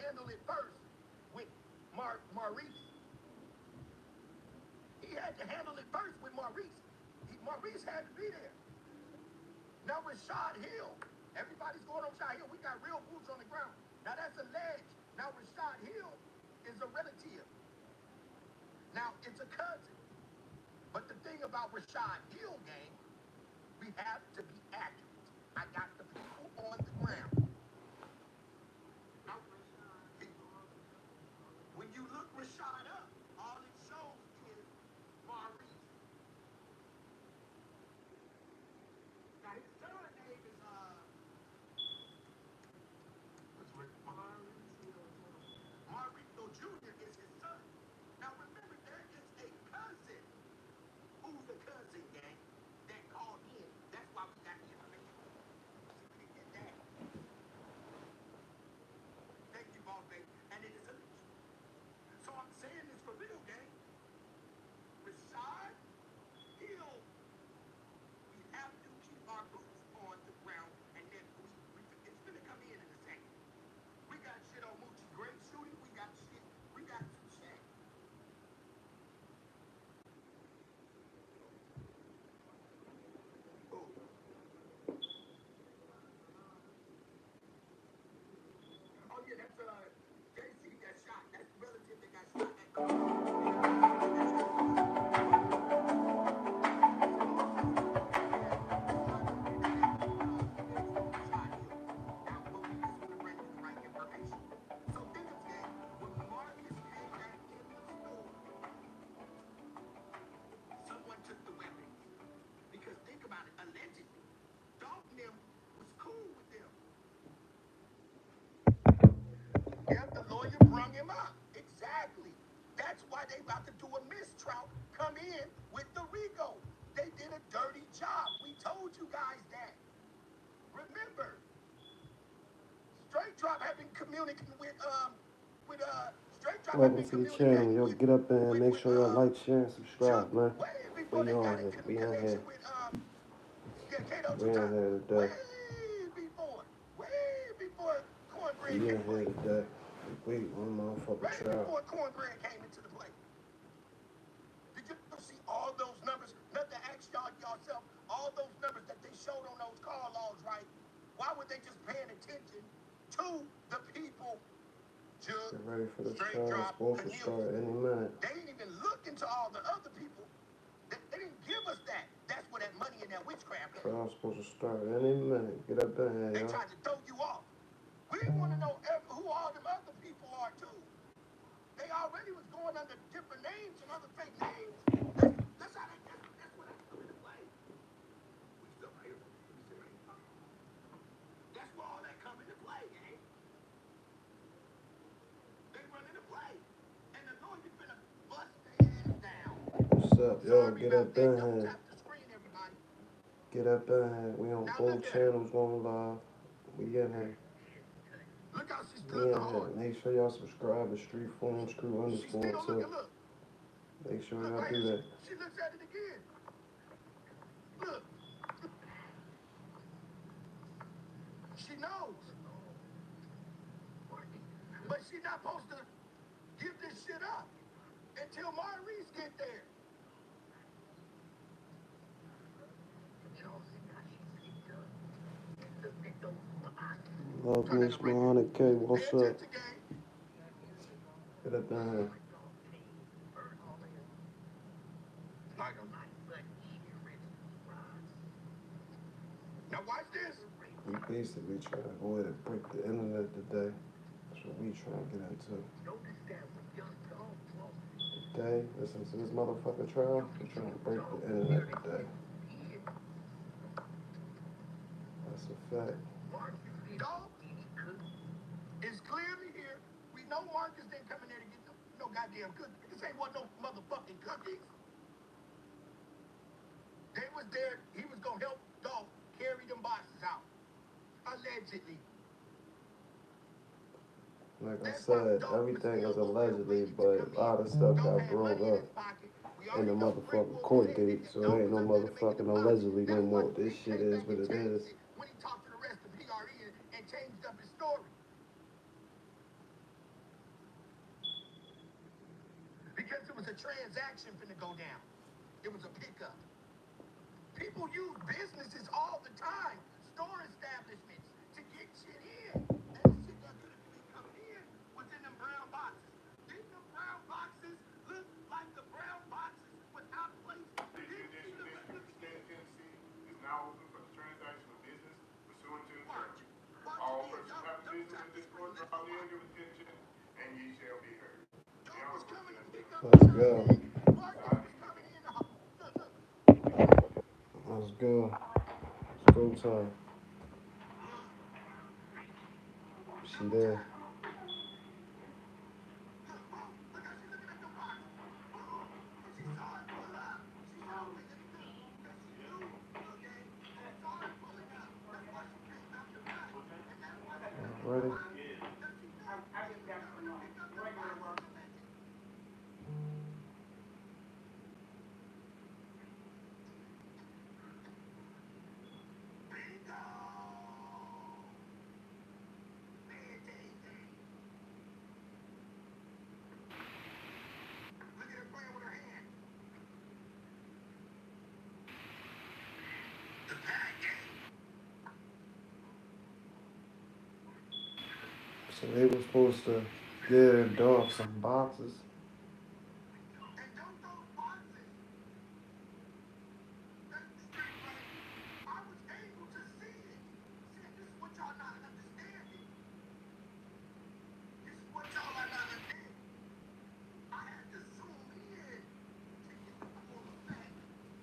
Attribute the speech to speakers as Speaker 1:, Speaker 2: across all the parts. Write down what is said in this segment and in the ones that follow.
Speaker 1: handle it first with Maurice. He had to handle it first with Maurice. Maurice had to be there. Now Rashad Hill, everybody's going on Rashad Hill. We got real boots on the ground. Now that's alleged. Now Rashad Hill is a relative. Now it's a cousin. But the thing about Rashad Hill, gang, we have to be accurate. I got the people on the ground. Now, when you look Rashad up, all it shows is Maurice. Now his third name is Mauricio Jr. is his son. Now remember, there is a cousin who's a cousin, gang, that called in. That's why we got the information. So we didn't get that. Thank you, boss baby. And it is a so I'm saying this for real, gang. Rashad Hill, we have to keep our boots on the ground, and then it's gonna come in a second. We got shit on Moochie Great shooting. We got shit. We got some shit. Oh. Oh yeah, that's JC that shot. That's the relative that got shot at car. Someone took the weapon. Because think about it, allegedly, Dalton them was cool with them. Yeah, the lawyer brung him up. Exactly. That's why they about to do a mistrial, come in with the Rico. They did a dirty job. We told you guys that. Remember, Straight Drop have been communicating with Straight Drop have
Speaker 2: Welcome
Speaker 1: been
Speaker 2: to the channel.
Speaker 1: communicating
Speaker 2: Yo,
Speaker 1: with
Speaker 2: get up and make sure y'all like, share, and subscribe, man.
Speaker 1: way before
Speaker 2: We
Speaker 1: they
Speaker 2: on
Speaker 1: got
Speaker 2: here.
Speaker 1: in
Speaker 2: We on
Speaker 1: connection
Speaker 2: here.
Speaker 1: with Kato
Speaker 2: We in
Speaker 1: Two-Time.
Speaker 2: here
Speaker 1: Way
Speaker 2: today.
Speaker 1: before Cornbread
Speaker 2: We
Speaker 1: came
Speaker 2: in here today. Wait, one motherfucker
Speaker 1: Way
Speaker 2: trial.
Speaker 1: before Cornbread came into the play. Did you see all those numbers? Nothing to ask yourself, all those numbers that they showed on those call logs, right? Why would they just paying attention to the people?
Speaker 2: Get ready for the
Speaker 1: Straight
Speaker 2: trial.
Speaker 1: Drop,
Speaker 2: Supposed to start any minute.
Speaker 1: They didn't even look into all the other people. They didn't give us that. That's where that money and that witchcraft is.
Speaker 2: Trial's supposed to start any minute. Get up in here,
Speaker 1: They
Speaker 2: y'all.
Speaker 1: tried to throw you off. We want to know who all them other people are, too. They already was going under different names and other fake names. That's how that's what I come into play. We still right here. That's where all that come into play, gang. They run into play. And the lawyer finna bust their ass down.
Speaker 2: What's up, y'all? Get up in
Speaker 1: Don't
Speaker 2: here.
Speaker 1: tap the screen, everybody.
Speaker 2: Get up in here. We on both channels going live. We in here.
Speaker 1: Look how she's
Speaker 2: We in here. Make sure y'all subscribe to Streetflamezcrew_, too. Make sure y'all do that.
Speaker 1: She looks at it again. Look. She knows. But she's not supposed to give this shit up until Maurice get there.
Speaker 2: Love Miss 100K. What's up? Get up in here.
Speaker 1: Now watch this.
Speaker 2: We basically trying to go ahead and break the internet today. That's what we trying to get into. Today, listen to this motherfucking trial. We trying to break the internet today. That's a fact.
Speaker 1: It's clearly here. We know Marcus didn't come in there to get no goddamn cookies. This ain't what no motherfucking cookies. They was there. He was gonna help Dolph carry them boxes out. Allegedly.
Speaker 2: Like I said, everything is allegedly, but a lot of stuff got brought up in the motherfucking court date, so there ain't no motherfucking allegedly no more. This shit is what it is.
Speaker 1: When he talked to the rest of PRE and changed up his story. a transaction finna go down. It was a pickup. People use businesses all the time, store establishments, to get shit in. And the shit that could have been coming in was in them brown boxes. Didn't them brown boxes look like the brown boxes without place?
Speaker 3: State of Tennessee is now open for the transaction of business pursuant to the terms. All persons having business in this court draw near your attention, and ye shall be heard.
Speaker 2: Let's go. Let's go. It's go time. She there. Ready? So they were supposed to give Dog some boxes.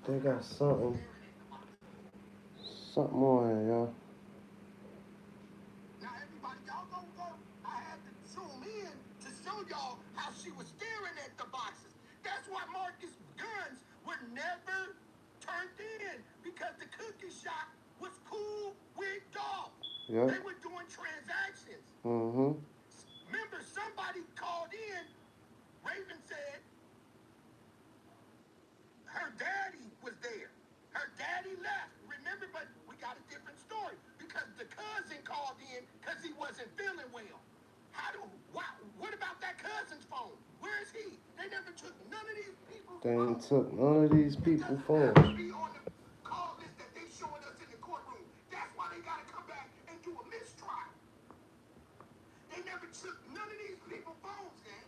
Speaker 2: They got something on here, y'all.
Speaker 1: Now everybody, y'all go. I had to zoom in to show y'all how she was staring at the boxes. That's why Marcus' guns were never turned in, because the cookie shop was cool with dogs.
Speaker 2: Yeah.
Speaker 1: They were doing transactions.
Speaker 2: Mm-hmm.
Speaker 1: Remember, somebody called in. Raven said her daddy was there. Her daddy left. Remember, but we got a different story because the cousin called in because he wasn't feeling well. What about that cousin's phone? Where is he? They never took none of these people's
Speaker 2: They ain't
Speaker 1: phones.
Speaker 2: took none of these people's phones.
Speaker 1: Be on the call list that they showing us in the courtroom. That's why they gotta come back and do a mistrial. They never took none of these people's phones, gang.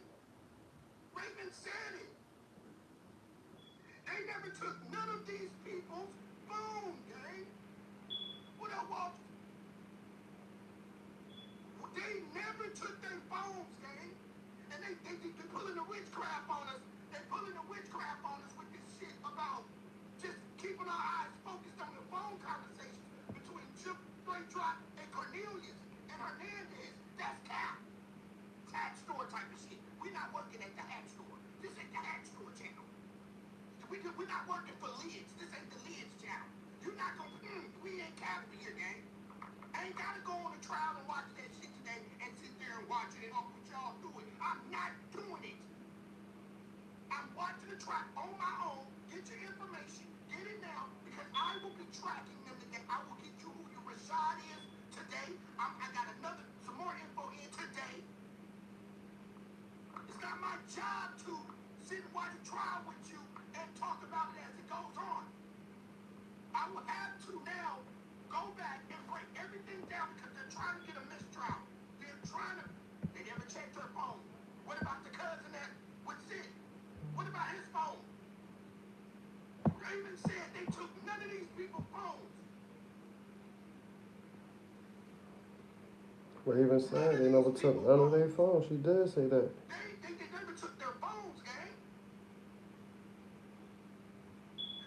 Speaker 1: Raven said it. They never took none of these people's phones, gang. What up, Walter? They never took their phones, gang. And they pulling the witchcraft on us. They pulling the witchcraft on us with this shit about just keeping our eyes focused on the phone conversations between Chip, Drop, and Cornelius and Hernandez. That's cap. Hat store type of shit. We're not working at the hat store. This ain't the hat store channel. We're not working for Lids. This ain't the Lids channel. You're not gonna, we ain't capping here, gang. I ain't gotta go on a trial and watch that shit today and sit there and watch it and hope that y'all do it. I'm not doing it. I'm watching the track on my own. Get your information. Get it now, because I will be tracking them today. I will get you who your Rashad is today. I got some more info in today. It's not my job to sit and watch a trial with you and talk about it as it goes on. I will have to now go back and break everything down because they're trying to get a mistrial. They never checked her phone. What about the cousin that was sick? What about his phone? Raven said they took none of these people's phones.
Speaker 2: Raven said they never took none of their phones. She did say that.
Speaker 1: They never took their phones, gang.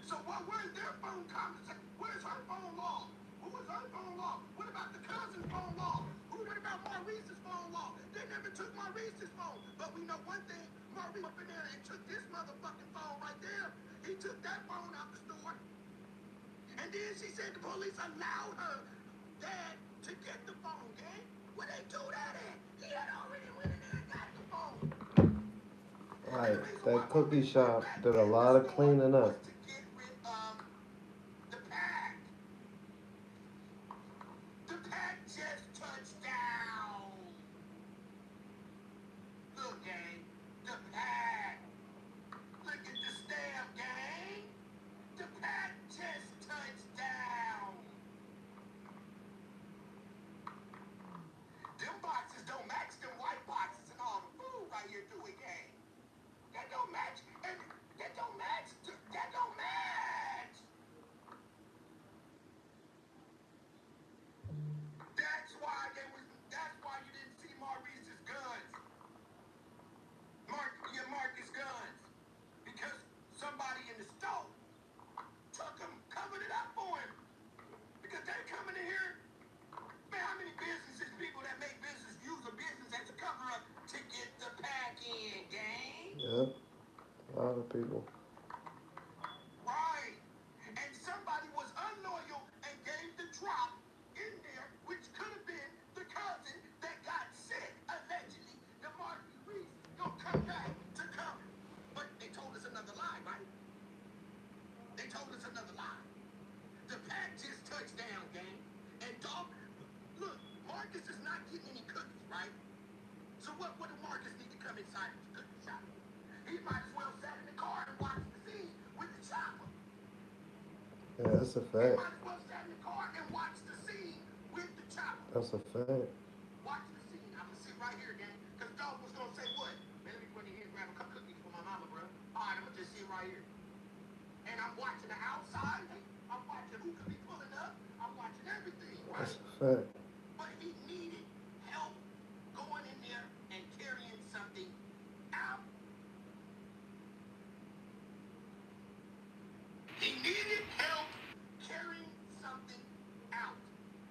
Speaker 1: So where's their phone conversation? Where's her phone log? Who is her phone log? What about the cousin's phone log? What about Maurice's phone log? They never took Maurice's phone. But we know one thing, Maurice up in there and took this motherfucking phone right there. He took that phone out the store. And then she said the police allowed her dad to get the phone, gang. Where they do that at? He had already went in there and got the phone.
Speaker 2: Right, that cookie shop did a lot of cleaning up.
Speaker 1: The pack just touched down. Look, gang, the pack.
Speaker 2: people.
Speaker 1: Right. And somebody was unloyal and gave the drop in there, which could have been the cousin that got sick, allegedly. The Marky Reese gonna come back to come. But they told us another lie, right? They told us another lie. The pack just touched down, gang. And dog, look, Marcus is not getting any cookies, right? So what do Marcus need to come inside the cookie shop? He might as well sat in the car and watch the scene with the chopper.
Speaker 2: Yeah, that's a
Speaker 1: He
Speaker 2: fact.
Speaker 1: might as well sat in the car and watch the scene with the chopper.
Speaker 2: That's a fact.
Speaker 1: Watch the scene. I'm gonna sit right here, gang. Cause dog was gonna say what? Man, let me run in here and grab a couple cookies for my mama, bro. Alright, I'm gonna just sit right here. And I'm watching the outside. I'm watching who could be pulling up. I'm watching everything, right?
Speaker 2: That's a fact.
Speaker 1: But he needed help going in there and carrying something out. He needed help carrying something out.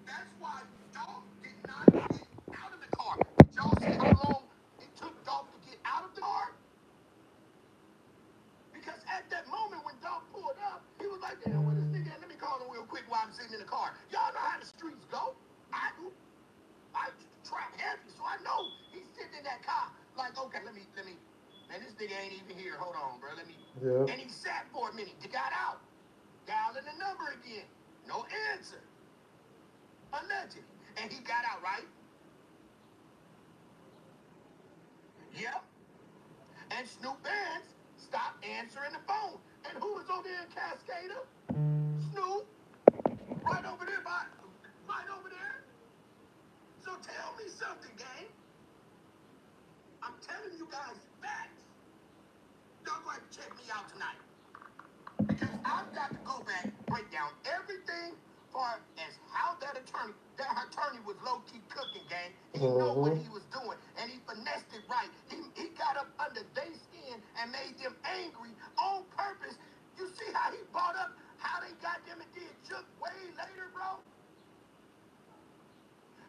Speaker 1: That's why Dolph did not get out of the car. Did y'all see how long it took Dolph to get out of the car? Because at that moment when Dolph pulled up, he was like, damn, where this nigga at? Let me call him real quick while I'm sitting in the car. Y'all know how the streets go. I do. I trap heavy, so I know he's sitting in that car. Like, okay, let me. Man, this nigga ain't even here. Hold on, bro. Let me.
Speaker 2: Yeah.
Speaker 1: And he sat for a minute. He got out. Dialing the number again. No answer. Allegedly. And he got out, right? Yep. And Snoop Bands stopped answering the phone. And who was over there in Cascada? Snoop. Right over there, right over there. So tell me something, gang. I'm telling you guys facts. Y'all going to check me out tonight. Because I've got to go back, break down everything far as how that attorney was low-key cooking, gang. He know what he was doing, and he finessed it right. He got up under their skin and made them angry on purpose. You see how he brought up how they got them and did Juke way later, bro?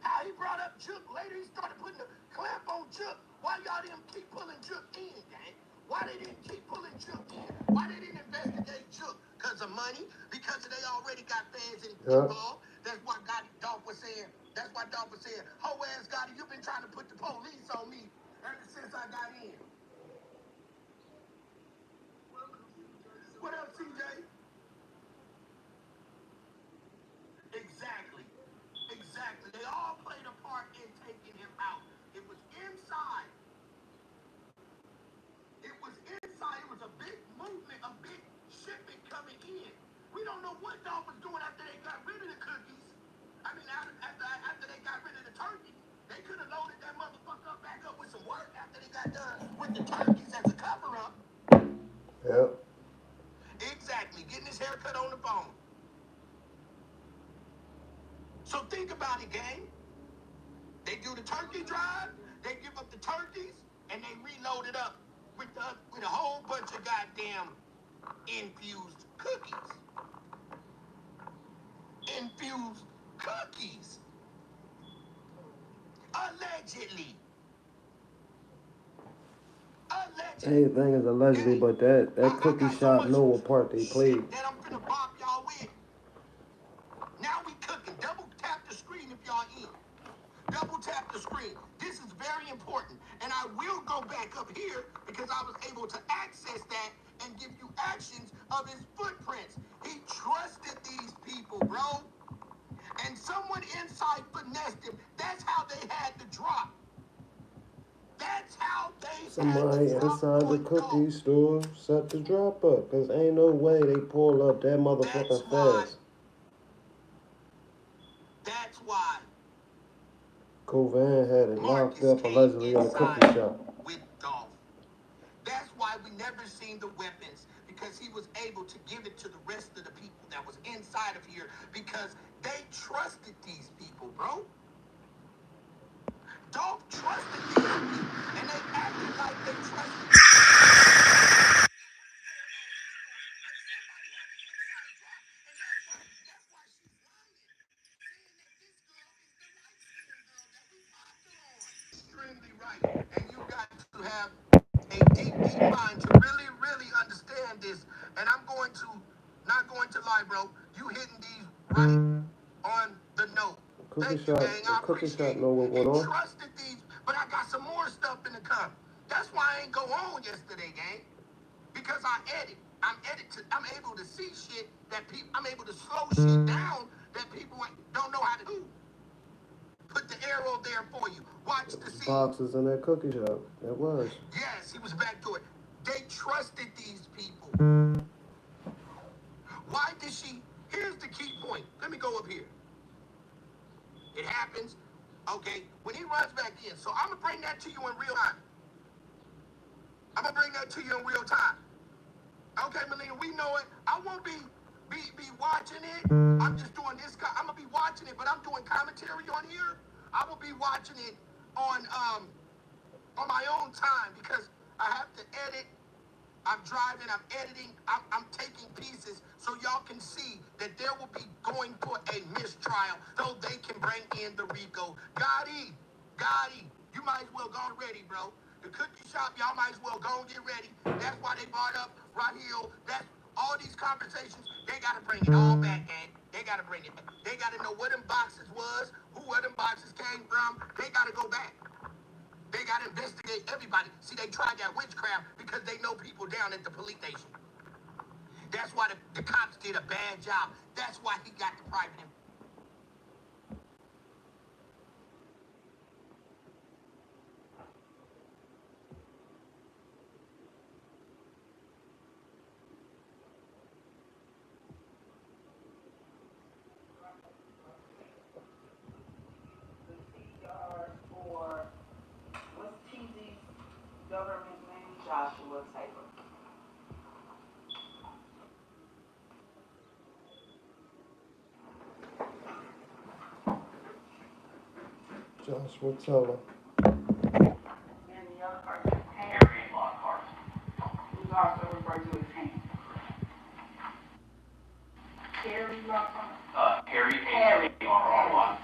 Speaker 1: How he brought up Juke later, he started putting the clamp on Juke. Why y'all didn't keep pulling Juke in, gang? Why they didn't keep pulling Juke in? Why they didn't investigate Juke? Because of money? Because they already got fans involved? That's what Dolph was saying. That's why Dolph was saying, ho ass Gotti, you've been trying to put the police on me ever since I got in. What up, CJ? Exactly. Exactly. They all played a part in taking him out. It was inside. It was inside. It was a big movement, a big shipment coming in. We don't know what Dolph was doing after they got rid of the cookies. I mean, after they got rid of the turkeys, they could have loaded that motherfucker up back up with some work after they got done with the turkeys as a cover-up.
Speaker 2: Yep.
Speaker 1: Exactly. Getting his haircut on the phone. So think about it, gang. They do the turkey drive, they give up the turkeys, and they reload it up with a whole bunch of goddamn infused cookies. Infused cookies. Allegedly.
Speaker 2: Anything is allegedly, but that cookie shop know what part they played.
Speaker 1: That I'm finna bop y'all with. Now we cooking. Double tap the screen if y'all in. Double tap the screen. This is very important. And I will go back up here because I was able to access that and give you actions of his footprints. He trusted these people, bro. And someone inside finessed him. That's how they had the drop. That's how they
Speaker 2: Somebody
Speaker 1: had the drop
Speaker 2: inside the cookie store set the drop up. Because ain't no way they pull up that motherfucking fast.
Speaker 1: That's why.
Speaker 2: Covan had it locked up allegedly in the cookie shop.
Speaker 1: With Dolph. That's why we never seen the weapons. Because he was able to give it to the rest of the people that was inside of here. Because they trusted these people, bro. Dolph trusted these people. And they acted like they trusted them. Extremely right. And you got to have a deep mind to really, really understand lie, bro. You hitting these right on the note. Thank you, gang. I appreciate it.
Speaker 2: Know what went on.
Speaker 1: Trusted these, but I got some more stuff in the cup. That's why I ain't go on yesterday, gang. Because I edit. I'm able to see shit that people. I'm able to slow shit down that people don't know how to do. Put the arrow there for you. Watch the scene.
Speaker 2: Boxes in that cookie shop. That was.
Speaker 1: Yes, he was back to it. They trusted these people. Why did she? Here's the key point. Let me go up here. It happens. Okay, when he runs back in. So I'm gonna bring that to you in real time. Okay, Melina, we know it. I won't be watching it. I'm just doing this. I'm gonna be watching it, but I'm doing commentary on here. I will be watching it on my own time because I have to edit. I'm driving, I'm editing, I'm taking pieces so y'all can see that there will be going for a mistrial so they can bring in the RICO. Gotti, you might as well go ready, bro. The cookie shop, y'all might as well go and get ready. That's why they brought up Raheel. That's all these conversations. They got to bring it all back, gang. They got to bring it back. They got to know what them boxes was, where them boxes came from. They got to go back. They got to investigate everybody. See, they tried that witchcraft because they know people down at the police station. That's why the cops did a bad job. That's why he got the private information.
Speaker 4: Government name Joshua Taylor.
Speaker 2: Joshua Taylor.
Speaker 4: And the other person, Harry Lockhart, who's also referred to as Hank. Harry Lockhart? Harry Lockhart.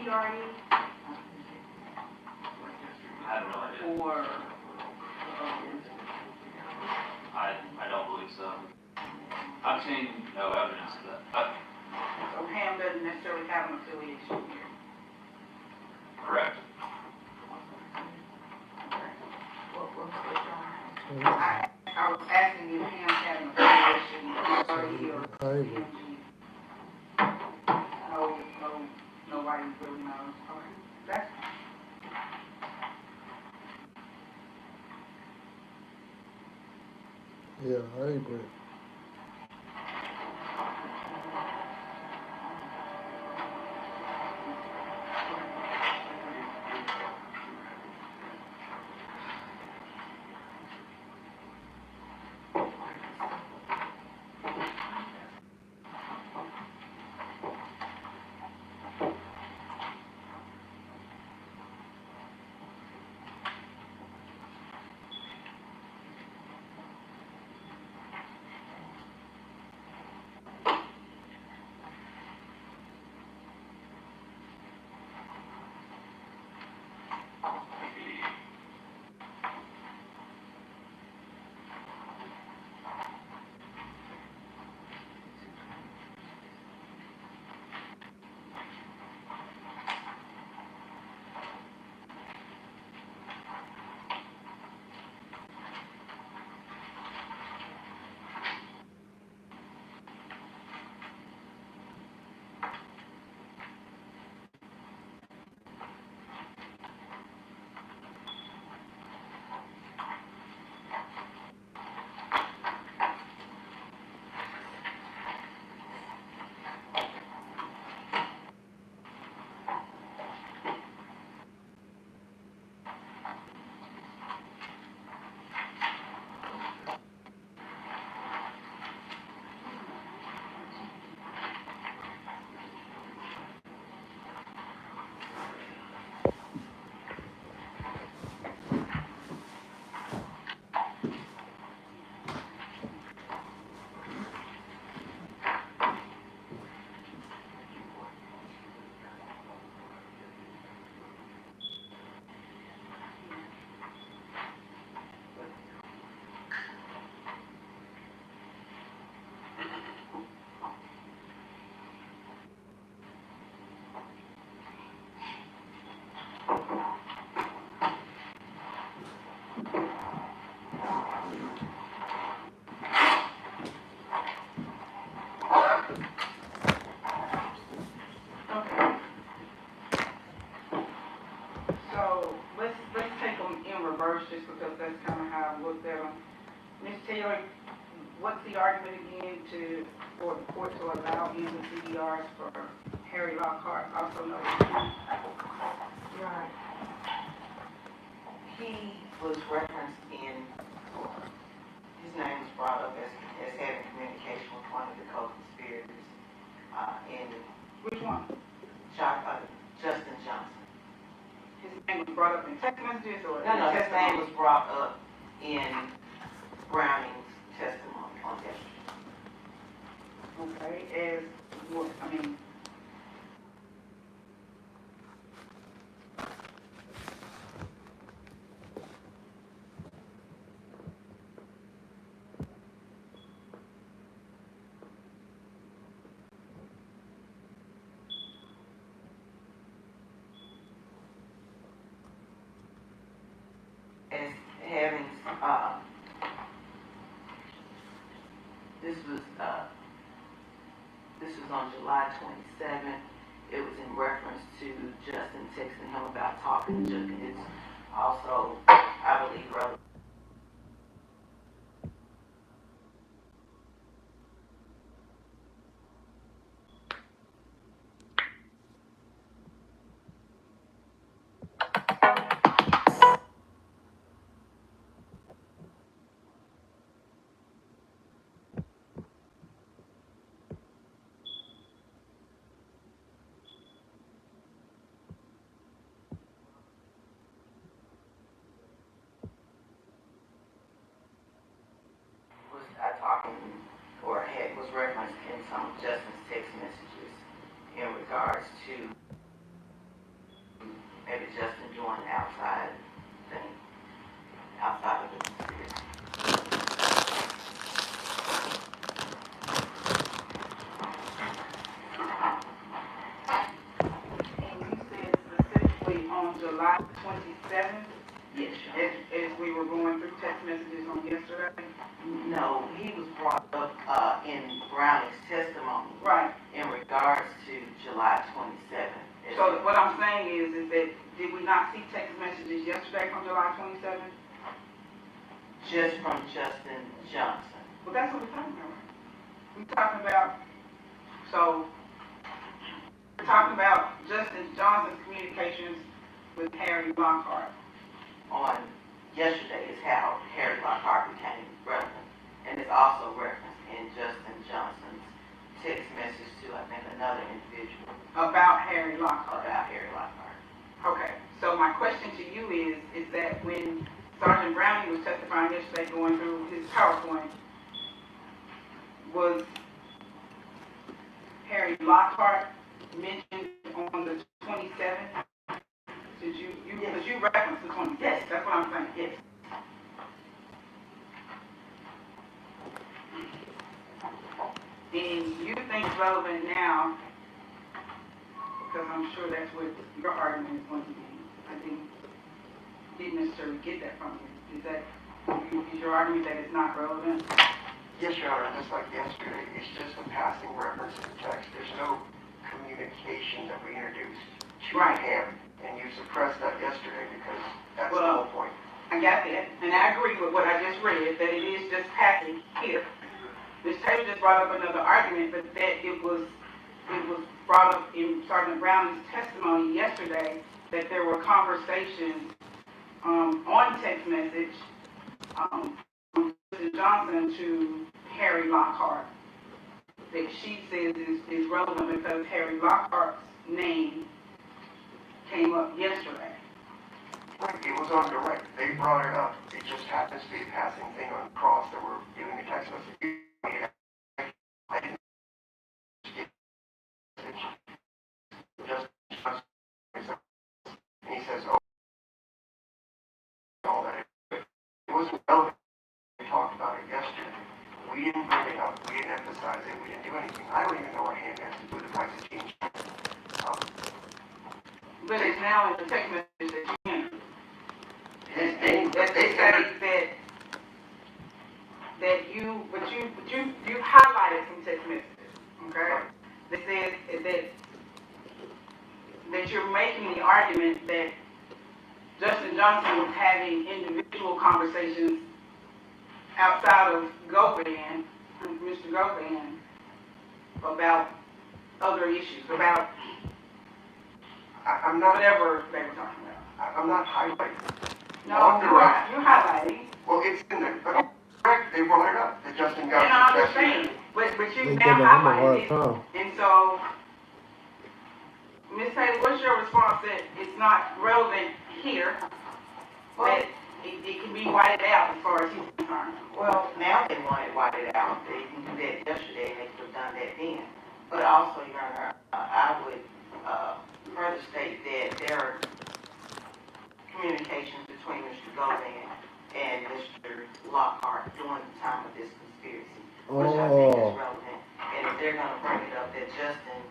Speaker 4: CRE?
Speaker 5: I have no idea.
Speaker 4: Or,
Speaker 5: I don't believe so. I've seen no evidence of that.
Speaker 4: so Ham doesn't necessarily have an affiliation here.
Speaker 5: Correct.
Speaker 4: I was asking if Ham had an affiliation or PMG. Nobody really knows. Okay, that's
Speaker 2: Yeah, hybrid.
Speaker 4: verse just because that's kind of how I looked at them. Ms. Taylor, what's the argument again for the court to allow in the CDRs for Harry Lockhart, also known as
Speaker 6: Right. He was referenced in, his name was brought up as having communication with one of the co-conspirators in
Speaker 4: which one?
Speaker 6: Justin Johnson.
Speaker 4: His name was brought up in text messages or?
Speaker 6: No, his name was brought up in Browning's testimony on that.
Speaker 4: Okay, as what, I mean.
Speaker 6: As having, this was on July 27th. It was in reference to Justin texting him about talking to Justin. It's also, I believe, relevant. Was referenced in some of Justin's text messages in regards to maybe Justin doing outside thing, outside of the conspiracy.
Speaker 4: And you said specifically on July 27th?
Speaker 6: Yes,
Speaker 4: As we were going through text messages on yesterday?
Speaker 6: No, he was brought up in Browning's testimony.
Speaker 4: Right.
Speaker 6: In regards to July 27th.
Speaker 4: So what I'm saying is that did we not see text messages yesterday from July 27th?
Speaker 6: Just from Justin Johnson.
Speaker 4: Well, that's what we're talking about. We're talking about, so, we're talking about Justin Johnson's communications with Harry Lockhart.
Speaker 6: On yesterday is how Harry Lockhart became relevant. And it's also referenced in Justin Johnson's text message to, I think, another individual.
Speaker 4: About Harry Lockhart.
Speaker 6: About Harry Lockhart.
Speaker 4: Okay, so my question to you is that when Sergeant Browning was testifying yesterday going through his PowerPoint, was Harry Lockhart mentioned on the 27th? Did you because you referenced the 26th,
Speaker 6: Yes.
Speaker 4: That's what I'm saying.
Speaker 6: Yes.
Speaker 4: And you think it's relevant now, because I'm sure that's what your argument is going to be. I think you didn't necessarily get that from you. Is your argument that it's not relevant?
Speaker 7: Yes, Your Honor, just like yesterday, it's just a passing reference to text. There's no communication that we introduced to him, and you suppressed that yesterday because that's the whole point.
Speaker 4: I got that, and I agree with what I just read, that it is just passing here. Ms. Taylor just brought up another argument, but that it was brought up in Sergeant Browning's testimony yesterday that there were conversations on text message from Mr. Johnson to Harry Lockhart that she says is relevant because Harry Lockhart's name came up yesterday.
Speaker 7: Right, it was on direct. They brought it up. It just happens to be a passing thing on cross that we're doing a text message. I didn't get a message. Just, and he says, oh, all that. It wasn't relevant. We talked about it yesterday. We didn't bring it up. We didn't emphasize it. We didn't do anything. I don't even know what hand has to do with the price of change.
Speaker 4: But it's now in the text message that you entered. That you highlighted some text messages, okay? That says that you're making the argument that Justin Johnson was having individual conversations outside of Govan, Mr. Govan, about other issues, about
Speaker 7: I'm not,
Speaker 4: whatever they were talking about.
Speaker 7: I'm not highlighting.
Speaker 4: No, you're highlighting.
Speaker 7: Well, it's in there, but correct, they brought it up, that Justin got.
Speaker 4: And I understand, but
Speaker 2: They
Speaker 4: you
Speaker 2: giving
Speaker 4: now
Speaker 2: him a hard
Speaker 4: highlighted it.
Speaker 2: time.
Speaker 4: And so, Ms. Taylor, what's your response that it's not relevant here, that it can be whited out as far as he's concerned?
Speaker 6: Well, now they want it whited out. They didn't do that yesterday, they could have done that then. But also, Your Honor, I would further state that there are communications between Mr. Govan and Mr. Lockhart during the time of this conspiracy, which I think is relevant. And if they're gonna bring it up that Justin,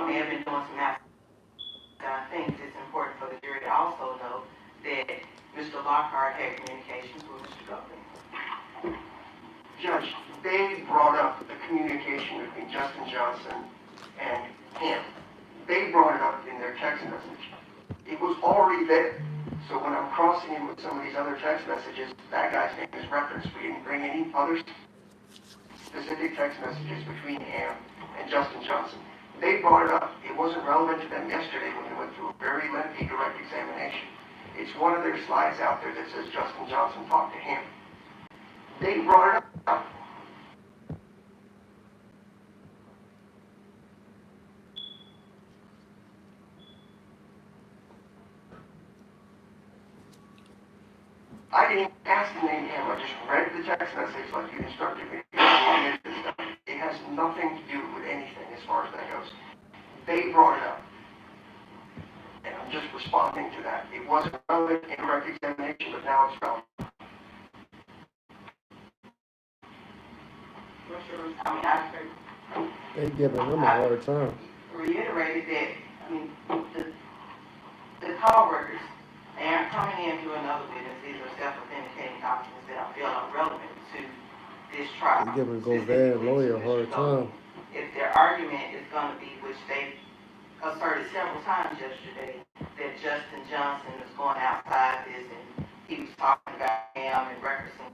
Speaker 6: may have been doing some outside things, it's important for the jury to also know that Mr. Lockhart had communications with Mr. Govan.
Speaker 7: Judge, they brought up the communication between Justin Johnson and him. They brought it up in their text message. It was already there. So when I'm crossing in with some of these other text messages, that guy's name is referenced. We didn't bring any other specific text messages between him and Justin Johnson. They brought it up. It wasn't relevant to them yesterday when they went through a very lengthy direct examination. It's one of their slides out there that says Justin Johnson talked to him. They brought it up. I didn't ask the name him. I just read the text message like you instructed me. It has nothing to do with anything as far as that goes. They brought it up. And I'm just responding to that. It wasn't relevant in direct examination, but now it's relevant.
Speaker 2: They giving him a hard time.
Speaker 6: Reiterated that, the call workers, they aren't coming in doing other witness. These are self-authenticating documents that I feel are relevant to this trial.
Speaker 2: They giving Govan lawyer a hard time.
Speaker 6: If their argument is going to be, which they asserted several times yesterday, that Justin Johnson was going outside this and he was talking about him and referencing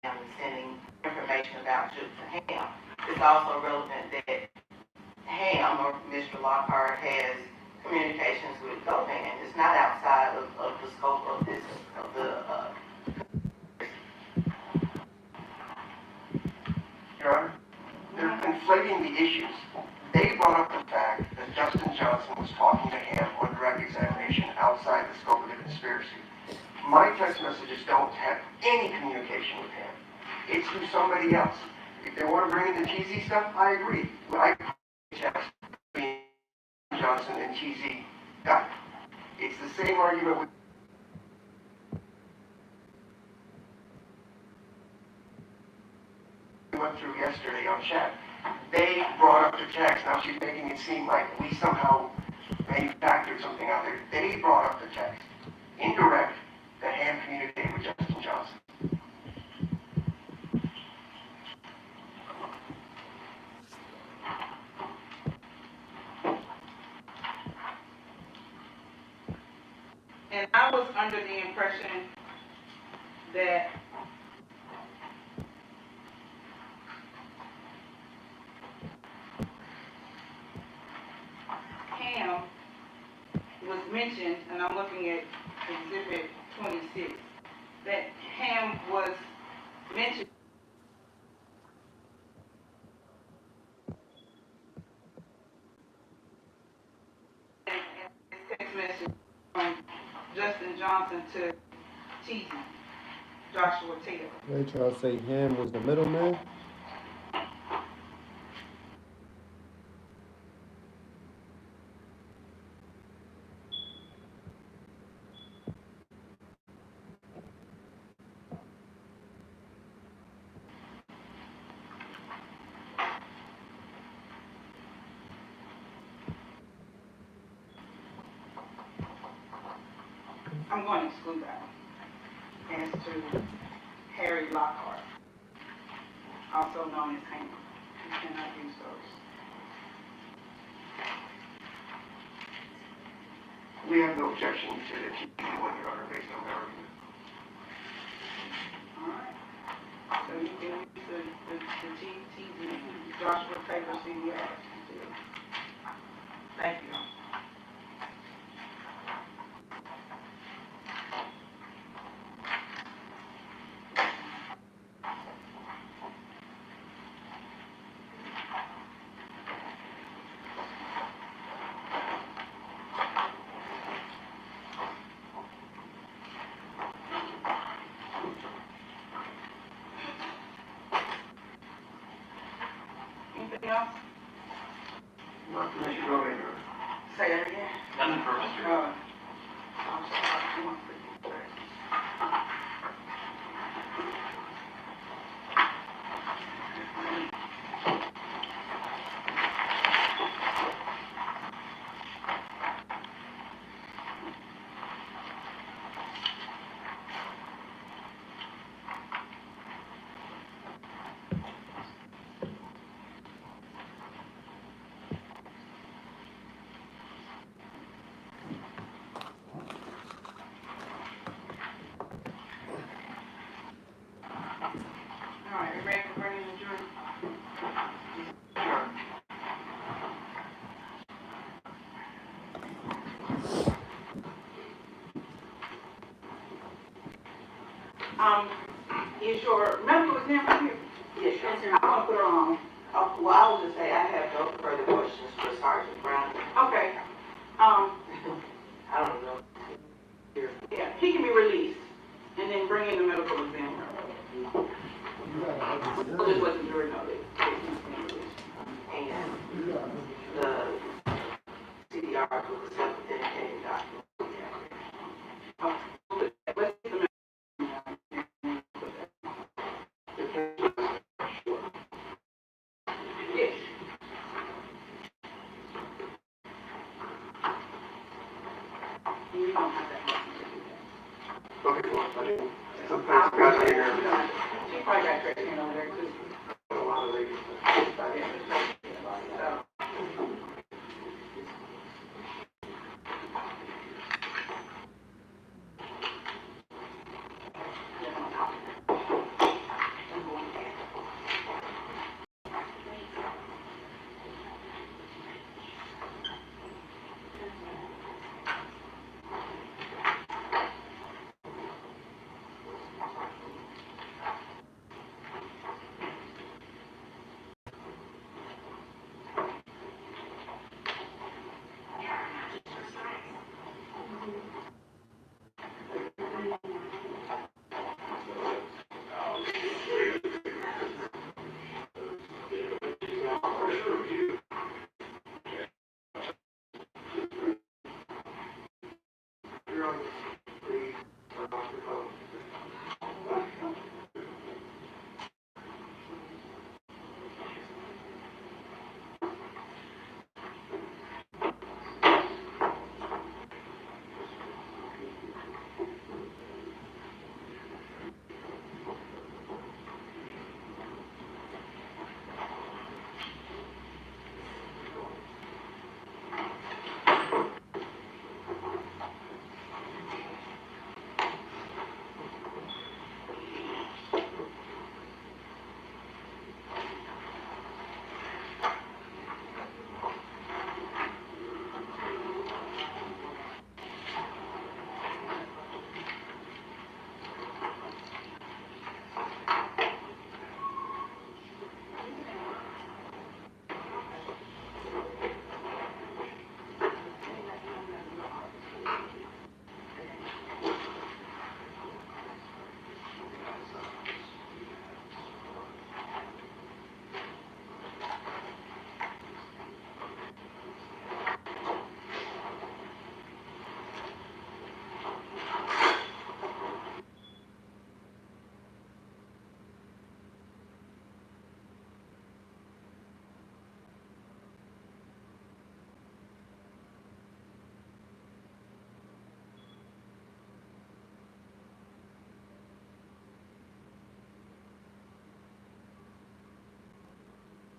Speaker 6: him and sending information about Juke to Ham, it's also relevant that Ham or Mr. Lockhart has communications with Govan. It's not outside of the scope of this, of the,
Speaker 7: Your Honor, they're conflating the issues. They brought up the fact that Justin Johnson was talking to him on direct examination outside the scope of the conspiracy. My text messages don't have any communication with him. It's through somebody else. If they want to bring in the cheesy stuff, I agree. I text between Johnson and cheesy guy. It's the same argument with went through yesterday on chat. They brought up the text. Now she's making it seem like we somehow manufactured something out there. They brought up the text. Indirect, that Ham communicated with Justin Johnson.
Speaker 4: And I was under the impression that Ham was mentioned, and I'm looking at Exhibit 26, that Ham was mentioned in his text message from Justin Johnson to T. Joshua Taylor.
Speaker 2: They try to say Ham was the middleman.
Speaker 4: I'm going to exclude that one. As to Harry Lockhart, also known as Ham. You cannot use those.
Speaker 7: We have no objection to the TV one, Your Honor, based on the argument.
Speaker 4: Alright. So you can use the Joshua Taylor CDR.
Speaker 6: Thank you.
Speaker 4: Anything else?
Speaker 7: Not unless you go in, Your Honor.
Speaker 6: Say that again.
Speaker 5: Nothing for Mr.
Speaker 6: I'm sorry.
Speaker 4: Alright, you ready for bringing the jury?
Speaker 7: Sure.
Speaker 4: Is your medical exam here?
Speaker 6: Yes, sir.
Speaker 4: I'm gonna put her on.
Speaker 6: Oh, well, I will just say I have no further questions for Sergeant Brown.
Speaker 4: Okay.
Speaker 6: I don't know.
Speaker 4: Yeah, he can be released, and then bring in the medical exam. We'll just let the jury know that he's being released.
Speaker 6: And the CDR was a self-dedicated document.
Speaker 4: Oh, let's get the medical. Yes. You don't have that much to do that.
Speaker 7: Okay, well, I didn't, sometimes I got here,
Speaker 4: She probably got credit in over there too.
Speaker 7: a lot of ladies.
Speaker 4: So,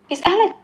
Speaker 8: Is Alex?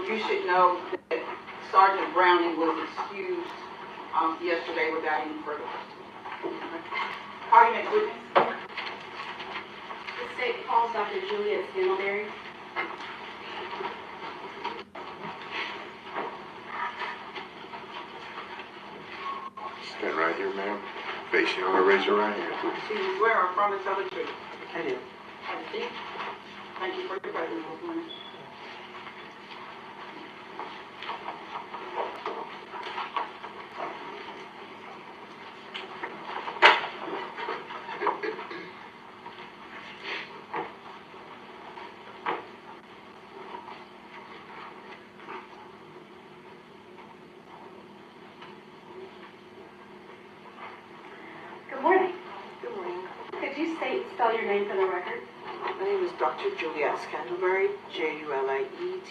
Speaker 4: You should know that Sergeant Browning was excused yesterday without any further. Call your next witness.
Speaker 8: The state calls Dr. Juliet Scantlebury.
Speaker 3: Stand right here, ma'am. Face you or raise your right hand, please.
Speaker 4: Do you swear or affirm to tell the truth?
Speaker 6: I do.
Speaker 4: Have a seat. Thank you for your presence this morning.
Speaker 8: Good morning.
Speaker 6: Good morning.
Speaker 8: Could you spell your name for the record?
Speaker 6: My name is Dr. Juliet Scantlebury, Julietttv,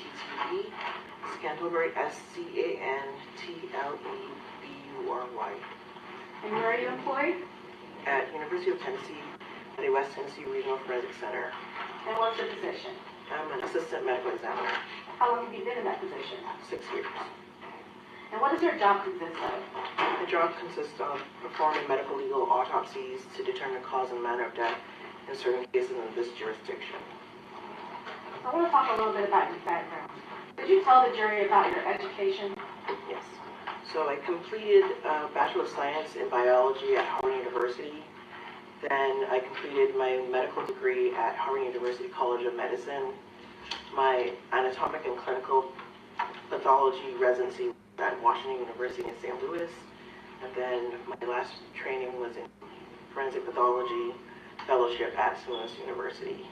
Speaker 6: Scantlebury, Scantlebury.
Speaker 8: And where are you employed?
Speaker 6: At University of Tennessee, at the West Tennessee Regional Forensic Center.
Speaker 8: And what's your position?
Speaker 6: I'm an assistant medical examiner,
Speaker 8: How long have you been in that position?
Speaker 6: 6 years.
Speaker 8: And what does your job consist of?
Speaker 6: My job consists of performing medical legal autopsies to determine cause and manner of death in certain cases in this jurisdiction.
Speaker 8: I want to talk a little bit about your background. Could you tell the jury about your education?
Speaker 6: Yes. So I completed a Bachelor of Science in Biology at Harvard University. Then I completed my medical degree at Harvard University College of Medicine. My anatomic and clinical pathology residency at Washington University in St. Louis. And then my last training was in forensic pathology fellowship at St. Louis University.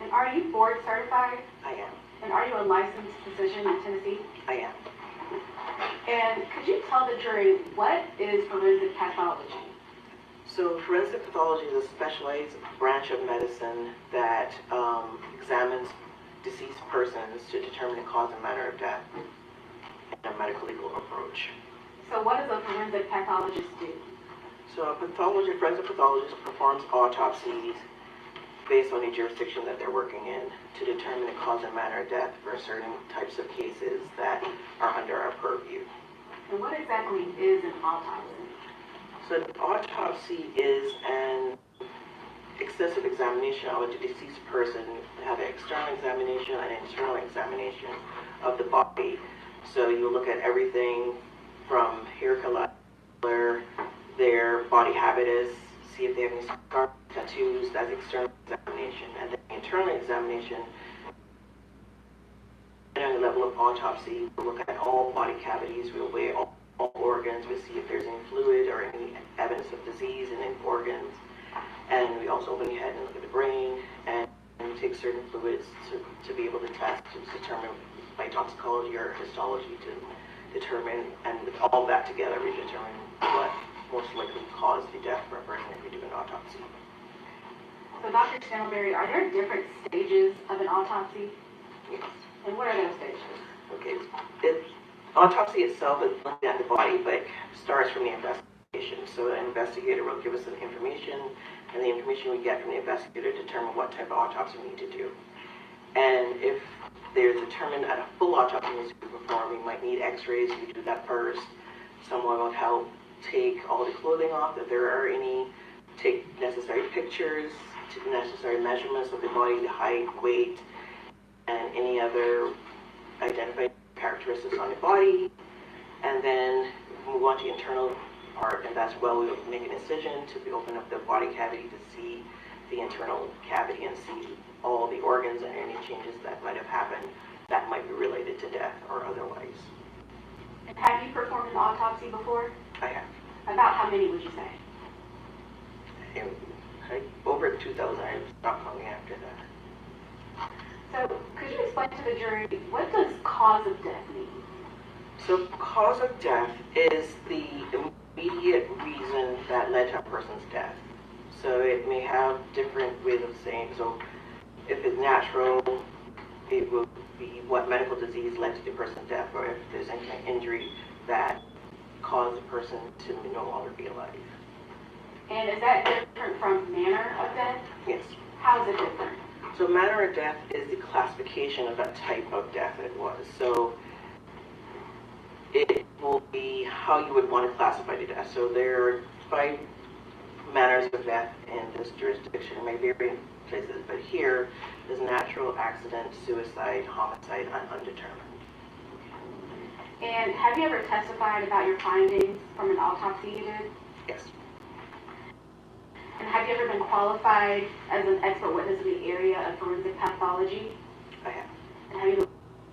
Speaker 8: And are you board certified?
Speaker 6: I am.
Speaker 8: And are you a licensed physician in Tennessee?
Speaker 6: I am.
Speaker 8: And could you tell the jury what is forensic pathology?
Speaker 6: So forensic pathology is a specialized branch of medicine that examines deceased persons to determine the cause and manner of death in a medical legal approach.
Speaker 8: So what does a forensic pathologist do?
Speaker 6: So a forensic pathologist performs autopsies based on the jurisdiction that they're working in to determine the cause and manner of death for certain types of cases that are under our purview.
Speaker 8: And what exactly is an autopsy?
Speaker 6: So an autopsy is an excessive examination of a deceased person. They have an external examination and an internal examination of the body. So you look at everything from hair color, their body habitus, see if they have any scars, tattoos. That's external examination. And then internal examination, depending on the level of autopsy, we'll look at all body cavities, we'll weigh all organs, we'll see if there's any fluid or any evidence of disease in any organs. And we also open the head and look at the brain, and we take certain fluids to be able to test, to determine by toxicology or histology to determine, and with all that together, we determine what most likely caused the death for a person if we do an autopsy.
Speaker 8: So Dr. Scantlebury, are there different stages of an autopsy?
Speaker 6: Yes.
Speaker 8: And what are those stages?
Speaker 6: Okay. Autopsy itself is looking at the body, but starts from the investigation. So an investigator will give us some information, and the information we get from the investigator determine what type of autopsy we need to do. And if there's determined that a full autopsy needs to be performed, we might need x-rays, we do that first. Someone will help take all the clothing off, if there are any, take necessary pictures, necessary measurements of the body, the height, weight, and any other identified characteristics on the body, and then move on to the internal part, and that's where we will make an incision to open up the body cavity to see the internal cavity and see all the organs and any changes that might have happened that might be related to death or otherwise.
Speaker 8: And have you performed an autopsy before?
Speaker 6: I have.
Speaker 8: About how many would you say?
Speaker 6: Over 2,000, I stopped counting after that.
Speaker 8: So could you explain to the jury, what does cause of death mean?
Speaker 6: So cause of death is the immediate reason that led to a person's death. So it may have different ways of saying, so if it's natural, it will be what medical disease led to the person's death, or if there's any kind of injury that caused the person to no longer be alive.
Speaker 8: And is that different from manner of death?
Speaker 6: Yes.
Speaker 8: How is it different?
Speaker 6: So manner of death is the classification of that type of death it was. So it will be how you would want to classify the death. So there are 5 manners of death in this jurisdiction. It may vary in places, but here is natural, accident, suicide, homicide, and undetermined.
Speaker 8: And have you ever testified about your findings from an autopsy you did?
Speaker 6: Yes.
Speaker 8: And have you ever been qualified as an expert witness in the area of forensic pathology?
Speaker 6: I have.
Speaker 8: And have you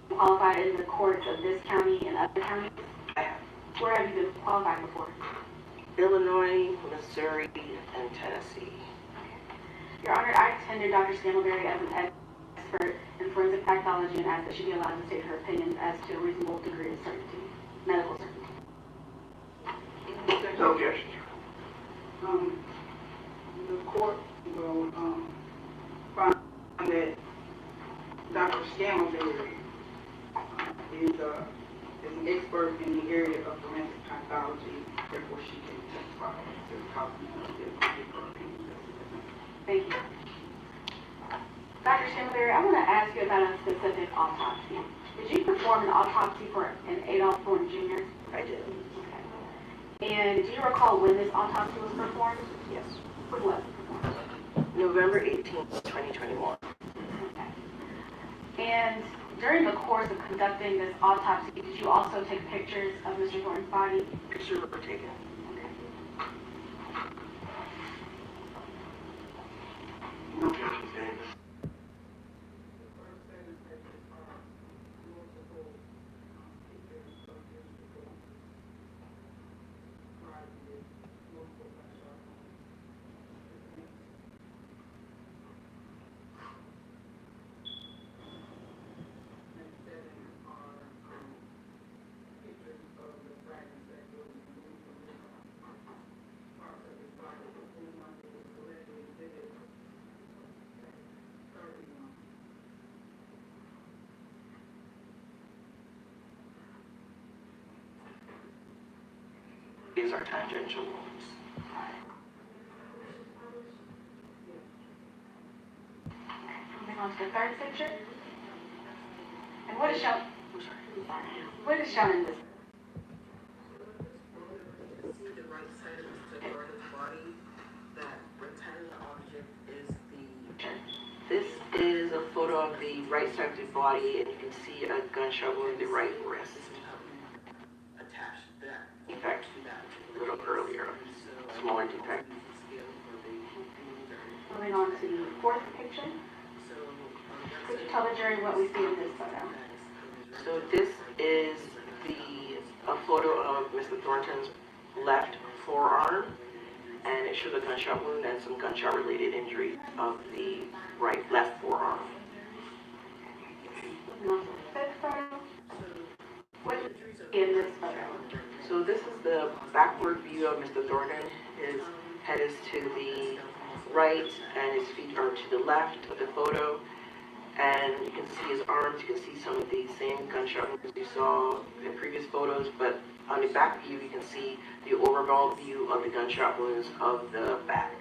Speaker 8: been qualified in the courts of this county and other counties?
Speaker 6: I have.
Speaker 8: Where have you been qualified before?
Speaker 6: Illinois, Missouri, and Tennessee.
Speaker 8: Your Honor, I tendered Dr. Scantleberry as an expert in forensic pathology and asked that she be allowed to state her opinions as to a reasonable degree of certainty, medical certainty.
Speaker 7: No objection.
Speaker 4: The court will, find that Dr. Scantleberry is an expert in the area of forensic pathology, therefore she can testify to the possibility of her opinion.
Speaker 8: Thank you. Dr. Scantleberry, I want to ask you about a specific autopsy. Did you perform an autopsy for an Adolph Thornton Jr.?
Speaker 6: I did.
Speaker 8: Okay. And do you recall when this autopsy was performed?
Speaker 6: Yes.
Speaker 8: When was it performed?
Speaker 6: November 18th, 2021.
Speaker 8: Okay. And during the course of conducting this autopsy, did you also take pictures of Mr. Thornton's body?
Speaker 6: Pictures were taken.
Speaker 7: No objection, Davis.
Speaker 6: These are tangential wounds.
Speaker 8: Moving on to the third picture. And what is shown? What is shown in this?
Speaker 9: See the right side of Mr. Gordon's body, that rectangular object is the...
Speaker 6: This is a photo of the right side of the body, and you can see a gunshot wound in the right wrist.
Speaker 9: Attached that.
Speaker 6: Defect. A little earlier. Smaller defect.
Speaker 8: Moving on to the fourth picture. Could you tell the jury what we see in this photo?
Speaker 6: So this is a photo of Mr. Thornton's left forearm, and it shows a gunshot wound and some gunshot-related injuries of the left forearm.
Speaker 8: Moving on to the fifth photo. What is in this photo?
Speaker 6: So this is the backward view of Mr. Thornton. His head is to the right and his feet are to the left of the photo. And you can see his arms, you can see some of the same gunshot wounds you saw in previous photos, but on the back view you can see the overall view of the gunshot wounds of the back.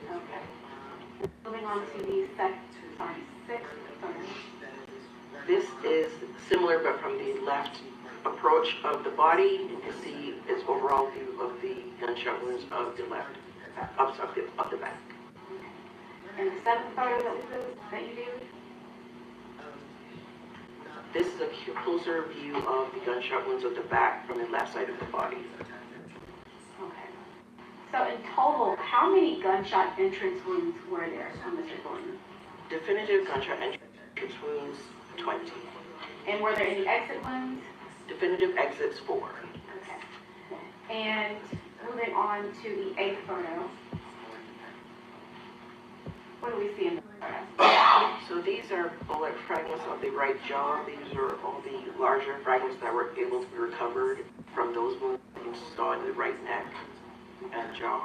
Speaker 8: Okay. Moving on to the sixth photo.
Speaker 6: This is similar but from the left approach of the body. You can see its overall view of the gunshot wounds of the left, of the back.
Speaker 8: And the seventh photo that you do?
Speaker 6: This is a closer view of the gunshot wounds of the back from the left side of the body.
Speaker 8: Okay. So in total, how many gunshot entrance wounds were there on Mr. Thornton?
Speaker 6: Definitive gunshot entrance wounds, 20.
Speaker 8: And were there any exit wounds?
Speaker 6: Definitive exits, 4.
Speaker 8: Okay. And moving on to the eighth photo. What do we see in the photo?
Speaker 6: So these are bullet fragments of the right jaw. These are all the larger fragments that were able to be recovered from those wounds you saw in the right neck and jaw.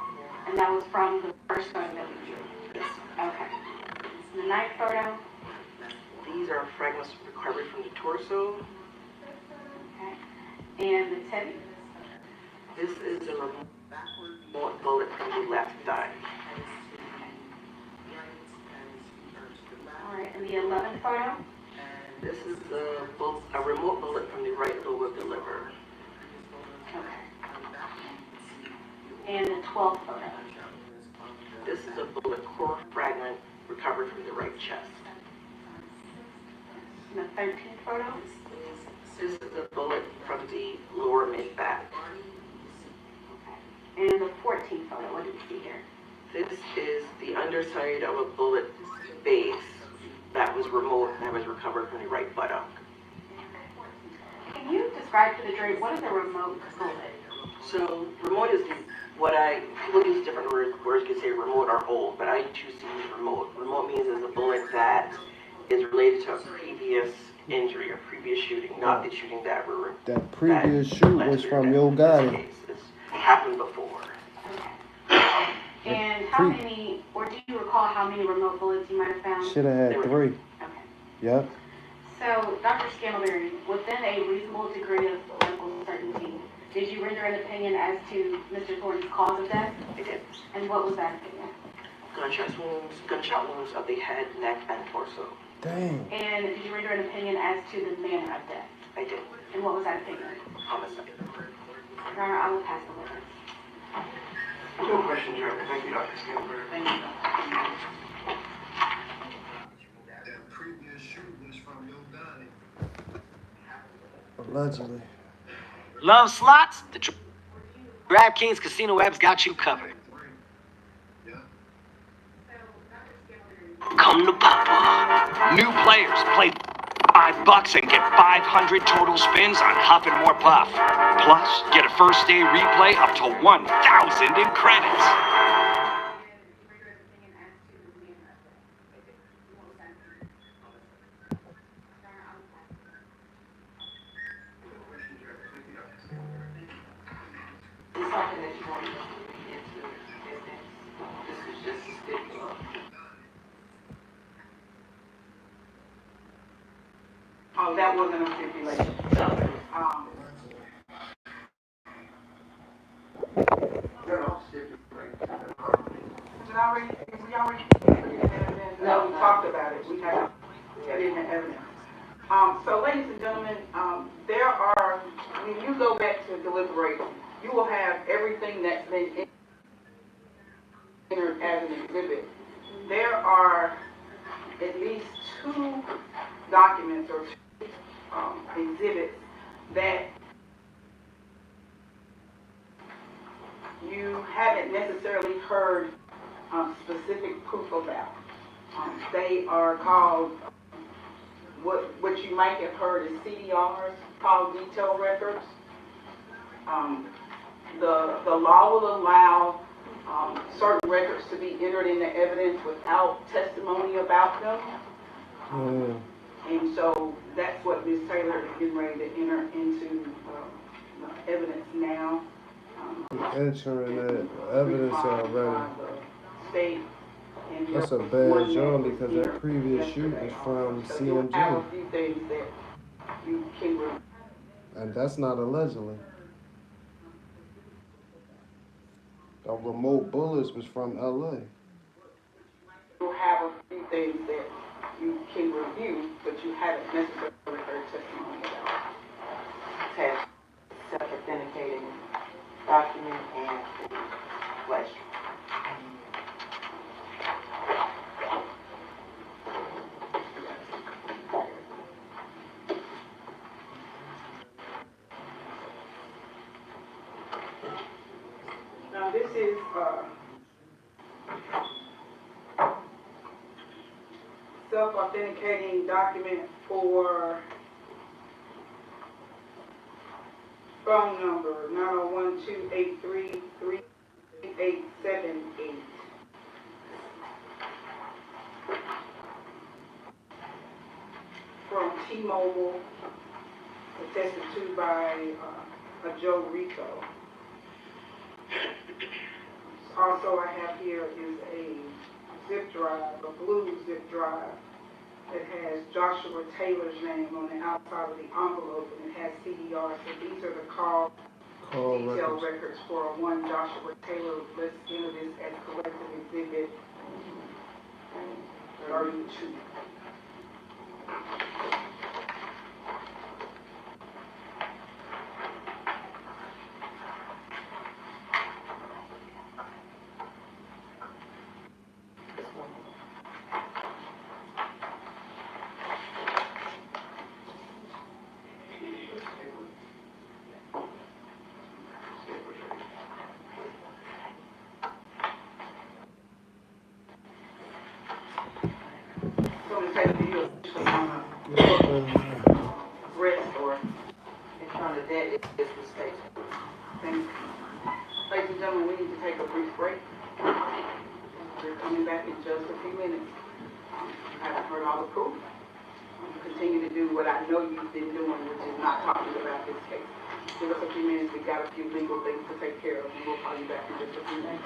Speaker 8: And that was from the first photo that we drew?
Speaker 6: Yes.
Speaker 8: Okay. And the ninth photo?
Speaker 6: These are fragments recovered from the torso.
Speaker 8: Okay. And the 10th?
Speaker 6: This is a remote bullet from the left thigh.
Speaker 8: All right. And the 11th photo?
Speaker 9: This is a remote bullet from the right lobe of the liver.
Speaker 8: Okay. And the 12th photo?
Speaker 9: This is a bullet core fragment recovered from the right chest.
Speaker 8: And the 13th photo?
Speaker 9: This is a bullet from the lower mid-back.
Speaker 8: Okay. And the 14th photo, what do we see here?
Speaker 9: This is the underside of a bullet base that was removed, that was recovered from the right buttock.
Speaker 8: Can you describe to the jury what is a remote bullet?
Speaker 9: So remote is people use different words. Words could say remote or hold, but I choose to use remote. Remote means it's a bullet that is related to a previous injury or previous shooting, not the shooting that we're.
Speaker 2: That previous shoot was from Yo Gotti.
Speaker 9: It's happened before.
Speaker 8: And how many, or do you recall how many remote bullets you might have found?
Speaker 2: Should have had 3.
Speaker 8: Okay.
Speaker 2: Yep.
Speaker 8: So, Dr. Scantlebury, within a reasonable degree of medical certainty, did you render an opinion as to Mr. Thornton's cause of death?
Speaker 9: I did.
Speaker 8: And what was that opinion?
Speaker 9: Gunshot wounds of the head, neck, and torso.
Speaker 2: Dang.
Speaker 8: And did you render an opinion as to the manner of death?
Speaker 9: I did.
Speaker 8: And what was that opinion?
Speaker 9: Homicide.
Speaker 8: Your Honor, I will pass the witness.
Speaker 7: No questions, Your Honor. Thank you, Dr. Scantlebury.
Speaker 9: Thank you.
Speaker 1: That previous shoot was from Yo Gotti.
Speaker 2: Allegedly.
Speaker 10: Love slots? The DraftKings Casino app's got you covered. Come to Papa. New players play $5 and get 500 total spins on Huff and More Puff. Plus, get a first day replay up to 1,000 in credits.
Speaker 6: It's something that you want to get into business. This is just a stipulation.
Speaker 4: Oh, that wasn't a stipulation. We already put it in evidence. No, we talked about it. We had it in the evidence. So ladies and gentlemen, there are, when you go back to deliberate, you will have everything that's been entered as an exhibit. There are at least 2 documents or 2 exhibits that you haven't necessarily heard specific proof about. They are called, what you might have heard is CDRs, called detail records. The law will allow certain records to be entered into evidence without testimony about them. And so that's what Ms. Taylor is getting ready to enter into evidence now.
Speaker 2: Entering that evidence already.
Speaker 4: State.
Speaker 2: That's a bad job because that previous shoot was from CMG.
Speaker 4: A few things that you can.
Speaker 2: And that's not allegedly. The remote bullets was from LA.
Speaker 4: You have a few things that you can review, but you haven't necessarily heard testimony about.
Speaker 6: Test, self-authenticating document and flash.
Speaker 4: Now this is self-authenticating document for phone number 901-283-3878. From T-Mobile, attested to by a Joe Rico. Also I have here is a zip drive, a blue zip drive that has Joshua Taylor's name on the outside of the envelope, and it has CDR. So these are the call detail records for one Joshua Taylor. Let's enter this as collective exhibit 32. So to take the you officially on a arrest or
Speaker 6: In front of that is the state.
Speaker 4: thing. Ladies and gentlemen, we need to take a brief break. We're coming back in just a few minutes. I haven't heard all the proof. Continue to do what I know you've been doing, which is not talking about this case. Give us a few minutes. We've got a few legal things to take care of, and we'll call you back in just a few minutes.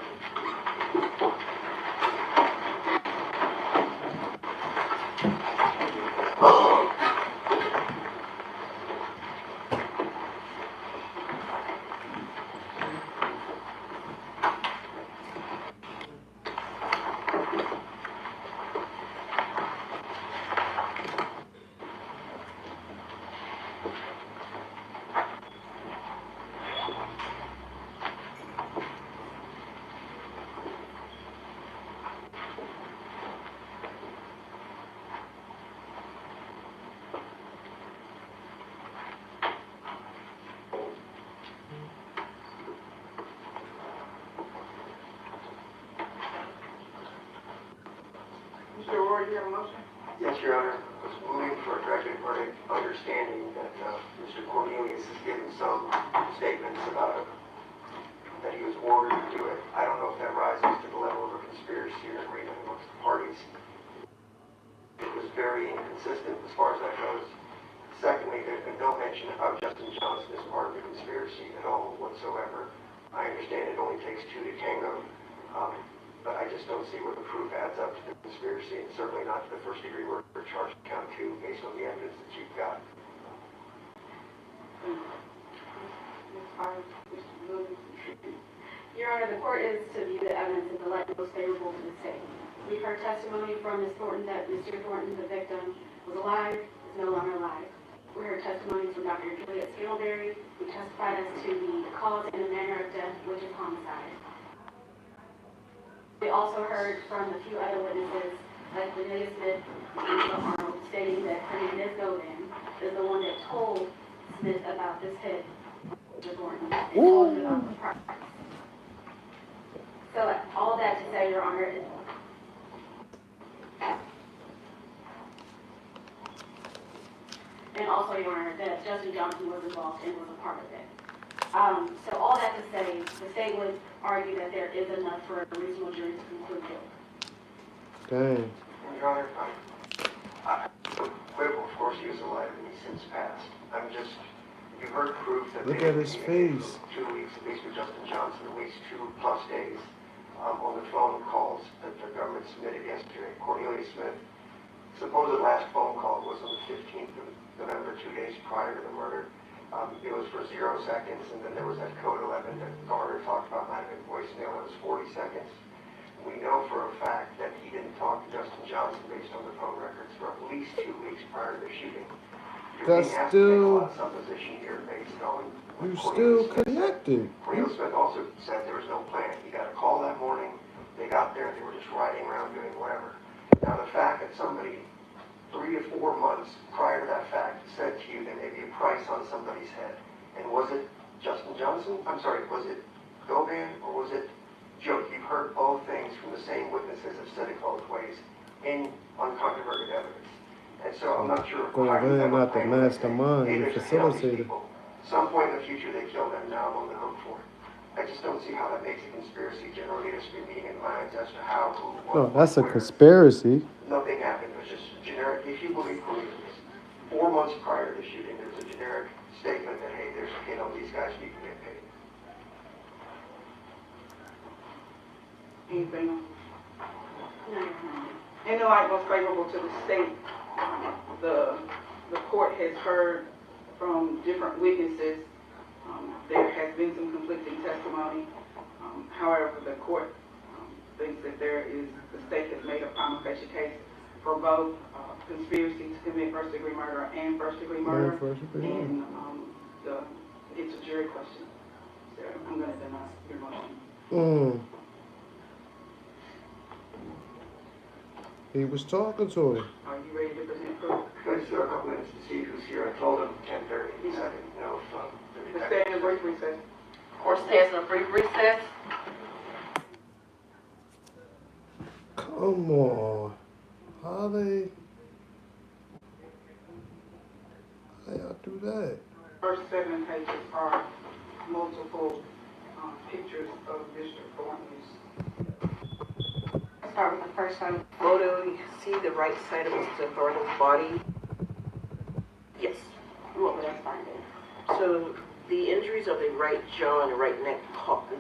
Speaker 4: Mr. Roy, you have a motion?
Speaker 7: Yes, Your Honor. I was moving for a directed verdict, understanding that Mr. Cornelius has given some statements about that he was ordered to do it. I don't know if that rises to the level of a conspiracy or agreement amongst the parties. It was very inconsistent as far as that goes. Secondly, there's been no mention of Justin Johnson as part of the conspiracy at all whatsoever. I understand it only takes two to tango, but I just don't see where the proof adds up to the conspiracy, and certainly not to the first-degree murder charge count 2 based on the evidence that you've got.
Speaker 8: Your Honor, the court is to view the evidence in the light most favorable to the state. We've heard testimony from Ms. Thornton that Mr. Thornton, the victim, was alive, is no longer alive. We heard testimony from Dr. Juliet Scantlebury, who testified as to the cause and the manner of death, which is homicide. We also heard from a few other witnesses, like Cornelia Smith and Arnold, stating that Hernandez Govan is the one that told Smith about this hit with Thornton and told him about the price. So all that to say, Your Honor, is and also, Your Honor, that Justin Johnson was involved and was a part of it. So all that to say, the state would argue that there is enough for a reasonable jury to conclude guilt.
Speaker 2: Dang.
Speaker 7: Your Honor, Quibble, of course, he was alive and he's since passed. I'm just, you've heard proof that
Speaker 2: Look at his face.
Speaker 7: 2 weeks, at least with Justin Johnson, at least 2+ days on the phone calls that the government submitted yesterday. Cornelia Smith, supposed last phone call was on the 15th of November, 2 days prior to the murder. It was for 0 seconds, and then there was that code 11 that Garner talked about, might have been voicemail, that was 40 seconds. We know for a fact that he didn't talk to Justin Johnson based on the phone records for at least 2 weeks prior to the shooting.
Speaker 2: That's still,
Speaker 7: supposition here based on
Speaker 2: you still connected.
Speaker 7: Cornelia Smith also said there was no plan. He got a call that morning, they got there, they were just riding around doing whatever. Now the fact that somebody 3 to 4 months prior to that fact said to you there may be a price on somebody's head, and was it Justin Johnson? I'm sorry, was it Govan or was it Joe? You've heard both things from the same witnesses have said it both ways in uncontroverted evidence. And so I'm not sure.
Speaker 2: Govan, not the mastermind, the facilitator.
Speaker 7: Some point in the future they killed them, now I'm on the hook for it. I just don't see how that makes a conspiracy. Generally, there should be meeting in minds as to how, who, what.
Speaker 2: No, that's a conspiracy.
Speaker 7: Nothing happened. It was just generic. If you believe Cornelius, 4 months prior to the shooting, there was a generic statement that, hey, there's a hit on these guys, you can get paid.
Speaker 4: Anything else? No. In the light most favorable to the state, the court has heard from different witnesses. There has been some conflicting testimony. However, the court thinks that the state has made a prima facie case for both conspiracy to commit first-degree murder and first-degree murder. And it's a jury question. So I'm going to deny your motion.
Speaker 2: He was talking to him.
Speaker 4: Are you ready to present proof?
Speaker 7: I just have a couple minutes to see who's here. I told him 10:30. I didn't know if
Speaker 4: Let's stay in a brief recess.
Speaker 6: Or stands in a brief recess.
Speaker 2: Come on. How y'all do that?
Speaker 4: First 7 pages are multiple pictures of Mr. Thornton's.
Speaker 8: Start with the first one.
Speaker 9: Photo, you see the right side of Mr. Thornton's body? Yes.
Speaker 8: What would I find it?
Speaker 9: So the injuries of the right jaw and the right neck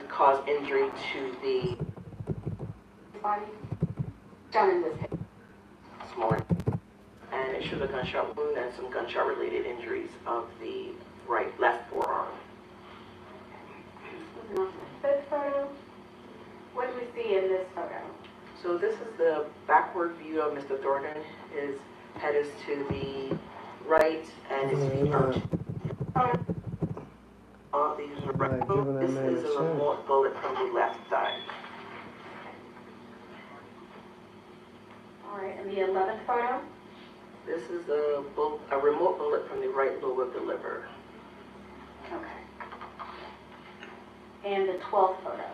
Speaker 9: cause injury to the
Speaker 8: Body? Shown in this picture.
Speaker 9: smaller. And it shows a gunshot wound and some gunshot-related injuries of the left forearm.
Speaker 8: This photo? What do we see in this photo?
Speaker 9: So this is the backward view of Mr. Thornton. His head is to the right and his feet are to all these are right. This is a remote bullet from the left side.
Speaker 8: Alright, and the 11th photo?
Speaker 9: This is a remote bullet from the right lobe of the liver.
Speaker 8: Okay. And the 12th photo?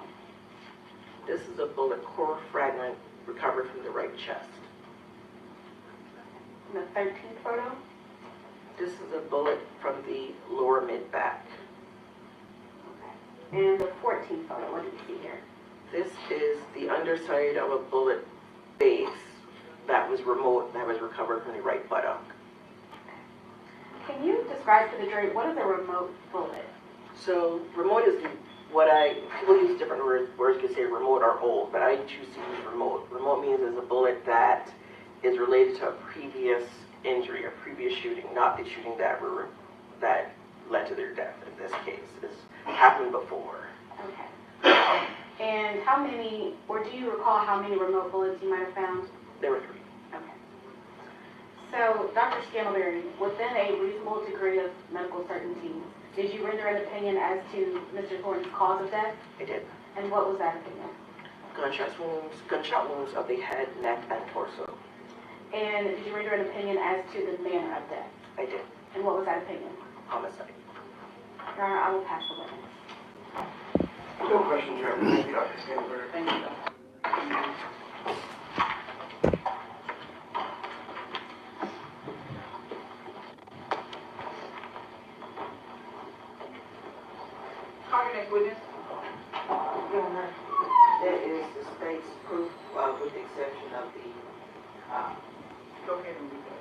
Speaker 9: This is a bullet core fragment recovered from the right chest.
Speaker 8: And the 13th photo?
Speaker 9: This is a bullet from the lower mid-back.
Speaker 8: Okay. And the 14th photo, what do we see here?
Speaker 9: This is the underside of a bullet base that was recovered from the right buttock.
Speaker 8: Can you describe to the jury, what is a remote bullet?
Speaker 9: So remote is people use different words can say remote or old, but I choose to use remote. Remote means it's a bullet that is related to a previous injury, a previous shooting, not the shooting that led to their death in this case. It's happened before.
Speaker 8: Okay. And how many, or do you recall how many remote bullets you might have found?
Speaker 9: There were 3.
Speaker 8: Okay. So, Dr. Scantlebury, within a reasonable degree of medical certainty, did you render an opinion as to Mr. Thornton's cause of death?
Speaker 9: I did.
Speaker 8: And what was that opinion?
Speaker 9: Gunshot wounds of the head, neck, and torso.
Speaker 8: And did you render an opinion as to the manner of death?
Speaker 9: I did.
Speaker 8: And what was that opinion?
Speaker 9: Homicide.
Speaker 8: Your Honor, I will pass the witness.
Speaker 7: No questions, Your Honor. Thank you, Dr. Scantlebury.
Speaker 4: Thank you, Doctor. Call your next witness.
Speaker 6: Your Honor, that is the state's proof, with the exception of the,
Speaker 4: Go ahead and read that.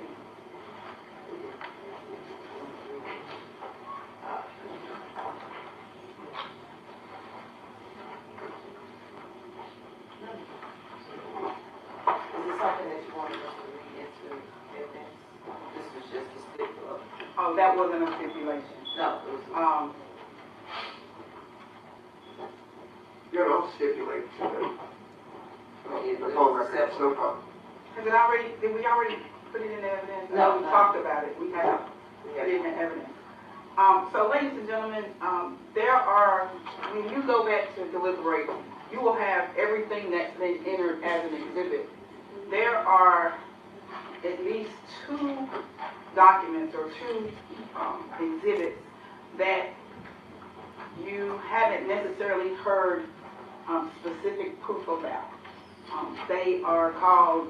Speaker 6: is it something that you wanted us to read into evidence? This was just a stipulation.
Speaker 4: Oh, that wasn't a stipulation.
Speaker 6: No, it was.
Speaker 7: Your Honor, I'll stipulate to the phone record. No problem.
Speaker 4: Did we already put it in the evidence?
Speaker 6: No,
Speaker 4: We
Speaker 6: no.
Speaker 4: talked about it. We have put it in the evidence. So ladies and gentlemen, when you go back to deliberate, you will have everything that's been entered as an exhibit. There are at least 2 documents or 2 exhibits that you haven't necessarily heard specific proof about. They are called,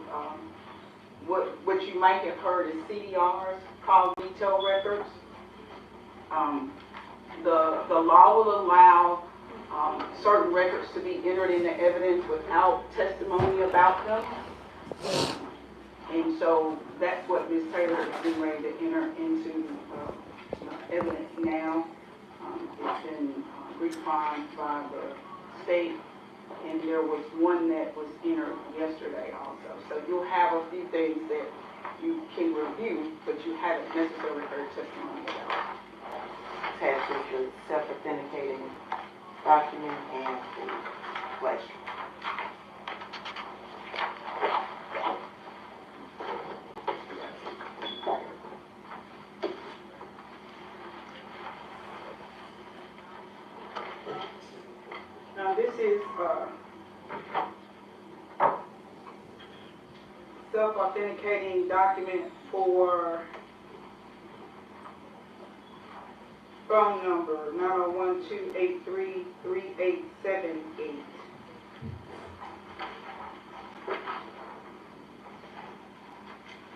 Speaker 4: what you might have heard is CDRs, called detail records. The law will allow certain records to be entered into evidence without testimony about them. And so that's what Ms. Taylor is getting ready to enter into evidence now. It's been refined by the state, and there was one that was entered yesterday also. So you'll have a few things that you can review, but you haven't necessarily heard testimony about.
Speaker 6: Attached is the self-authenticating document and the flash.
Speaker 4: this is self-authenticating document for phone number 901-283-3878.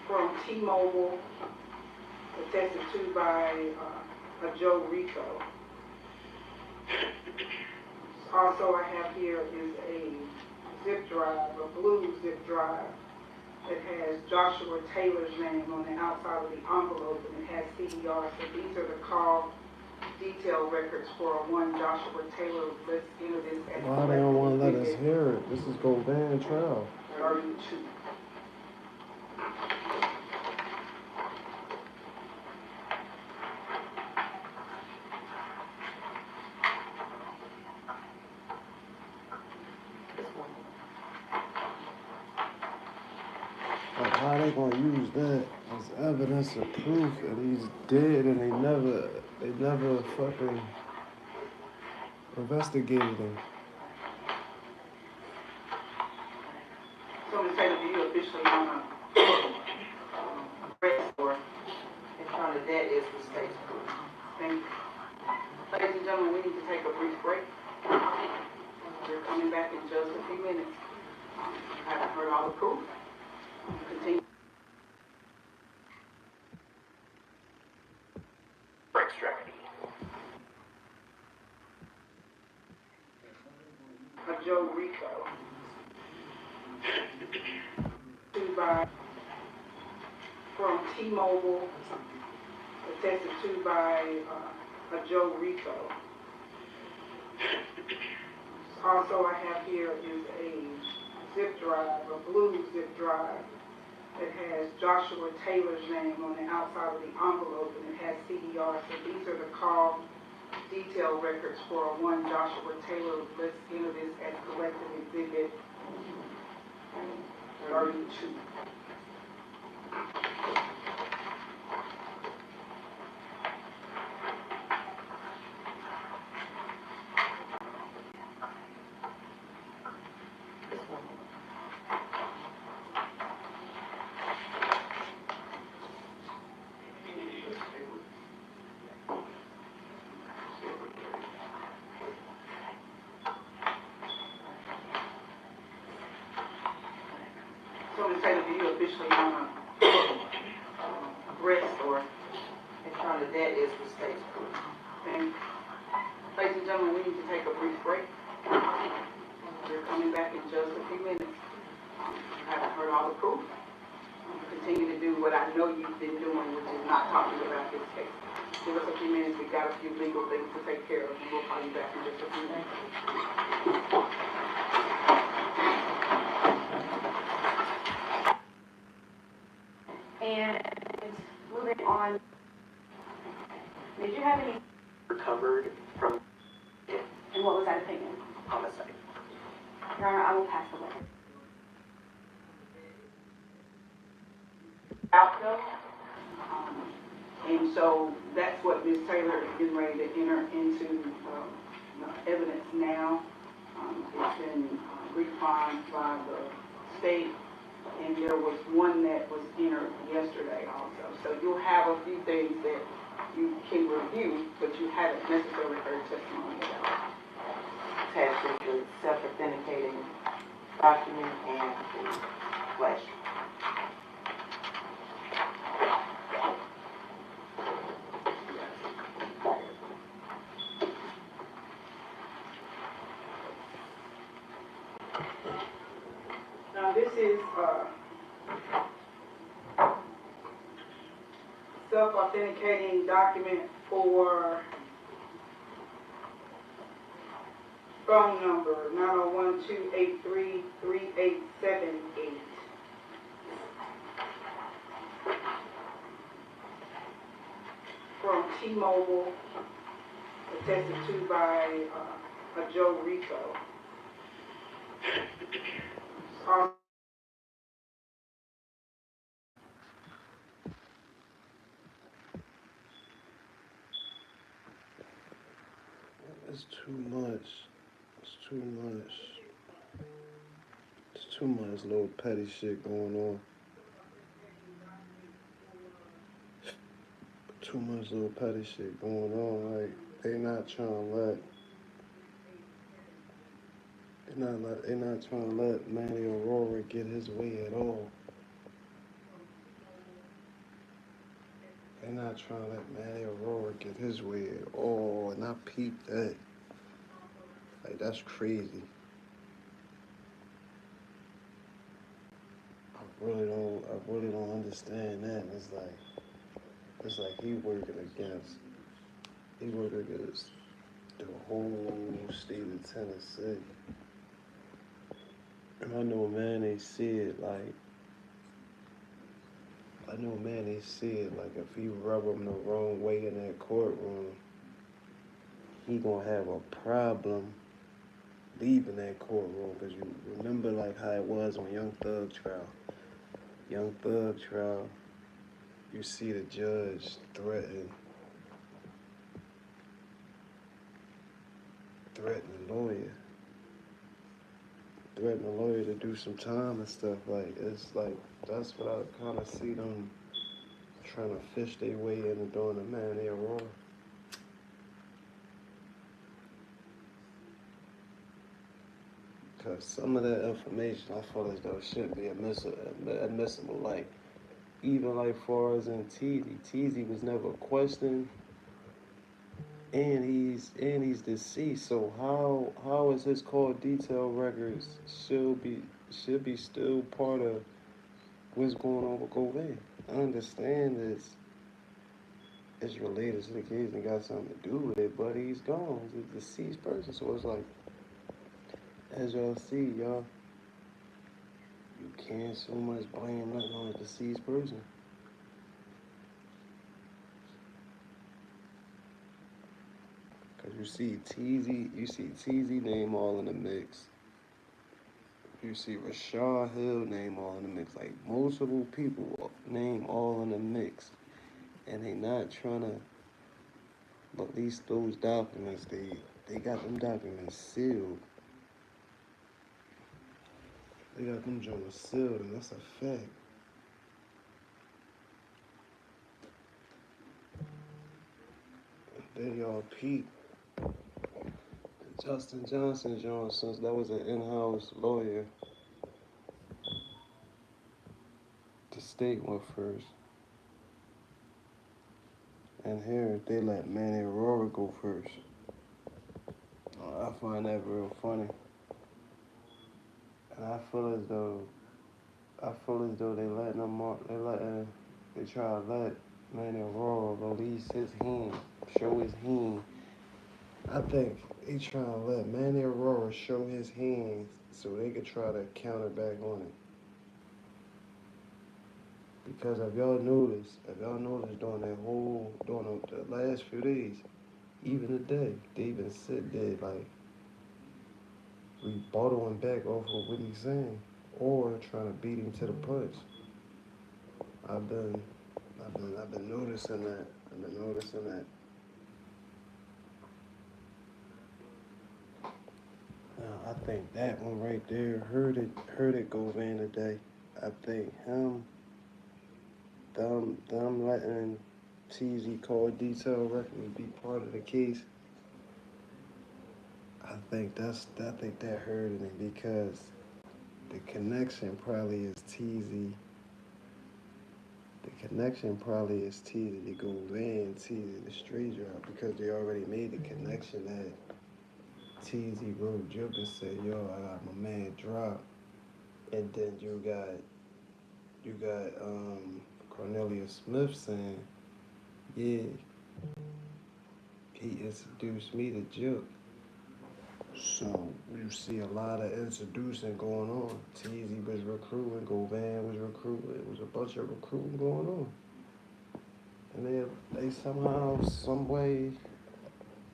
Speaker 4: From T-Mobile, attested to by a Joe Rico. Also I have here is a zip drive, a blue zip drive that has Joshua Taylor's name on the outside of the envelope, and it has CDR. So these are the call detail records for one Joshua Taylor. Let's enter this as
Speaker 2: why they don't want to let us hear it? This is going to ban trial.
Speaker 4: 32.
Speaker 2: Like, how they gonna use that as evidence of proof that he's dead and they never fucking investigated him?
Speaker 4: So I'm going to say that you officially on a arrest for
Speaker 6: In front of that is the state's proof.
Speaker 4: Thank you. Ladies and gentlemen, we need to take a brief break. We're coming back in just a few minutes. I haven't heard all the proof. Continue.
Speaker 10: Extremity.
Speaker 4: A Joe Rico. From T-Mobile, attested to by a Joe Rico. Also I have here is a zip drive, a blue zip drive that has Joshua Taylor's name on the outside of the envelope, and it has CDR. So these are the call detail records for one Joshua Taylor. Let's enter this as collective exhibit 32. So I'm going to say that you officially on a arrest for.
Speaker 6: In front of that is the state's proof.
Speaker 4: And ladies and gentlemen, we need to take a brief break. We're coming back in just a few minutes. I haven't heard all the proof. Continue to do what I know you've been doing, which is not talking about this case. Give us a few minutes. We've got a few legal things to take care of, and we'll call you back in just a few minutes.
Speaker 8: And moving on, did you have any,
Speaker 9: Recovered from
Speaker 8: and what was that opinion?
Speaker 9: homicide.
Speaker 8: Your Honor, I will pass the witness.
Speaker 4: Out though. And so that's what Ms. Taylor is getting ready to enter into evidence now. It's been refined by the state, and there was one that was entered yesterday also. So you'll have a few things that you can review, but you haven't necessarily heard testimony about.
Speaker 6: Attached is the self-authenticating document and the flash.
Speaker 4: Now this is self-authenticating document for phone number 901-283-3878. From T-Mobile, attested to by a Joe Rico.
Speaker 2: It's too much. It's too much. It's too much little petty shit going on. Too much little petty shit going on. Like, they not trying to let Manny Aurora get his way at all. They're not trying to let Manny Aurora get his way at all, and I peeped that. Like, that's crazy. I really don't understand that. It's like he working against the whole state of Tennessee. And I know Manny see it like if he rub him the wrong way in that courtroom, he gonna have a problem leaving that courtroom. Because you remember like how it was on Young Thug trial. Young Thug trial, you see the judge threaten the lawyer. Threaten the lawyer to do some time and stuff. Like, it's like, that's what I kind of see them trying to fish their way into doing the Manny Aurora. Because some of that information I feel as though should be admissible. Like, even like far as in Teezy was never questioned. And he's deceased, so how is his call detail records should be still part of what's going on with Govan? I understand it's related to the case and got something to do with it, but he's gone. He's a deceased person, so it's like, as y'all see, you can't so much blame nothing on a deceased person. You see Teezy name all in the mix. You see Rashad Hill name all in the mix. Like, multiple people name all in the mix. And they not trying to release those documents. They got them documents sealed. They got them joints sealed, and that's a fact. Then y'all peep. Justin Johnson, since that was an in-house lawyer, the state went first. And here, they let Manny Aurora go first. I find that real funny. And I feel as though they try to let Manny Aurora release his hand, show his hand. I think they trying to let Manny Aurora show his hands so they could try to counter back on it. Because if y'all noticed during the last few days, even today, they been sitting there like rebuttaling back off of what he's saying, or trying to beat him to the punch. I've been noticing that. Now, I think that one right there heard it go in today. I think them letting TZ call detail record be part of the case. I think that hurted it because the connection probably is TZ. The connection probably is TZ to go in, TZ the straight drop, because they already made the connection that TZ wrote Joke and said, yo, I got my man drop. And then you got Cornelius Smith saying, yeah, he introduced me to Joke. So you see a lot of introducing going on. TZ was recruiting, Govan was recruiting. It was a bunch of recruiting going on. And they somehow, some way,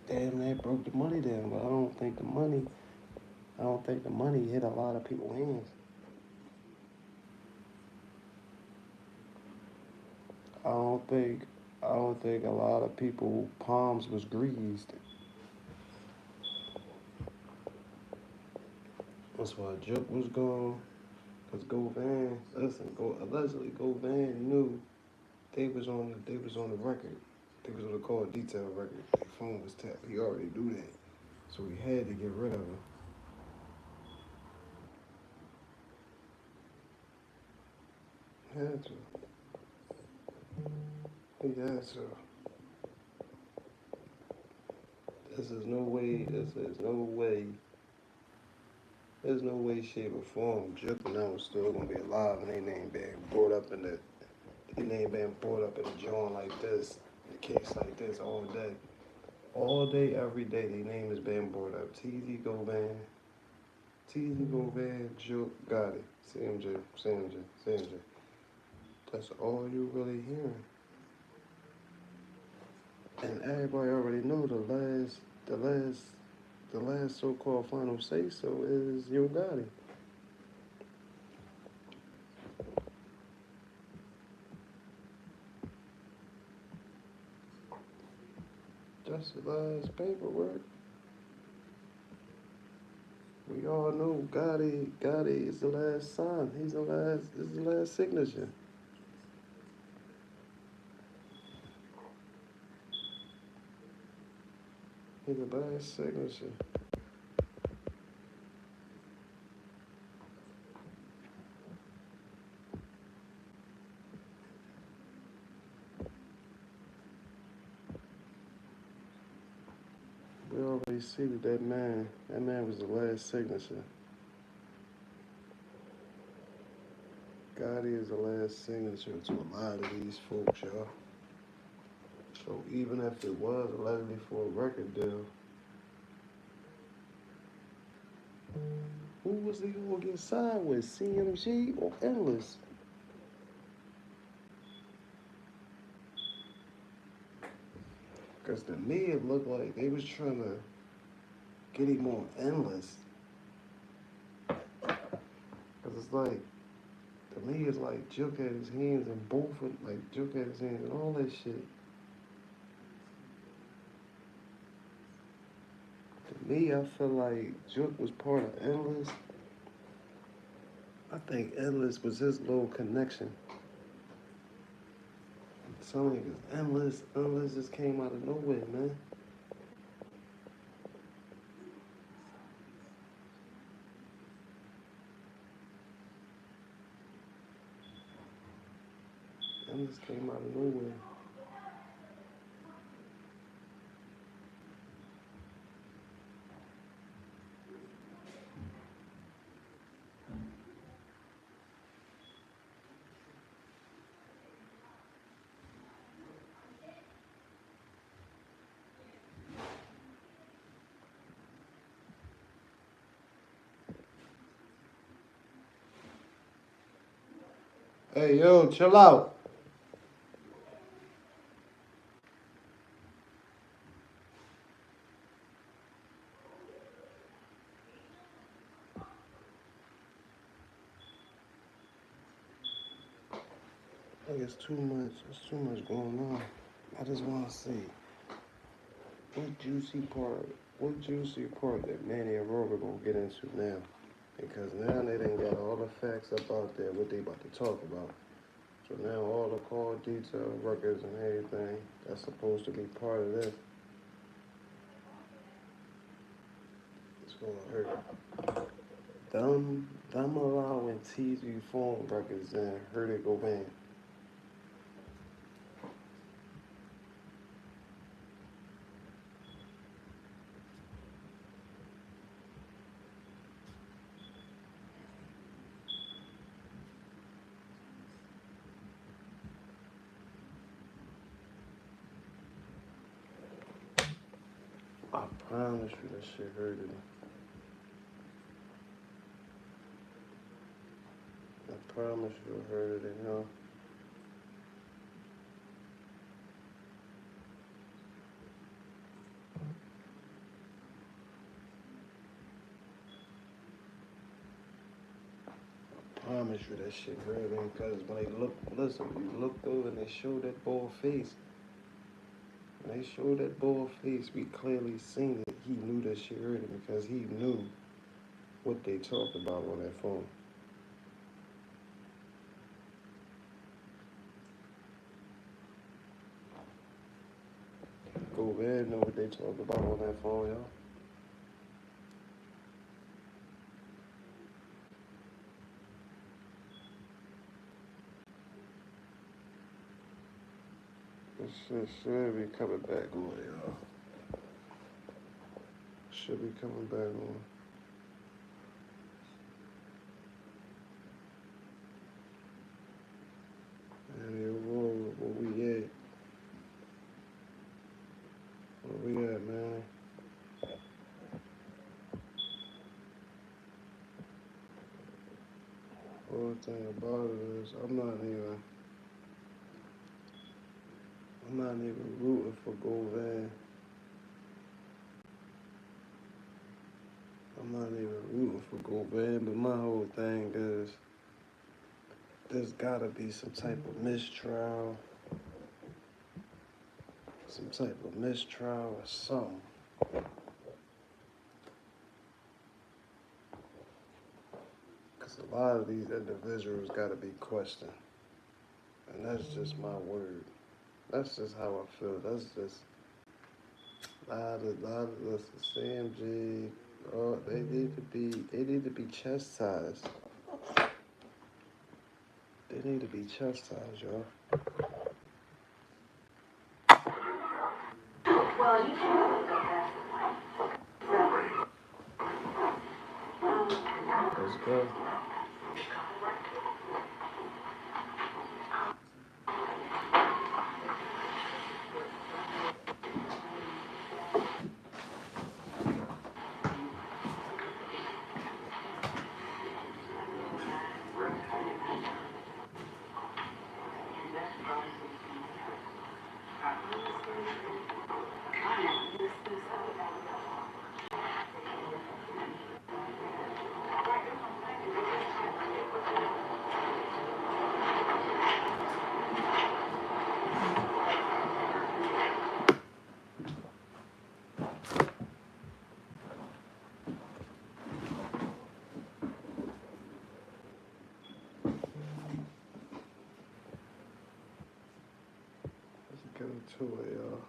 Speaker 2: damn, they broke the money down. But I don't think the money hit a lot of people's hands. I don't think a lot of people's palms was greased. That's why Joke was gone. Cause Govan, allegedly Govan knew they was on the record. They was on the call detail record. Their phone was tapped. He already knew that. So he had to get rid of her. Had to. He had to. There's no way, shape, or form Juke and them was still gonna be alive and they name being brought up in the joint like this, in a case like this all day. All day, every day, their name is being brought up. TZ Govan, Juke, got it. CMJ. That's all you really hearing. And everybody already know the last so-called final say-so is Yo Gotti. That's the last paperwork. We all know Gotti is the last sign. This is the last signature. He's the last signature. We already see that man was the last signature. Gotti is the last signature to a lot of these folks, y'all. So even if it was allegedly for a record deal, who was he gonna get signed with, CMG or Endless? Because to me, it looked like they was trying to get him on Endless. Because it's like, to me, it's like Juke had his hands in both of, like Juke had his hands in all that shit. To me, I feel like Juke was part of Endless. I think Endless was his little connection. Some niggas, Endless just came out of nowhere, man. Endless came out of nowhere. Hey, yo, chill out. I think it's too much going on. I just want to see what juicy part that Manny and Rover gonna get into now. Because now they done got all the facts up out there, what they about to talk about. So now all the call detail records and everything that's supposed to be part of this, it's gonna hurt. Them allowing TZ phone records and Hurt It Go Band. I promise you that shit hurted me. I promise you it hurted it, huh? I promise you that shit hurt me because when you looked over and they showed that boy face. When they showed that boy face, we clearly seen it. He knew that shit hurt him because he knew what they talked about on that phone. Go ahead and know what they talked about on that phone, y'all. This shit should be coming back on, y'all. Should be coming back on. And you're wrong. Where we at? Where we at, man? Whole thing about it is I'm not even rooting for Govan. I'm not even rooting for Govan, but my whole thing is there's gotta be some type of mistrial. Some type of mistrial or something. Because a lot of these individuals gotta be questioned. And that's just my word. That's just how I feel. That's just a lot of this CMG. Oh, they need to be chastised. They need to be chastised, y'all.
Speaker 8: Well, you can
Speaker 2: Let's go. Let's get into it, y'all.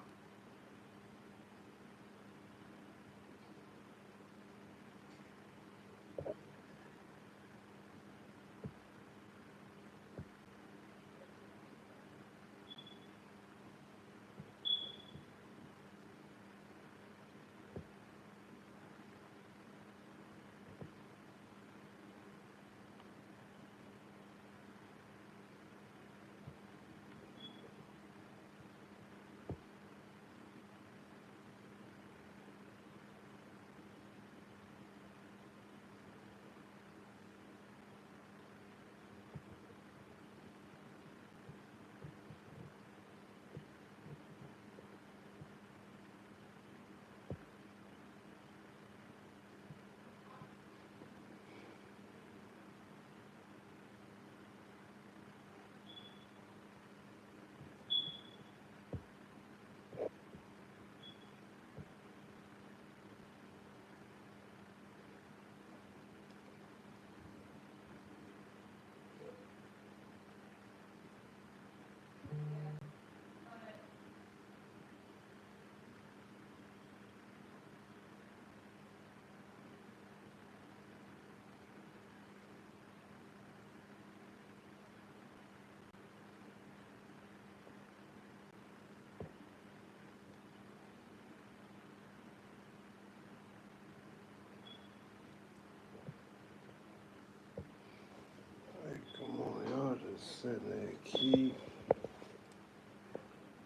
Speaker 2: Hey, come on, y'all just sitting there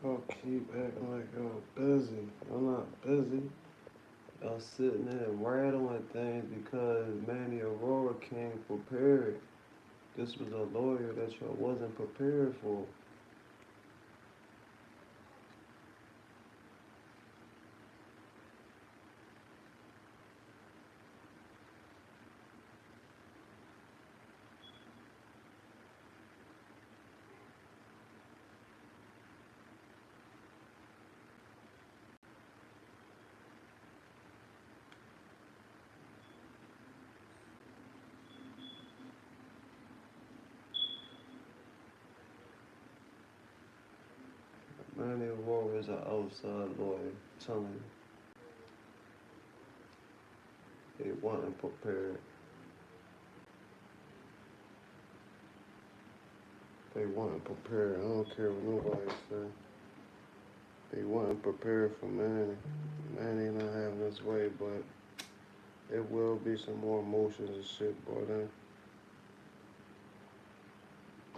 Speaker 2: y'all keep acting like y'all busy. I'm not busy. Y'all sitting there rattling things because Manny Aurora came prepared. This was a lawyer that y'all wasn't prepared for. an outside lawyer telling they wasn't prepared. They wasn't prepared. I don't care what nobody said. They wasn't prepared for Manny. Manny not having his way, but there will be some more emotions and shit brought in.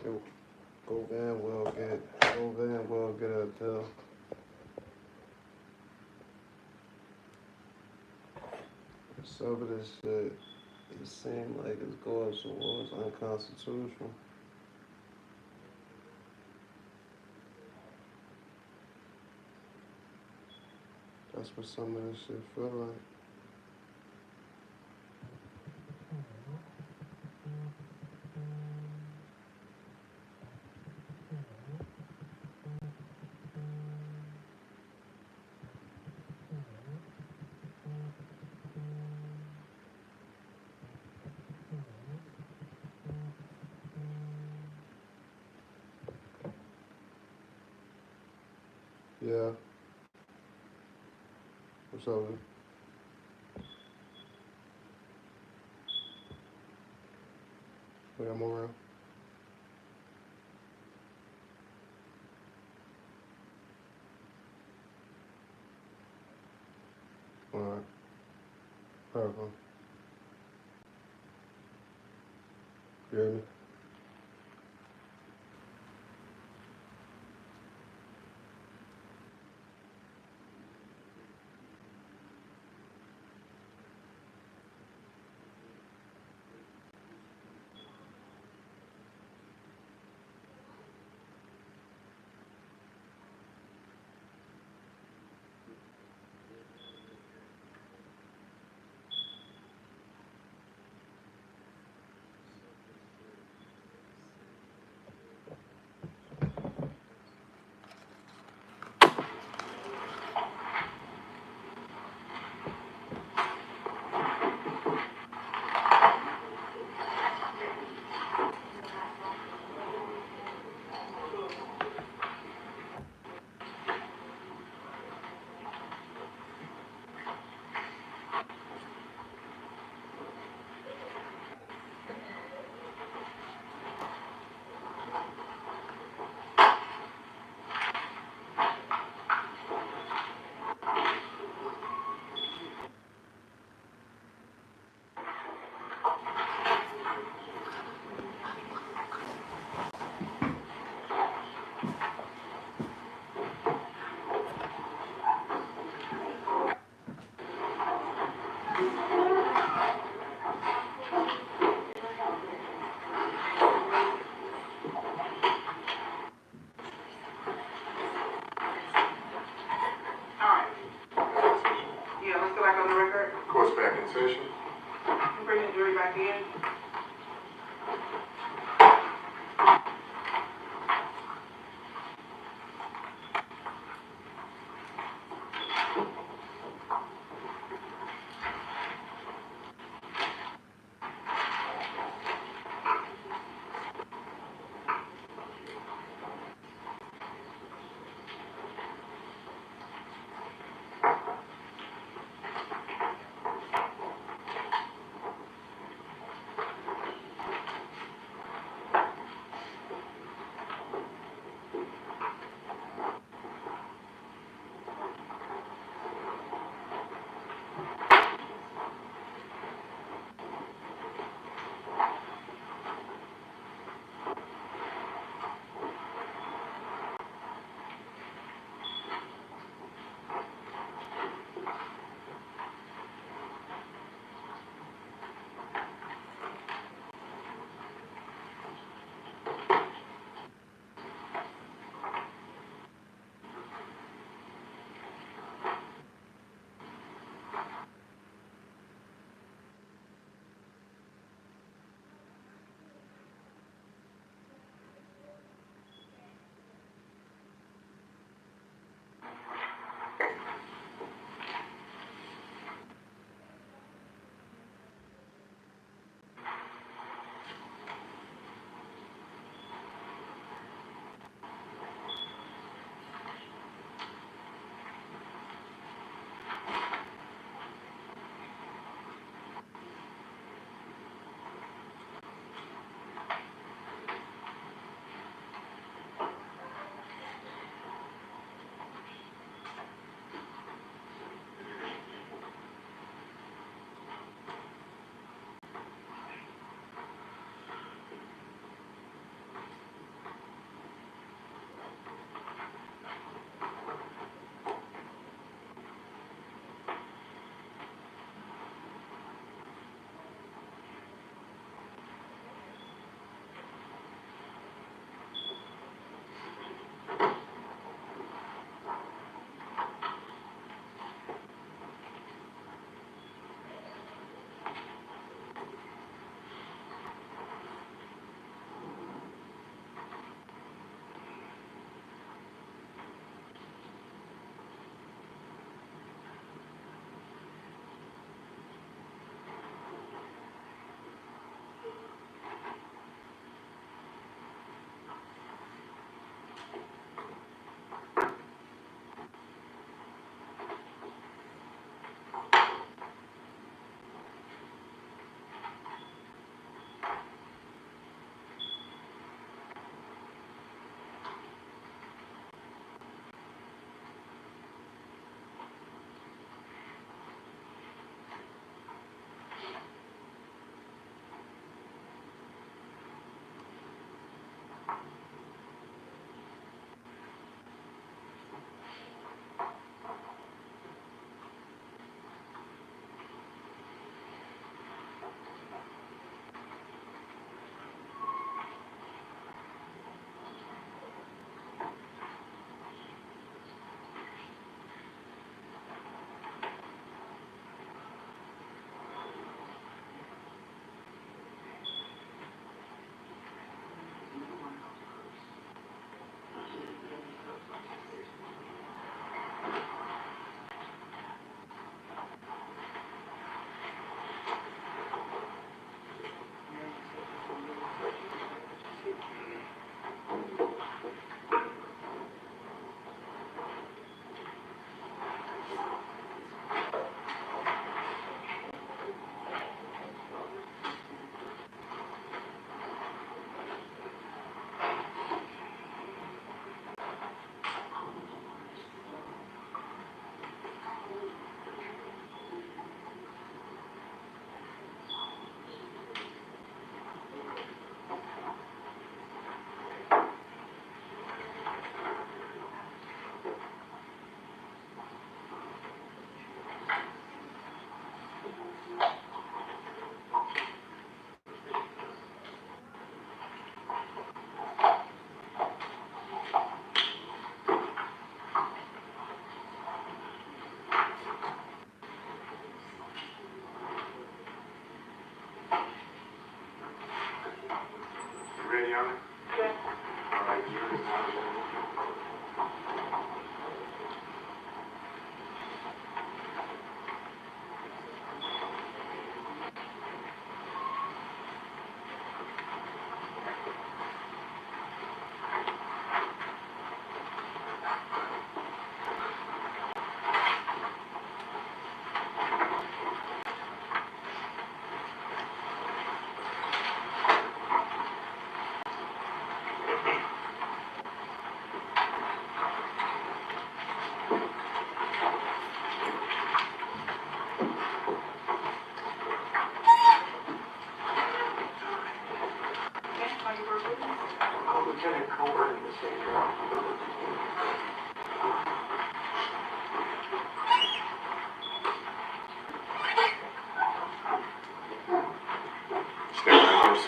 Speaker 2: Go Van will get a pill. Some of this shit, it seems like it's going towards unconstitutional. That's what some of this shit feel like. Yeah. What's up, man? Wait, I'm around. Alright. Alright, bro. You hear me?
Speaker 3: Court's back in session.
Speaker 4: Bring the jury back in.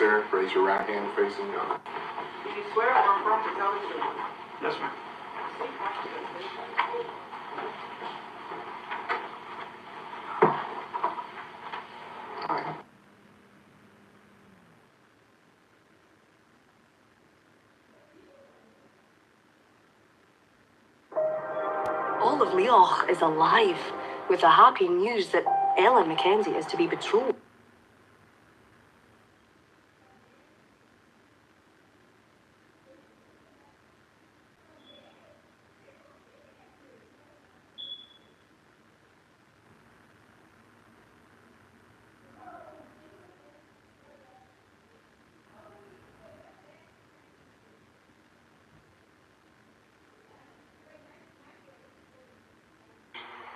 Speaker 3: sir. Raise your right hand facing the other.
Speaker 4: Do you swear or affirm to tell the truth?
Speaker 3: Yes, ma'am.
Speaker 11: All of Lyon is alive with the happy news that Ellen Mackenzie is to be betrothed.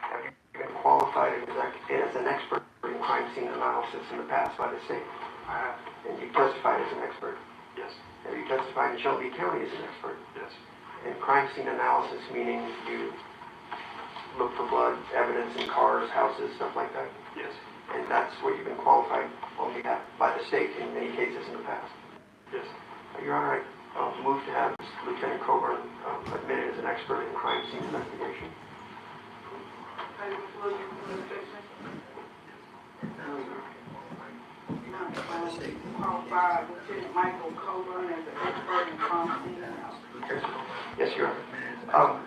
Speaker 7: Have you been qualified as an expert in crime scene analysis in the past by the state?
Speaker 3: I have.
Speaker 7: And you testified as an expert?
Speaker 3: Yes.
Speaker 7: Have you testified in Shelby County as an expert?
Speaker 3: Yes.
Speaker 7: And crime scene analysis meaning you look for blood, evidence in cars, houses, stuff like that?
Speaker 3: Yes.
Speaker 7: And that's what you've been qualified on behalf by the state in many cases in the past?
Speaker 3: Yes.
Speaker 7: Your Honor, I move to have Lieutenant Coburn admitted as an expert in crime scene investigation.
Speaker 4: Qualified Lieutenant Michael Coburn as an expert in crime scene analysis.
Speaker 7: Yes, Your Honor.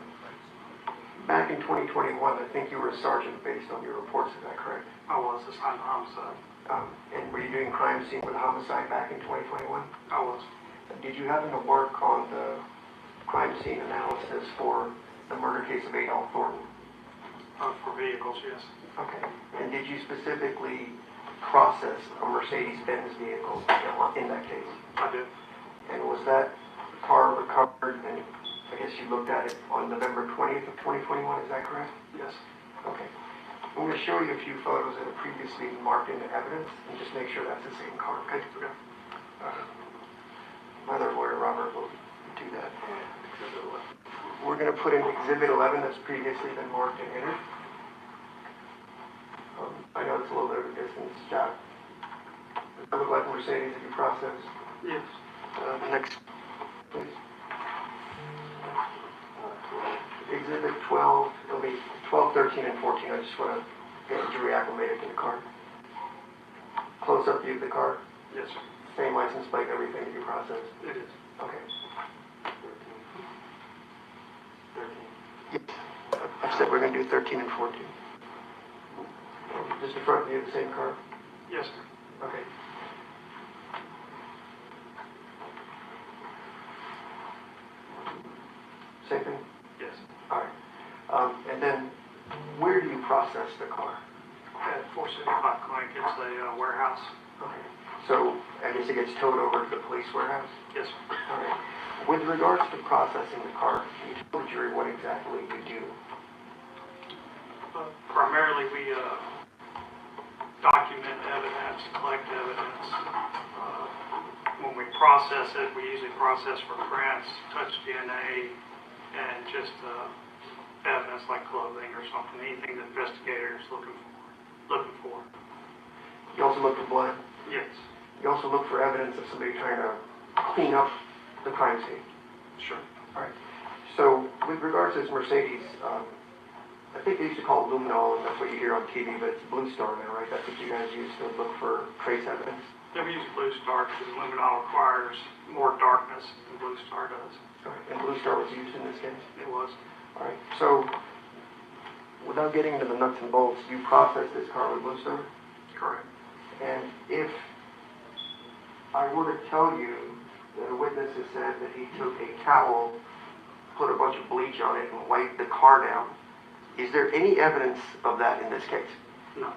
Speaker 7: Back in 2021, I think you were a sergeant based on your reports, is that correct?
Speaker 3: I was assigned to homicide.
Speaker 7: And were you doing crime scene with homicide back in 2021?
Speaker 3: I was.
Speaker 7: Did you happen to work on the crime scene analysis for the murder case of Adolph Thornton?
Speaker 3: For vehicles, yes.
Speaker 7: Okay. And did you specifically process a Mercedes-Benz vehicle in that case?
Speaker 3: I did.
Speaker 7: And was that car recovered, and I guess you looked at it on November 20th of 2021, is that correct?
Speaker 3: Yes.
Speaker 7: Okay. I'm going to show you a few photos that have previously been marked into evidence and just make sure that's the same car, okay?
Speaker 3: Okay.
Speaker 7: My other lawyer, Robert, will do that. We're going to put in Exhibit 11 that's previously been marked and entered. I know it's a little bit of a distance shot. Does that look like a Mercedes that you processed?
Speaker 3: Yes.
Speaker 7: Next, please. Exhibit 12, it'll be 12, 13, and 14. I just want to get the jury acclimated to the car. Close-up view of the car.
Speaker 3: Yes, sir.
Speaker 7: Same license plate, everything that you processed.
Speaker 3: It is.
Speaker 7: Okay.
Speaker 3: 13.
Speaker 7: Yes. I said we're going to do 13 and 14. Just the front view of the same car?
Speaker 3: Yes, sir.
Speaker 7: Okay. Same thing?
Speaker 3: Yes.
Speaker 7: All right. And then, where do you process the car?
Speaker 3: At 475 Clinic, it's a warehouse.
Speaker 7: Okay. So, I guess it gets towed over to the police warehouse?
Speaker 3: Yes, sir.
Speaker 7: All right. With regards to processing the car, can you tell the jury what exactly you do?
Speaker 3: Primarily, we document evidence, collect evidence. When we process it, we usually process for prints, touch DNA, and just evidence like clothing or something, anything the investigator is looking for.
Speaker 7: You also look for blood?
Speaker 3: Yes.
Speaker 7: You also look for evidence of somebody trying to clean up the crime scene?
Speaker 3: Sure.
Speaker 7: All right. So, with regards to this Mercedes, I think they used to call it luminol, and that's what you hear on TV, but it's Blue Star now, right? That's what you guys use to look for trace evidence?
Speaker 3: Yeah, we use Blue Star because luminol requires more darkness than Blue Star does.
Speaker 7: All right. And Blue Star was used in this case?
Speaker 3: It was.
Speaker 7: All right. So, without getting into the nuts and bolts, you processed this car with Blue Star?
Speaker 3: Correct.
Speaker 7: And if I were to tell you that a witness has said that he took a towel, put a bunch of bleach on it, and wiped the car down, is there any evidence of that in this case?
Speaker 3: No.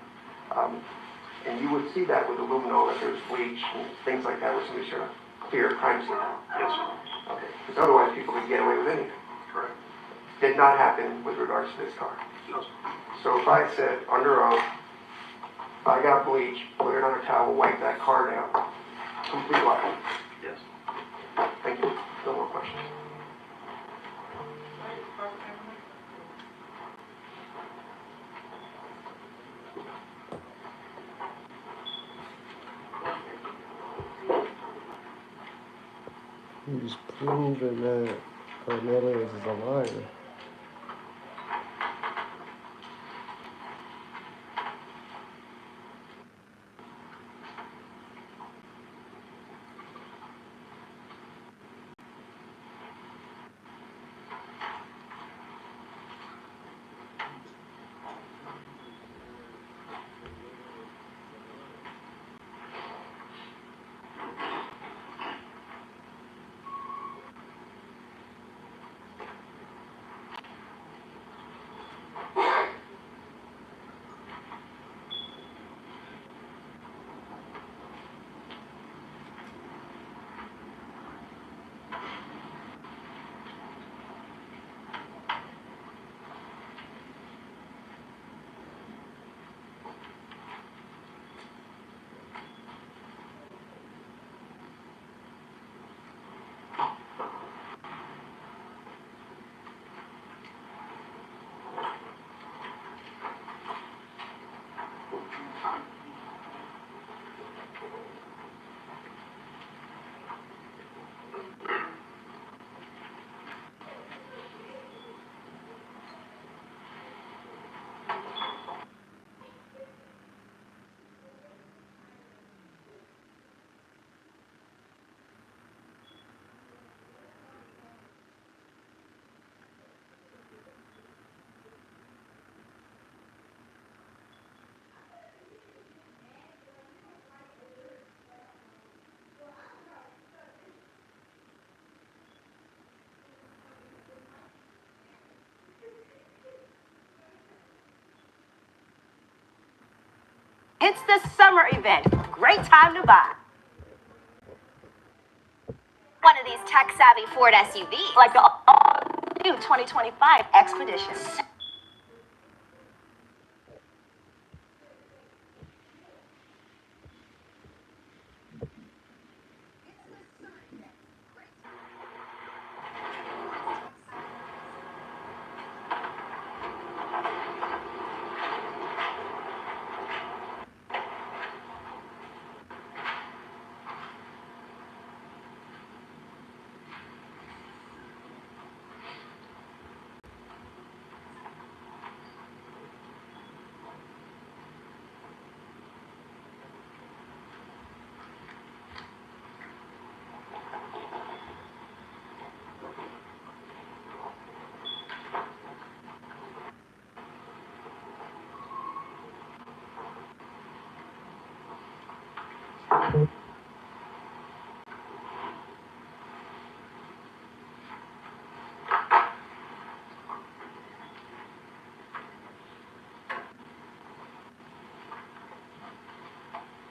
Speaker 7: And you would see that with the luminol, that there's bleach and things like that, where somebody's trying to clear a crime scene.
Speaker 3: Yes, sir.
Speaker 7: Okay. Because otherwise people could get away with anything.
Speaker 3: Correct.
Speaker 7: Did not happen with regards to this car.
Speaker 3: No, sir.
Speaker 7: So if I said, under oath, I got bleach, put it on a towel, wipe that car down, complete lie.
Speaker 3: Yes.
Speaker 7: Thank you. No more questions.
Speaker 2: He's proven that Cornelius is a liar.
Speaker 11: It's the summer event. Great time to buy one of these tech-savvy Ford SUVs, like the all-new 2025 Expedition.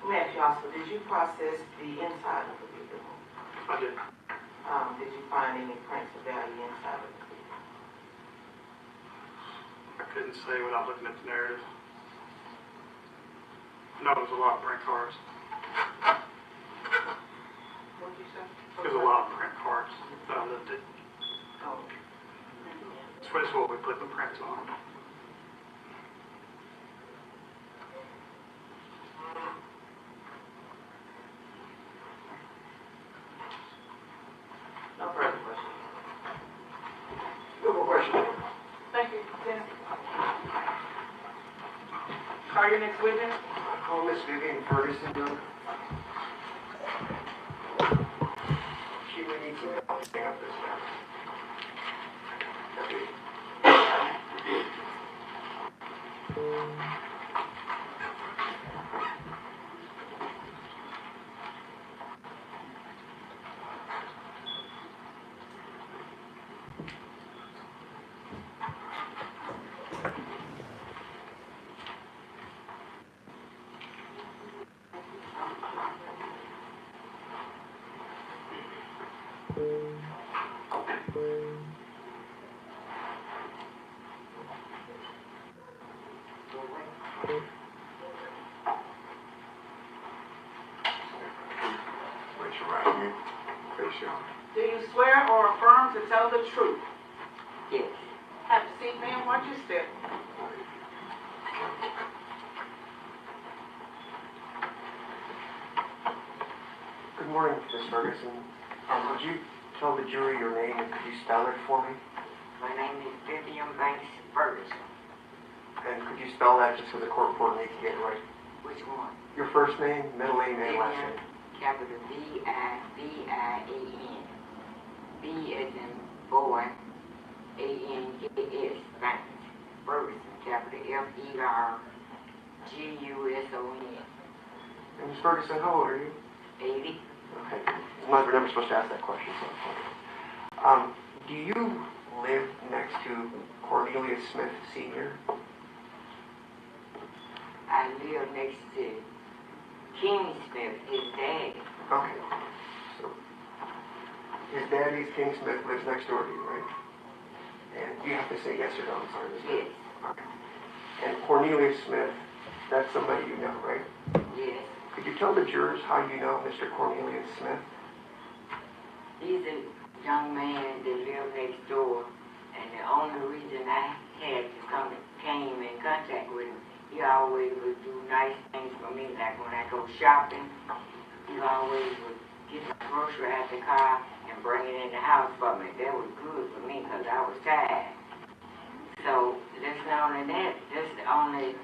Speaker 6: Let me ask you also, did you process the inside of the vehicle?
Speaker 3: I did.
Speaker 6: Did you find any prints of value inside of the vehicle?
Speaker 3: I couldn't say without looking at the narrative. No, it was a lot of print cards.
Speaker 6: What did you say?
Speaker 3: There's a lot of print cards that I looked at.
Speaker 6: Oh.
Speaker 3: That's what we put the prints on.
Speaker 6: No further questions.
Speaker 7: No more questions.
Speaker 4: Thank you, Dennis. Call your next witness.
Speaker 7: Call Miss Vivian Ferguson, Doug. She would need some help setting up this now. Raise your right hand. Face your arm.
Speaker 4: Do you swear or affirm to tell the truth?
Speaker 6: Yes.
Speaker 4: Have a seat, ma'am. Watch your step.
Speaker 7: Good morning, Miss Ferguson. Would you tell the jury your name and could you spell it for me?
Speaker 12: My name is Vivian Banks Ferguson.
Speaker 7: And could you spell that just so the court reporter needs to get it right?
Speaker 12: Which one?
Speaker 7: Your first name, middle name, and last name.
Speaker 12: Capital V-I-V-I-A-N. B as in boy, A-N-K-S, Banks. Ferguson, capital F-E-R-G-U-S-O-N.
Speaker 7: And Ms. Ferguson, how old are you?
Speaker 12: 80.
Speaker 7: Okay. We're never supposed to ask that question, so do you live next to Cornelius Smith Sr.?
Speaker 12: I live next to King Smith, his dad.
Speaker 7: Okay. So, his daddy's King Smith lives next door to you, right? And you have to say yes or no, I'm sorry.
Speaker 12: Yes.
Speaker 7: Okay. And Cornelius Smith, that's somebody you know, right?
Speaker 12: Yes.
Speaker 7: Could you tell the jurors how you know Mr. Cornelius Smith?
Speaker 12: He's a young man that lived next door, and the only reason I had to came in contact with him, he always would do nice things for me, like when I go shopping, he always would get my grocery out the car and bring it in the house for me. That was good for me because I was tired. So that's not only that, that's the only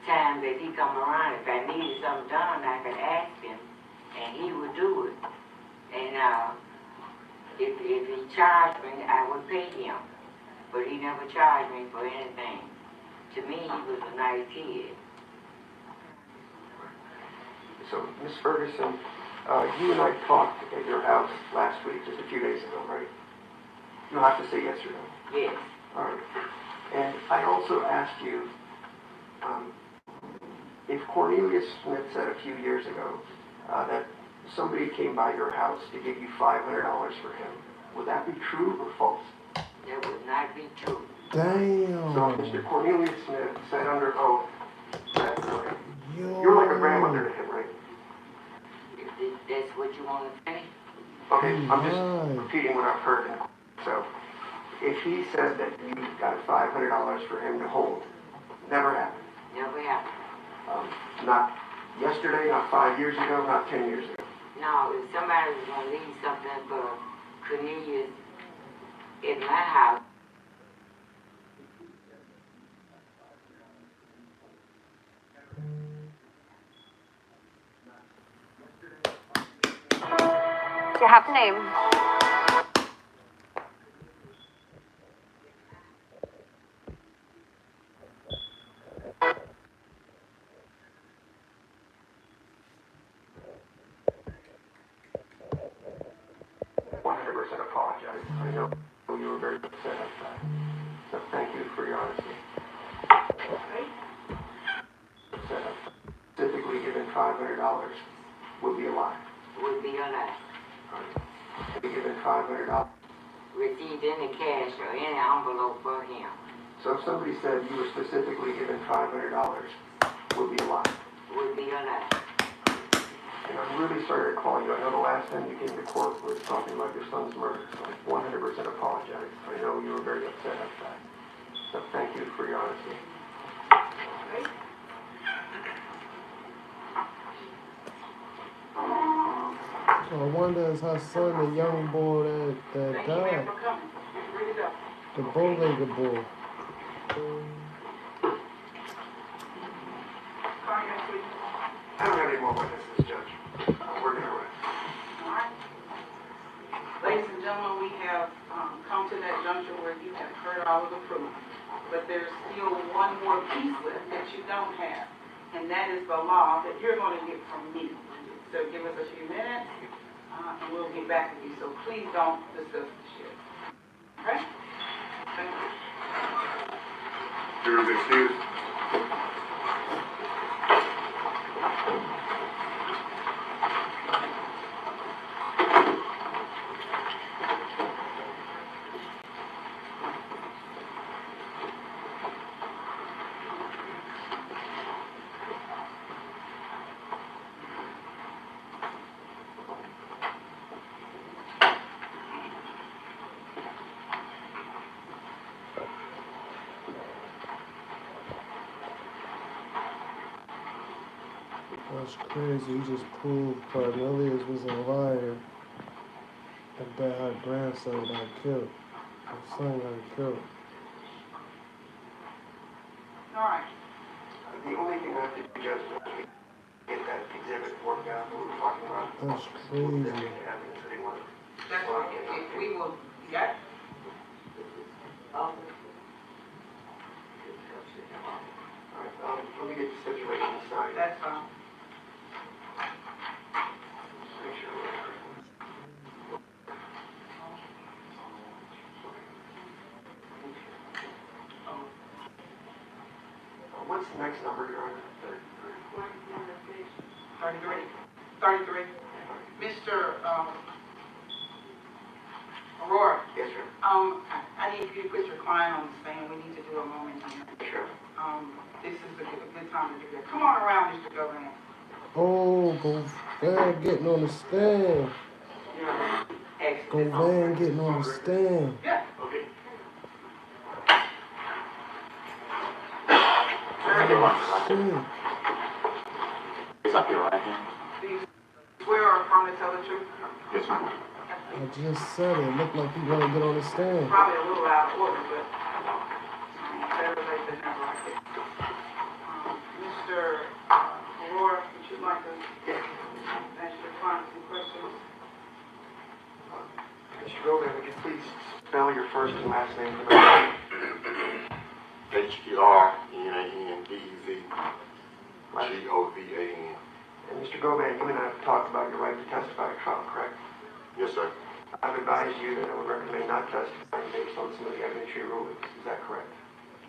Speaker 12: time that he come around. If I needed something done, I could ask him, and he would do it. And if he charged me, I would pay him. But he never charged me for anything. To me, he was a nice kid.
Speaker 7: So, Miss Ferguson, you and I talked at your house last week, just a few days ago, right? You'll have to say yes or no.
Speaker 12: Yes.
Speaker 7: All right. And I also asked you if Cornelius Smith said a few years ago that somebody came by your house to give you $500 for him, would that be true or false?
Speaker 12: That would not be true.
Speaker 2: Damn.
Speaker 7: So Mr. Cornelius Smith said under oath that you're like a grandmother to him, right?
Speaker 12: If that's what you want to say?
Speaker 7: Okay, I'm just repeating what I've heard. So, if he said that you got $500 for him to hold, never happened.
Speaker 12: Never happened.
Speaker 7: Not yesterday, not 5 years ago, not 10 years ago.
Speaker 12: No, if somebody was going to leave something for Cornelius in my house,
Speaker 11: Do you have the name?
Speaker 7: Apologize. I know you were very upset at that. So thank you for your honesty. Specifically given $500 would be a lie.
Speaker 12: would be a lie.
Speaker 7: Be given $500.
Speaker 12: Received any cash or any envelope for him.
Speaker 7: So if somebody said you were specifically given $500, would be a lie.
Speaker 12: Would be a lie.
Speaker 7: And I'm really sorry to call you. I know the last time you came to court was talking about your son's murder, so I 100% apologize. I know you were very upset at that. So thank you for your honesty.
Speaker 2: So I wonder is her son the young boy that died? The bow-legged boy.
Speaker 7: I don't have any more witnesses, Judge. We're going to rest.
Speaker 4: All right. Ladies and gentlemen, we have come to that juncture where you have heard all of the proof. But there's still one more piece left that you don't have, and that is the law that you're going to get from me. So give us a few minutes, and we'll get back with you. So please don't discuss the shit. Okay? Thank you.
Speaker 7: Jurors excused.
Speaker 2: That's crazy. You just proved Cornelius was a liar. And then her grandson got killed. Her son got killed.
Speaker 4: All right.
Speaker 7: The only thing I have to do, Judge, is get that exhibit worked out, what we were talking about.
Speaker 2: That's crazy.
Speaker 7: Evidence that they want.
Speaker 4: That's all. If we will, you got it?
Speaker 7: All right, let me get the stipulation signed.
Speaker 4: That's fine.
Speaker 7: Make sure we're correct. What's the next number you're on?
Speaker 4: 33. 33. Mr. Aurora.
Speaker 7: Yes, sir.
Speaker 4: I need you to put your client on the stand. We need to do a moment here.
Speaker 7: Sure.
Speaker 4: This is a good time to do that. Come on around, Mr. Govan.
Speaker 2: Oh, go Van getting on the stand. Go Van getting on the stand.
Speaker 4: Yeah.
Speaker 7: Okay.
Speaker 2: Shit.
Speaker 5: It's up here, right?
Speaker 4: Do you swear or affirm to tell the truth?
Speaker 5: Yes, ma'am.
Speaker 2: I just said it. Looked like he wanna get on the stand.
Speaker 4: Probably a little out of order, but better late than never, I guess. Mr. Aurora, would you like to ask your client some questions?
Speaker 7: Mr. Govan, would you please spell your first and last name for me?
Speaker 5: HERENDEZGOVAN.
Speaker 7: And Mr. Govan, you and I have talked about your right to testify at trial, correct?
Speaker 5: Yes, sir.
Speaker 7: I've advised you that I would recommend not testifying based on some of the evidentiary rulings. Is that correct?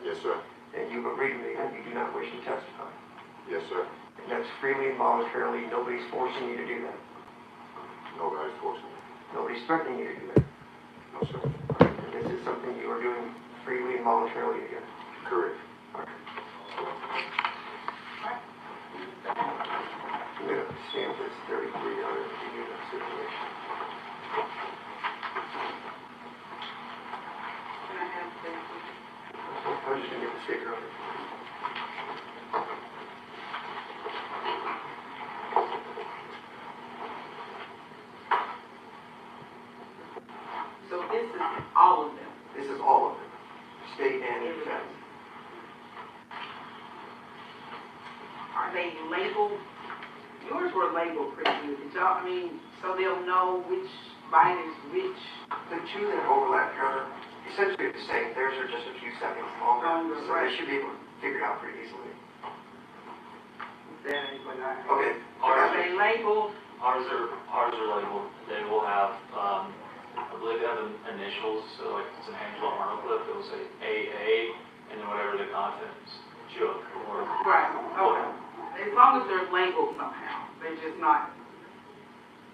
Speaker 5: Yes, sir.
Speaker 7: And you've agreed with me that you do not wish to testify.
Speaker 5: Yes, sir.
Speaker 7: And that's freely and voluntarily. Nobody's forcing you to do that.
Speaker 5: Nobody's forcing me.
Speaker 7: Nobody's threatening you to do that.
Speaker 5: No, sir.
Speaker 7: And this is something you are doing freely and voluntarily again.
Speaker 5: Correct.
Speaker 7: All right. I'm going to stamp this 33 on it to give you that situation.
Speaker 4: Can I have the...
Speaker 7: I'm just going to get the sticker on it.
Speaker 4: So this is all of them?
Speaker 7: This is all of them. State and defense.
Speaker 4: Are they labeled? Yours were labeled pretty good. Did y'all, so they'll know which bite is which?
Speaker 7: The two that overlap, Your Honor, essentially the same. Theirs are just a few seconds longer, so
Speaker 4: Right.
Speaker 7: they should be able to figure it out pretty easily.
Speaker 4: Okay.
Speaker 7: Okay.
Speaker 4: Are they labeled?
Speaker 5: Ours are labeled. They will have, I believe they have initials, so like it's an Angela Arnold clip, it will say AA, and then whatever the contents, joke, or...
Speaker 4: Right, okay. As long as they're labeled somehow, they're just not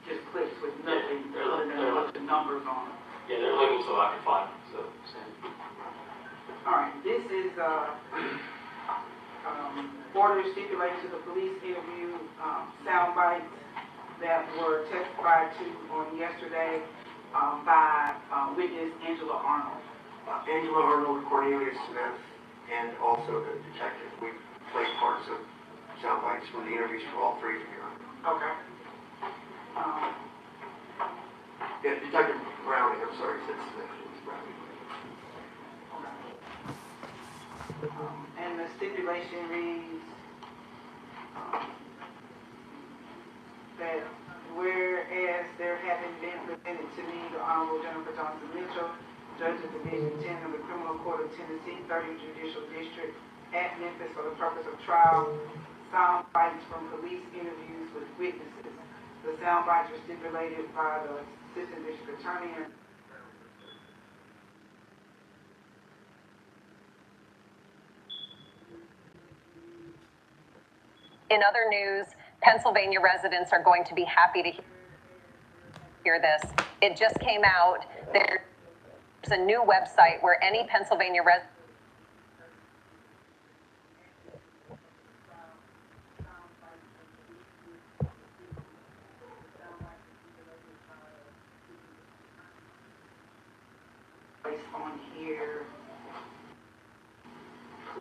Speaker 4: just clips with nothing other than a bunch of numbers on them.
Speaker 5: Yeah, they're labeled so I can find them, so...
Speaker 4: All right, this is, order stipulated to the police interview, sound bites that were testified to on yesterday, by, witness Angela Arnold.
Speaker 7: Angela Arnold, Cornelius Smith, and also the detective. We played parts of sound bites from the interviews for all three of them, Your Honor.
Speaker 4: Okay.
Speaker 7: Yeah, Detective Browning, I'm sorry, said Smith, it was Browning.
Speaker 4: And the stipulation reads, that whereas there having been presented to me the Honorable Jennifer Johnson Mitchell, Judge of Division 10 of the Criminal Court of Tennessee, 30th Judicial District at Memphis for the purpose of trial, sound bites from police interviews with witnesses. The sound bites were stipulated by the Assistant District Attorney and
Speaker 13: In other news, Pennsylvania residents are going to be happy to hear this. It just came out. There's a new website where any Pennsylvania resident
Speaker 4: on here,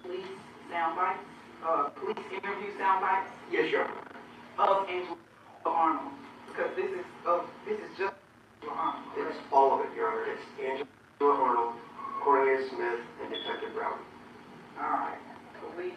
Speaker 4: police sound bites, police interview sound bites.
Speaker 7: Yes, Your Honor.
Speaker 4: Of Angela Arnold, because this is just Angela Arnold?
Speaker 7: It's all of it, Your Honor. It's Angela Arnold, Cornelius Smith, and Detective Brown.
Speaker 4: All right, police.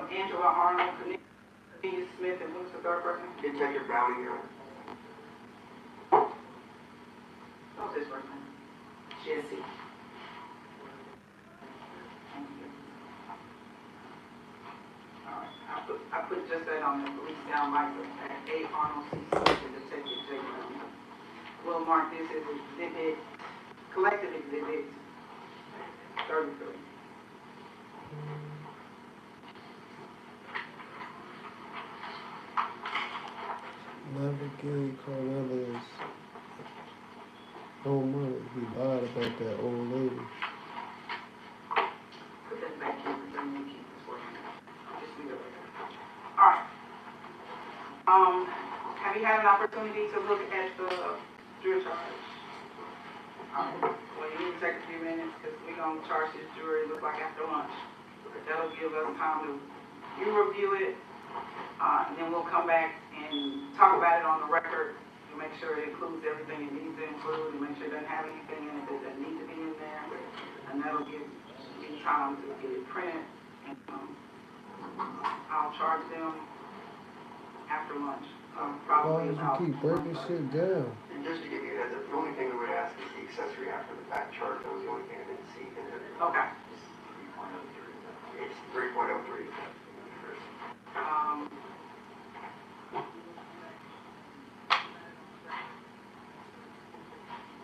Speaker 4: Angela Arnold, Cornelius Smith, and who's the third person?
Speaker 7: Detective Brown, Your Honor.
Speaker 4: Who's this person?
Speaker 9: Jesse.
Speaker 4: Thank you. All right, I put just that on the police sound like at A. Arnold C. Smith and Detective J. Brown. We'll mark this as exhibit, collective exhibit 33.
Speaker 2: Navigate Cornelius. No money. He lied about that old lady.
Speaker 4: Put that back here, but then we keep this working. Just leave it right there. All right. Have you had an opportunity to look at the jury charge? Well, you need to take a few minutes because we're going to charge this jury, look like after lunch. But that'll give us time to review it, and then we'll come back and talk about it on the record to make sure it includes everything it needs to include, and make sure it doesn't have anything in it that doesn't need to be in there. And that'll give me time to get it printed, and I'll charge them after lunch. Probably
Speaker 2: Why
Speaker 4: about.
Speaker 2: would you keep breaking shit down?
Speaker 7: And just to give you a heads up, the only thing we would ask is the accessory after the fact charge. That was the only thing I didn't see in it.
Speaker 4: Okay.
Speaker 7: It's 3.03.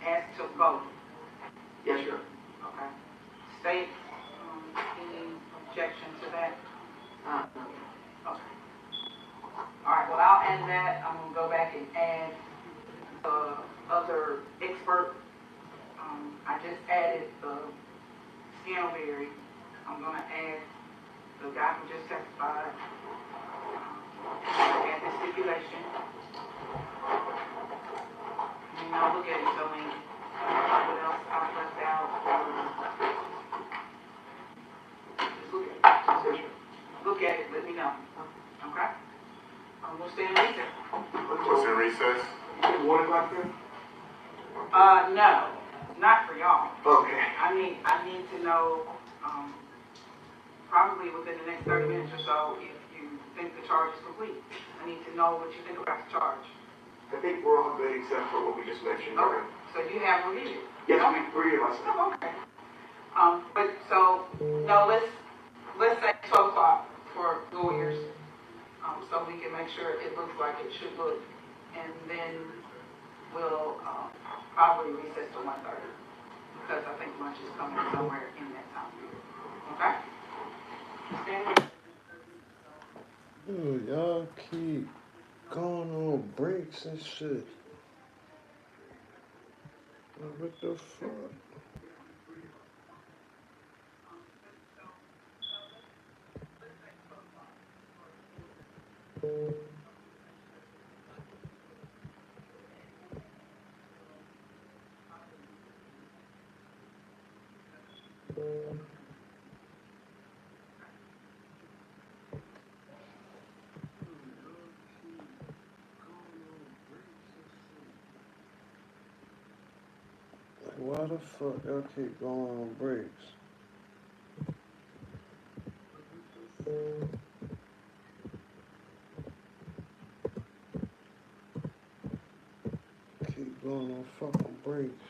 Speaker 4: As to vote.
Speaker 7: Yes, sir.
Speaker 4: Okay. State, any objection to that? Okay. All right, well, I'll add that. I'm gonna go back and add the other expert. I just added the Scantleberry. I'm gonna add the guy who just testified. Add the stipulation. And I'll look at it, so when what else I've left out. Just look at it. Look at it, let me know. Okay? We'll stay in recess.
Speaker 7: What's in recess? 1 o'clock then?
Speaker 4: No, not for y'all.
Speaker 7: Okay.
Speaker 4: I need to know, probably within the next 30 minutes or so, if you think the charge is complete. I need to know what you think about the charge.
Speaker 7: I think we're all good except for what we just mentioned.
Speaker 4: Okay, so you have reviewed it?
Speaker 7: Yes,
Speaker 4: okay.
Speaker 7: we reviewed myself.
Speaker 4: Oh, okay. But so, no, let's say 12 o'clock for lawyers, so we can make sure it looks like it should look, and then we'll probably recess to 1:30, because I think lunch is coming somewhere in that time period. Okay?
Speaker 2: Dude, y'all keep going on breaks and shit. What the fuck? Why the fuck y'all keep going on breaks? Keep going on fucking breaks.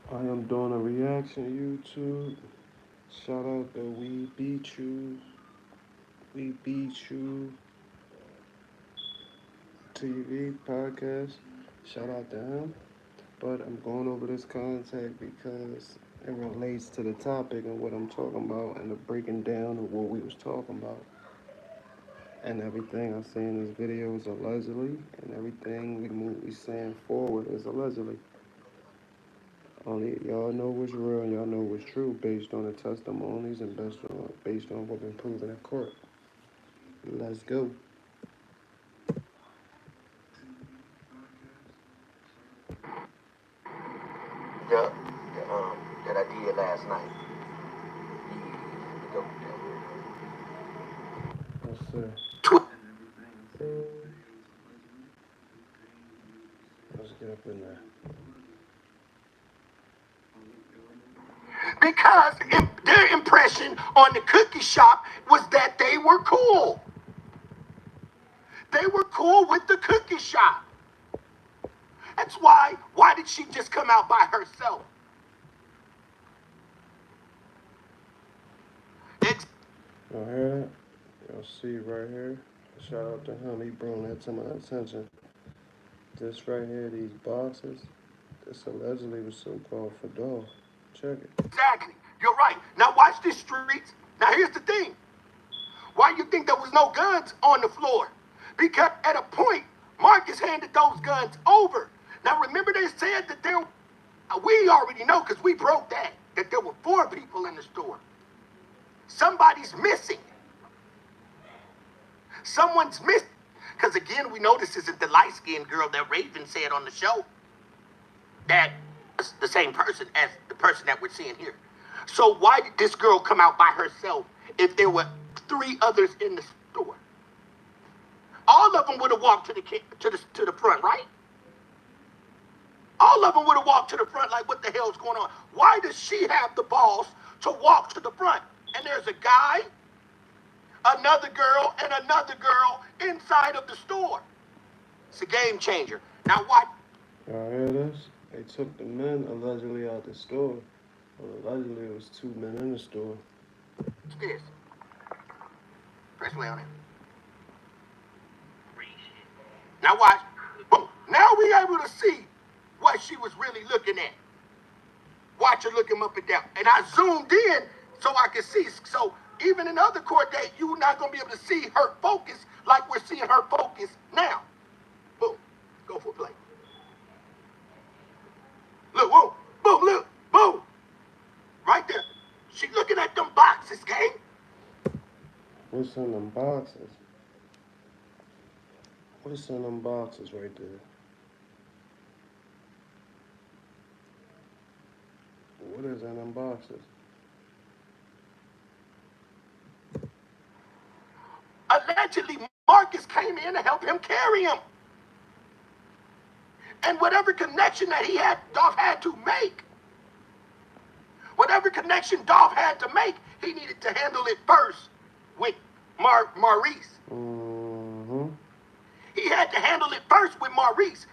Speaker 2: I am doing a reaction. reaction YouTube. Shout out to We Beat You TV podcast. Shout out to him. But I'm going over this contact because it relates to the topic and what I'm talking about and the breaking down of what we was talking about. And everything I say in this video is allegedly, and everything we saying forward is allegedly. Only y'all know what's real and y'all know what's true based on the testimonies and based on what's been proven in court. Let's go.
Speaker 1: That I did last night.
Speaker 2: Yes, sir. Let's get up in there.
Speaker 1: Because their impression on the cookie shop was that they were cool. They were cool with the cookie shop. That's why did she just come out by herself?
Speaker 2: Y'all hear that? Y'all see right here? Shout out to him. He brought that to my attention. This right here, these boxes, this allegedly was so-called fedora. Check it.
Speaker 1: Exactly. You're right. Now watch this, Streets. Now here's the thing. Why you think there was no guns on the floor? Because at a point, Marcus handed those guns over. Now remember they said that we already know because we broke that there were 4 people in the store. Somebody's missing. Someone's missing. Because again, we know this isn't the light-skinned girl that Raven said on the show. That is the same person as the person that we're seeing here. So why did this girl come out by herself if there were 3 others in the store? All of them would have walked to the front, right? All of them would have walked to the front like, what the hell's going on? Why does she have the balls to walk to the front? And there's a guy, another girl, and another girl inside of the store. It's a game changer. Now what?
Speaker 2: Y'all hear this? They took the men allegedly out the store. Well, allegedly it was 2 men in the store.
Speaker 1: What's this? Press play on it. Now watch. Boom. Now we able to see what she was really looking at. Watch her look him up and down. And I zoomed in so I could see. So even in other court dates, you're not going to be able to see her focus like we're seeing her focus now. Boom. Go for a play. Look, whoa. Boom, look. Boom. Right there. She looking at them boxes, gang.
Speaker 2: What's in them boxes? What's in them boxes right there? What is in them boxes?
Speaker 1: Allegedly, Marcus came in to help him carry him. And whatever connection that Dolph had to make, he needed to handle it first with Maurice.
Speaker 2: Mm-hmm.
Speaker 1: He had to handle it first with Maurice.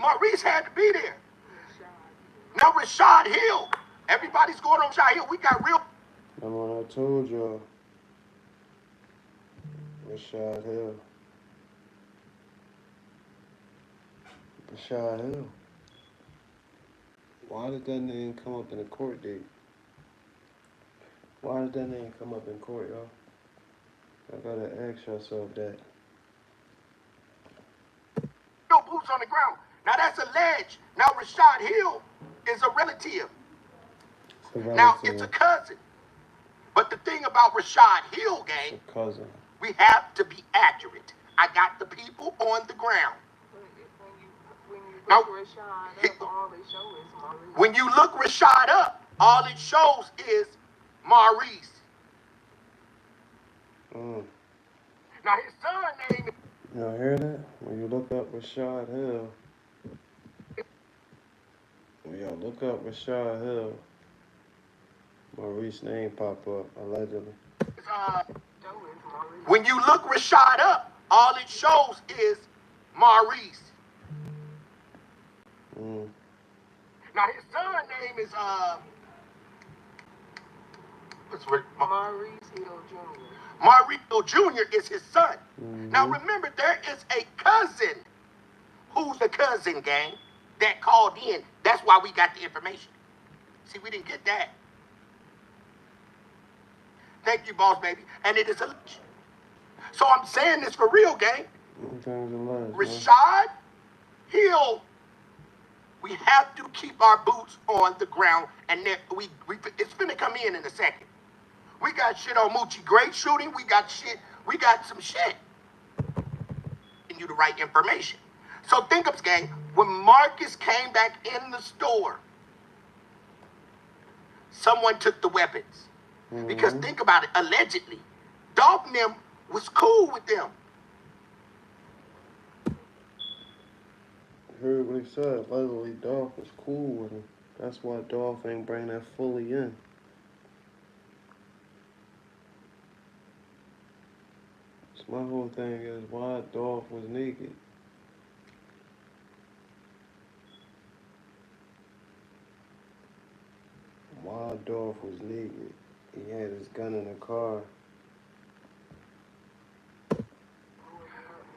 Speaker 1: Maurice had to be there. Now Rashad Hill. Everybody's going on Rashad Hill. We got real.
Speaker 2: Remember what I told y'all? Rashad Hill. Rashad Hill. Why did that name come up in the court date? Why did that name come up in court, y'all? I gotta ask yourself that.
Speaker 1: No boots on the ground. Now that's alleged. Now Rashad Hill is a relative. Now it's a cousin. But the thing about Rashad Hill, gang,
Speaker 2: it's a cousin.
Speaker 1: We have to be accurate. I got the people on the ground. When you look Rashad up, all it shows is Maurice. Now his son name.
Speaker 2: Y'all hear that? When you look up Rashad Hill, Maurice's name pop up allegedly.
Speaker 1: When you look Rashad up, all it shows is Maurice. Now his son name is What's Mauricio Jr. Mauricio Jr. is his son. Now remember, there is a cousin. Who's the cousin, gang, that called in? That's why we got the information. See, we didn't get that. Thank you, boss baby. And it is a... So I'm saying this for real, gang. Rashad Hill, we have to keep our boots on the ground, and then it's finna come in a second. We got shit on Moochie Gray shooting. We got some shit. Giving you the right information. So think of, gang, when Marcus came back in the store, someone took the weapons. Because think about it, allegedly, Dolph and them was cool with them.
Speaker 2: Heard what he said. Allegedly, Dolph was cool with him. That's why Dolph ain't bring that fully in. So my whole thing is why Dolph was naked. Why Dolph was naked. He had his gun in the car.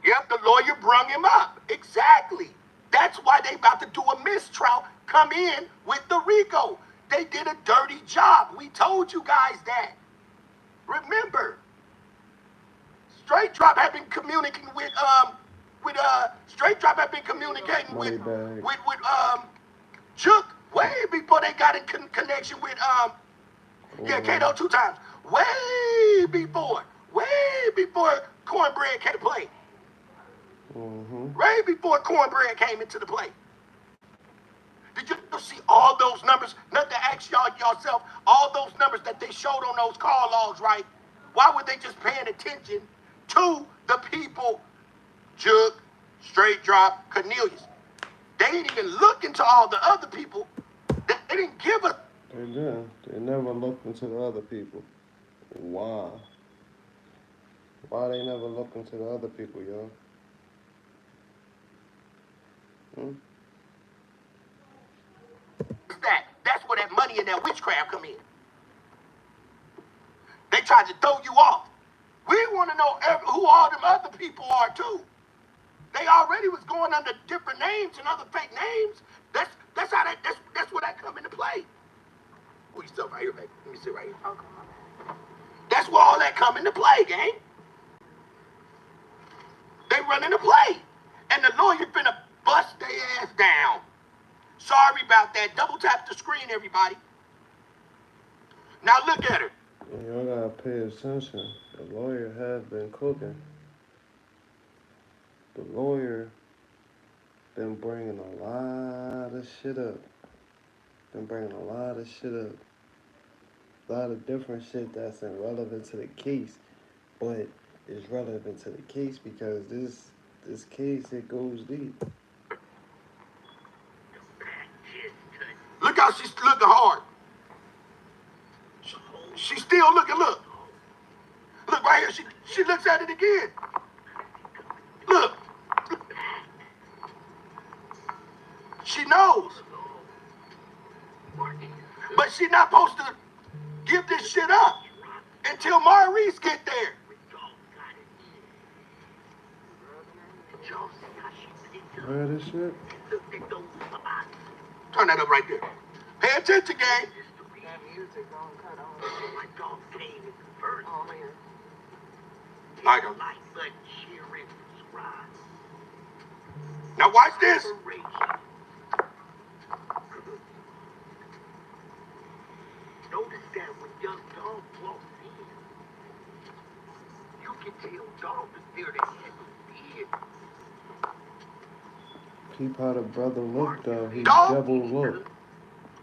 Speaker 1: Yep, the lawyer brung him up. Exactly. That's why they about to do a mistrial, come in with the RICO. They did a dirty job. We told you guys that. Remember, Straight Drop had been communicating with Chook way before they got in connection with Kato 2 times. Way before Cornbread came to play. Right before Cornbread came into the play. Did you see all those numbers? Not to ask yourself, all those numbers that they showed on those call logs, right? Why were they just paying attention to the people, Jug, Straight Drop, Cornelius? They didn't even look into all the other people. They didn't give a...
Speaker 2: They did. They never looked into the other people. Why? Why they never looked into the other people, yo?
Speaker 1: That's where that money and that witchcraft come in. They tried to throw you off. We want to know who all them other people are too. They already was going under different names and other fake names. That's where that come into play. Oh, you still right here, baby. Let me sit right here. Okay. That's where all that come into play, gang. They run into play. And the lawyer finna bust their ass down. Sorry about that. Double tap the screen, everybody. Now look at her.
Speaker 2: Y'all gotta pay attention. The lawyer has been cooking. The lawyer been bringing a lot of shit up. A lot of different shit that's irrelevant to the case. But it's relevant to the case because this case, it goes deep.
Speaker 1: Look how she's looking hard. She's still looking, look. Look right here, she looks at it again. Look. She knows. But she's not supposed to give this shit up until Maurice get there.
Speaker 2: Heard this shit?
Speaker 1: Turn that up right there. Pay attention, gang. I don't. Now watch this. Notice that when young Dog walks in, you can tell Dog is there to hit.
Speaker 2: Keep how the brother looked though. He double looked.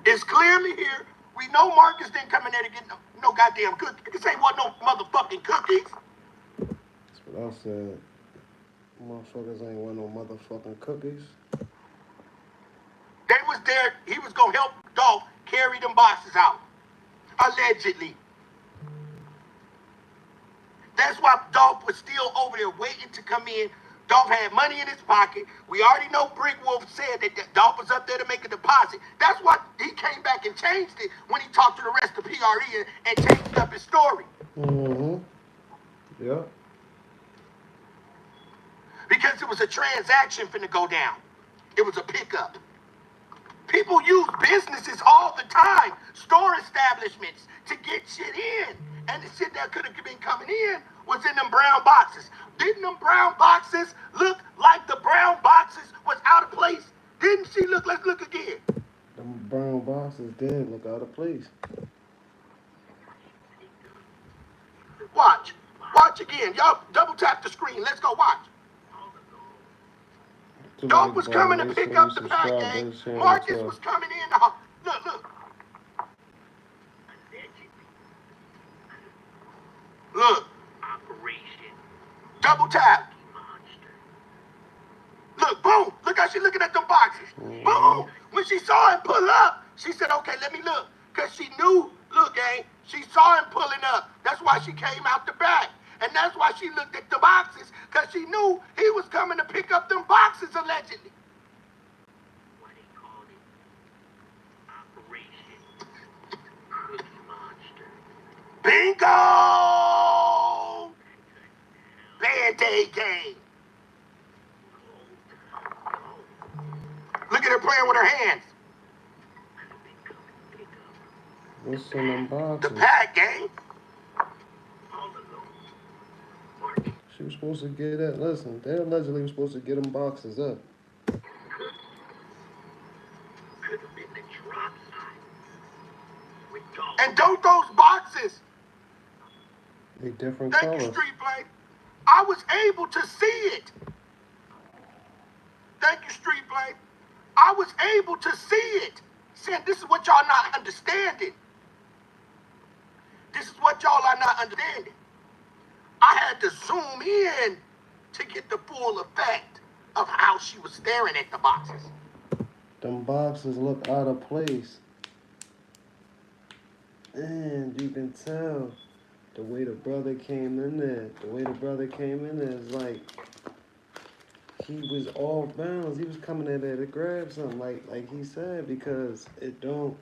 Speaker 1: It's clearly here. We know Marcus didn't come in there to get no goddamn cookies. This ain't what no motherfucking cookies.
Speaker 2: That's what I said. Motherfuckers ain't want no motherfucking cookies.
Speaker 1: They was there. He was gonna help Dolph carry them boxes out. Allegedly. That's why Dolph was still over there waiting to come in Dolph had money in his pocket. We already know Brick Wolf said that Dolph was up there to make a deposit. That's why he came back and changed it when he talked to the rest of PRE and changed up his story.
Speaker 2: Mm-hmm. Yeah.
Speaker 1: Because it was a transaction finna go down. It was a pickup. People use businesses all the time, store establishments, to get shit in. And the shit that could have been coming in was in them brown boxes. Didn't them brown boxes look like the brown boxes was out of place? Didn't she look? Let's look again.
Speaker 2: Them brown boxes did look out of place.
Speaker 1: Watch. Watch again. Y'all double tap the screen. Let's go watch. Dolph was coming to pick up the pack, gang. Marcus was coming in. Look, look. Look. Double tap. Look, boom. Look how she looking at them boxes. Boom. When she saw him pull up, she said, okay, let me look. Because she knew, look, gang, she saw him pulling up. That's why she came out the back. And that's why she looked at the boxes, because she knew he was coming to pick up them boxes, allegedly.
Speaker 14: What they called it, Operation Cookie Monster.
Speaker 1: Bingo! Band-Aid game. Look at her playing with her hands.
Speaker 2: What's in them boxes?
Speaker 1: The pack, gang.
Speaker 2: She was supposed to get that. Listen, they allegedly were supposed to get them boxes up.
Speaker 14: Could have been the drop side.
Speaker 1: And don't those boxes.
Speaker 2: They different
Speaker 1: Thank
Speaker 2: colors.
Speaker 1: you, Streetflame. I was able to see it. Thank you, Streetflame. I was able to see it. Saying this is what y'all not understanding. This is what y'all are not understanding. I had to zoom in to get the full effect of how she was staring at the boxes.
Speaker 2: Them boxes look out of place. And you can tell the way the brother came in there. The way the brother came in there is like he was off balance. He was coming in there to grab something, like he said, because it don't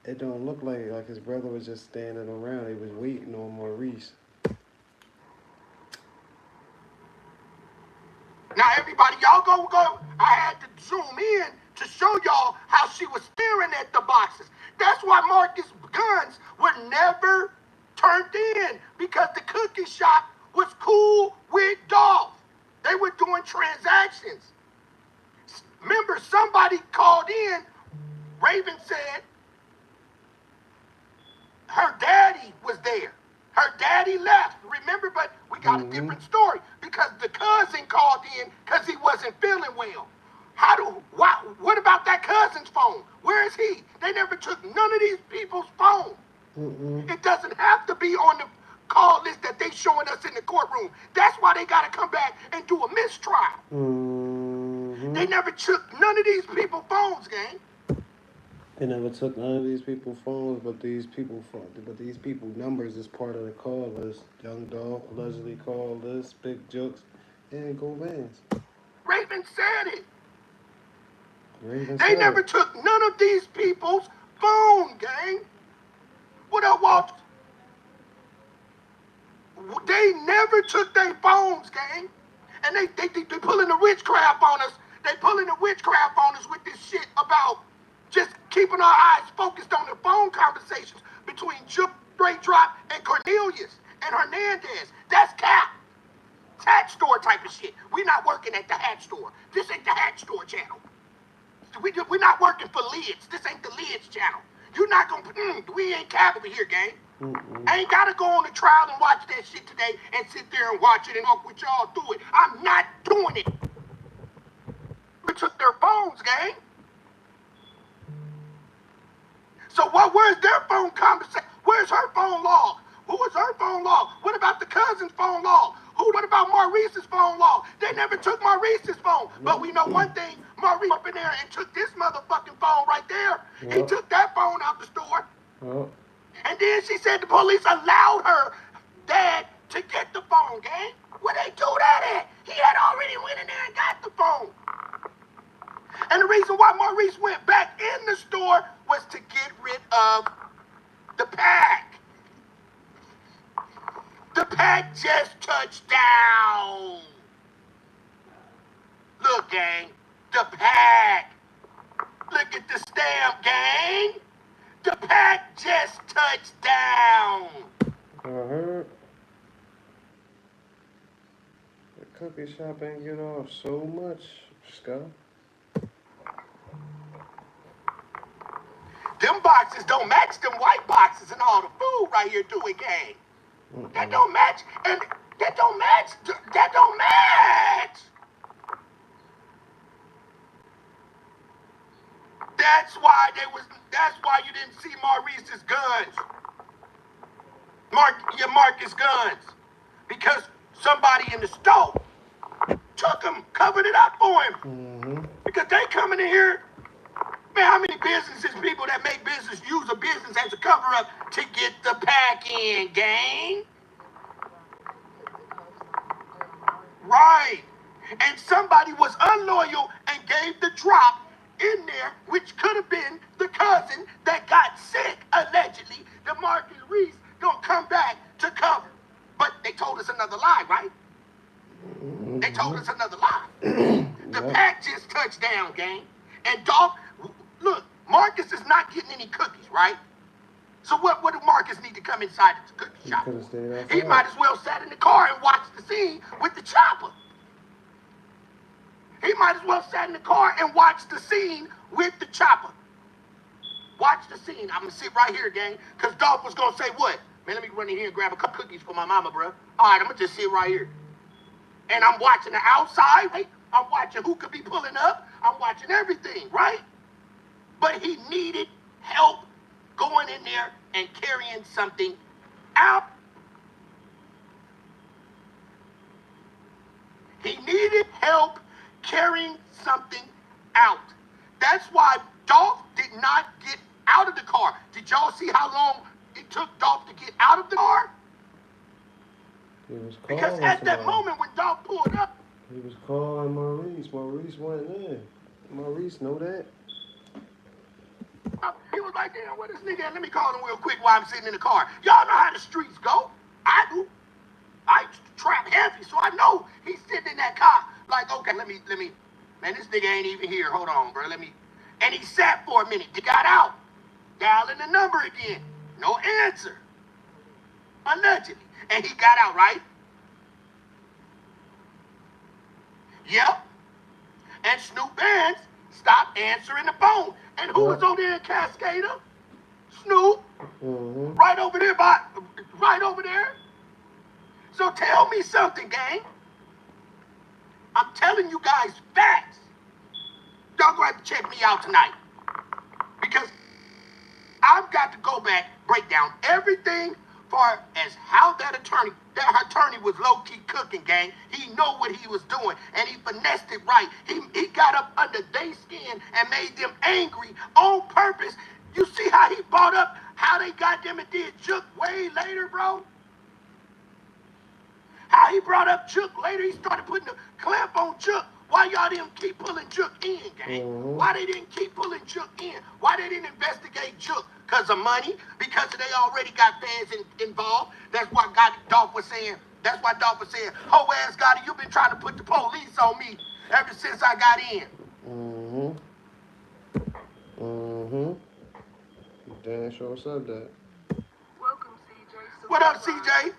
Speaker 2: look like his brother was just standing around. He was waiting on Maurice.
Speaker 1: Now everybody, y'all go. I had to zoom in to show y'all how she was staring at the boxes. That's why Marcus' guns were never turned in, because the cookie shop was cool with Dolph. They were doing transactions. Remember, somebody called in. Raven said her daddy was there. Her daddy left, remember, but we got a different story because the cousin called in because he wasn't feeling well. What about that cousin's phone? Where is he? They never took none of these people's phones. It doesn't have to be on the call list that they showing us in the courtroom. That's why they got to come back and do a mistrial. They never took none of these people's phones, gang.
Speaker 2: They never took none of these people's phones, but these people numbers is part of the call list. Young Dolph allegedly called this, Big Jokes, and Go Vans.
Speaker 1: Raven said it.
Speaker 2: Raven
Speaker 1: They
Speaker 2: said
Speaker 1: never
Speaker 2: it.
Speaker 1: took none of these people's phone, gang. What up, Walt? They never took their phones, gang. And they pulling the witchcraft on us. They pulling the witchcraft on us with this shit about just keeping our eyes focused on the phone conversations between Straight Drop and Cornelius and Hernandez. That's cap. It's hat store type of shit. We're not working at the hat store. This ain't the hat store channel. We're not working for Lids. This ain't the Lids channel. You're not gonna, we ain't cap over here, gang. I ain't gotta go on the trial and watch that shit today and sit there and watch it and talk with y'all through it. I'm not doing it. We took their phones, gang. So where's their phone conversation? Where's her phone log? Who was her phone log? What about the cousin's phone log? What about Maurice's phone log? They never took Maurice's phone. But we know one thing, Maurice up in there and took this motherfucking phone right there. He took that phone out the store. And then she said the police allowed her dad to get the phone, gang. Where they do that at? He had already went in there and got the phone. And the reason why Maurice went back in the store was to get rid of the pack. The pack just touched down. Look, gang, the pack. Look at the stamp, gang. The pack just touched down.
Speaker 2: heard. The cookie shop ain't get off so much, Scott.
Speaker 1: Them boxes don't match them white boxes and all the food right here, do it, gang. That don't match, and that don't match. That don't match. That's why you didn't see Maurice's guns. Marcus guns. Because somebody in the store took them, covered it up for him. Because they coming in here. Man, how many businesses, people that make business, use a business as a cover-up to get the pack in, gang? Right. And somebody was unloyal and gave the drop in there, which could have been the cousin that got sick, allegedly. The Marcus Reese gonna come back to cover. But they told us another lie, right? They told us another lie. The pack just touched down, gang. And Dolph, look, Marcus is not getting any cookies, right? So what do Marcus need to come inside the cookie shop? He might as well sat in the car and watched the scene with the chopper. He might as well sat in the car and watched the scene with the chopper. Watch the scene. I'm going to sit right here, gang, because Dolph was going to say what? Man, let me run in here and grab a couple cookies for my mama, bro. All right, I'm going to just sit right here. And I'm watching the outside, right? I'm watching who could be pulling up. I'm watching everything, right? But he needed help going in there and carrying something out. He needed help carrying something out. That's why Dolph did not get out of the car. Did y'all see how long it took Dolph to get out of the car? Because at that moment when Dolph pulled up,
Speaker 2: he was calling Maurice. Maurice went in. Maurice know that.
Speaker 1: He was like, damn, where this nigga at? Let me call him real quick while I'm sitting in the car. Y'all know how the streets go. I do. I trap heavy, so I know he's sitting in that car. Like, okay, let me, man, this nigga ain't even here. Hold on, bro, and he sat for a minute. He got out, dialing the number again. No answer. Allegedly. And he got out, right? Yep. And Snoop Bands stopped answering the phone. And who was over there in Cascada? Snoop. Right over there, right over there. So tell me something, gang. I'm telling you guys facts. Y'all gonna have to check me out tonight. Because I've got to go back, break down everything far as how that attorney was low-key cooking, gang. He know what he was doing, and he finessed it right. He got up under their skin and made them angry on purpose. You see how he brought up how they got them and did Juke way later, bro? How he brought up Juke later. He started putting the clamp on Juke. Why y'all didn't keep pulling Juke in, gang? Why they didn't keep pulling Juke in? Why they didn't investigate Juke? Because of money? Because they already got fans involved? That's why Dolph was saying, ho ass Gotti, you been trying to put the police on me ever since I got in.
Speaker 2: Dan sure said that.
Speaker 6: Welcome, CJ.
Speaker 1: What up, CJ?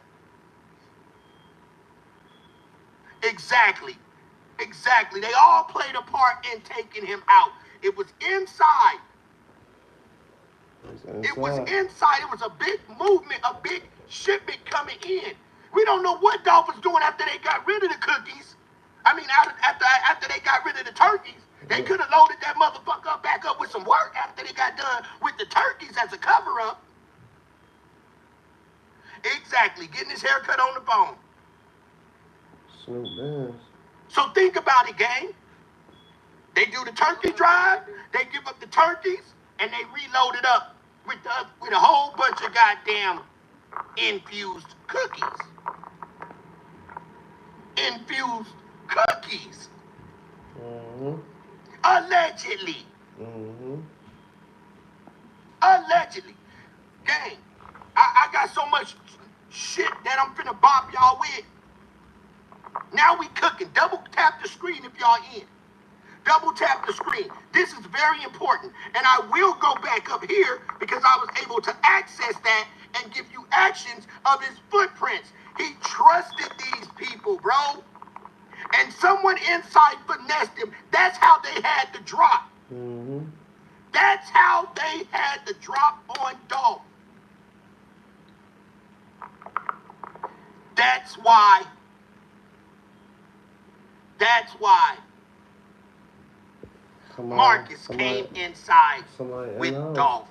Speaker 1: Exactly. They all played a part in taking him out. It was inside. It was inside. It was a big movement, a big shipment coming in. We don't know what Dolph was doing after they got rid of the cookies. I mean, after they got rid of the turkeys. They could have loaded that motherfucker back up with some work after they got done with the turkeys as a cover-up. Exactly. Getting his hair cut on the phone.
Speaker 2: Snoop Bands.
Speaker 1: So think about it, gang. They do the turkey drive, they give up the turkeys, and they reload it up with a whole bunch of goddamn infused cookies. infused cookies.
Speaker 2: Mm-hmm.
Speaker 1: Allegedly.
Speaker 2: Mm-hmm.
Speaker 1: Allegedly. Gang, I got so much shit that I'm finna bop y'all with. Now we cooking. Double tap the screen if y'all in. Double tap the screen. This is very important. And I will go back up here because I was able to access that and give you actions of his footprints. He trusted these people, bro. And someone inside finessed him. That's how they had the drop.
Speaker 2: Mm-hmm.
Speaker 1: That's how they had the drop on Dolph. That's why. Marcus came inside with Dolph.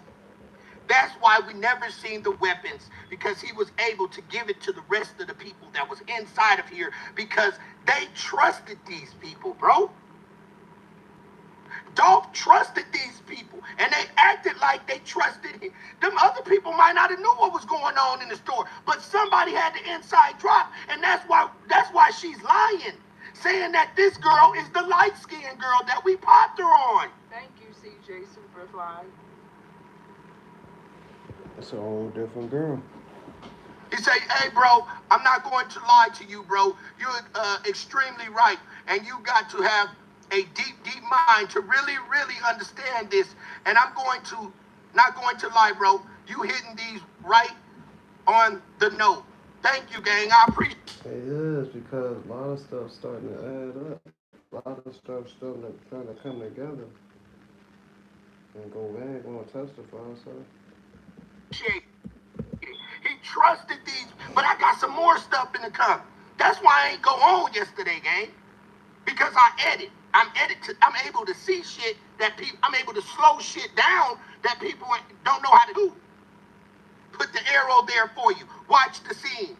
Speaker 1: That's why we never seen the weapons, because he was able to give it to the rest of the people that was inside of here because they trusted these people, bro. Dolph trusted these people, and they acted like they trusted him. Them other people might not have knew what was going on in the store, but somebody had the inside drop, and that's why she's lying, saying that this girl is the light-skinned girl that we popped her on.
Speaker 15: Thank you, CJ Superfly.
Speaker 2: It's a whole different girl.
Speaker 1: He say, hey, bro, I'm not going to lie to you, bro. You're extremely right, and you got to have a deep, deep mind to really, really understand this. And I'm not going to lie, bro. You hitting these right on the note. Thank you, gang. I appreciate it.
Speaker 2: It is, because a lot of stuff starting to add up. A lot of stuff starting to come together. And go back, going to testify, so.
Speaker 1: He trusted these, but I got some more stuff in the come. That's why I ain't go on yesterday, gang. Because I edit. I'm able to see shit that people, I'm able to slow shit down that people don't know how to do. Put the arrow there for you. Watch the scene.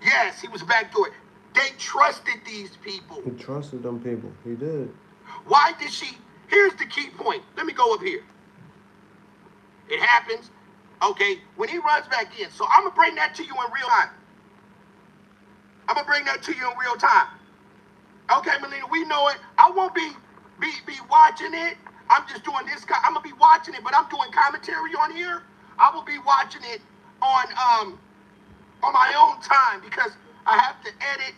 Speaker 1: Yes, he was backdoor. They trusted these people.
Speaker 2: He trusted them people. He did.
Speaker 1: Why did she? Here's the key point. Let me go up here. It happens. Okay, when he runs back in. So I'm going to bring that to you in real time. Okay, Melina, we know it. I won't be watching it. I'm just doing this. I'm going to be watching it, but I'm doing commentary on here. I will be watching it on my own time because I have to edit.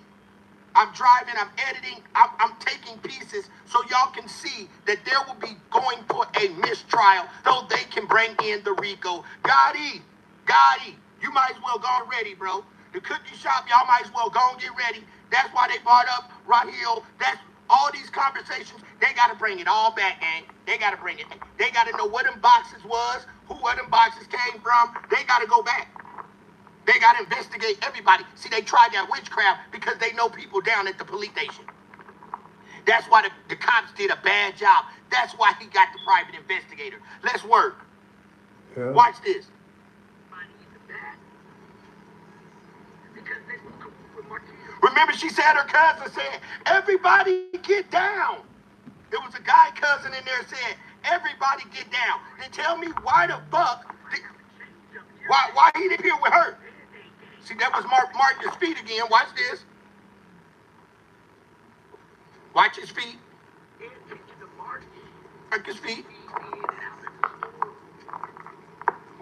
Speaker 1: I'm driving, I'm editing, I'm taking pieces so y'all can see that there will be going for a mistrial so they can bring in the RICO. Gotti, you might as well go ready, bro. The cookie shop, y'all might as well go and get ready. That's why they brought up Raheel. That's all these conversations. They got to bring it all back, gang. They got to bring it. They got to know what them boxes was, where them boxes came from. They got to go back. They got to investigate everybody. See, they tried that witchcraft because they know people down at the police station. That's why the cops did a bad job. That's why he got the private investigator. Let's work. Yeah. Watch this. Remember, she said her cousin said, everybody get down. There was a guy cousin in there said, everybody get down. Then tell me why the fuck, why he didn't appear with her. See, that was Marcus' feet again. Watch this. Watch his feet. Marcus' feet.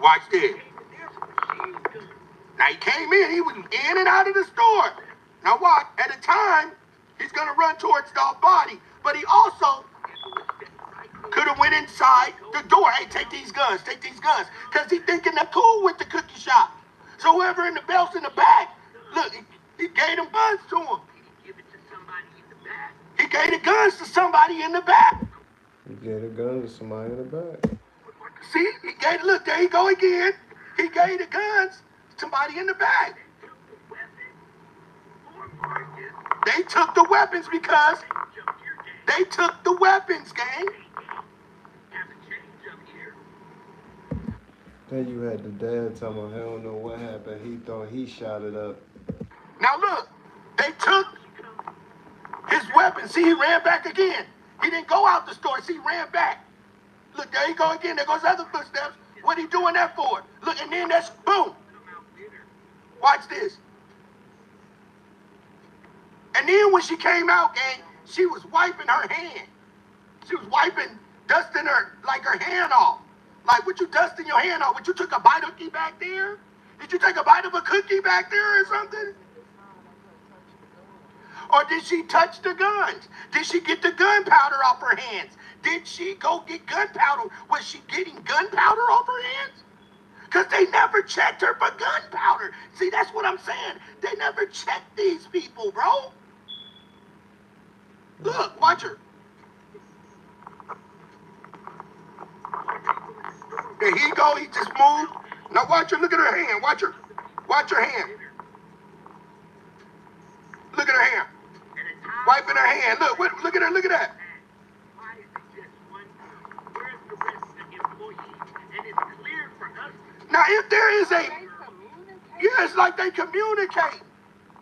Speaker 1: Watch this. Now he came in. He was in and out of the store. Now watch. At a time, he's going to run towards Dolph's body. But he also could have went inside the door. Hey, take these guns. Take these guns. Because he thinking they're cool with the cookie shop. So whoever in the belt's in the back, look, he gave them guns to him. He gave the guns to somebody in the back.
Speaker 2: He gave the guns to somebody in the back.
Speaker 1: See, look, there you go again. He gave the guns to somebody in the back. They took the weapons because they took the weapons, gang.
Speaker 2: Then you had the dad tell him, I don't know what happened. He thought he shot it up.
Speaker 1: Now look, they took his weapon. See, he ran back again. He didn't go out the store. See, he ran back. Look, there you go again. There goes other footsteps. What he doing that for? Look, and then that's boom. Watch this. And then when she came out, gang, she was wiping her hand. She was dusting her hand off. Like, what you dusting your hand off? What, you took a bite of cookie back there? Did you take a bite of a cookie back there or something? Or did she touch the guns? Did she get the gunpowder off her hands? Did she go get gunpowder? Was she getting gunpowder off her hands? Because they never checked her for gunpowder. See, that's what I'm saying. They never checked these people, bro. Look, watch her. There he go. He just moved. Now watch her. Look at her hand. Watch her. Watch her hand. Look at her hand. Wiping her hand. Look. Look at her. Look at that.
Speaker 14: Why is it just one? Where's the rest of the employees? And it's clear for us.
Speaker 1: Now, if there is a... Yeah, it's like they communicate.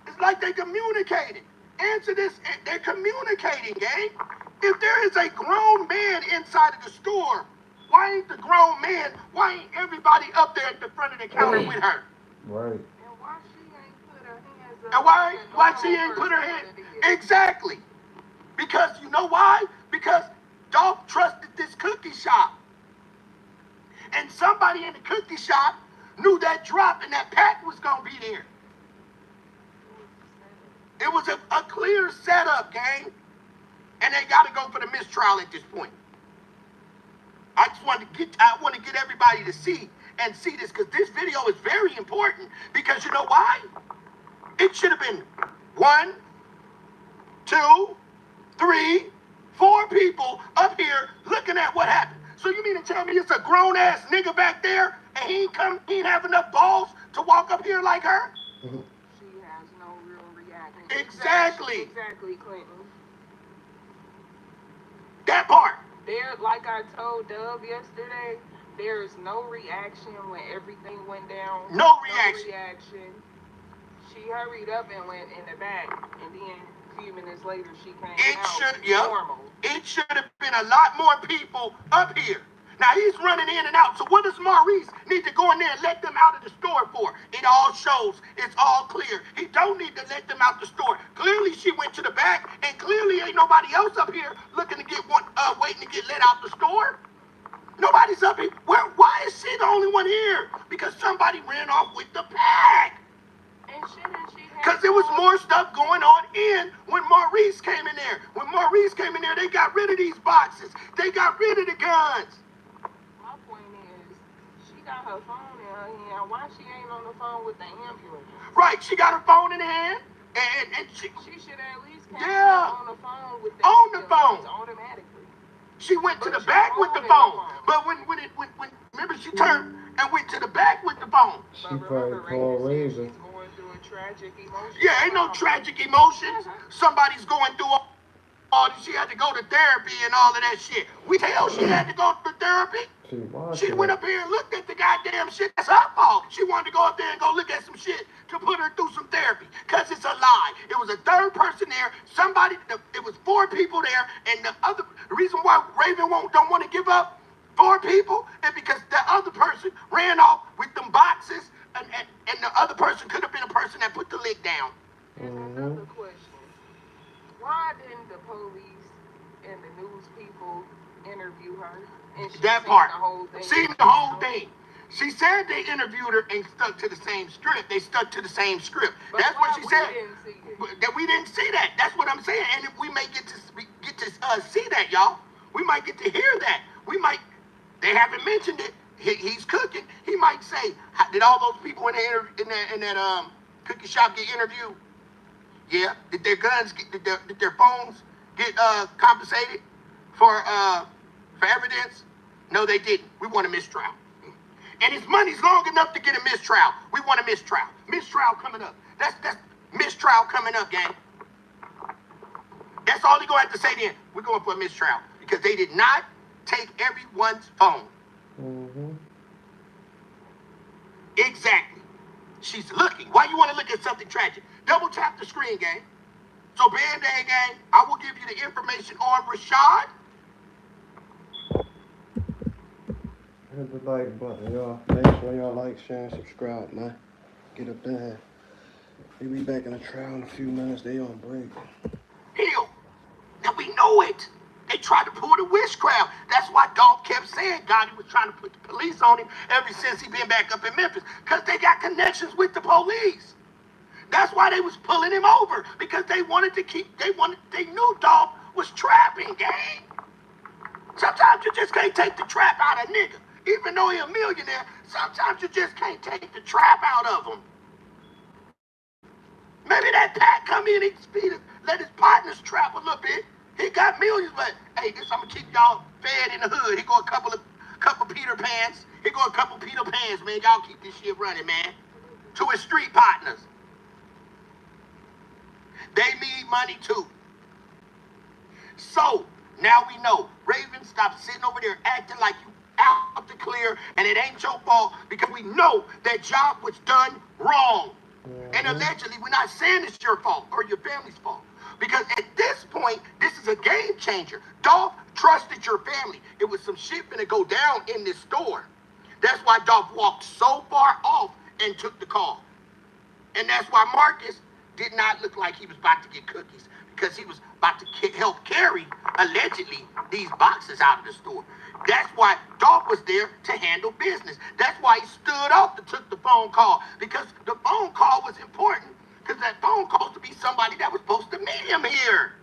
Speaker 1: It's like they communicated. Answer this. They're communicating, gang. If there is a grown man inside of the store, why ain't the grown man, why ain't everybody up there at the front of the counter with her?
Speaker 2: Right.
Speaker 15: And why she ain't put her hands up?
Speaker 1: And why she ain't put her hand? Exactly. Because you know why? Because Dolph trusted this cookie shop. And somebody in the cookie shop knew that drop and that pack was going to be there. It was a clear setup, gang. And they got to go for the mistrial at this point. I want to get everybody to see this, because this video is very important, because you know why? It should have been 1, 2, 3, 4 people up here looking at what happened. So you mean to tell me it's a grown ass nigga back there and he ain't have enough balls to walk up here like her?
Speaker 15: She has no real reaction.
Speaker 1: Exactly.
Speaker 15: Exactly, Clinton.
Speaker 1: That part.
Speaker 15: There, like I told Dub yesterday, there is no reaction when everything went down.
Speaker 1: No reaction.
Speaker 15: No reaction. She hurried up and went in the back, and then a few minutes later she came out normal.
Speaker 1: It should have been a lot more people up here. Now he's running in and out. So what does Maurice need to go in there and let them out of the store for? It all shows. It's all clear. He don't need to let them out the store. Clearly she went to the back, and clearly ain't nobody else up here looking to get waiting to get let out the store. Nobody's up here. Why is she the only one here? Because somebody ran off with the pack. Because there was more stuff going on when Maurice came in there. When Maurice came in there, they got rid of these boxes. They got rid of the guns.
Speaker 15: My point is, she got her phone in her hand. Why she ain't on the phone with the ambulance?
Speaker 1: Right, she got her phone in her hand, and she
Speaker 15: should at least on the phone with the ambulance automatically.
Speaker 1: She went to the back with the phone. But when remember, she turned and went to the back with the phone.
Speaker 2: She probably called Raven.
Speaker 15: Tragic emotions.
Speaker 1: Yeah, ain't no tragic emotions. Somebody's going through all this. She had to go to therapy and all of that shit. We tell she had to go to therapy. She went up here and looked at the goddamn shit. That's her fault. She wanted to go up there and go look at some shit to put her through some therapy. Because it's a lie. It was a third person there. It was 4 people there. And the reason why Raven don't want to give up 4 people is because the other person ran off with them boxes. And the other person could have been a person that put the lick down.
Speaker 15: And another question. Why didn't the police and the news people interview her? And she
Speaker 1: that part.
Speaker 15: Seen
Speaker 1: the whole thing. She said they interviewed her and stuck to the same script. They stuck to the same script.
Speaker 15: But
Speaker 1: that's what she said.
Speaker 15: That
Speaker 1: we didn't see that. That's what I'm saying. And if we may get to see that, y'all, we might get to hear that. They haven't mentioned it. He's cooking. He might say, did all those people in that cookie shop get interviewed? Yeah. Did their guns did their phones get compensated for evidence? No, they didn't. We want a mistrial. And his money's long enough to get a mistrial. We want a mistrial. Mistrial coming up. That's mistrial coming up, gang. That's all they're gonna have to say then. We're going for a mistrial. Because they did not take everyone's phone.
Speaker 2: Mm-hmm.
Speaker 1: Exactly. She's looking. Why you want to look at something tragic? Double tap the screen, gang. So, Band-Aid gang, I will give you the information on Rashad.
Speaker 2: Hit the like button, y'all. Make sure y'all like, share, and subscribe, man. Get up there. He'll be back in the trial in a few minutes. They on break.
Speaker 1: Hill. Now we know it. They tried to pull the witchcraft. That's why Dolph kept saying Gotti was trying to put the police on him ever since he been back up in Memphis. Because they got connections with the police. That's why they was pulling him over. Because they wanted to keep, they knew Dolph was trapping, gang. Sometimes you just can't take the trap out of a nigga. Even though he a millionaire, sometimes you just can't take the trap out of him. Maybe that Pat come in and let his partners trap a little bit. He got millions, but hey, this I'm gonna keep y'all fed in the hood. He go a couple Peter Pans. He go a couple Peter Pans, man. Y'all keep this shit running, man. To his street partners. They need money too. So now we know. Raven, stop sitting over there acting like you out to clear, and it ain't your fault because we know that job was done wrong. And allegedly, we're not saying it's your fault or your family's fault. Because at this point, this is a game changer. Dolph trusted your family. It was some shit gonna go down in this store. That's why Dolph walked so far off and took the call. And that's why Marcus did not look like he was about to get cookies. Because he was about to help carry, allegedly, these boxes out of the store. That's why Dolph was there to handle business. That's why he stood up and took the phone call. Because the phone call was important. Because that phone call was to be somebody that was supposed to meet him here.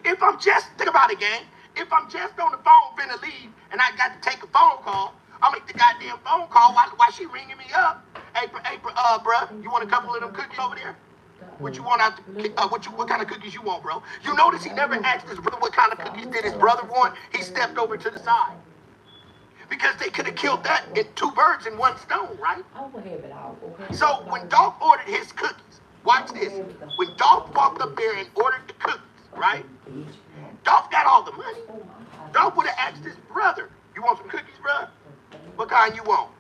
Speaker 1: If I'm just, think about it, gang. If I'm just on the phone finna leave and I got to take a phone call, I'll make the goddamn phone call while she ringing me up. Hey, bruh, you want a couple of them cookies over there? What you want out? What kind of cookies you want, bro? You notice he never asked his brother what kind of cookies did his brother want. He stepped over to the side because they could have killed that in 2 birds in 1 stone, right? So when Dolph ordered his cookies, watch this. When Dolph walked up there and ordered the cookies, right? Dolph got all the money. Dolph would have asked his brother, "You want some cookies, bro? What kind you want?"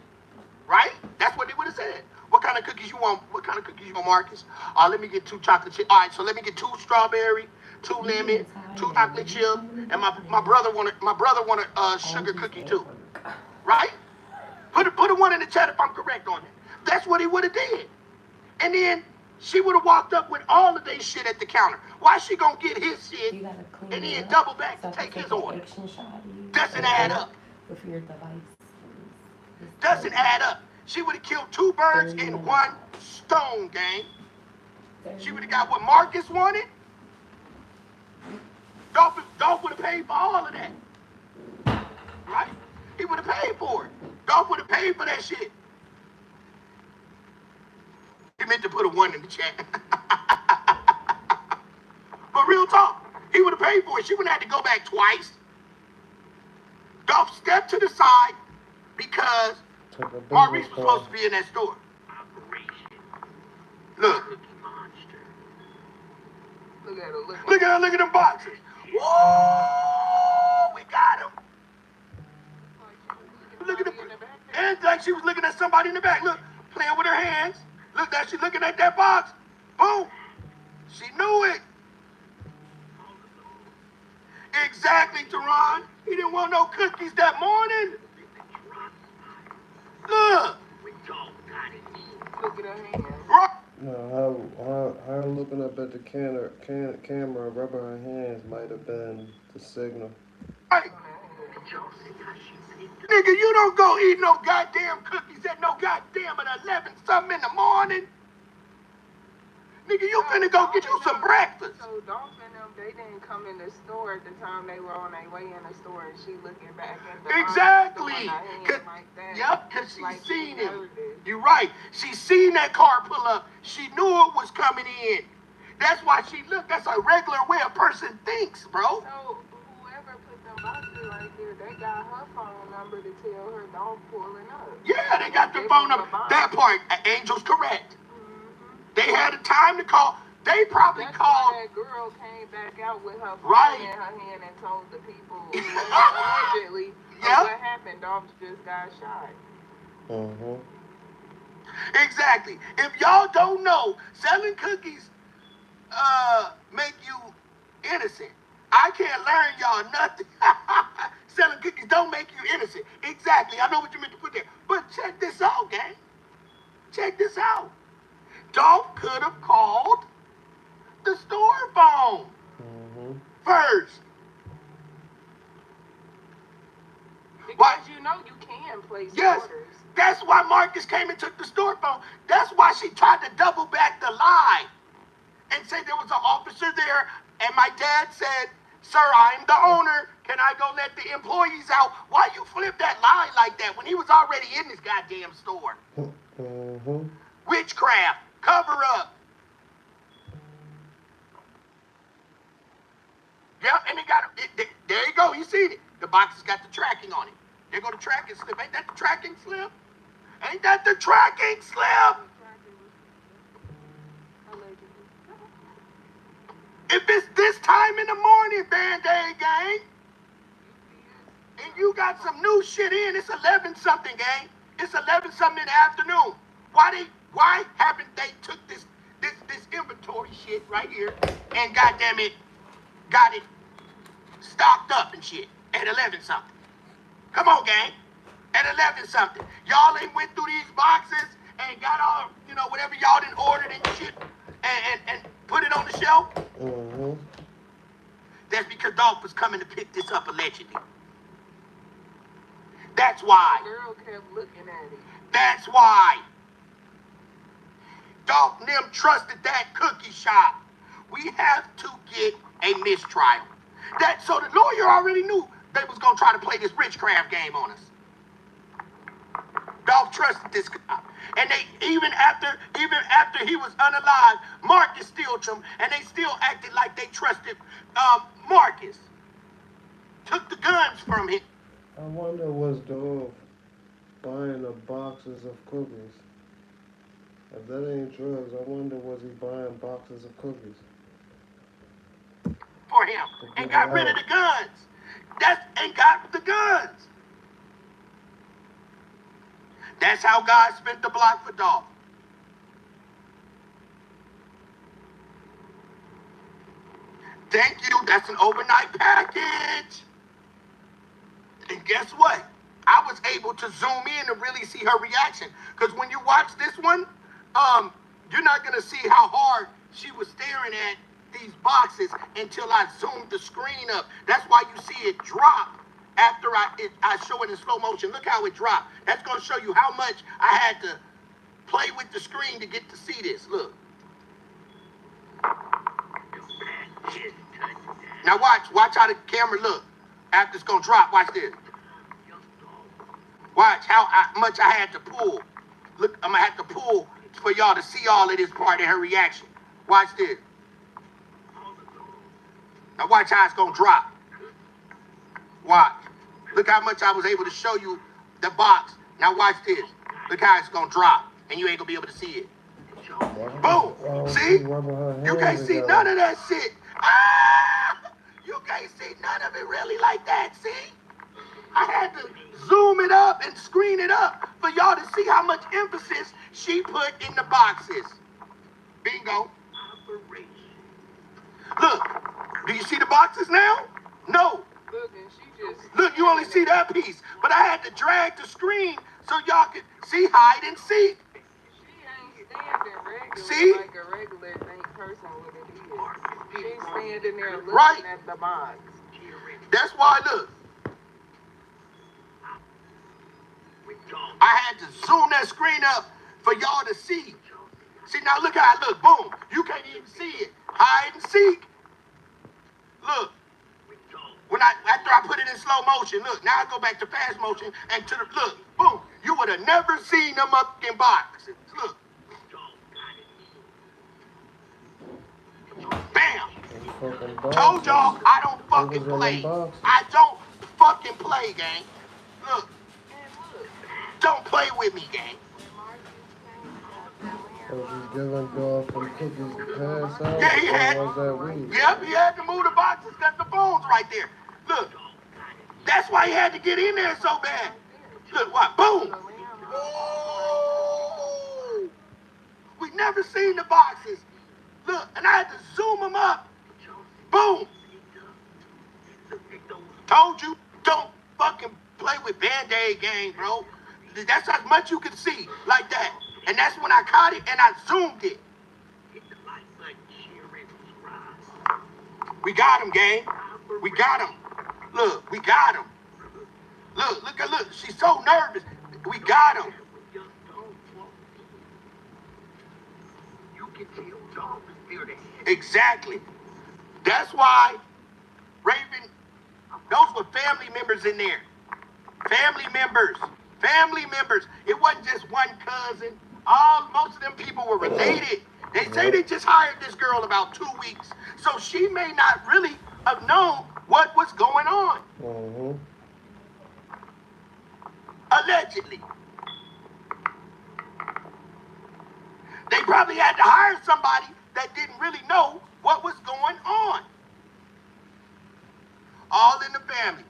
Speaker 1: Right? That's what they would have said. What kind of cookies you want? What kind of cookies you want, Marcus? Let me get 2 chocolate chip. All right, so let me get 2 strawberry, 2 lemon, 2 chocolate chip, and my brother wanted a sugar cookie too. Right? Put a 1 in the chat if I'm correct on that. That's what he would have did. And then she would have walked up with all of their shit at the counter. Why she gonna get his shit and then double back to take his order? Doesn't add up. Doesn't add up. She would have killed 2 birds in 1 stone, gang. She would have got what Marcus wanted. Dolph would have paid for all of that. Right? He would have paid for it. Dolph would have paid for that shit. He meant to put a 1 in the chat. But real talk, he would have paid for it. She wouldn't have to go back twice. Dolph stepped to the side because Maurice was supposed to be in that store. Look. Look at them boxes. Whoa, we got him. Look at the, and like she was looking at somebody in the back. Look, playing with her hands. Look, that she's looking at that box. Boom. She knew it. Exactly, Teron. He didn't want no cookies that morning. Look. Look at her hands.
Speaker 2: No, her looking up at the camera, rubbing her hands might have been the signal.
Speaker 1: Right. Nigga, you don't go eat no goddamn cookies at no goddamn at 11 something in the morning. Nigga, you finna go get you some breakfast.
Speaker 15: So Dolph and them, they didn't come in the store at the time they were on their way in the store, and she looking back at the
Speaker 1: exactly.
Speaker 15: Like that.
Speaker 1: Yep, because she
Speaker 15: like
Speaker 1: seen him. You're right. She seen that car pull up. She knew it was coming in. That's why she looked. That's a regular way a person thinks, bro.
Speaker 15: So whoever put them boxes right there, they got her phone number to tell her Dolph pulling up.
Speaker 1: Yeah, they got the phone number. That part, Angel's correct. They had a time to call. They probably called.
Speaker 15: That girl came back out with her phone
Speaker 1: right.
Speaker 15: in her hand and told the people allegedly what happened. Dolph just got shot.
Speaker 1: Exactly. If y'all don't know, selling cookies make you innocent. I can't learn y'all nothing. Selling cookies don't make you innocent. Exactly. I know what you meant to put there. But check this out, gang. Check this out. Dolph could have called the store phone first.
Speaker 15: Because you know you can place
Speaker 1: Yes,
Speaker 15: orders.
Speaker 1: that's why Marcus came and took the store phone. That's why she tried to double back the lie and say there was an officer there, and my dad said, "Sir, I'm the owner. Can I go let the employees out?" Why you flip that lie like that when he was already in this goddamn store? Witchcraft, cover up. Yep, and there you go. You seen it. The box has got the tracking on it. There go the tracking slip. Ain't that the tracking slip? Ain't that the tracking slip? If it's this time in the morning, Band-Aid gang, and you got some new shit in, it's 11 something, gang. It's 11 something in the afternoon. Why haven't they took this inventory shit right here and goddamn it, got it stocked up and shit at 11 something? Come on, gang. At 11 something. Y'all ain't went through these boxes and got all, whatever y'all done ordered and shit and put it on the shelf? That's because Dolph was coming to pick this up allegedly. That's why.
Speaker 15: The girl kept looking at it.
Speaker 1: That's why. Dolph and them trusted that cookie shop. We have to get a mistrial. So the lawyer already knew they was gonna try to play this witchcraft game on us. Dolph trusted this guy. And they even after he was unalive, Marcus still trusted him, and they still acted like they trusted Marcus. Took the guns from him.
Speaker 2: I wonder was Dolph buying the boxes of cookies? If that ain't drugs, I wonder was he buying boxes of cookies?
Speaker 1: For him. And got rid of the guns. And got the guns. That's how God spent the block for Dolph. Thank you. That's an overnight package. And guess what? I was able to zoom in and really see her reaction. Because when you watch this one, you're not going to see how hard she was staring at these boxes until I zoomed the screen up. That's why you see it drop after I show it in slow motion. Look how it dropped. That's going to show you how much I had to play with the screen to get to see this. Look. Now watch how the camera look after it's going to drop. Watch this. Watch how much I had to pull. Look, I'm going to have to pull for y'all to see all of this part of her reaction. Watch this. Now watch how it's going to drop. Watch. Look how much I was able to show you the box. Now watch this. Look how it's going to drop. And you ain't going to be able to see it. Boom. See? You can't see none of that shit. Ah! You can't see none of it really like that, see? I had to zoom it up and screen it up for y'all to see how much emphasis she put in the boxes. Bingo. Look, do you see the boxes now? No.
Speaker 15: Look, and she just...
Speaker 1: Look, you only see that piece. But I had to drag the screen so y'all could see hide and seek.
Speaker 15: She ain't standing regular
Speaker 1: See?
Speaker 15: like a regular person would it is. She's standing there looking
Speaker 1: Right.
Speaker 15: at the box.
Speaker 1: That's why, look. I had to zoom that screen up for y'all to see. See, now look how I look. Boom. You can't even see it. Hide and seek. Look. After I put it in slow motion, look. Now I go back to fast motion and to the, look. Boom. You would have never seen them up in boxes. Look. Bam. Told y'all I don't fucking play. I don't fucking play, gang. Look. Don't play with me, gang.
Speaker 2: So she's giving Dolph some cookies to pass out?
Speaker 1: Yeah, he had.
Speaker 2: Or was that weed?
Speaker 1: Yep, he had to move the boxes because the phone's right there. Look. That's why he had to get in there so bad. Look, what? Boom. Ooh. We never seen the boxes. Look, and I had to zoom them up. Boom. Told you, don't fucking play with Band-Aid gang, bro. That's how much you can see, like that. And that's when I caught it and I zoomed it.
Speaker 14: Hit the like button, share, and subscribe.
Speaker 1: We got him, gang. We got him. Look, we got him. Look. She's so nervous. We got him.
Speaker 14: You can tell dogs fear the head.
Speaker 1: Exactly. That's why Raven, those were family members in there. Family members. It wasn't just one cousin. Most of them people were related. They say they just hired this girl about 2 weeks. So she may not really have known what was going on.
Speaker 2: Mm-hmm.
Speaker 1: Allegedly. They probably had to hire somebody that didn't really know what was going on. All in the family.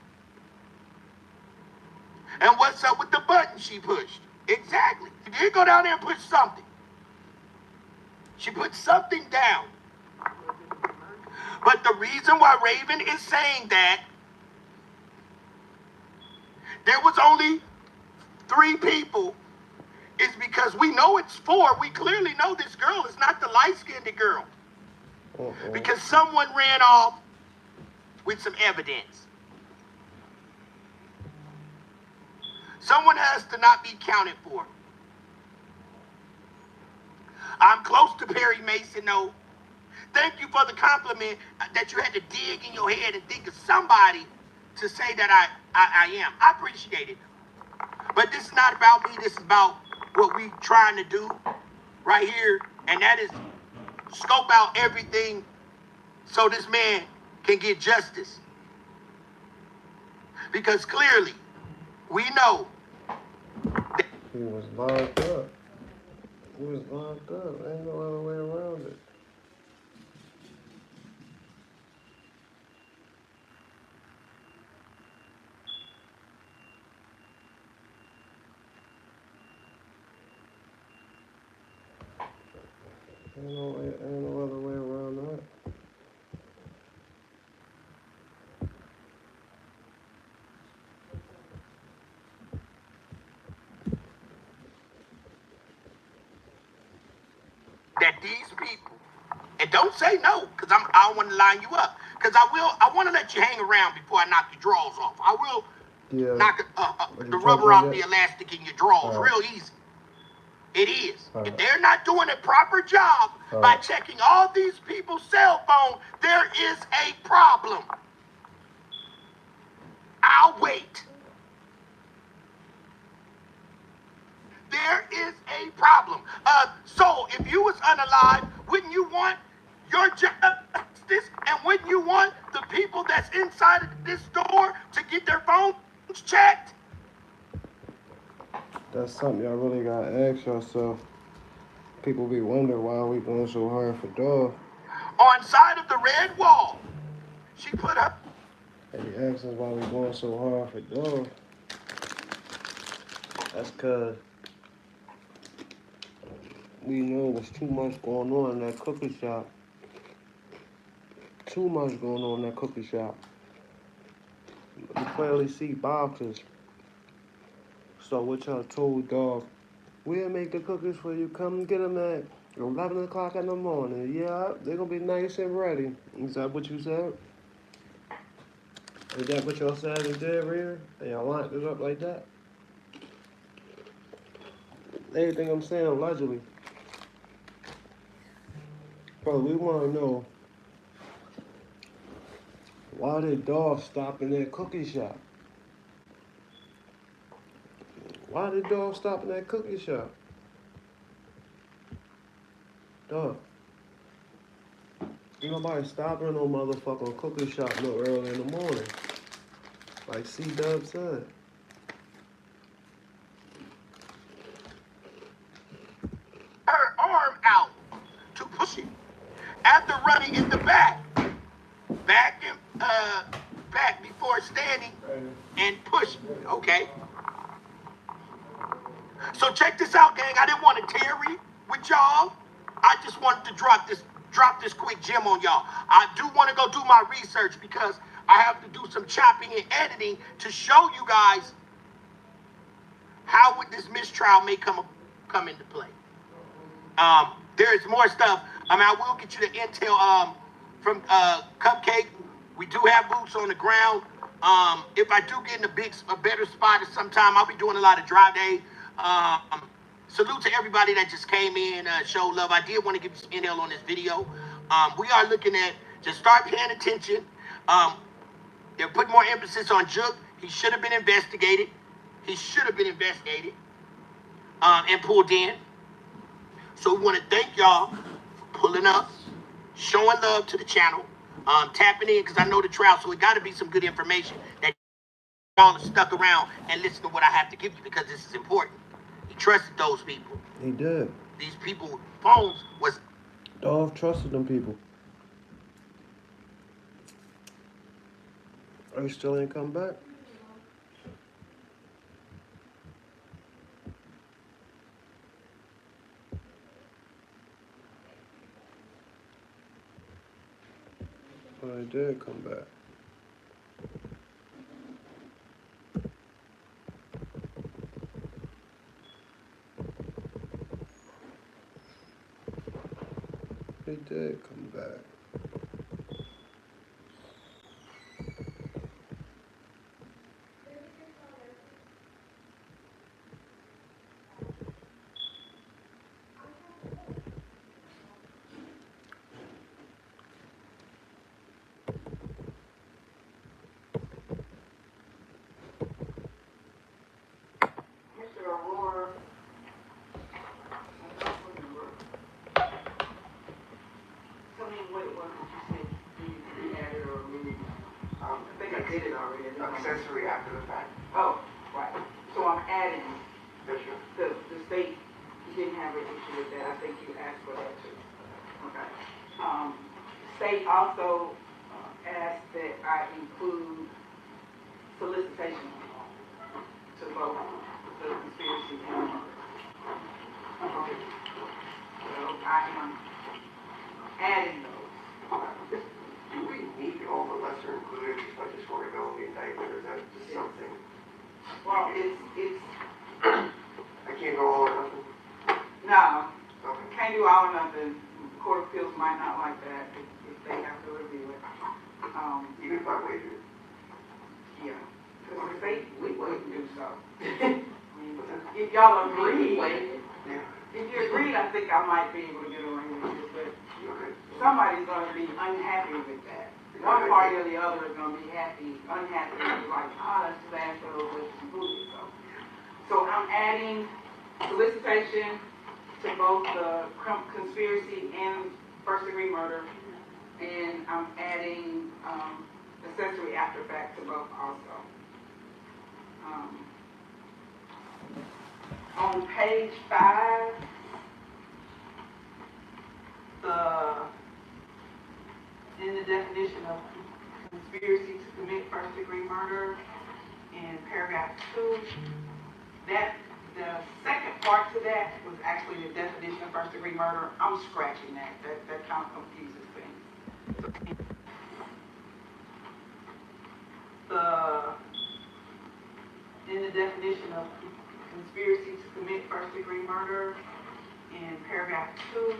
Speaker 1: And what's up with the button she pushed? Exactly. She did go down there and push something. She put something down. But the reason why Raven is saying that, there was only 3 people, is because we know it's 4. We clearly know this girl is not the light-skinned girl. Because someone ran off with some evidence. Someone has to not be counted for. I'm close to Perry Mason, though. Thank you for the compliment that you had to dig in your head and think of somebody to say that I am. I appreciate it. But this is not about me. This is about what we trying to do right here. And that is scope out everything so this man can get justice. Because clearly, we know that
Speaker 2: he was locked up. Ain't no other way around it. Ain't no other way around that.
Speaker 1: these people, and don't say no, because I don't want to line you up, because I want to let you hang around before I knock your drawers off. I will knock the rubber off the elastic in your drawers real easy. It is. If they're not doing a proper job by checking all these people's cell phone, there is a problem. I'll wait. There is a problem. So if you was unalive, wouldn't you want your justice? And wouldn't you want the people that's inside of this store to get their phones checked?
Speaker 2: That's something y'all really gotta ask yourself. People be wondering why we going so hard for dog.
Speaker 1: On side of the red wall, she put up.
Speaker 2: They be asking why we going so hard for dog. That's cause we know there's too much going on in that cookie shop. Too much going on in that cookie shop. You clearly see boxes. So what y'all told dog, we'll make the cookies for you. Come get them at 11 o'clock in the morning. Yeah, they're gonna be nice and ready. Is that what you said? Is that what y'all said and did, Rita? And y'all lined it up like that? Everything I'm saying allegedly. Bro, we wanna know, why did dog stop in that cookie shop? Why did dog stop in that cookie shop? Dog. Ain't nobody stopping in no motherfucking cookie shop no early in the morning. Like C-Dub said.
Speaker 1: Her arm out to push it. After running in the back before standing and pushing. Okay. So check this out, gang. I didn't want to tarry with y'all. I just wanted to drop this quick gem on y'all. I do want to go do my research because I have to do some chopping and editing to show you guys how would this mistrial may come into play. There is more stuff. I mean, I will get you the intel from Cupcake. We do have boots on the ground. If I do get in a better spot at some time, I'll be doing a lot of drive day. Salute to everybody that just came in, showed love. I did want to give you some intel on this video. We are looking at, just start paying attention. They're putting more emphasis on Juke. He should have been investigated. He should have been investigated and pulled in. So we want to thank y'all for pulling up, showing love to the channel, tapping in, because I know the trial, so it got to be some good information that y'all are stuck around and listen to what I have to give you, because this is important. He trusted those people.
Speaker 2: He did.
Speaker 1: These people, phones was...
Speaker 2: Dolph trusted them people. Oh, you still ain't come back? Oh, he did come back. He did come back.
Speaker 4: Mr. Aurora, tell me what it was that you said you added or removed. I think I did it already.
Speaker 7: Accessory after the fact.
Speaker 4: Oh, right. So I'm adding
Speaker 7: Yes, sir.
Speaker 4: the state, you didn't have an issue with that. I think you asked for that too. Okay. State also asked that I include solicitation to both the conspiracy and murder. Okay. So I am adding those.
Speaker 7: Do we need all the lesser included just like before we go in the indictment, or is that just something?
Speaker 4: Well, it's
Speaker 7: I can't go all or nothing?
Speaker 4: no.
Speaker 7: Okay.
Speaker 4: Can't do all or nothing. Court of Appeals might not like that if they have to review it.
Speaker 7: Even if I waive it?
Speaker 4: Yeah. Because if they, we wouldn't do so. If y'all agree, if you agreed, I think I might be able to get away with it, but somebody's going to be unhappy with that. One party or the other is going to be unhappy, and be like, that's too bad for those with included. So I'm adding solicitation to both the conspiracy and first-degree murder, and I'm adding accessory after fact to both also. On page 5, in the definition of conspiracy to commit first-degree murder, in paragraph 2, that the second part to that was actually the definition of first-degree murder. I'm scratching that. That kind of confuses things. In the definition of conspiracy to commit first-degree murder, in paragraph 2,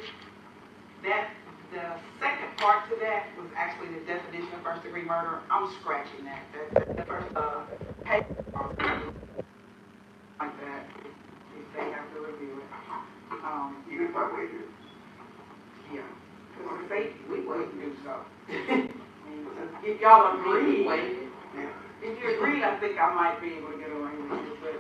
Speaker 4: that the second part to that was actually the definition of first-degree murder. I'm scratching that. That first page like that if they have to review it.
Speaker 7: Even if I waive it?
Speaker 4: Yeah. Because if they, we wouldn't do so. If y'all agree, if you agreed, I think I might be able to get away with it, but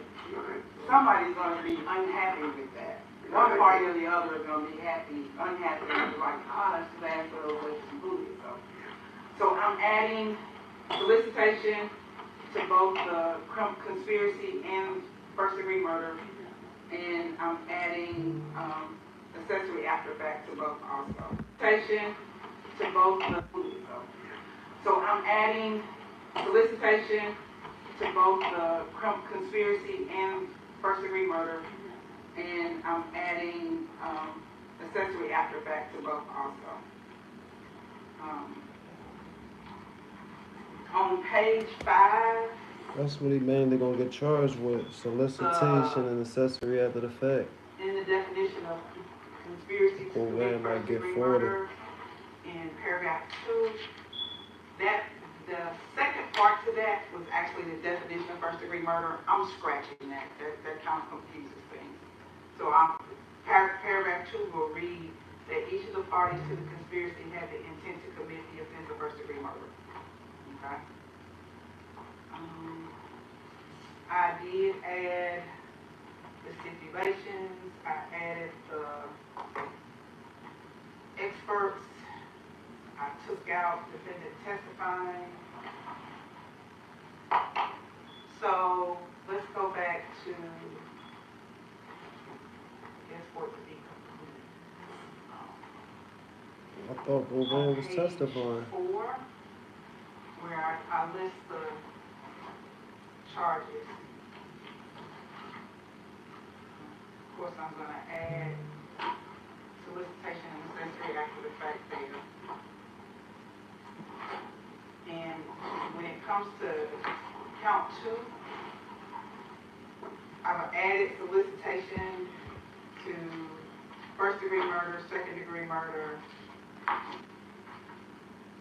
Speaker 4: somebody's going to be unhappy with that. One party or the other is going to be unhappy, and be like, that's too bad for those with included. So I'm adding solicitation to both the conspiracy and first-degree murder, and I'm adding accessory after fact to both also. Solicitation to both the, so I'm adding solicitation to both the conspiracy and first-degree murder, and I'm adding accessory after fact to both also. On page 5,
Speaker 2: that's what he mainly gonna get charged with: solicitation and accessory after the fact.
Speaker 4: in the definition of conspiracy to
Speaker 2: Well,
Speaker 4: commit
Speaker 2: man, I
Speaker 4: first
Speaker 2: get
Speaker 4: degree
Speaker 2: 40.
Speaker 4: murder in paragraph 2. That, the second part to that was actually the definition of first degree murder. I'm scratching that. That kind of confuses things. So paragraph 2 will read that each of the parties to the conspiracy had the intent to commit the offense of first degree murder. Okay. I did add the stipulations. I added the experts. I took out defendant testifying. So let's go back to, I guess, for it to be complete.
Speaker 2: I thought Boban was
Speaker 4: Page
Speaker 2: testifying.
Speaker 4: 4, where I list the charges. Of course, I'm going to add solicitation and necessary after the fact there. And when it comes to count 2, I've added solicitation to first degree murder, second degree murder,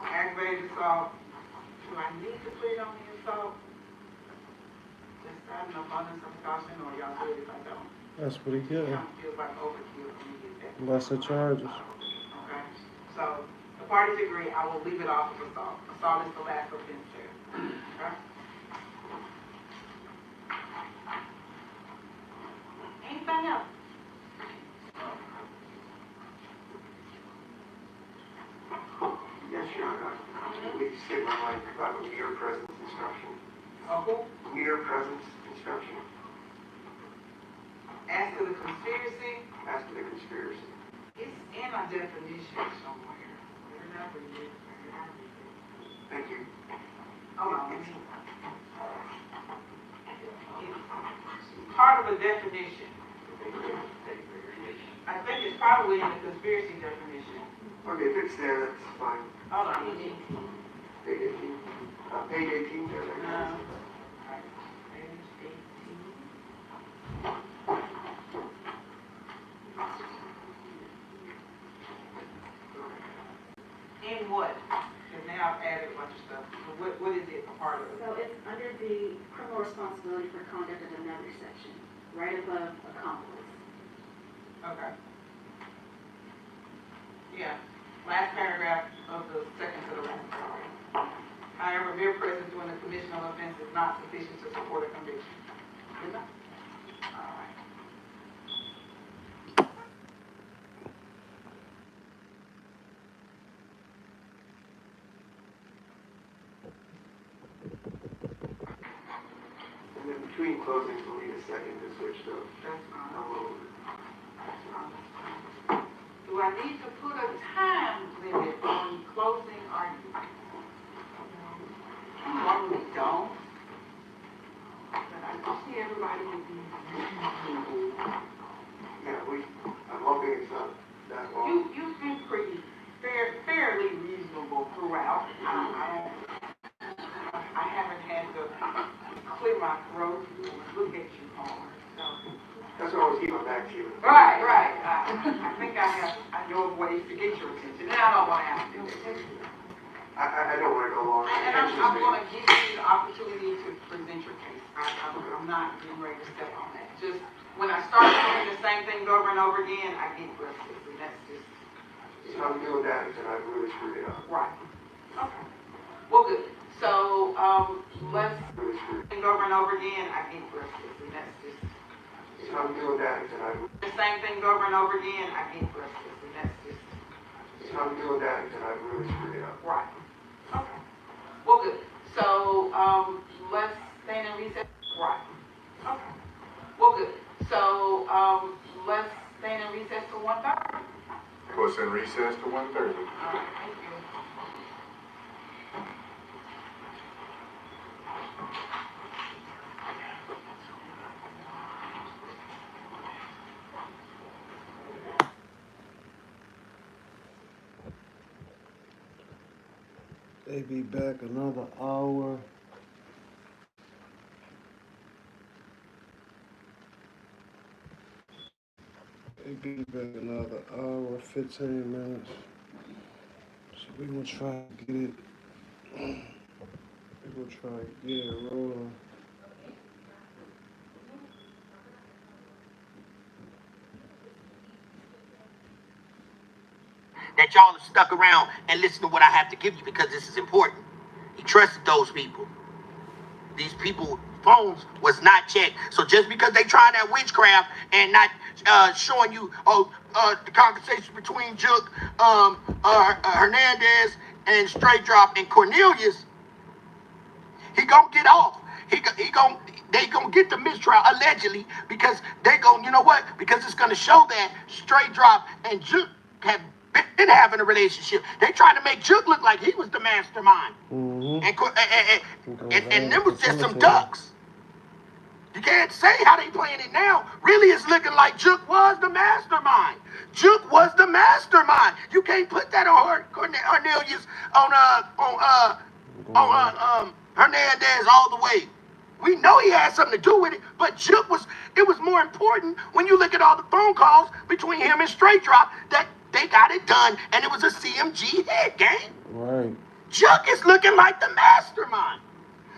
Speaker 4: aggravated assault. Do I need to put it on the assault? Just out of an abundance of caution, or y'all good if I don't?
Speaker 2: That's pretty good.
Speaker 4: It feels like overkill for me to get that.
Speaker 2: Lesser charges.
Speaker 4: Okay, so the parties agree, I will leave it off of assault. Assault is the last offense there. Okay? Anything else?
Speaker 7: Yes, Your Honor. Let me say my mind about mere presence instruction.
Speaker 4: Who?
Speaker 7: Mere presence instruction.
Speaker 4: As to the conspiracy,
Speaker 7: As to the conspiracy.
Speaker 4: it's in a definition somewhere. Where did I read it?
Speaker 7: Thank you.
Speaker 4: Hold on. It's part of a definition. I think it's probably in the conspiracy definition.
Speaker 7: Okay, if it's there, that's fine.
Speaker 4: Hold on.
Speaker 7: Page 18. Page 18 there.
Speaker 4: No. In what? Because now I've added a bunch of stuff. So what is it a part of?
Speaker 8: So it's under the criminal responsibility for conduct of another section, right above accomplice.
Speaker 4: Okay. Yeah, last paragraph of the second to the last paragraph. However, mere presence during the commission of offense is not sufficient to support a conviction. Is that? All right.
Speaker 7: And then between closings, we'll need a second to switch to
Speaker 4: That's fine.
Speaker 7: a little.
Speaker 4: Do I need to put a time limit on closing argument? I normally don't. But I see everybody would be.
Speaker 7: Yeah, I'm hoping it's not that long.
Speaker 4: You've been pretty, fairly reasonable throughout. I haven't had to clear my throat and look at you hard, so.
Speaker 7: That's what I was keeping back to you.
Speaker 4: Right. I think I know of ways to get your attention, and I don't want to have to do it.
Speaker 7: I don't want to go long.
Speaker 4: And I'm going to give you the opportunity to present your case. I'm not getting ready to step on that. Just, when I start doing the same things over and over again, I get restless, and that's just.
Speaker 7: So I'm doing that, and I really screwed it up.
Speaker 4: Right. Okay. Well, good. So, let's,
Speaker 7: Really screwed it
Speaker 4: things over and over again, I get restless, and that's just.
Speaker 7: up. So I'm doing that, and I
Speaker 4: The same things over and over again, I get restless, and that's just.
Speaker 7: So I'm doing that, and I really screwed it up.
Speaker 4: Right. Okay. Well, good. So, let's stand in recess. Right. Okay. Well, good. So, let's stand in recess till 1:30.
Speaker 16: Push in recess to 1:30.
Speaker 4: All right. Thank you.
Speaker 2: They be back another hour. be back another hour, 15 minutes. So we gonna try to get it. We gonna try to get it rolling.
Speaker 1: That y'all have stuck around and listen to what I have to give you because this is important. He trusted those people. These people phones was not checked. So just because they trying that witchcraft and not showing you the conversation between Juke, Hernandez and Straight Drop and Cornelius, he gonna get off. They gonna get the mistrial allegedly because they gonna, you know what? Because it's gonna show that Straight Drop and Juke have been having a relationship. They trying to make Juke look like he was the mastermind. And them was just some ducks. You can't say how they playing it now. Really, it's looking like Juke was the mastermind. Juke was the mastermind. You can't put that on Cornelius, on Hernandez all the way. We know he had something to do with it, but Juke it was more important when you look at all the phone calls between him and Straight Drop that they got it done, and it was a CMG hit, gang.
Speaker 2: Right.
Speaker 1: Juke is looking like the mastermind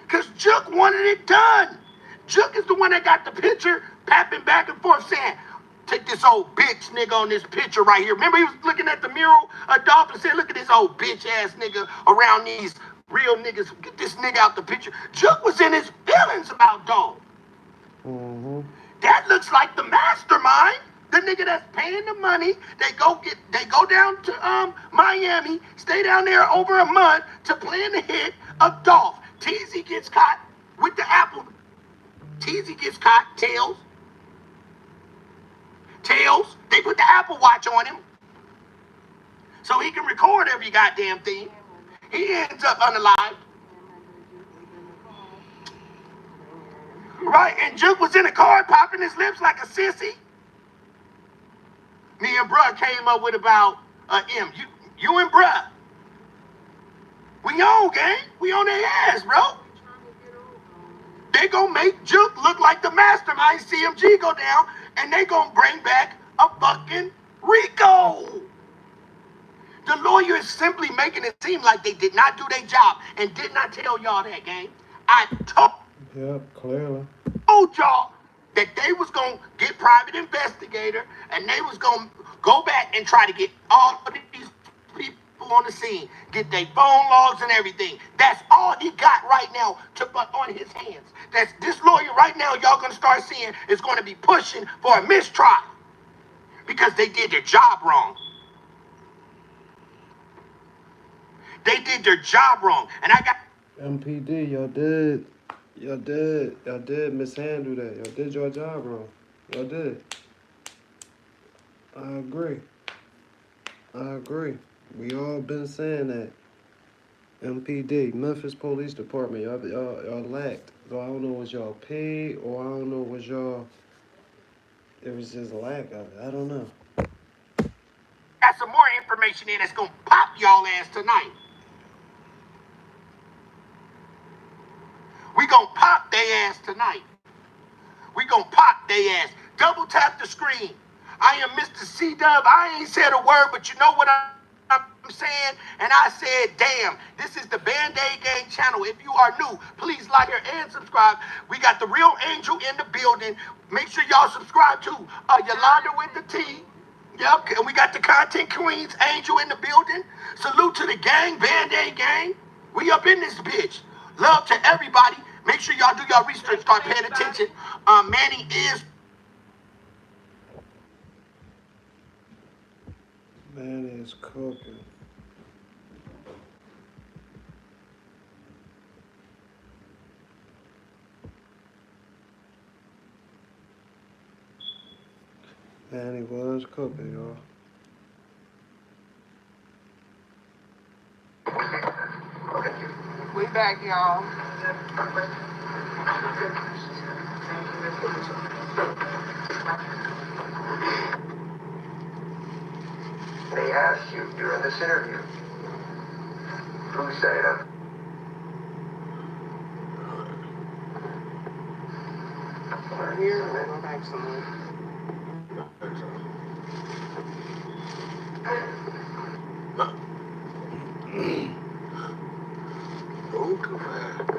Speaker 1: because Juke wanted it done. Juke is the one that got the picture papping back and forth saying, take this old bitch nigga on this picture right here. Remember he was looking at the mural of Dolph and said, look at this old bitch ass nigga around these real niggas. Get this nigga out the picture. Juke was in his feelings about Dolph.
Speaker 2: Mm-hmm.
Speaker 1: That looks like the mastermind. The nigga that's paying the money. They go down to Miami, stay down there over a month to plan the hit of Dolph. TZ gets caught with the apple. TZ gets caught, Tails. They put the Apple Watch on him so he can record every goddamn thing. He ends up unalived. Right, and Juke was in the car popping his lips like a sissy. Me and bruh came up with about M. You and bruh. We on, gang. We on their ass, bro. They gonna make Juke look like the mastermind. CMG go down, and they gonna bring back a fucking Rico. The lawyer is simply making it seem like they did not do their job and did not tell y'all that, gang. I
Speaker 2: clearly
Speaker 1: told y'all that they was gonna get private investigator and they was gonna go back and try to get all of these people on the scene, get their phone logs and everything. That's all he got right now to put on his hands. That's this lawyer right now y'all gonna start seeing is gonna be pushing for a mistrial because they did their job wrong. They did their job wrong. And I got
Speaker 2: MPD, y'all did mishandle that. Y'all did your job wrong. Y'all did. I agree. We all been saying that. MPD, Memphis Police Department, y'all lacked. So I don't know what y'all paid, or I don't know what y'all. It was just lack of it. I don't know.
Speaker 1: Got some more information in that's gonna pop y'all ass tonight. We gonna pop they ass tonight. We gonna pop they ass. Double tap the screen. I am Mr. C-Dub. I ain't said a word, but you know what I'm saying? And I said, damn, this is the Band-Aid Gang channel. If you are new, please like and subscribe. We got the real angel in the building. Make sure y'all subscribe to Yolanda with the T. Yep, and we got the content queens, Angel in the building. Salute to the gang, Band-Aid Gang. We up in this bitch. Love to everybody. Make sure y'all do y'all research, start paying attention. Manny is...
Speaker 2: Manny is cooking. Manny was cooking, y'all.
Speaker 15: We back, y'all.
Speaker 7: They asked you during this interview, who set it up?
Speaker 15: We're here, we'll go back somewhere.
Speaker 17: Oh, too fast.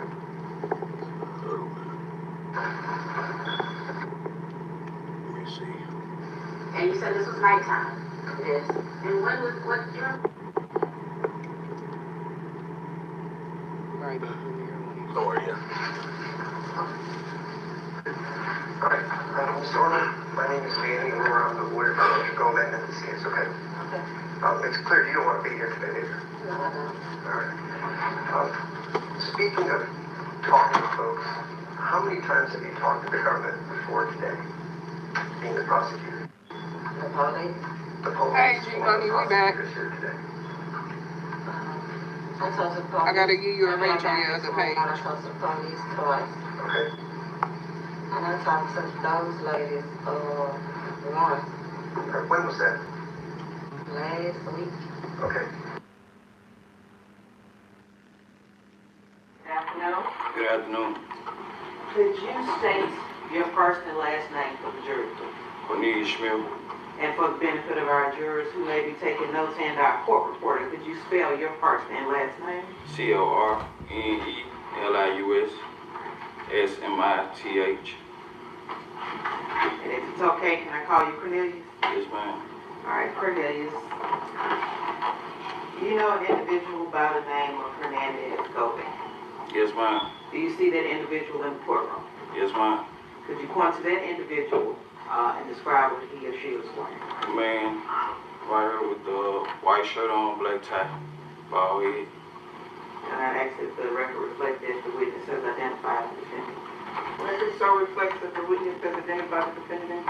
Speaker 17: Let me see.
Speaker 8: And you said this was nighttime? Yes. And when was, what year?
Speaker 15: Right up here.
Speaker 17: How are you?
Speaker 7: Alright, Mr. Orman, my name is Manny, and we're on the lawyer for Mr. Gomez in this case, okay?
Speaker 8: Okay.
Speaker 7: It's clear you don't want to be here today, do you?
Speaker 8: No, I don't.
Speaker 7: Alright. Speaking of talking to folks, how many times have you talked to the government before today, being the prosecutor?
Speaker 8: The police?
Speaker 7: The police.
Speaker 15: Hey, G-Money, we back.
Speaker 7: Here today.
Speaker 8: I told the police.
Speaker 15: I gotta give you a rate on your other page.
Speaker 8: I told the police twice.
Speaker 7: Okay.
Speaker 8: And I talked to those ladies, once.
Speaker 7: When was that?
Speaker 8: Last week.
Speaker 7: Okay.
Speaker 4: Good afternoon.
Speaker 17: Good afternoon.
Speaker 4: Could you state your first and last name for the jury?
Speaker 17: Cornelius Schmidt.
Speaker 4: And for the benefit of our jurors who may be taking notes and our court reporter, could you spell your first and last name?
Speaker 17: CORNELIUS
Speaker 4: And if it's okay, can I call you Cornelius?
Speaker 17: Yes, ma'am.
Speaker 4: All right, Cornelius. You know an individual by the name of Hernandez Gomez.
Speaker 17: Yes, ma'am.
Speaker 4: Do you see that individual in the courtroom?
Speaker 17: Yes, ma'am.
Speaker 4: Could you point to that individual and describe what he or she was wearing?
Speaker 17: Man, right here with the white shirt on, black tie, bald head.
Speaker 4: And I asked if the record reflects that the witness has identified the defendant. The record so reflects that the witness has identified the defendant.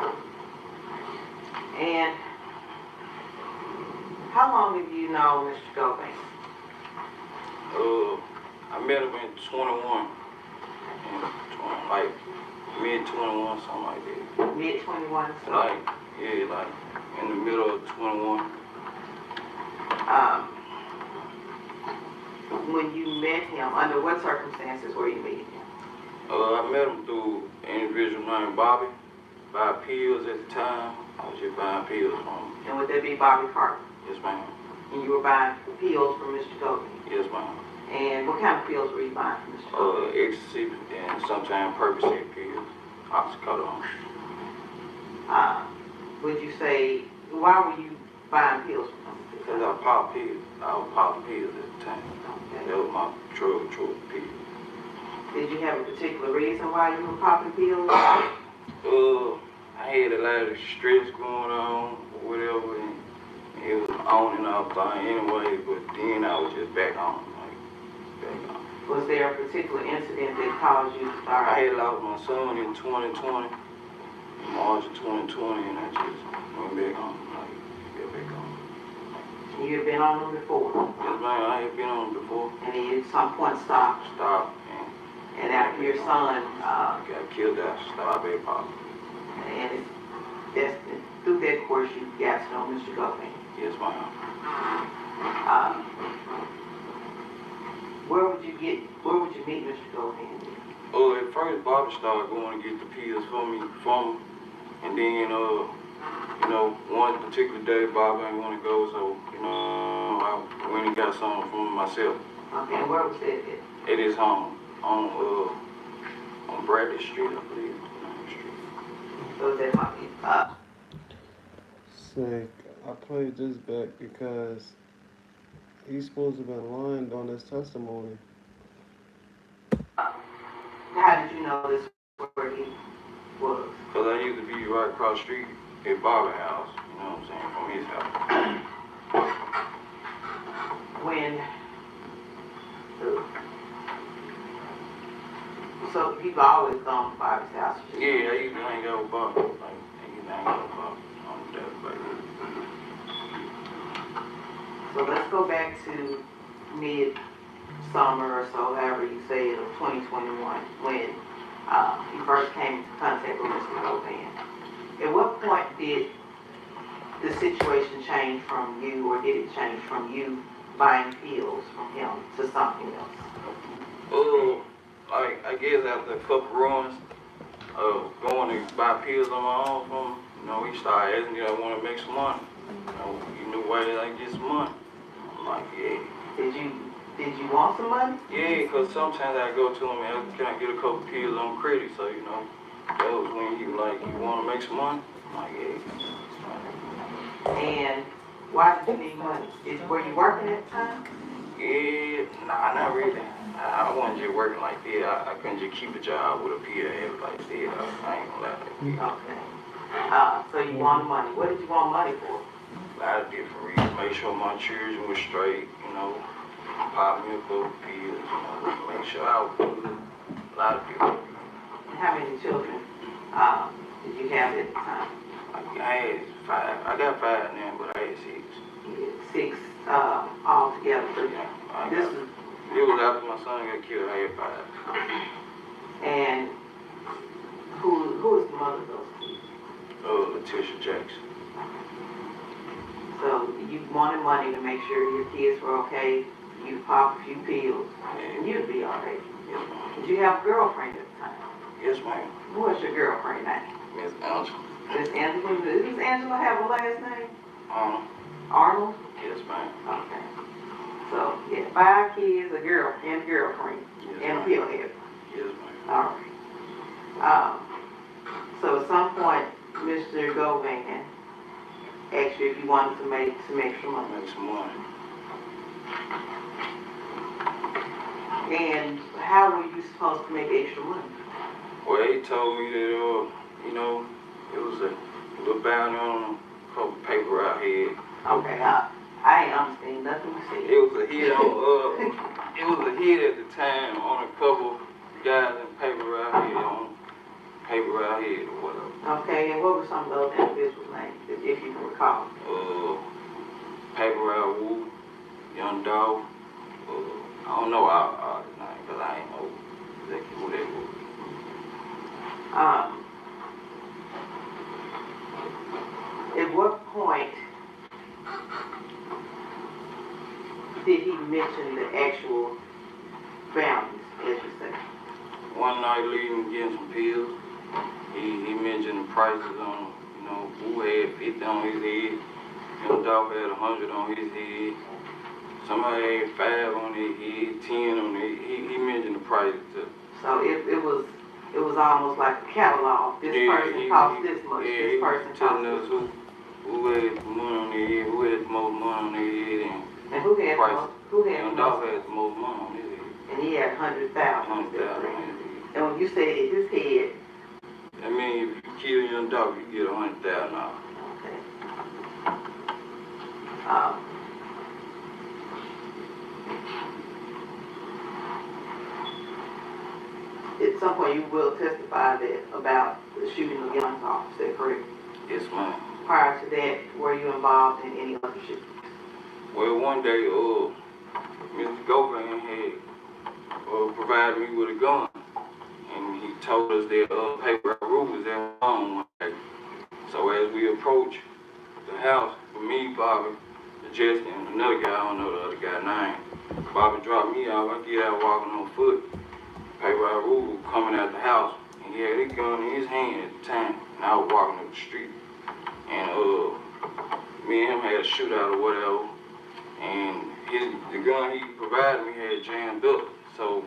Speaker 4: And how long have you known Mr. Gomez?
Speaker 17: I met him in 21. Like mid-21, something like that.
Speaker 4: Mid-21, so?
Speaker 17: Like, yeah, like in the middle of 21.
Speaker 4: When you met him, under what circumstances were you meeting him?
Speaker 17: I met him through an individual named Bobby. Buy pills at the time. I was just buying pills from him.
Speaker 4: And would that be Bobby Carter?
Speaker 17: Yes, ma'am.
Speaker 4: And you were buying pills from Mr. Gomez?
Speaker 17: Yes, ma'am.
Speaker 4: And what kind of pills were you buying from Mr. Gomez?
Speaker 17: Ecstasy and sometimes Percocet pills. Oxycodone.
Speaker 4: Would you say, why were you buying pills from him?
Speaker 17: Because I popped pills. I was popping pills at the time.
Speaker 4: Okay.
Speaker 17: That was my drug pills.
Speaker 4: Did you have a particular reason why you were popping pills?
Speaker 17: I had a lot of stress going on, or whatever, and it was on and off thing anyway, but then I was just back on,
Speaker 4: Was there a particular incident that caused you to start?
Speaker 17: I had lost my son in 2020, in March of 2020, and I just went back on, get back on.
Speaker 4: You had been on them before?
Speaker 17: Yes, ma'am, I had been on them before.
Speaker 4: And he at some point stopped?
Speaker 17: Stopped,
Speaker 4: and after your son
Speaker 17: got killed, I stopped at pop.
Speaker 4: And that's through that course you got to know Mr. Gomez?
Speaker 17: Yes, ma'am.
Speaker 4: Where would you meet Mr. Gomez?
Speaker 17: At first, Bobby started going to get the pills from him, and then, one particular day, Bobby didn't want to go, so, I went and got something from him myself.
Speaker 4: Okay, and where was that at?
Speaker 17: At his home, on Bradley Street, I believe.
Speaker 4: So that
Speaker 2: Sick. I played this back because he's supposed to have been lying on his testimony.
Speaker 4: How did you know this where he was?
Speaker 17: Because I used to be right across the street at Bobby's house, you know what I'm saying, from his house.
Speaker 4: When, so you've always gone to Bobby's house?
Speaker 17: Yeah, I used to hang out with Bobby.
Speaker 4: So let's go back to mid-summer or so, however you say it, of 2021, when you first came into contact with Mr. Gomez. At what point did the situation change from you, or did it change from you buying pills from him to something else?
Speaker 17: I guess after a couple runs of going to buy pills on my own from him, he started asking me, I want to make some money. You knew why I get some money. I'm like, yeah.
Speaker 4: Did you
Speaker 6: Did you want some money?
Speaker 17: Yeah, because sometimes I go to him and can I get a couple pills on credit? So, you know, that was when he was like, you want to make some money? I'm like, yeah.
Speaker 6: And why did you need money? Were you working at the time?
Speaker 17: Yeah, nah, not really. I wasn't just working like that. I couldn't just keep a job with a PA like that. I ain't gonna lie to you.
Speaker 6: Okay. So you wanted money. What did you want money for?
Speaker 17: A lot of different reasons. Make sure my children were straight, you know, pop me a couple pills, you know, make sure I was good. A lot of people.
Speaker 6: How many children did you have at the time?
Speaker 17: I had 5. I got 5 now, but I had 6.
Speaker 6: Yeah, 6 altogether.
Speaker 17: Yeah,
Speaker 6: It
Speaker 17: was after my son got killed. I had 5.
Speaker 6: And who is the mother of those kids?
Speaker 17: Letitia Jackson.
Speaker 6: So you wanted money to make sure your kids were okay. You pop a few pills, and you'd be all right.
Speaker 17: Yes, ma'am.
Speaker 6: Did you have a girlfriend at the time?
Speaker 17: Yes, ma'am.
Speaker 6: What's your girlfriend name?
Speaker 17: Miss Angela.
Speaker 6: Miss Angela. Does Angela have a last name?
Speaker 17: Arnold.
Speaker 6: Arnold?
Speaker 17: Yes, ma'am.
Speaker 6: Okay. So, yeah, 5 kids, a girl, and a girlfriend,
Speaker 17: Yes,
Speaker 6: and a pill head.
Speaker 17: Yes, ma'am.
Speaker 6: All right. So at some point, Mr. Govan asked you if you wanted to make some extra money.
Speaker 17: Make some money.
Speaker 6: And how were you supposed to make extra money?
Speaker 17: Well, he told me that, you know, it was a little bounty on a couple paper out here.
Speaker 6: Okay, I ain't understand nothing you said.
Speaker 17: It was a hit on, it was a hit at the time on a couple guys in paper out here, or whatever.
Speaker 6: Okay, and what were some of those individuals' names, if you can recall?
Speaker 17: Paper out Woo, Young Dog, I don't know all the names, because I ain't know exactly who they were.
Speaker 6: At what point did he mention the actual bounties, as you say?
Speaker 17: One night leaving getting some pills, he mentioned the prices on, you know, Woo had 50 on his head, Young Dog had 100 on his head, somebody had 5 on their head, 10 on their head. He mentioned the prices too.
Speaker 6: So it was almost like a catalog. This person costs this much. This person costs this much.
Speaker 17: Who had money on their head, who had the most money on their head,
Speaker 6: and who had
Speaker 17: prices.
Speaker 6: Young
Speaker 17: Dog had the most money on his head.
Speaker 6: And he had 100,000.
Speaker 17: 100,000 on his head.
Speaker 6: And when you say his head,
Speaker 17: I mean, if you kill a Young Dog, you get $100,000.
Speaker 6: okay. At some point, you will testify about the shooting of Young Dog. Is that correct?
Speaker 17: Yes, ma'am.
Speaker 6: Prior to that, were you involved in any other shootings?
Speaker 17: Well, one day, Mr. Govan had provided me with a gun, and he told us that paper roof was at home one day. So as we approached the house, for me, Bobby, Justin, and another guy, I don't know the other guy's name, Bobby dropped me off. I get out walking on foot. Paper roof coming out the house, and he had his gun in his hand at the time, and I was walking up the street. And me and him had a shootout or whatever, and the gun he provided me had jammed up. So,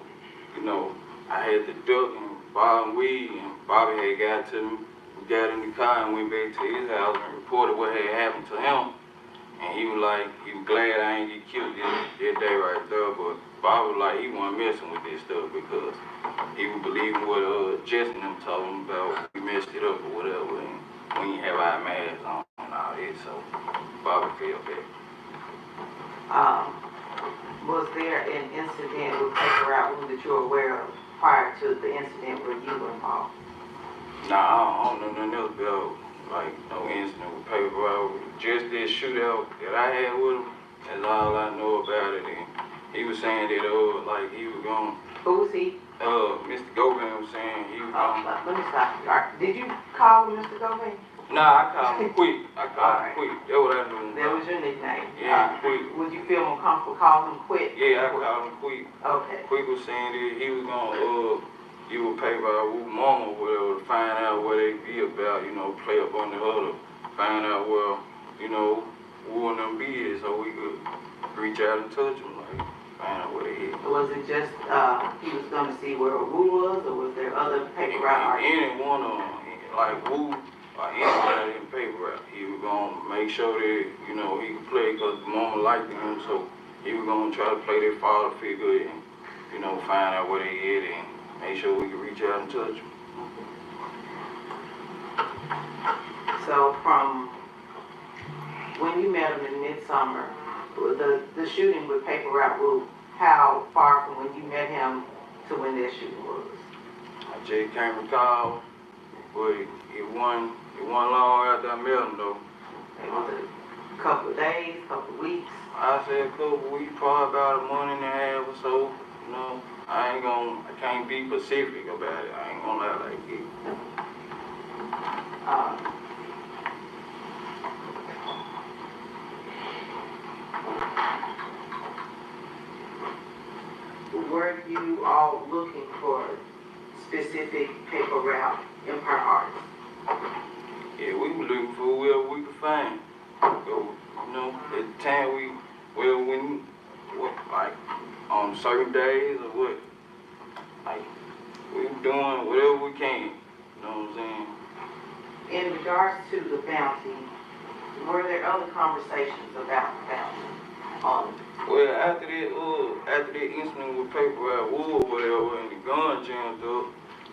Speaker 17: you know, I had to duck and borrow weed, and Bobby had got to me. We got in the car and went back to his house and reported what had happened to him. And he was glad I ain't get killed that day right there, but Bobby was like, he wasn't messing with this stuff because he was believing what Justin them told him about. We messed it up or whatever, and we didn't have our masks on and all that, so Bobby felt bad.
Speaker 6: Was there an incident with paper out that you're aware of prior to the incident where you were involved?
Speaker 17: Nah, I don't know nothing else about, like, no incident with paper out. Just this shootout that I had with him, that's all I know about it. And he was saying that, like, he was going.
Speaker 6: Who was he?
Speaker 17: Mr. Govan was saying he was going.
Speaker 6: Let me stop you. Did you call him Mr. Govan?
Speaker 17: Nah, I called him Quick. That's what I knew.
Speaker 6: That was your nickname?
Speaker 17: Yeah, Quick.
Speaker 6: Would you feel more comfortable calling him Quick?
Speaker 17: Yeah, I called him Quick.
Speaker 6: Okay.
Speaker 17: Quick was saying that he was going you would pay by Woo Mama or whatever to find out what they be about, you know, play up on the other, find out where, you know, Woo and them be is so we could reach out and touch them. Like, find out where they hit.
Speaker 6: Was it just, he was gonna see where Wu was, or was there other paper route artists?
Speaker 17: Any one of them, like Wu or anybody in paper route, he was gonna make sure that, you know, he could play because Mama liked him, so he was gonna try to play their father figure and, you know, find out where they hit and make sure we could reach out and touch them.
Speaker 6: So from when you met him in midsummer, the shooting with Paper Route Wu, how far from when you met him to when that shooting was?
Speaker 17: I just can't recall, but it wasn't long after I met him though.
Speaker 6: It was a couple of days, couple of weeks?
Speaker 17: I said a couple of weeks, probably about a month and a half or so. You know, I can't be specific about it. I ain't gonna lie like it.
Speaker 6: Were you all looking for specific paper route empire artists?
Speaker 17: Yeah, we were looking for whoever we could find. So, you know, at the time like on certain days or what, like we were doing whatever we can. You know what I'm saying?
Speaker 6: In regards to the bounty, were there other conversations about the bounty?
Speaker 17: Well, after that incident with Paper Route Wu or whatever, and the gun jammed up,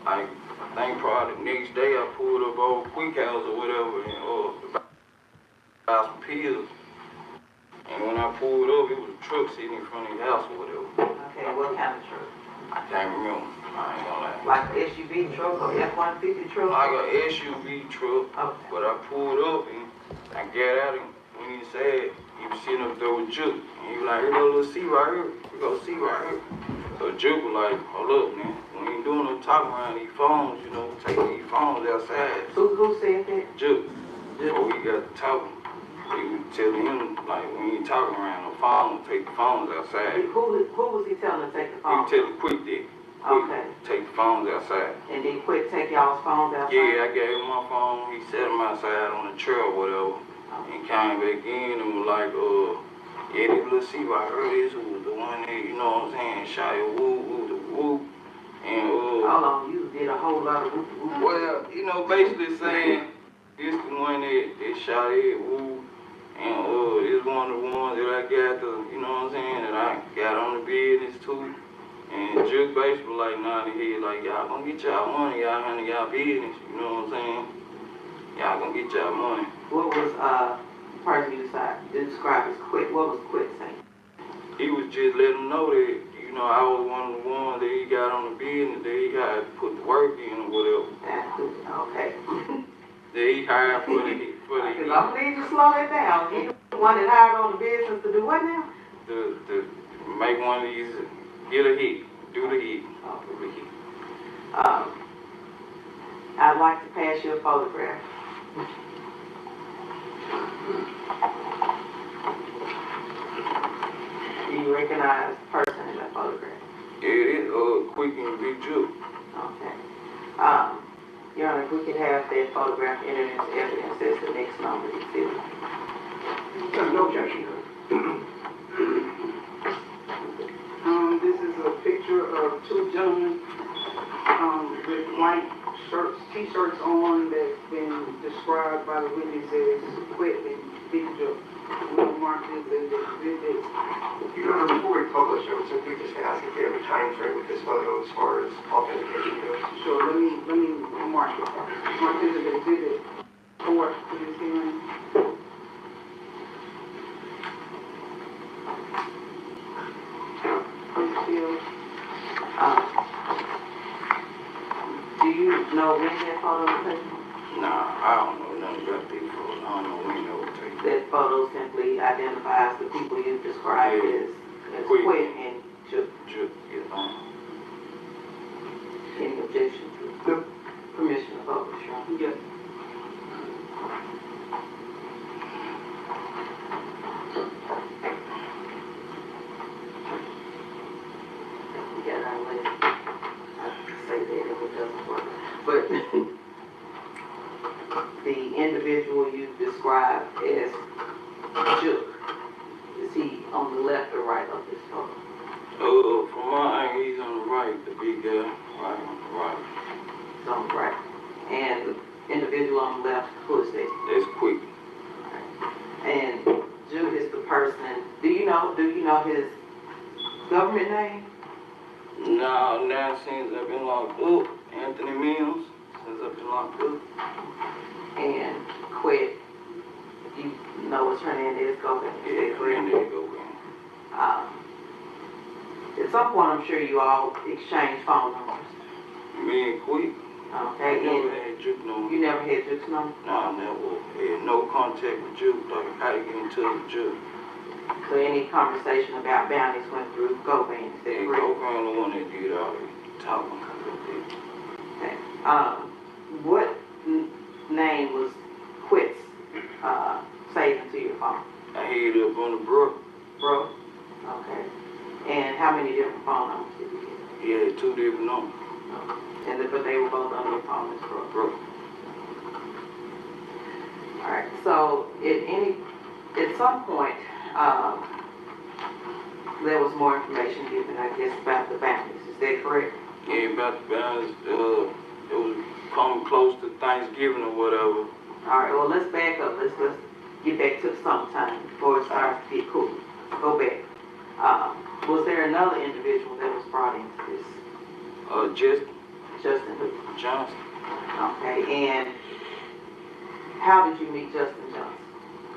Speaker 17: like, I think probably the next day I pulled up over Quick House or whatever and buy some pills. And when I pulled up, it was a truck sitting in front of the house or whatever.
Speaker 6: Okay, what kind of truck?
Speaker 17: I can't remember. I ain't gonna lie.
Speaker 6: Like an SUV truck or F-150 truck?
Speaker 17: Like an SUV truck. Okay. But I pulled up and I got out and when he said, he was sitting up there with Juke. And he was like, here go little C right here. We go C right here. So Juke was like, hold up, man. We ain't doing no talking around these phones, you know, taking these phones outside.
Speaker 6: Who said that?
Speaker 17: Juke. Before we got to talking, we was telling him, like, we ain't talking around no phone, take the phones outside.
Speaker 6: Who was he telling to take the
Speaker 17: He
Speaker 6: phones?
Speaker 17: was telling Quick that.
Speaker 6: Okay.
Speaker 17: Take the phones outside.
Speaker 6: And then Quick take y'all's phones outside?
Speaker 17: Yeah, I gave him my phone. He set them outside on the trail or whatever. And came back in and was like, yeah, this little C right here, this was the one that, you know what I'm saying, shot your woo. And,
Speaker 6: hold on, you did a whole lot of woo.
Speaker 17: Well, you know, basically saying, this the one that shot it, woo. And, this one of the ones that I got to, you know what I'm saying, that I got on the business too. And Juke basically like nodding his head, like, y'all gonna get y'all money, y'all handle y'all business, you know what I'm saying? Y'all gonna get y'all money.
Speaker 6: What was, person you described as Quick, what was Quick saying?
Speaker 17: He was just letting them know that, you know, I was one of the ones that he got on the business, that he got to put the work in or whatever.
Speaker 6: Okay.
Speaker 17: That he hired for the
Speaker 6: Because I'm gonna need you to slow that down. You the one that hired on the business to do what now?
Speaker 17: To make one of these, get a hit, do the hit. Do the hit.
Speaker 6: I'd like to pass you a photograph. Do you recognize the person in that photograph?
Speaker 17: Yeah, it is Quick and Big Juke.
Speaker 6: Okay. Your Honor, if we could have that photograph entered into evidence as the next number you feel.
Speaker 14: No objection. This is a picture of two gentlemen with white shirts, t-shirts on that's been described by the witness as Quick and Big Joe. We'll mark this as exhibit.
Speaker 7: Your Honor, before we publish it, so we just ask if you have a time frame with this photo as far as authentication goes.
Speaker 14: Sure, let me mark it. Mark this as exhibit 4 to this hearing.
Speaker 6: Do you know when that photo was taken?
Speaker 17: Nah, I don't know nothing about these photos. I don't know when they were taken.
Speaker 6: That photo simply identifies the people you described as Quick and Juke.
Speaker 17: Yeah.
Speaker 6: Any objection to permission to publish, Your Honor?
Speaker 14: Yes.
Speaker 6: But the individual you described as Juke, is he on the left or right of this photo?
Speaker 17: Mike, the big guy. Right.
Speaker 9: So, right. And the individual on the left, who is that?
Speaker 17: That's Quick.
Speaker 9: And Jude is the person. Do you know his government name?
Speaker 17: No, now since I've been locked up, Anthony Mills, since I've been locked up.
Speaker 9: And Quit, you know it's Hernandez Gomez.
Speaker 17: Yeah, Hernandez Gomez.
Speaker 9: At some point, I'm sure you all exchange phone numbers.
Speaker 17: Me and Quick.
Speaker 9: Okay.
Speaker 17: I never had Juke number.
Speaker 9: You never had Juke's number?
Speaker 17: No, I never had no contact with Juke, like how to get in touch with Juke.
Speaker 9: So any conversation about bounties went through Govan, is that
Speaker 17: Yeah,
Speaker 9: correct?
Speaker 17: Govan the one that did all the talking.
Speaker 9: Okay. What name was Quit's saved into your phone?
Speaker 17: I had it up on the brook.
Speaker 9: Bro? Okay. And how many different phone numbers did you get?
Speaker 17: He had 2 different numbers.
Speaker 9: But they were both on your phone as Bro?
Speaker 17: Bro.
Speaker 9: Alright, so at some point, there was more information given, I guess, about the bounties. Is that correct?
Speaker 17: Yeah, about the bounties. It was coming close to Thanksgiving or whatever.
Speaker 9: Alright, well, let's back up. Let's get back to the summertime before it starts to get cool. Go back. Was there another individual that was brought into this? Justin who?
Speaker 17: Johnson.
Speaker 9: Okay, and how did you meet Justin Johnson?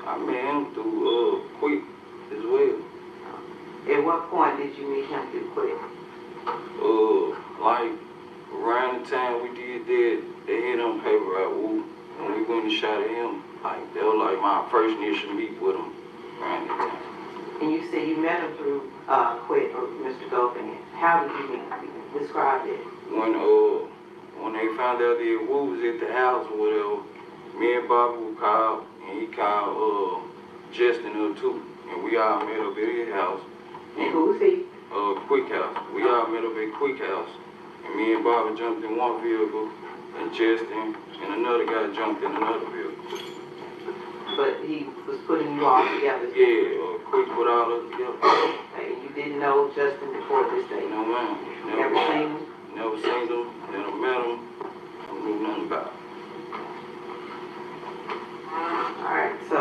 Speaker 17: I met him through Quick as well.
Speaker 9: At what point did you meet him through Quick?
Speaker 17: Like around the time we did that, they had on paper at Woo, and we went and shot at him. Like that was like my first initial meet with him around that time.
Speaker 9: And you said you met him through Quick or Mr. Govan. How did you meet him? Describe it.
Speaker 17: When they found out that Woo was at the house or whatever, me and Bobby were called, and he called Justin up too, and we all met up at his house.
Speaker 9: And who was he?
Speaker 17: Quick House. We all met up at Quick House, and me and Bobby jumped in one vehicle, and Justin and another guy jumped in another vehicle.
Speaker 9: But he was putting you all together?
Speaker 17: Yeah, Quick put all us together.
Speaker 9: Hey, you didn't know Justin before this day?
Speaker 17: No, man.
Speaker 9: Never seen him?
Speaker 17: Never seen him, never met him, I don't know nothing about him.
Speaker 9: Alright, so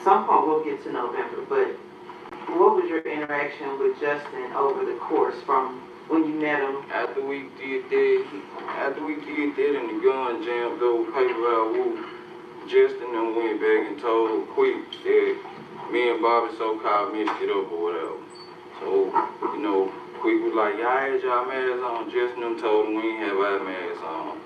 Speaker 9: some point we'll get to November, but what was your interaction with Justin over the course from when you met him?
Speaker 17: After we did that and the gun jammed over paper out Woo, Justin then went back and told Quick that me and Bobby so-called messed it up or whatever. So, Quick was like, y'all had y'all masks on. Justin them told him we ain't have our masks on.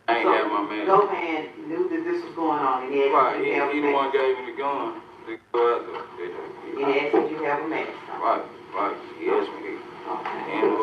Speaker 17: I ain't have my mask.
Speaker 9: Govan knew that this was going on and he asked you to have a mask.
Speaker 17: He the one gave me the gun to go out there.
Speaker 9: And he asked you to have a mask on.
Speaker 17: Right. He asked me that.
Speaker 9: Okay.
Speaker 17: And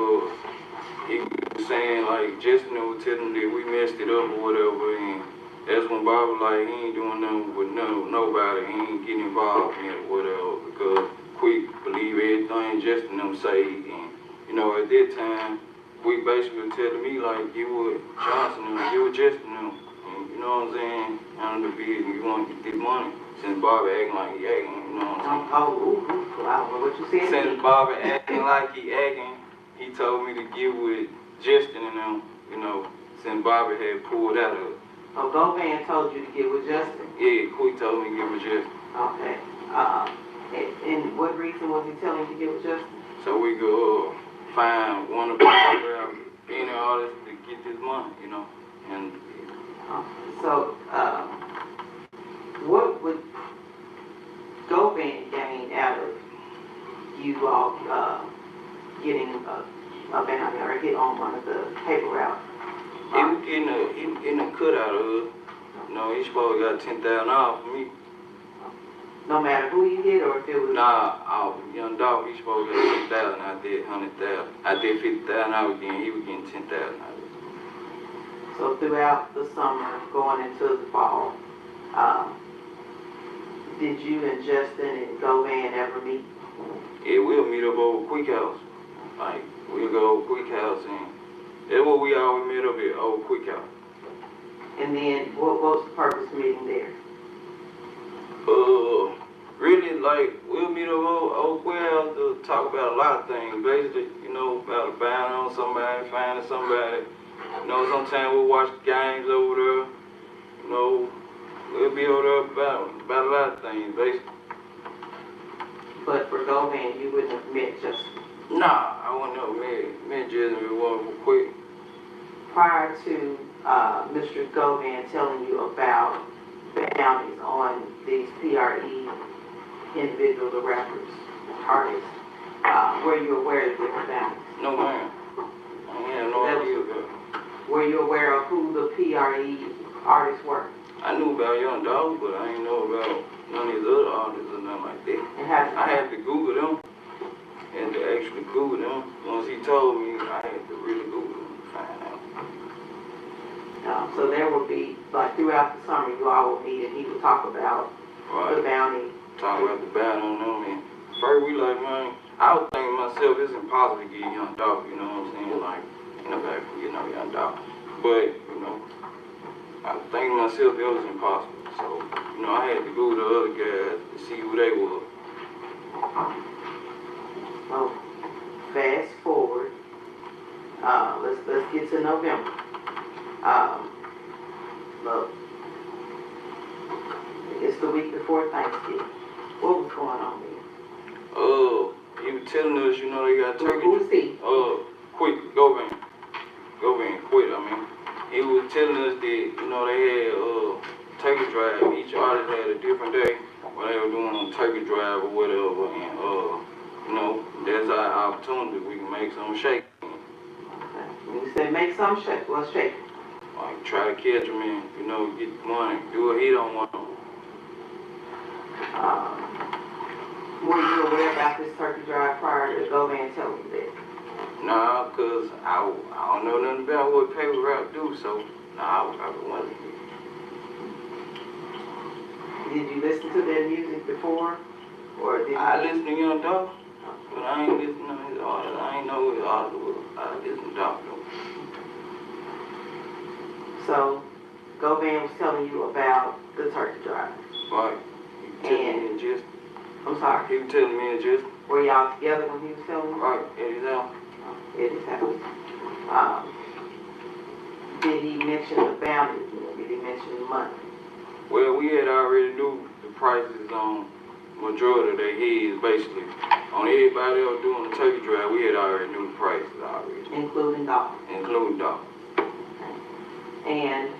Speaker 17: he was saying like Justin would tell him that we messed it up or whatever, and that's when Bob was like, he ain't doing nothing with nobody, he ain't getting involved in it or whatever, because Quick believe everything Justin them say, and at that time we basically telling me like get with Johnson and get with Justin them, and you know what I'm saying, out of the bid, we want to get this money. Since Bobby acting like he acting, you know what I'm saying?
Speaker 9: I don't know what you said.
Speaker 17: Since Bobby acting like he acting, he told me to get with Justin and them, since Bobby had pulled out of it.
Speaker 9: Oh, Govan told you to get with Justin?
Speaker 17: Yeah, Quick told me to get with Justin.
Speaker 9: Okay. And what reason was he telling you to get with Justin?
Speaker 17: So we could find one of the any artists to get this money, and
Speaker 9: so, what would Govan gain out of you all getting a bounty or hit on one of the paper routes?
Speaker 17: He was getting a cut out of it. He supposed to got $10,000 for me.
Speaker 9: No matter who you hit or if it was...
Speaker 17: Nah, young dog, he supposed to get $10,000. I did $100,000. I did $50,000 I was getting, he was getting $10,000 out of it.
Speaker 9: So throughout the summer, going into the fall, did you and Justin and Govan ever meet?
Speaker 17: Yeah, we'll meet up over Quick House. Like, we'll go over Quick House, and that's what we always met up at, over Quick House.
Speaker 9: And then, what was the purpose of meeting there?
Speaker 17: really, like, we'll meet over well to talk about a lot of things. Basically, you know, about bound on somebody, finding somebody. You know, sometimes we'll watch games over there. You know, we'll be over there about a lot of things, basically.
Speaker 6: But for Govan, you wouldn't have met Justin?
Speaker 17: Nah, I wouldn't have met Justin if it wasn't for quick.
Speaker 6: Prior to Mr. Govan telling you about bounties on these PRE individuals, the rappers, artists, were you aware that there were bounties?
Speaker 17: No, ma'am. I had no idea about it. Were you aware of who the PRE artists were? I knew about Young Dog, but I didn't know about none of these other artists or nothing like that. I had to Google them. Had to actually Google them. Once he told me, I had to really Google them to find out.
Speaker 6: So there would be, like, throughout the summer, you all would meet and he would talk about the bounty.
Speaker 17: Talk about the bounty on them. And first we like, man, I was thinking to myself, it's impossible to get Young Dog, you know what I'm saying? Like, you know, back when you know Young Dog. But, you know, I was thinking to myself, it was impossible. So, you know, I had to Google the other guys to see who they were.
Speaker 6: So, fast forward, let's get to November. Look, it's the week before Thanksgiving. What was going on there?
Speaker 17: He was telling us, you know, they got turkey.
Speaker 6: Who's he?
Speaker 17: Quit, Govan, quit, I mean. He was telling us that, you know, they had turkey drive. Each artist had a different day where they were doing a turkey drive or whatever. And, you know, that's our opportunity. We can make some shake.
Speaker 6: Okay. When you say make some shake, what's shake?
Speaker 17: Like, try to catch him and, you know, get money, do what he don't want.
Speaker 6: Were you aware about this turkey drive prior to Govan telling you that?
Speaker 17: Nah, because I don't know nothing about what paper rap do, so nah, I wasn't.
Speaker 6: Did you listen to their music before? Or did you?
Speaker 17: I listened to Young Dog, but I ain't listened to his artist. I ain't know who his artist was. I listened to Dog though.
Speaker 6: So, Govan was telling you about the turkey drive.
Speaker 17: Right. He was telling me and just.
Speaker 6: I'm sorry?
Speaker 17: He was telling me and just.
Speaker 6: Were y'all together when he was telling you?
Speaker 17: Right, at his house.
Speaker 6: At his house. Did he mention the bounty? Did he mention the money?
Speaker 17: Well, we had already knew the prices on majority of their heads, basically. On everybody else doing the turkey drive, we had already knew the prices already.
Speaker 6: Including Dog?
Speaker 17: Including Dog.
Speaker 6: And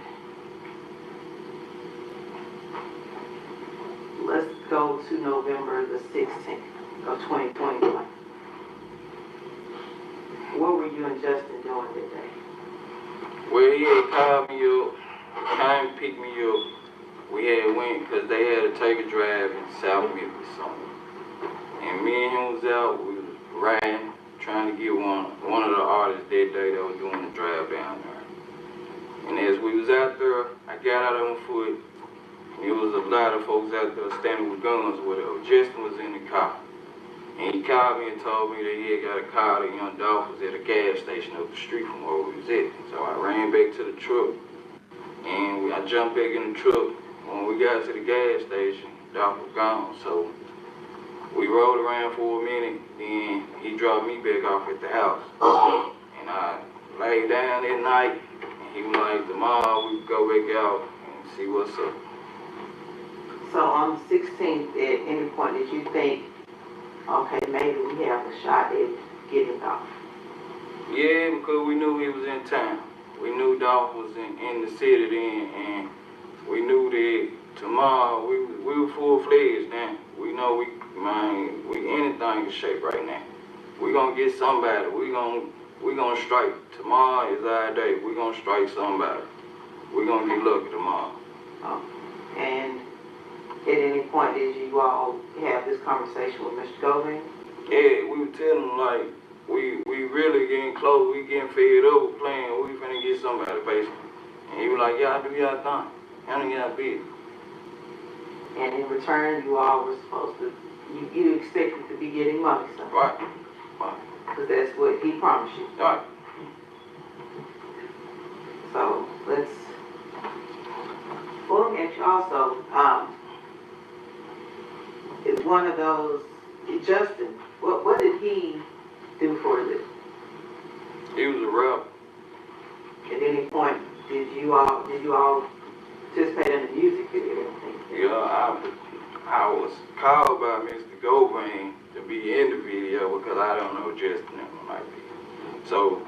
Speaker 6: let's go to November the 16th of 2021. What were you and Justin doing that day?
Speaker 17: Well, he had called me up, came to pick me up. We had went because they had to take a drive in South Memphis somewhere. And me and him was out, we was riding, trying to get one of the artists that day that was doing the drive down there. And as we was out there, I got out on foot. And there was a lot of folks out there standing with guns or whatever. Justin was in the car. And he called me and told me that he had got a call that Young Dolph was at a gas station up the street from where we was at. So I ran back to the truck. And I jumped back in the truck. When we got to the gas station, Dolph was gone. So we rode around for a minute. Then he dropped me back off at the house. And I laid down that night. He was like, tomorrow we go back out and see what's up.
Speaker 6: So on the 16th, at any point did you think, okay, maybe we have a shot at getting Dolph?
Speaker 17: Yeah, because we knew he was in town. We knew Dolph was in the city then, and we knew that tomorrow we were full-fledged then. We know we anything in shape right now. We gonna get somebody. We gonna strike. Tomorrow is our day. We gonna strike somebody. We gonna get lucky tomorrow.
Speaker 6: And at any point did you all have this conversation with Mr. Govan?
Speaker 17: Yeah, we were telling him like we really getting close. We getting fed up with playing. We finna get somebody basically. And he was like, y'all do y'all thing. Handle y'all business.
Speaker 6: And in return, you all were supposed to. You expected to be getting money, so.
Speaker 17: Right.
Speaker 6: Because that's what he promised you.
Speaker 17: Right.
Speaker 6: So let's look at you also. is one of those, Justin, what did he do for a living?
Speaker 17: He was a rapper.
Speaker 6: At any point, did you all participate in the music video?
Speaker 17: Yeah, I was called by Mr. Goldring to be in the video because I don't know Justin and like that. So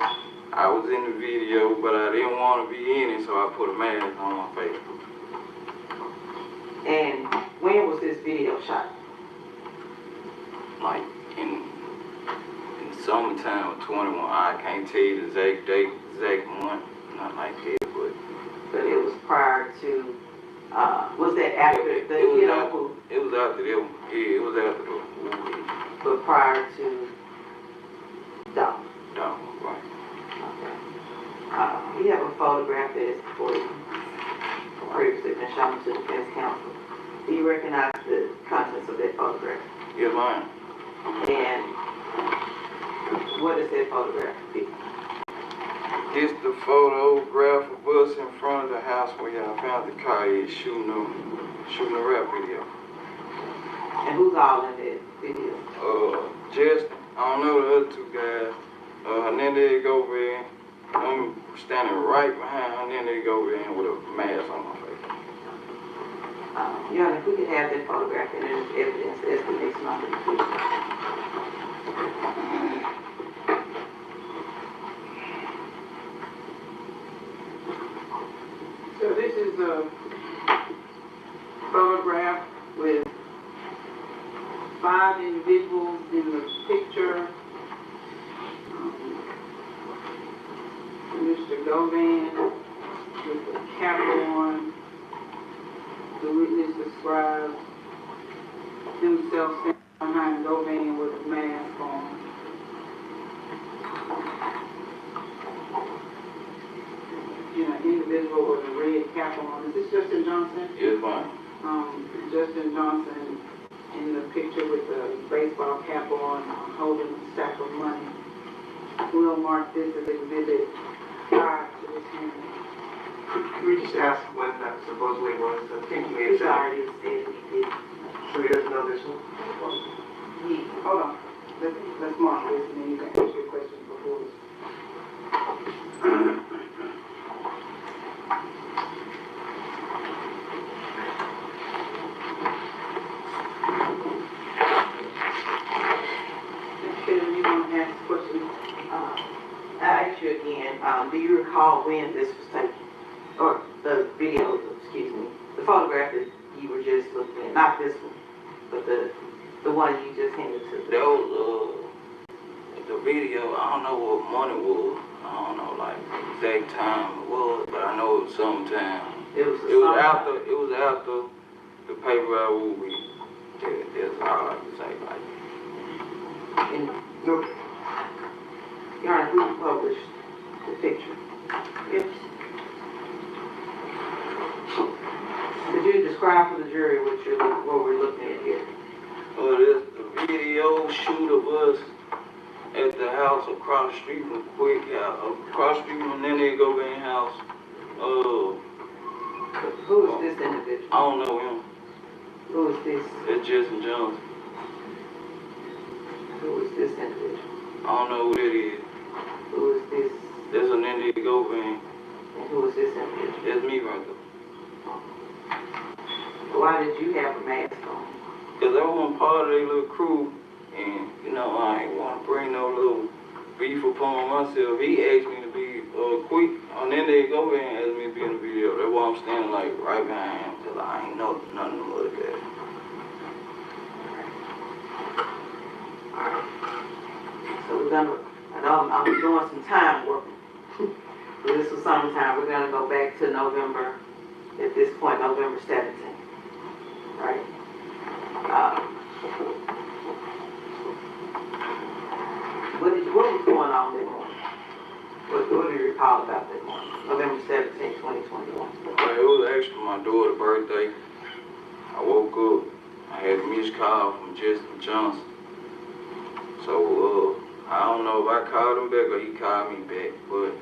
Speaker 17: I was in the video, but I didn't want to be in it, so I put a mask on my face.
Speaker 6: And when was this video shot?
Speaker 17: Like in summertime of 21. I can't tell you the exact date, exact month, not like that,
Speaker 6: but it was prior to. Was that after the hit?
Speaker 17: It was after them. Yeah, it was after the movie.
Speaker 6: But prior to Dog.
Speaker 17: Dog, right.
Speaker 6: Okay. You have a photograph that is for you. Previously been shown to the defense counsel. Do you recognize the contents of that photograph?
Speaker 17: Yes, ma'am.
Speaker 6: And what does that photograph be?
Speaker 17: It's the photograph of us in front of the house where y'all found the car shooting a rap video.
Speaker 6: And who's all in that video?
Speaker 17: Justin, I don't know the other two guys. Hernandez Govan, I'm standing right behind Hernandez Govan with a mask on my face.
Speaker 6: If we could have that photograph and as evidence as the next month in the future.
Speaker 14: So this is a photograph with 5 individuals in the picture. Mr. Govan with the cap on. The witness describes himself standing behind Govan with a mask on. Individual with a red cap on. Is this Justin Johnson?
Speaker 17: Yes, ma'am.
Speaker 14: Justin Johnson in the picture with the baseball cap on, holding a stack of money. We'll mark this as exhibit 5 to this hearing.
Speaker 7: Can we just ask when that supposedly was? I think he may have
Speaker 6: He's
Speaker 7: said.
Speaker 6: already said he did.
Speaker 7: So he doesn't know this one?
Speaker 14: Hold on. Let's mark this and then you can ask your questions before this.
Speaker 6: I ask you again, do you recall when this was taken? Or the video, excuse me, the photograph that you were just looking at, not this one, but the one you just handed to me?
Speaker 17: That was, the video, I don't know what month it was. I don't know, like, exact time it was, but I know it was sometime. It was after the paper I will be. That's all I can say, like.
Speaker 6: Your Honor, who published the picture? Yes. Could you describe for the jury what we're looking at here?
Speaker 17: This the video shoot of us at the house across the street from Quick House, across the street from Nene Govan house.
Speaker 6: Who is this individual?
Speaker 17: I don't know him.
Speaker 6: Who is this?
Speaker 17: That's Justin Johnson.
Speaker 6: Who is this individual?
Speaker 17: I don't know who that is.
Speaker 6: Who is this?
Speaker 17: That's a Nene Govan.
Speaker 6: And who is this individual?
Speaker 17: That's me right there.
Speaker 6: Why did you have a mask on?
Speaker 17: Because I wasn't part of their little crew, and, you know, I ain't want to bring no little beef upon myself. He asked me to be quick, and then they go in and asked me to be in the video. That's why I'm standing, like, right behind him, because I ain't know none of them other guys.
Speaker 6: So we're gonna, I know I'm doing some time work. But this was summertime. We're gonna go back to November, at this point, November 17th. Right? What was going on that morning? What do you recall about that morning? November 17th, 2021.
Speaker 17: Well, it was actually my daughter's birthday. I woke up, I had a missed call from Justin Johnson. So, I don't know if I called him back or he called me back, but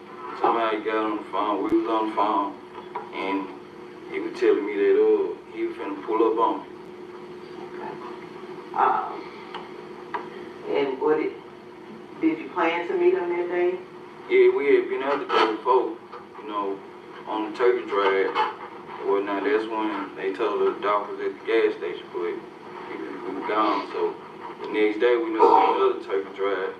Speaker 17: somehow he got on the phone. We was on the phone, and he was telling me that he was finna pull up on me.
Speaker 14: And did you plan to meet him that day?
Speaker 17: Yeah, we had been out the day before, you know, on the turkey drive. Well, now that's when they told the doctors at the gas station, but we were gone. So the next day we knew another turkey drive.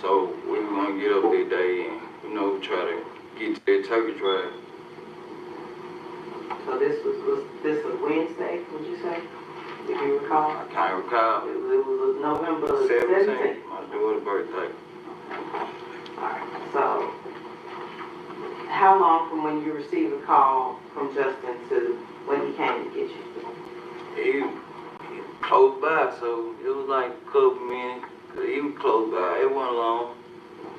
Speaker 17: So we were gonna get up that day and, you know, try to get to that turkey drive.
Speaker 14: So this was this a Wednesday, would you say? If you recall?
Speaker 17: I can't recall.
Speaker 14: It was November
Speaker 17: 17th, my daughter's birthday.
Speaker 14: Alright, so how long from when you received a call from Justin to when he came to get you?
Speaker 17: He close by, so it was like a couple minutes. He was close by. It wasn't long.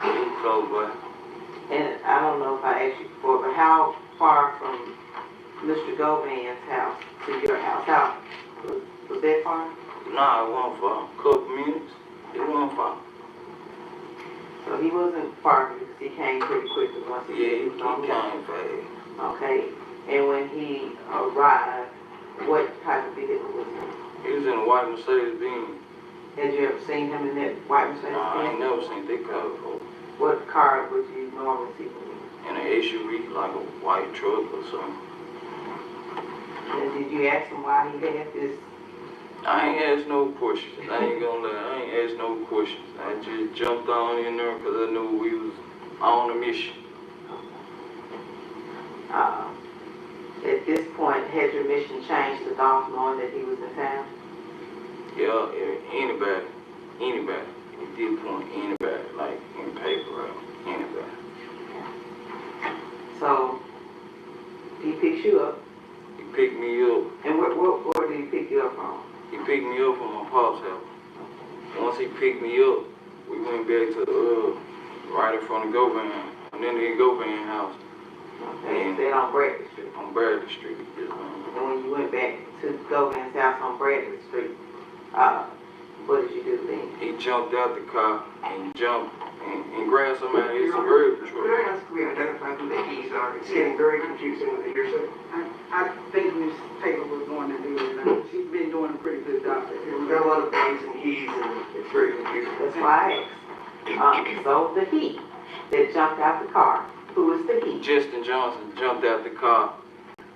Speaker 17: He was close by.
Speaker 14: And I don't know if I asked you before, but how far from Mr. Govan's house to your house? How was that far?
Speaker 17: Nah, it wasn't far. A couple minutes. It wasn't far.
Speaker 14: So he wasn't far because he came pretty quickly once he
Speaker 17: Yeah, he
Speaker 14: was
Speaker 17: came fast.
Speaker 14: Okay. And when he arrived, what type of vehicle was he?
Speaker 17: He was in a white Mercedes-Benz.
Speaker 14: Had you ever seen him in that white Mercedes?
Speaker 17: Nah, I ain't never seen that car before.
Speaker 14: What car would you normally see him
Speaker 17: In an SUV, like a white truck or something.
Speaker 14: in? And did you ask him why he had this?
Speaker 17: I ain't asked no questions. I ain't gonna lie. I ain't asked no questions. I just jumped on in there because I knew we was on a mission.
Speaker 14: At this point, had your mission changed to Dolph knowing that he was in town?
Speaker 17: Yeah, anybody. At this point, anybody, like in paper, right? Anybody.
Speaker 14: So, he picks you up.
Speaker 17: He picked me up.
Speaker 14: And where did he pick you up from?
Speaker 17: He picked me up from my pop's house. Once he picked me up, we went back to right in front of Govan, and then the Govan house.
Speaker 14: Okay, you said on Bradley Street.
Speaker 17: On Bradley Street, yes, ma'am.
Speaker 14: And when you went back to Govan's house on Bradley Street, what did you do then?
Speaker 17: He jumped out the car and grabbed somebody in some herb truck.
Speaker 7: Could I ask we identify who the he's are? It's getting very confusing with the hearsay.
Speaker 14: I think Ms. Taylor was going to do it. She's been doing a pretty good job there.
Speaker 7: We've got a lot of things and he's, and it's very confusing.
Speaker 14: That's why I asked. So the he that jumped out the car, who was the he?
Speaker 17: Justin Johnson jumped out the car,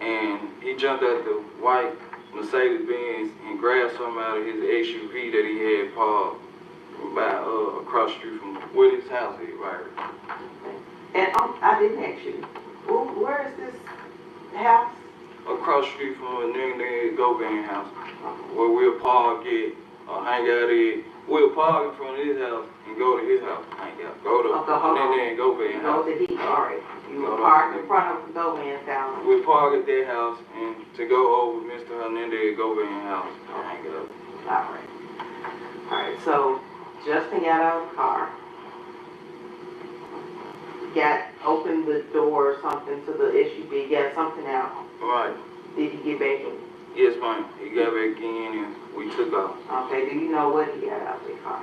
Speaker 17: and he jumped out the white Mercedes-Benz and grabbed something out of his SUV that he had parked by across the street from where his house is, right?
Speaker 14: And I didn't ask you, where is this house?
Speaker 17: Across the street from the Govan house, where we'll park it, hang out at. We'll park in front of his house and go to his house, hang out. Go to Govan house.
Speaker 14: Go to he, all right. You will park in front of Govan's house.
Speaker 17: We'll park at their house and to go over Mr. Hernandez Govan house and hang out.
Speaker 14: All right. All right, so Justin got out of the car, opened the door or something to the SUV, got something out.
Speaker 17: Right.
Speaker 14: Did he get back in?
Speaker 17: Yes, ma'am. He got back in and we took off.
Speaker 14: Okay, do you know what he got out of the car?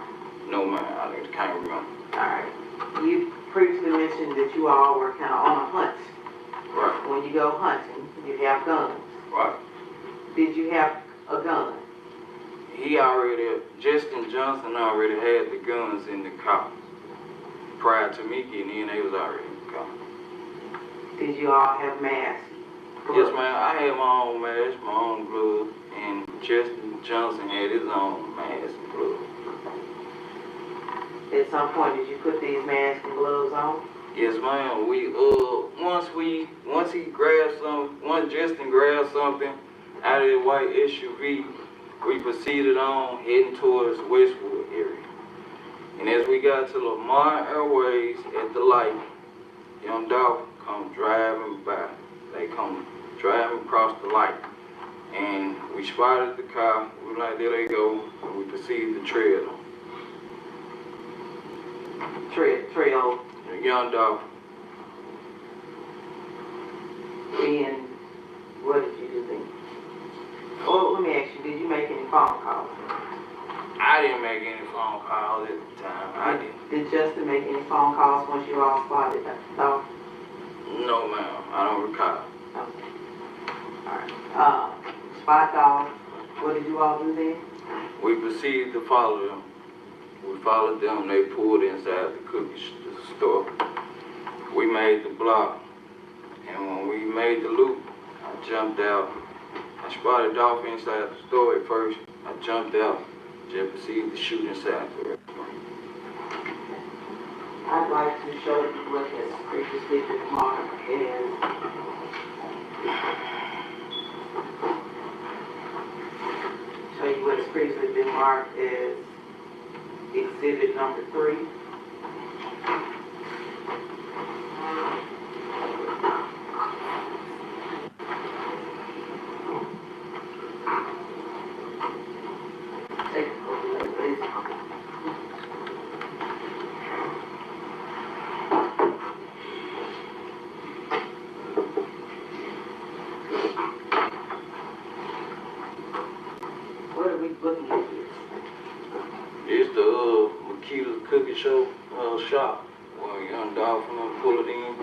Speaker 17: No, ma'am. I can't remember.
Speaker 14: All right. You previously mentioned that you all were kind of on a hunt.
Speaker 17: Right.
Speaker 14: When you go hunting, you have guns.
Speaker 17: Right.
Speaker 14: Did you have a gun?
Speaker 17: Justin Johnson already had the guns in the car. Prior to me getting in, they was already in the car.
Speaker 14: Did you all have masks?
Speaker 17: Yes, ma'am. I had my own mask, my own gloves, and Justin Johnson had his own mask and gloves.
Speaker 14: At some point, did you put these masks and gloves on?
Speaker 17: Yes, ma'am. Once Justin grabbed something out of the white SUV, we proceeded on heading towards Westwood area. And as we got to Lamar Airways at the light, young Dolph come driving by. They come driving across the light. And we spotted the car. We were like, there they go. And we proceeded to trail them.
Speaker 14: Trail.
Speaker 17: Young Dolph.
Speaker 14: And what did you do then? Well, let me ask you, did you make any phone calls?
Speaker 17: I didn't make any phone calls at the time. I didn't.
Speaker 14: Did Justin make any phone calls once you all spotted that dog?
Speaker 17: No, ma'am. I don't recall.
Speaker 14: Okay. All right. Spot dog, what did you all do then?
Speaker 17: We proceeded to follow them. We followed them. They pulled inside the cookie store. We made the block. And when we made the loop, I jumped out. I spotted off inside the store at first. I jumped out. Just proceeded to shoot inside the restaurant.
Speaker 14: I'd like to show you what has previously been marked as exhibit number 3. Take a look, please. What are we looking at here?
Speaker 17: It's the Makita's Cookie Show shop where Young Dolphin pull it in.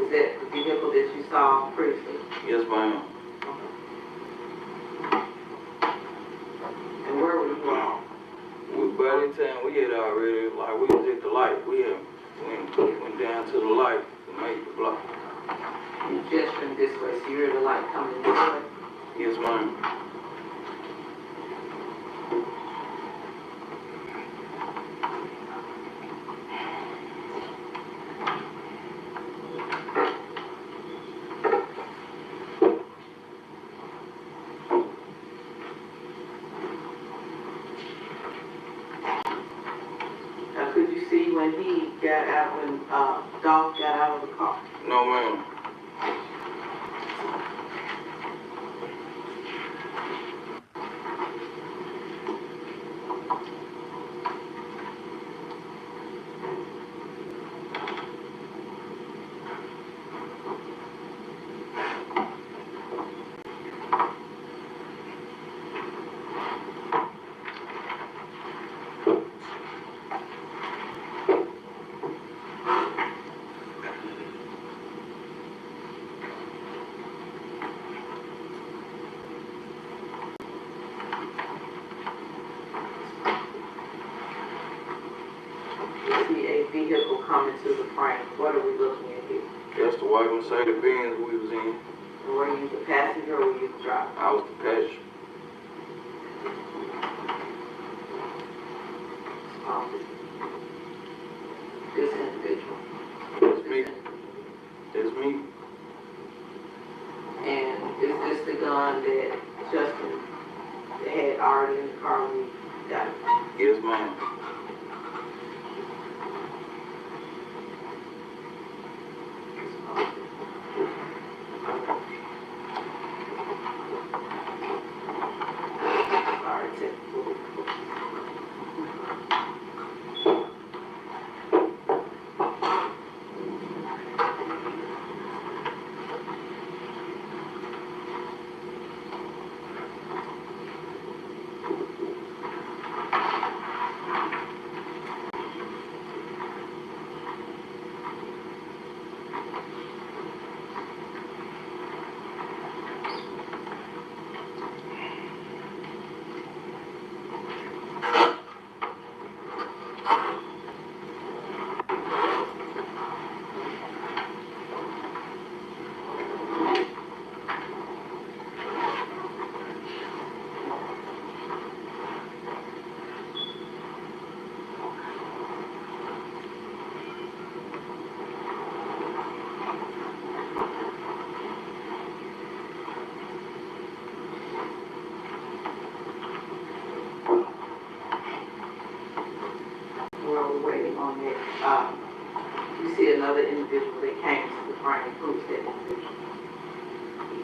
Speaker 14: Is that the vehicle that you saw previously?
Speaker 17: Yes, ma'am.
Speaker 14: And where were you at?
Speaker 17: By that time, we had already, like, we was at the light. We had went down to the light to make the block.
Speaker 14: You gesturing this way, so you're at the light coming this way?
Speaker 17: Yes, ma'am.
Speaker 14: Could you see when he got out, when Dolph got out of the car?
Speaker 17: No, ma'am.
Speaker 14: Vehicle coming to the frame. What are we looking at here?
Speaker 17: That's the white Mercedes-Benz we was in.
Speaker 14: And were you the passenger or were you the driver?
Speaker 17: I was the passenger.
Speaker 14: This individual.
Speaker 17: That's me. That's me.
Speaker 14: And is this the gun that Justin had already in the car when he got it?
Speaker 17: Yes, ma'am.
Speaker 14: You see another individual that came to the frame. Who's that individual?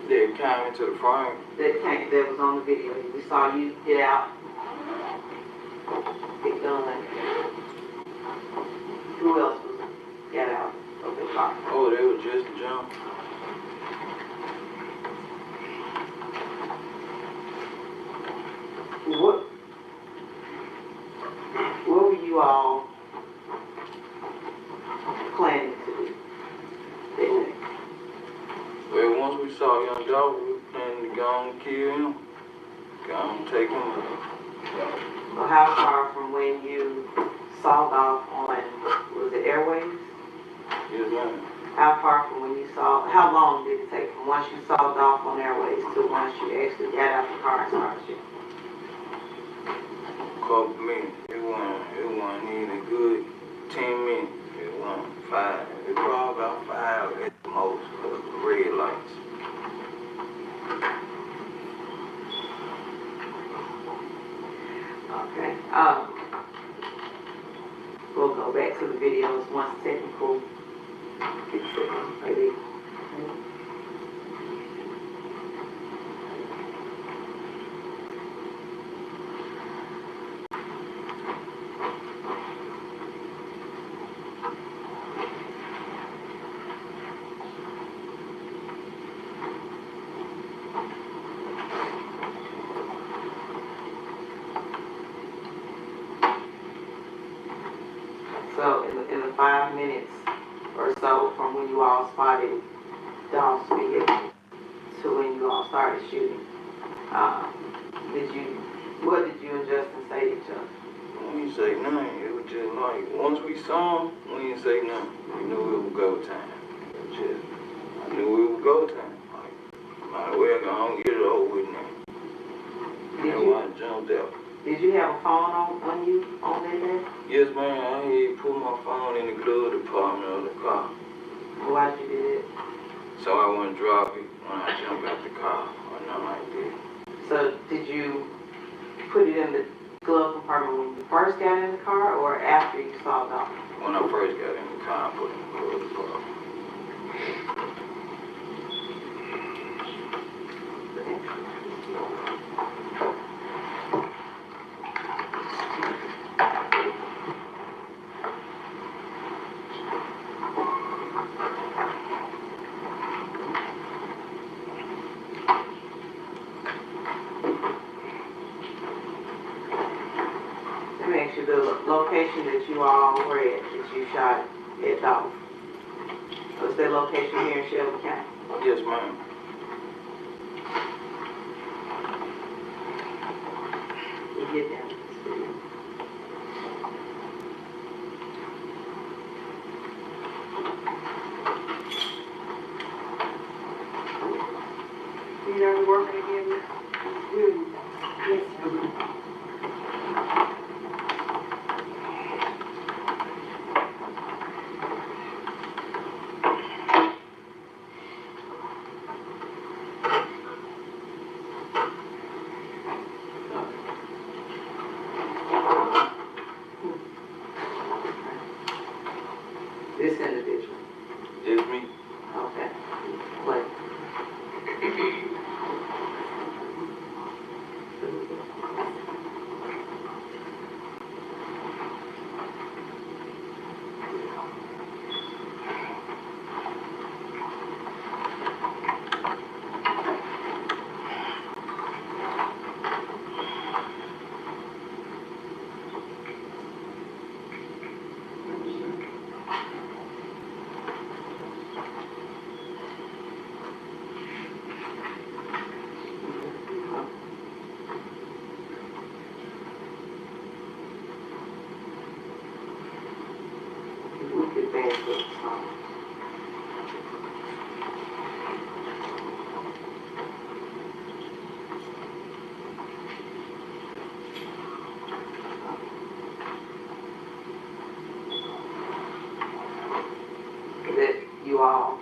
Speaker 17: That came into the frame?
Speaker 14: That was on the video. We saw you get out. Get done. Who else got out of the car?
Speaker 17: Oh, they were just a jump.
Speaker 14: What were you all planning to do?
Speaker 17: Well, once we saw Young Dog, we were planning to go and kill him. I'm taking him.
Speaker 9: Well, how far from when you sawed off on, was it Airways?
Speaker 17: Yes, ma'am.
Speaker 9: How far from when you how long did it take from once you sawed off on Airways to once you actually got out the car and started shooting?
Speaker 17: Couple minutes. It wasn't even a good 10 minutes. It wasn't 5. It probably about 5 at the most. Red lights.
Speaker 9: Okay. We'll go back to the videos once technical gets ready. So in the 5 minutes or so from when you all spotted Dolph's vehicle to when you all started shooting, what did you and Justin say to each other?
Speaker 17: We didn't say nothing. It was just like, once we saw him, we didn't say nothing. We knew it was go time. I knew it was go time. Like, might as well go on and get it over with now. That's why I jumped out.
Speaker 9: Did you have a phone on you on that day?
Speaker 17: Yes, man. I had put my phone in the glove compartment of the car.
Speaker 9: Why'd you do that?
Speaker 17: So I wouldn't drop it when I jumped out the car or nothing like that.
Speaker 9: So did you put it in the glove compartment when you first got in the car or after you sawed off?
Speaker 17: When I first got in the car, I put it in the glove compartment.
Speaker 9: Let me ask you, the location that you all were at, that you shot at Dolph, was that location here in Shelby County?
Speaker 17: Yes, ma'am.
Speaker 9: You get down. You know, we're working again. Yes, sir. This individual.
Speaker 17: It's me.
Speaker 9: Okay. Play. We could advance this. That you all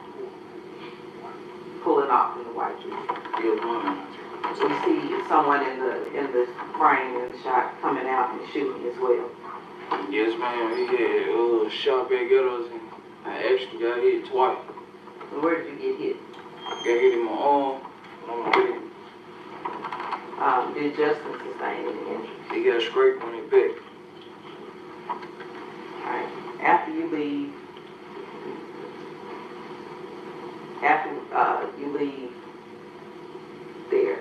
Speaker 9: pulling off in the white Jeep.
Speaker 17: Yes, ma'am.
Speaker 9: We see someone in the frame in the shot coming out and shooting as well.
Speaker 17: Yes, ma'am. He had shot back at us, and I actually got hit twice.
Speaker 9: And where did you get hit?
Speaker 17: I got hit in my arm and on my leg.
Speaker 9: Did Justin sustain any injuries?
Speaker 17: He got scraped on his back.
Speaker 9: Alright. After you leave there,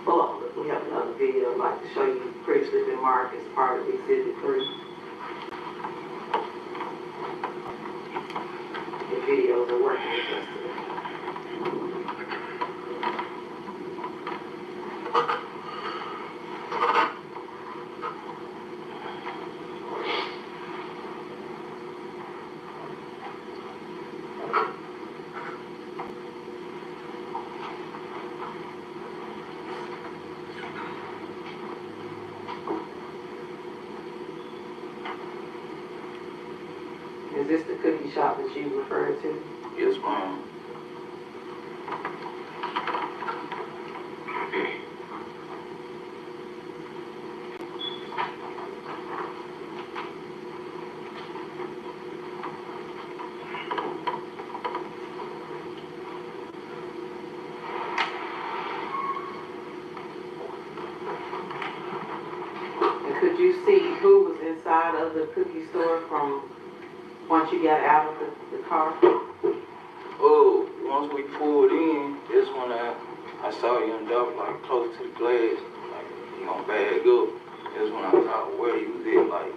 Speaker 9: pull up. We have another video I'd like to show you previously been marked as part of Exhibit 3. The videos are working with us today.
Speaker 14: Is this the cookie shop that you referred to?
Speaker 17: Yes, ma'am.
Speaker 14: And could you see who was inside of the cookie store from once you got out of the car?
Speaker 17: Once we pulled in, that's when I saw Young Dolph like close to the glass, like he gonna bag up. That's when I saw where he was at, like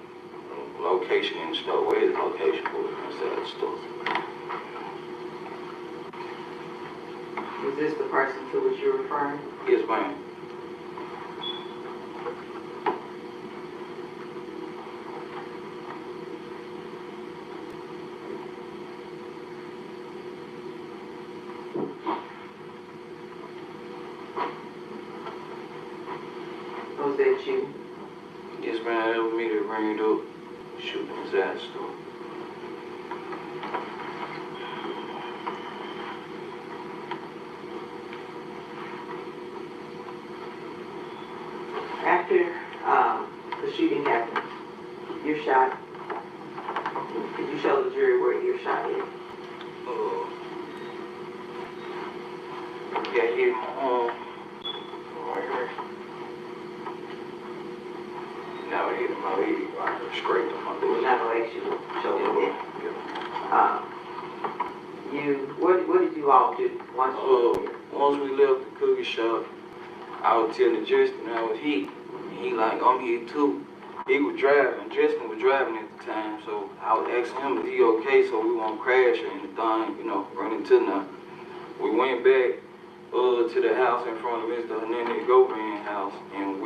Speaker 17: location in the store, where his location was inside the store.
Speaker 14: Is this the person to which you're referring?
Speaker 17: Yes, ma'am.
Speaker 14: Was that you?
Speaker 17: Yes, man, that was me that ran it up, shooting inside the store.
Speaker 14: After the shooting happened, you're shot. Could you show the jury where you're shot is?
Speaker 17: Yeah, hit my arm. Right here. Now it hit my leg, right here, straight on my leg.
Speaker 14: Now I'll ask you to show me that. What did you all do once
Speaker 17: once we left the cookie shop, I was telling Justin I was hit. He like, I'm hit too. He was driving, Justin was driving at the time, so I was asking him, is he okay, so we won't crash or anything, you know, run into nothing. We went back to the house in front of Mr. Hernandez Govan house, and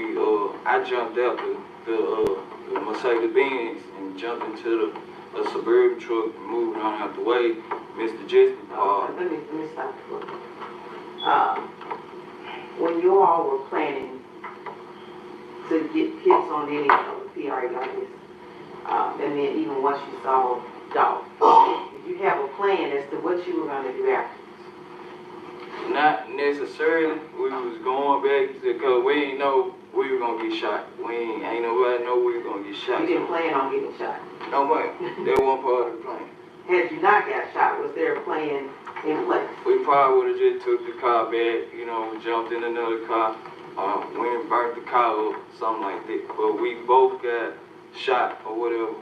Speaker 17: I jumped out the Mercedes-Benz and jumped into a Suburban truck and moved on out the way. Mr. Justin
Speaker 14: let me stop for a minute. When you all were planning to get hits on any of the PRA like this, and then even once you saw Dolph, did you have a plan as to what you were going to do after?
Speaker 17: Not necessarily. We was going back because we ain't know we were gonna get shot. Ain't nobody know we were gonna get shot.
Speaker 14: You didn't plan on getting shot?
Speaker 17: No, ma'am. That wasn't part of the plan.
Speaker 14: Had you not got shot, was there a plan in place?
Speaker 17: We probably would have just took the car back, you know, jumped in another car, went and burnt the car up, something like that. But we both got shot or whatever,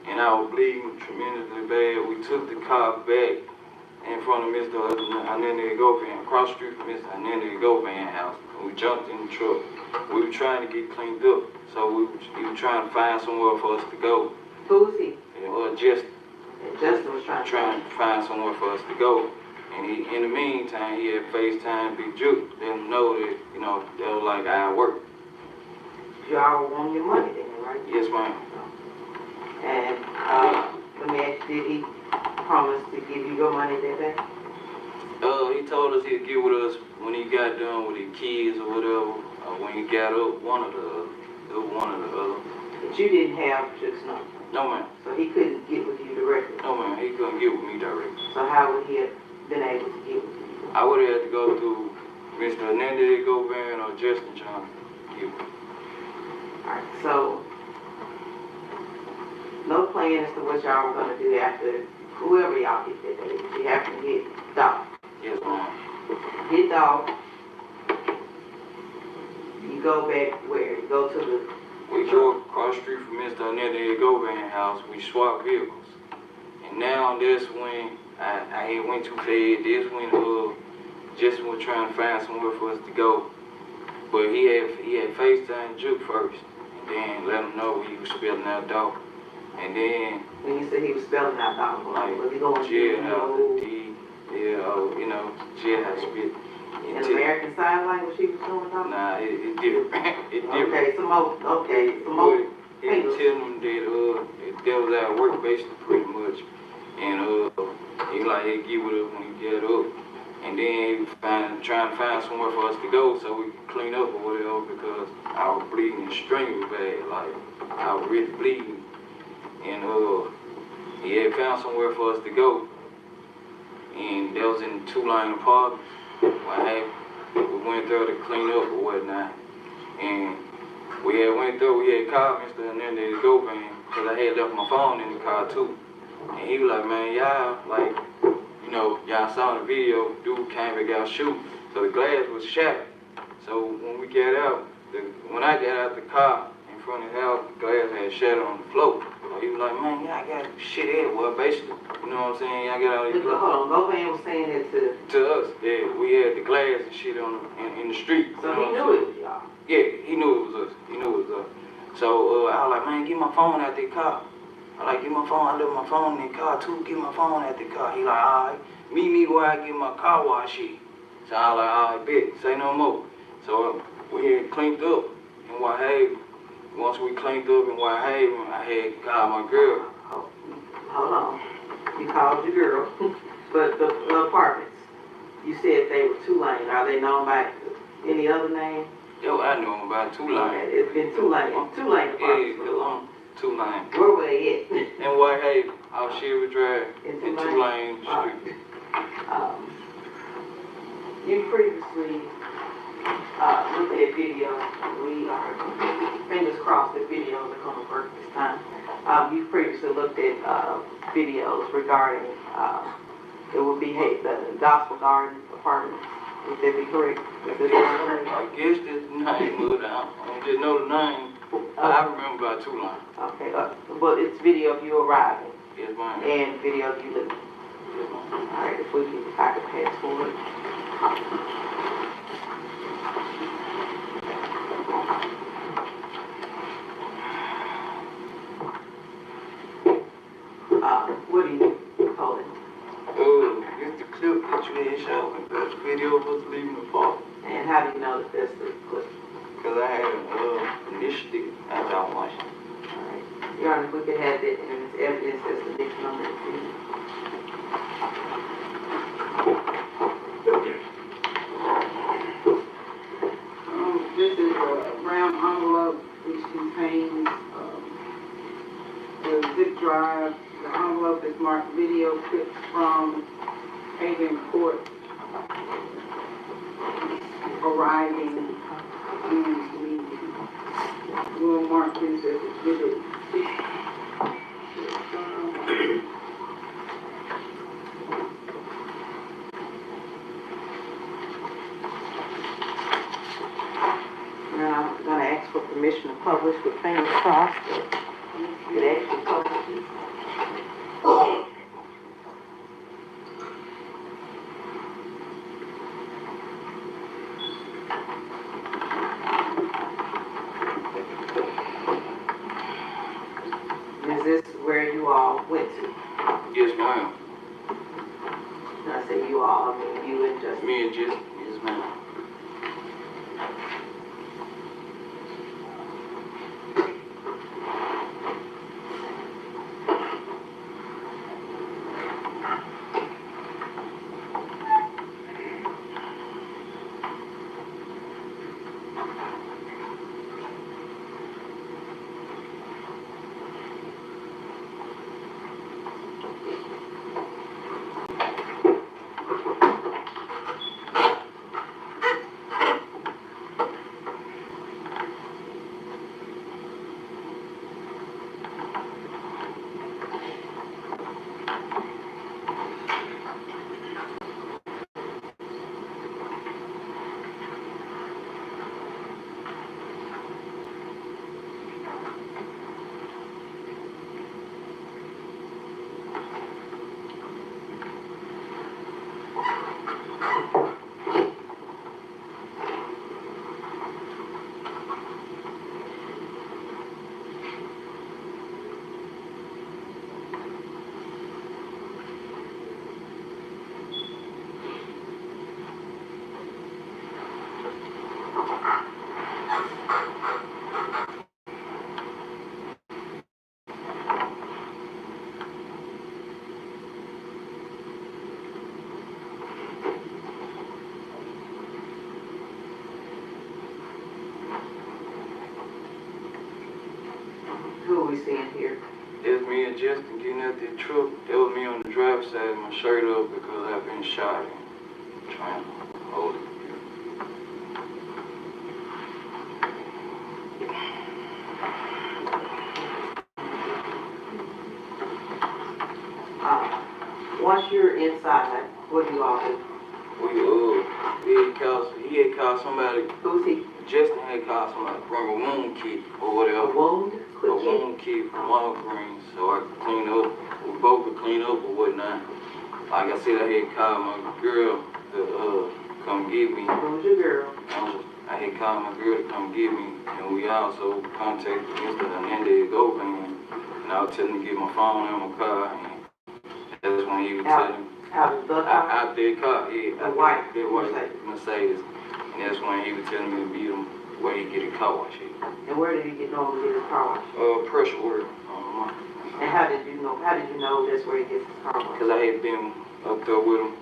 Speaker 17: and I was bleeding tremendously bad. We took the car back in front of Mr. Hernandez Govan, across the street from Mr. Hernandez Govan house. We jumped in the truck. We were trying to get cleaned up, so we were trying to find somewhere for us to go.
Speaker 14: Who was he?
Speaker 17: Justin.
Speaker 14: Justin was trying
Speaker 17: to find somewhere for us to go. And in the meantime, he had FaceTime Big Juke, let him know that, you know, that was like our work.
Speaker 14: Y'all won your money then, right?
Speaker 17: Yes, ma'am.
Speaker 14: And let me ask you, did he promise to give you your money that day?
Speaker 17: He told us he'd get with us when he got done with his kids or whatever. When he got up, one or the other.
Speaker 14: But you didn't have Juke's number?
Speaker 17: No, ma'am.
Speaker 14: So he couldn't get with you directly?
Speaker 17: No, ma'am. He couldn't get with me directly.
Speaker 14: So how would he have been able to get with you?
Speaker 17: I would have had to go through Mr. Hernandez Govan or Justin John.
Speaker 14: Alright, so no plan as to what y'all were going to do after whoever y'all hit that day. You have to hit Dolph.
Speaker 17: Yes, ma'am.
Speaker 14: Hit Dolph. You go back where? You go to the...
Speaker 17: We drove across the street from Mr. Hernandez Govan house. We swapped vehicles. And now that's when I had went too fast. This when Justin was trying to find somewhere for us to go. But he had FaceTime Juke first. And then let him know he was spelling out Dolph. And then...
Speaker 14: When you said he was spelling out Dolph,
Speaker 17: like,
Speaker 14: was he going
Speaker 17: jailhouse, you know, jailhouse spit.
Speaker 14: In American Sign Language he was doing Dolph?
Speaker 17: Nah, it's different. It's different.
Speaker 14: Okay, some more.
Speaker 17: He was telling them that was our work basically pretty much. And he like he'd get with us when he get up. And then he was trying to find somewhere for us to go so we could clean up or whatever because I was bleeding extremely bad. Like I was really bleeding. And He had found somewhere for us to go. And that was in 2-lane apartment. We went there to clean up or whatnot. And we had went there, we had called Mr. Hernandez to go van, because I had left my phone in the car too. And he was like, man, y'all, like, you know, y'all saw the video, dude came and got shoot. So the glass was shattered. So when we got out, when I got out the car in front of the house, the glass had shattered on the floor. So he was like, man, y'all got shit everywhere, basically. You know what I'm saying? Y'all got all these glass.
Speaker 9: Hold on, Govan was saying that
Speaker 17: to us, yeah, we had the glass and shit on in the street.
Speaker 9: So he knew it was y'all.
Speaker 17: Yeah, he knew it was us. He knew it was us. So I was like, man, get my phone out the car. I like, get my phone. I left my phone in the car too. Get my phone out the car. He like, all right, meet me where I get my car wash shit. So I was like, all right, bet, say no more. So we had cleaned up in White Haven. Once we cleaned up in White Haven, I had called my girl.
Speaker 9: Hold on. You called your girl. But the apartments, you said they were 2-lane. Are they known by any other name?
Speaker 17: Yo, I know them by 2-lane.
Speaker 9: It's been 2-lane apartments.
Speaker 17: Yeah, 2-lane.
Speaker 9: Where were they at?
Speaker 17: In White Haven, off Shiver Drive, in 2-lane street.
Speaker 9: You previously looked at video. We are, fingers crossed that videos are going to work this time. You previously looked at videos regarding it would be the Gospel Garden apartment. Would that be correct?
Speaker 17: I guess this name moved out. I just know the name. I remember about 2-lane.
Speaker 9: Okay, but it's video of you arriving.
Speaker 17: Yes, ma'am.
Speaker 9: And video of you leaving.
Speaker 17: Yes, ma'am.
Speaker 9: All right, if I could pass forward. What do you call it?
Speaker 17: Oh, it's the clip that you had showing. The video of us leaving the park.
Speaker 9: And how do you know that that's the clip?
Speaker 17: Because I had an initiative after I watched it.
Speaker 9: All right. Your Honor, if we could have it and it's evidence as the next number of video.
Speaker 14: This is a brown envelope which contains the zip drive. The envelope is marked video clips from Haven Court arriving in we'll mark this as exhibit 6.
Speaker 9: Now I'm going to ask for permission to publish with fingers crossed. It actually publishes. Is this where you all went to?
Speaker 17: Yes, ma'am.
Speaker 9: When I say you all, I mean you and Justin.
Speaker 17: Me and Justin. Yes, ma'am.
Speaker 9: Who are we seeing here?
Speaker 17: It's me me and Justin getting out that truck. That was me on the driver's side, my shirt up because I've been shot and trying to hold it.
Speaker 6: Once you're inside, what do you all do?
Speaker 17: He had called somebody.
Speaker 6: Who's he?
Speaker 17: Justin had called somebody to bring a wound kit or whatever.
Speaker 6: A wound?
Speaker 17: A wound kit from Walgreens, so I could clean up. We both could clean up or whatnot. Like I said, I had called my girl to come get me.
Speaker 6: Who's your girl?
Speaker 17: I had called my girl to come get me, and we also contacted Mr. Hernandez Govan, and I was telling him to get my phone and my car, and that's when he was telling me.
Speaker 6: Out of the car?
Speaker 17: Out their car, yeah.
Speaker 6: The white
Speaker 17: Mercedes. And that's when he was telling me to meet him where he get a car wash.
Speaker 6: And where did he normally get his car wash?
Speaker 17: Pressure work.
Speaker 6: And how did you know that's where he gets his car wash?
Speaker 17: Because I had been up there with him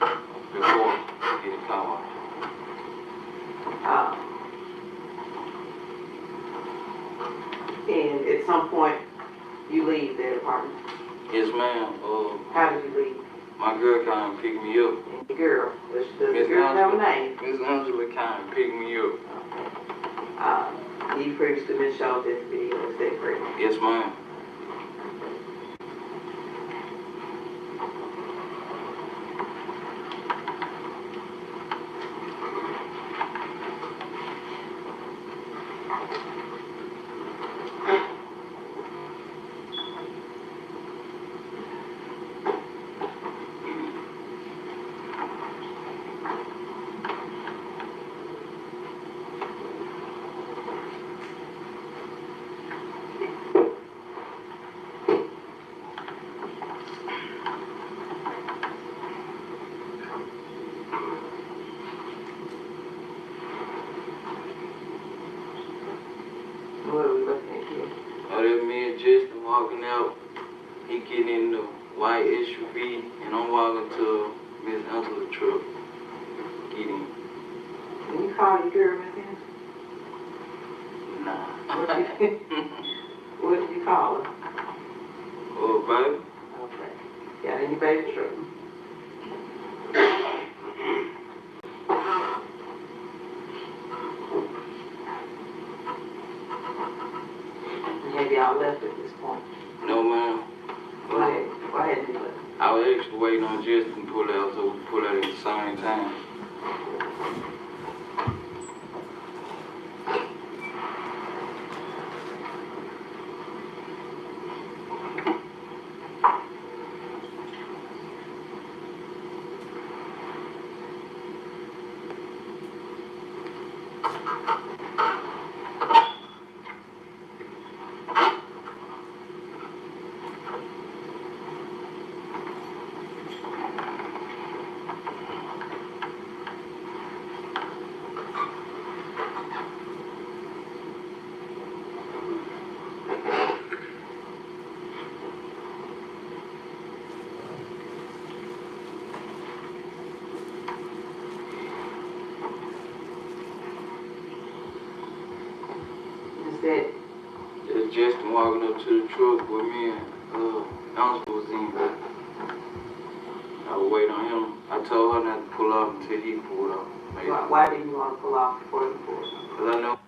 Speaker 17: before getting a car wash.
Speaker 6: And at some point, you leave that apartment?
Speaker 17: Yes, ma'am.
Speaker 6: How did you leave?
Speaker 17: My girl kind of picked me up.
Speaker 6: And your girl? Does the girl have a name?
Speaker 17: Miss Angela kind of picked me up.
Speaker 6: You previously been showed this video, is that correct?
Speaker 17: Yes, ma'am.
Speaker 6: What are we looking at here?
Speaker 17: Oh, that's me and Justin walking out. He getting in the white SUV, and I'm walking to Miss Angela's truck. Getting.
Speaker 6: Can you call your girl, Miss Angela?
Speaker 17: Nah.
Speaker 6: What did you call her?
Speaker 17: Oh, baby.
Speaker 6: Okay. Got any baby trouble? Have y'all left at this point?
Speaker 17: No, ma'am.
Speaker 6: Why hadn't you left?
Speaker 17: I was actually waiting on Justin to pull out, so we could pull out at the same time. It's Justin walking up to the truck with me and Angela was in there. I was waiting on him. I told her not to pull off until he pulled off.
Speaker 6: Why didn't you want to pull off before you pulled off?
Speaker 17: Because I know.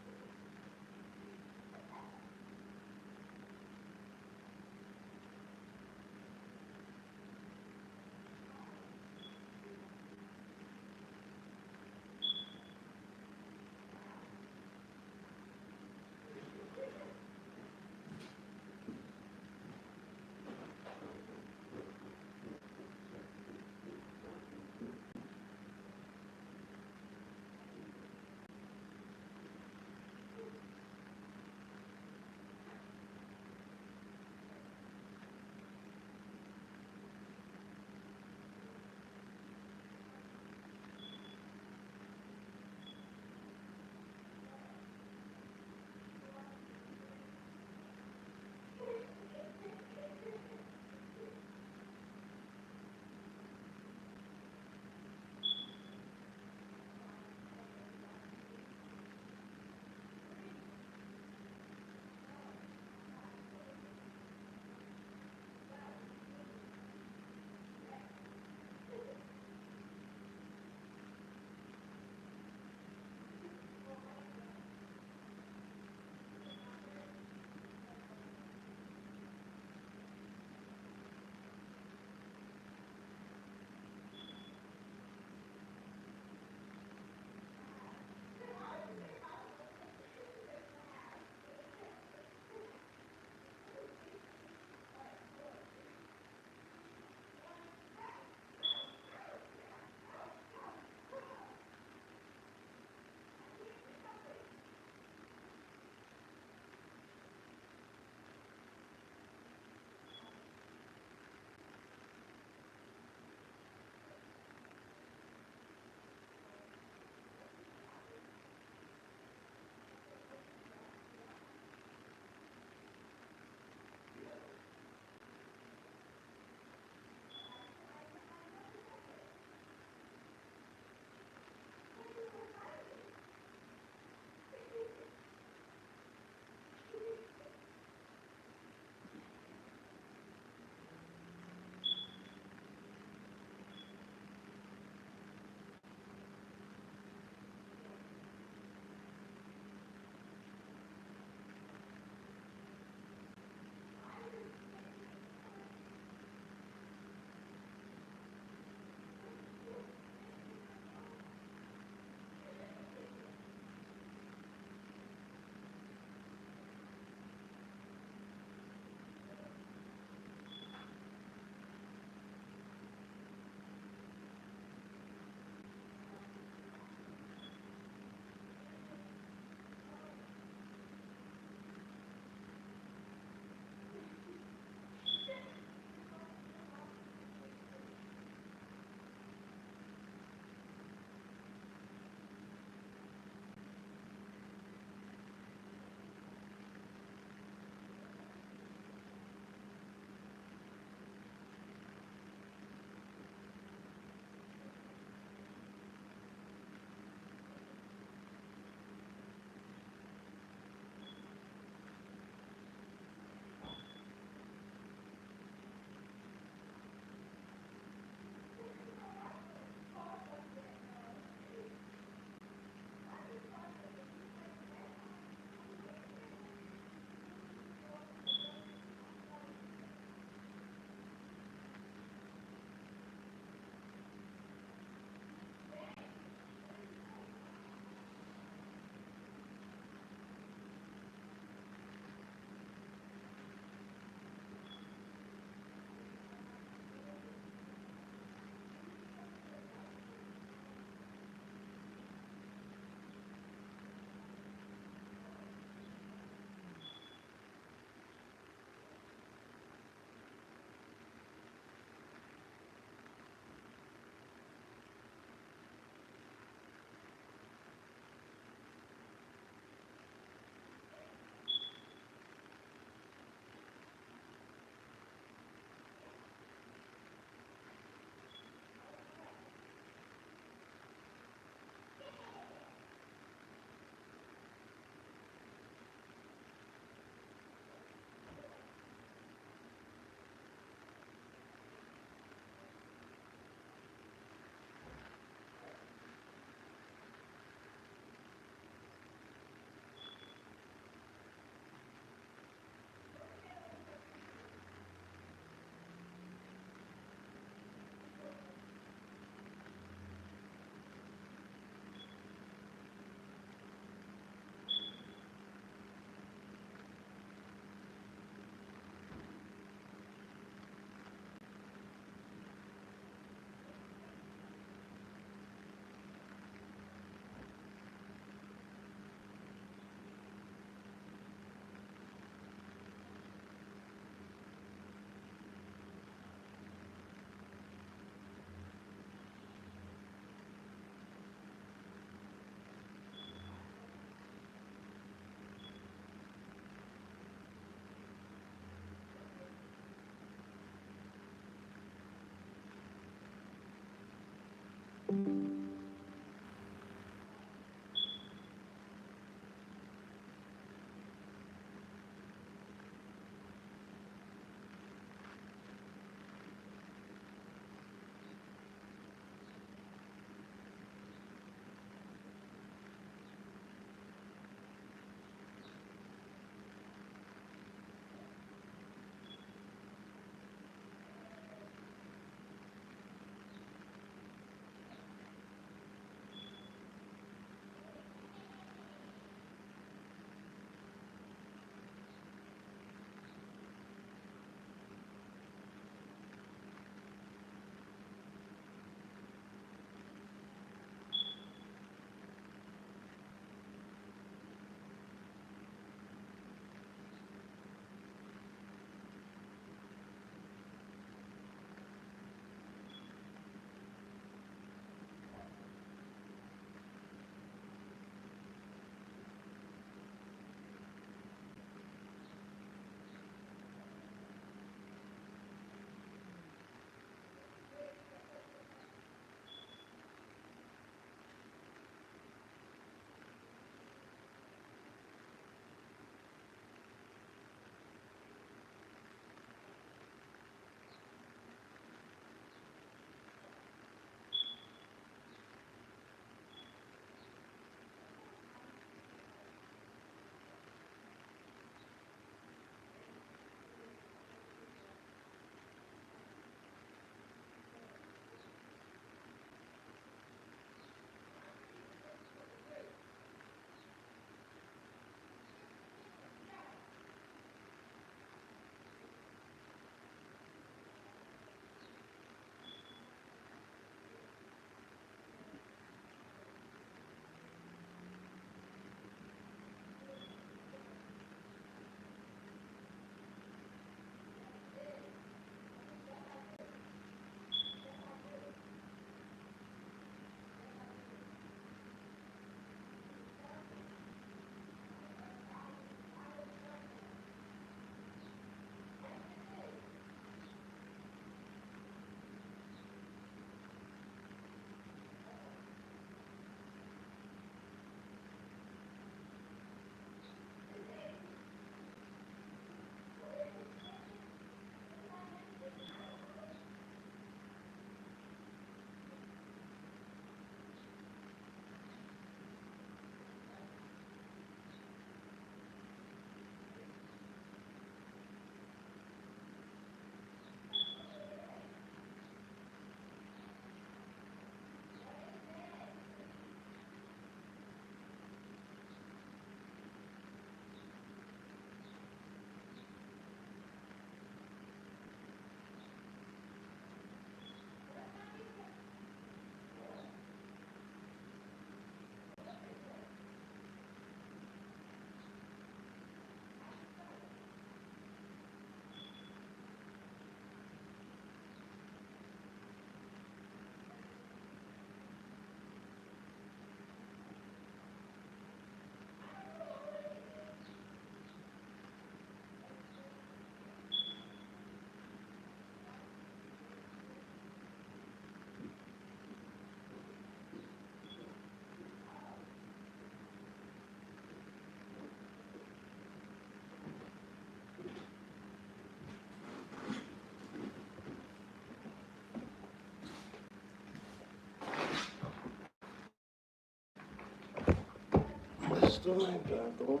Speaker 2: still ain't back on.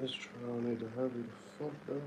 Speaker 2: This trial need to hurry the fuck up.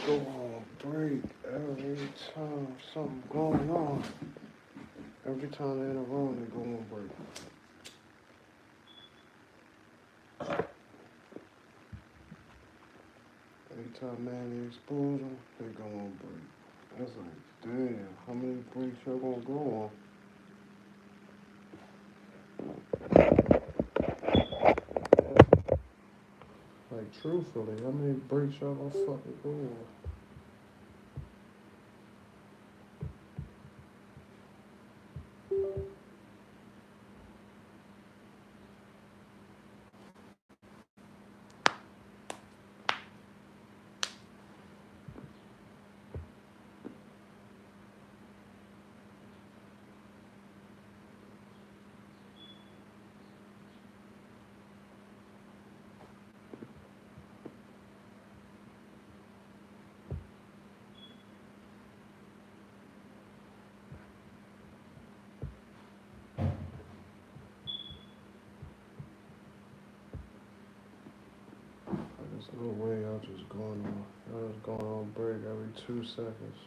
Speaker 2: go on break every time something going on. Every time they're in a room, they go on break. Every time man they expose them, they go on break. That's like, damn, how many breaks y'all gonna go on? Like, truthfully, how many breaks y'all gonna fucking go on? There's no way y'all just going on break every 2 seconds.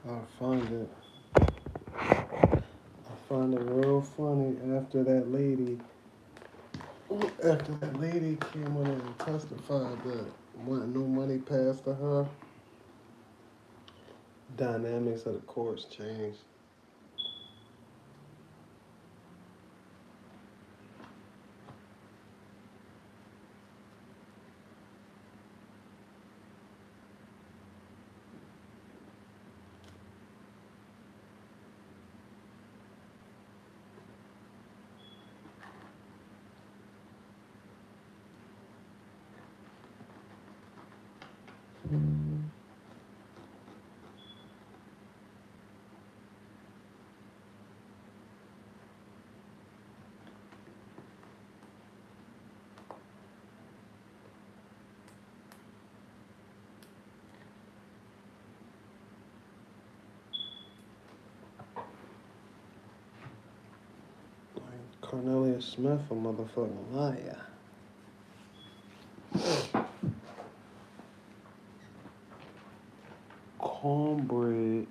Speaker 2: I find it real funny after that lady came on and testified that wasn't no money passed to her. Dynamics of the courts changed. Cornelius Smith, a motherfucking liar. Cornbread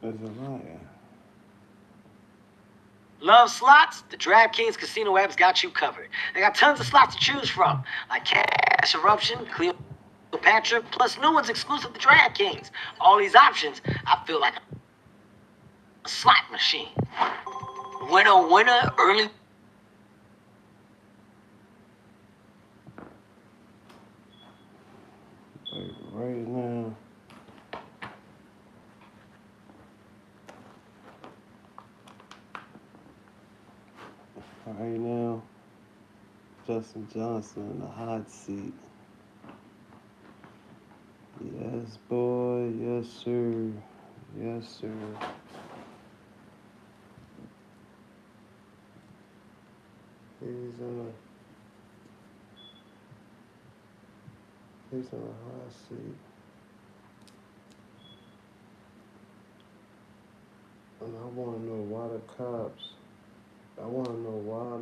Speaker 2: is a liar.
Speaker 18: Love slots? The DraftKings Casino app's got you covered. They got tons of slots to choose from, like Cash Eruption, Cleopatra, plus new ones exclusive to DraftKings. All these options, I feel like a slot machine. Winner, winner, early.
Speaker 2: Like right now. Right now, Justin Johnson in the hot seat. Yes, boy. Yes, sir. Yes, sir. He's in a hot seat. And I want to know why the cops. I want to know why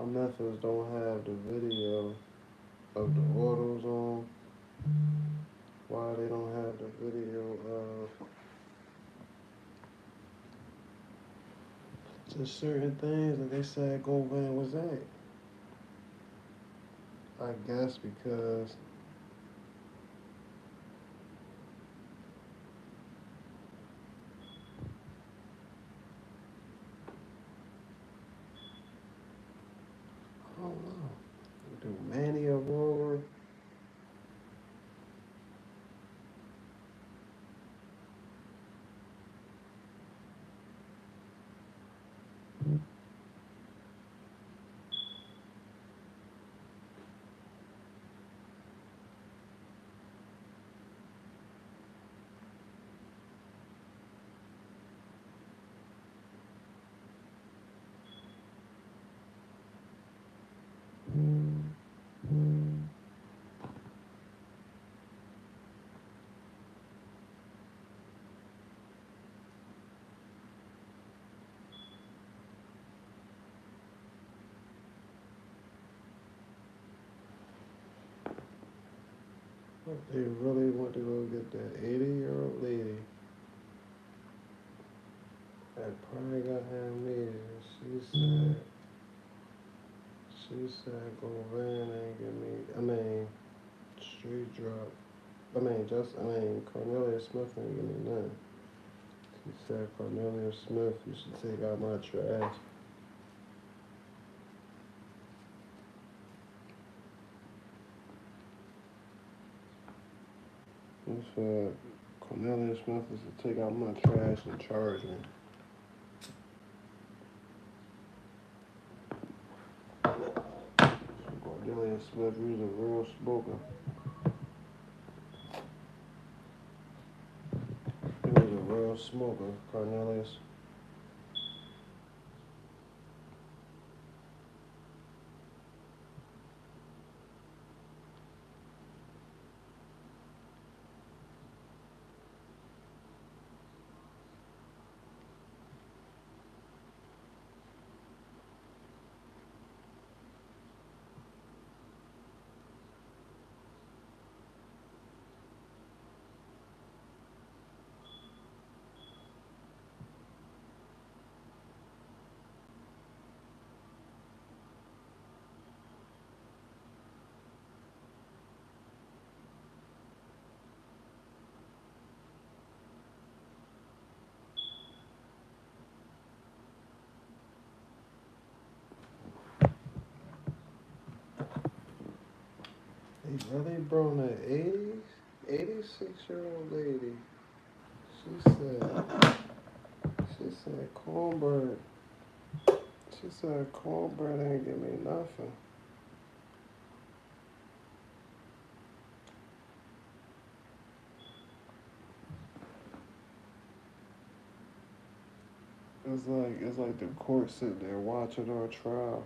Speaker 2: Memphis don't have the video of the autos on. Why they don't have the video of just certain things that they said Govan was at. I guess because I don't know. Do Manny Aurora? They really want to go get that 80-year-old lady that probably got amnesia. She said Govan ain't give me, street drop. Cornelius Smith ain't give me none. She said, Cornelius Smith, you should take out my trash. She said, Cornelius Smith is to take out my trash and charge me. Cornelius Smith, he's a real smoker. He was a real smoker, Cornelius. They really brought an 86-year-old lady. She said cornbread. She said cornbread ain't give me nothing. It's like the court sitting there watching our trial.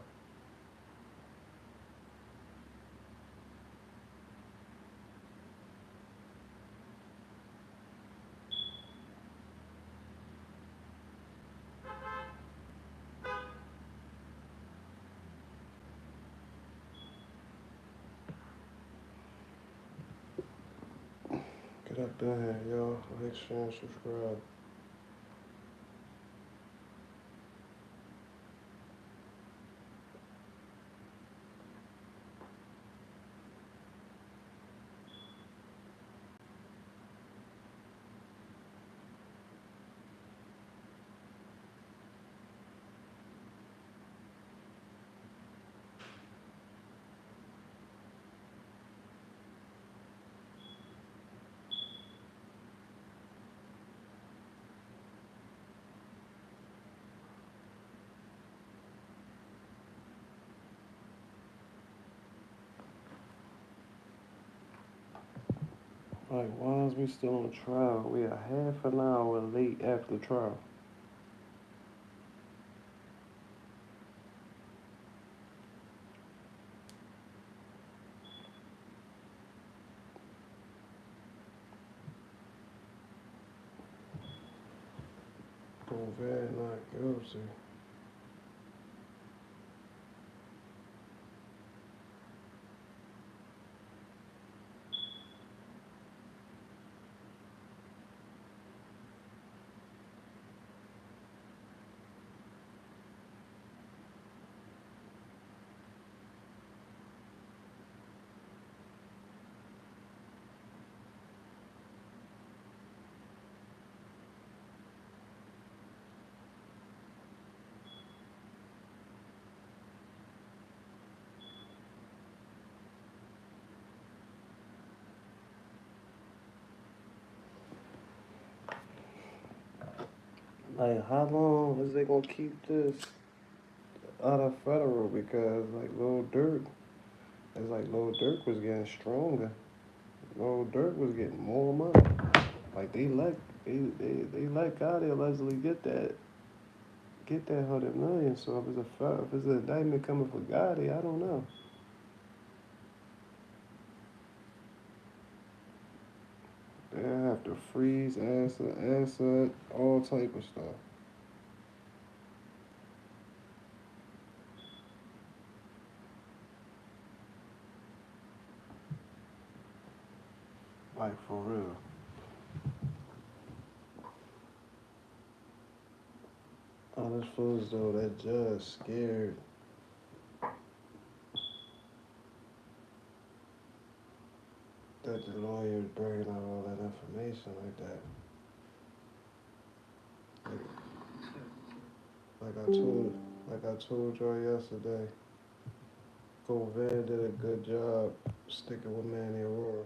Speaker 2: Get up in here, y'all. Like, share, and subscribe. Like, why is we still on trial? We are half an hour late after trial. Very not guilty. Like, how long is they gonna keep this out of federal? Because like Lil Durk, it's like Lil Durk was getting stronger. Lil Durk was getting more money. Like they let Gotti allegedly get that 100 million. So if it's an indictment coming for Gotti, I don't know. They have to freeze asset, all type of stuff. Like for real. I just feel as though that judge scared. That the lawyer is bringing out all that information like that. Like I told y'all yesterday, Govan did a good job sticking with Manny Aurora.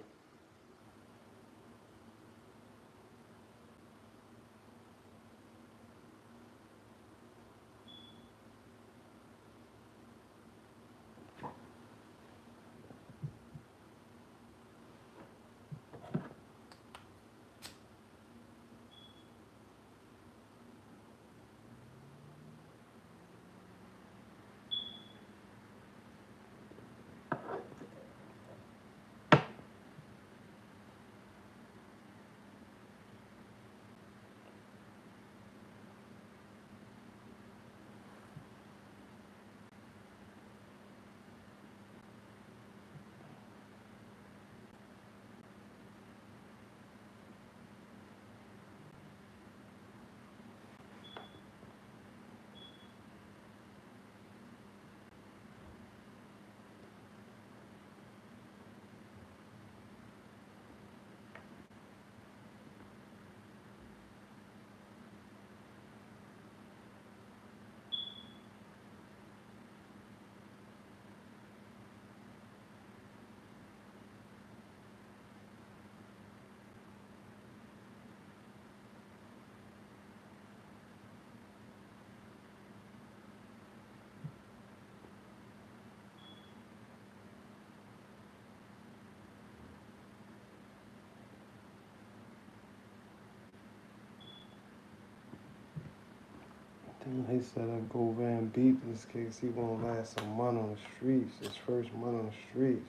Speaker 2: He said if Govan beat this case, he won't last a month on the streets. His first month on the streets.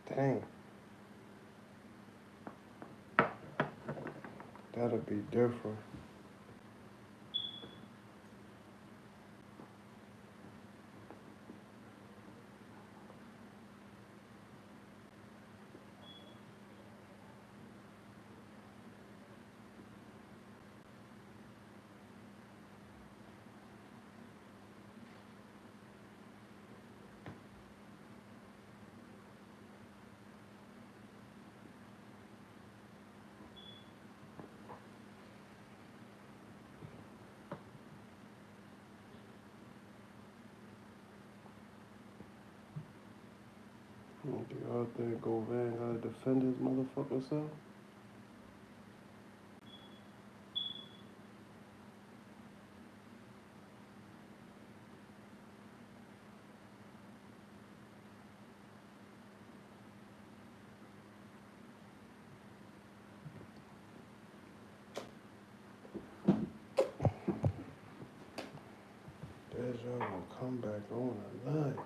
Speaker 2: Dang. That'll be different. Do y'all think Govan gotta defend his motherfucking self? There's y'all gonna come back on a night.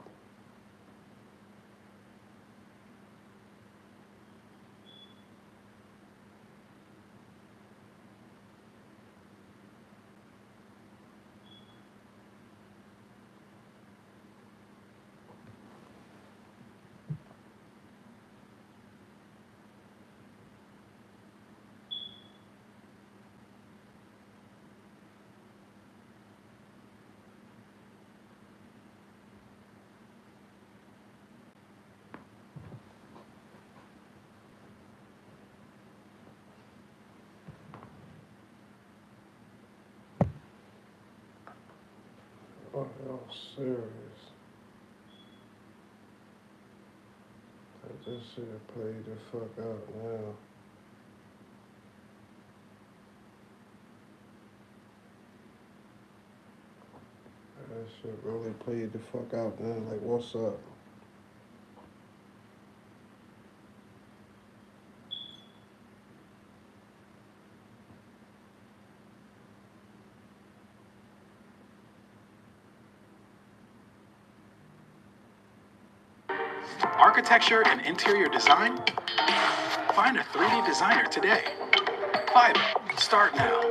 Speaker 2: Oh, y'all serious? I just should have played the fuck out now. I should really play the fuck out now. Like, what's up?
Speaker 19: Architecture and interior design? Find a 3D designer today. Fiverr. Start now.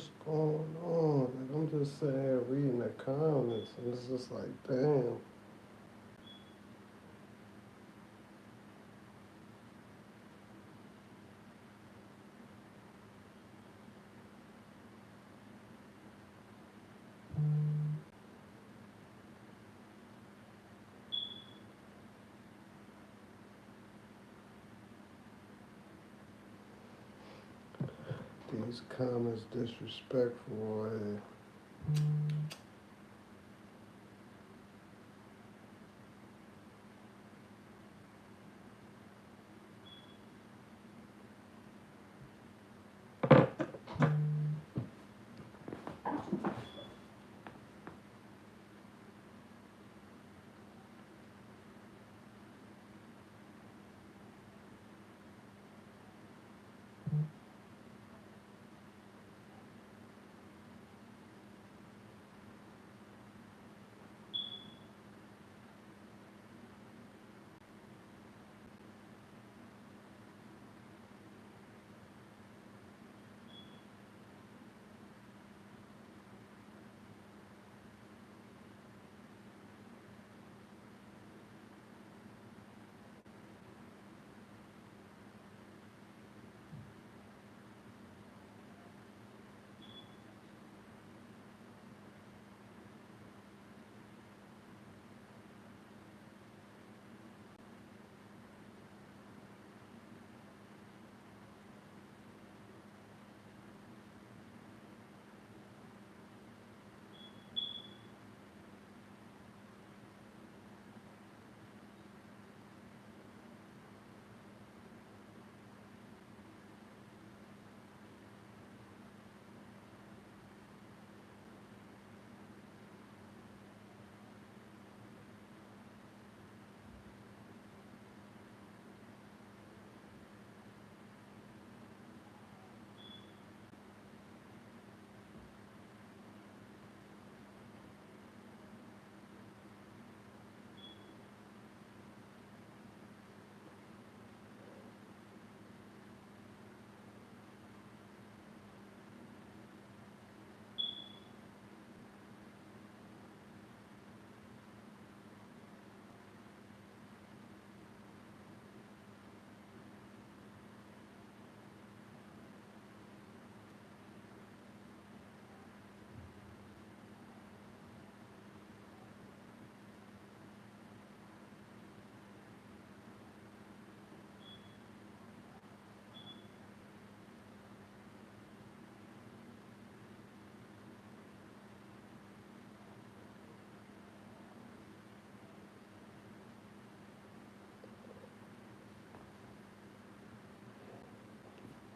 Speaker 2: what's going on? Like, I'm just sitting here reading the comments, and it's just like, damn. These comments disrespectful.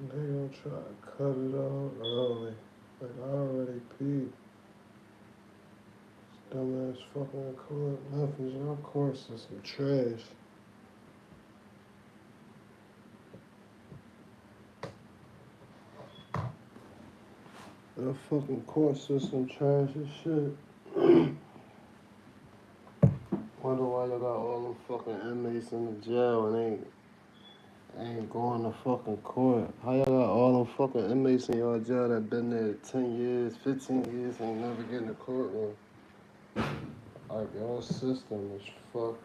Speaker 2: They gonna try to cut it out early. Like, I already peed. Dumbass fucking court. Nothing. Y'all courts is some trash. That fucking court system trash as shit. Wonder why y'all got all them fucking inmates in the jail and ain't going to fucking court. How y'all got all them fucking inmates in y'all jail that been there 10 years, 15 years, and never get in the courtroom? Like, y'all system is fucking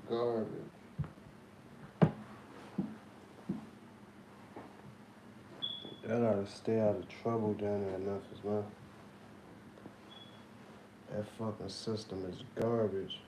Speaker 2: garbage. Y'all gotta stay out of trouble down there in Memphis, man. That fucking system is garbage.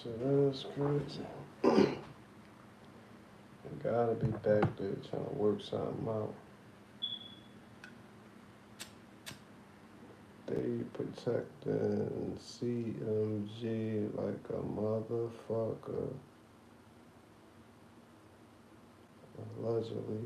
Speaker 2: shit, that's crazy. I gotta be back there trying to work something out. They protecting CMG like a motherfucker. Allegedly.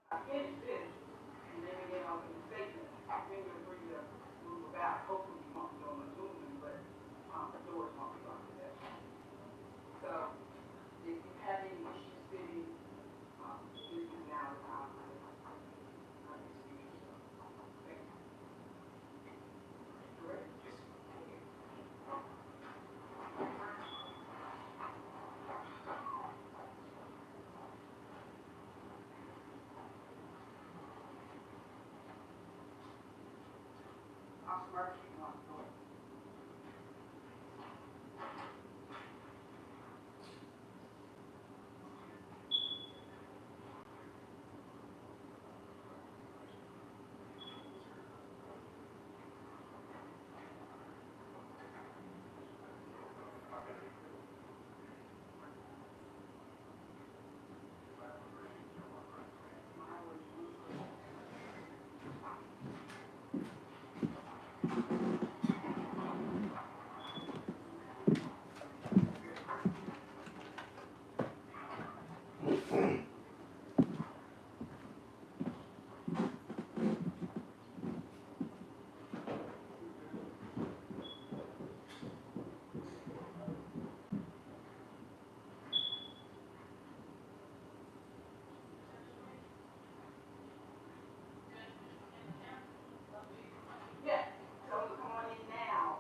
Speaker 4: I finished this, and then we get on to the statement. I think we're free to move about. Hopefully you won't be on the Zoom, but the doors won't be locked today. So if you have any issues fitting, this is now the time to excuse yourself. Thank you. Correct? Officer Murphy, you want to go ahead? Yeah, tell them to come on in now.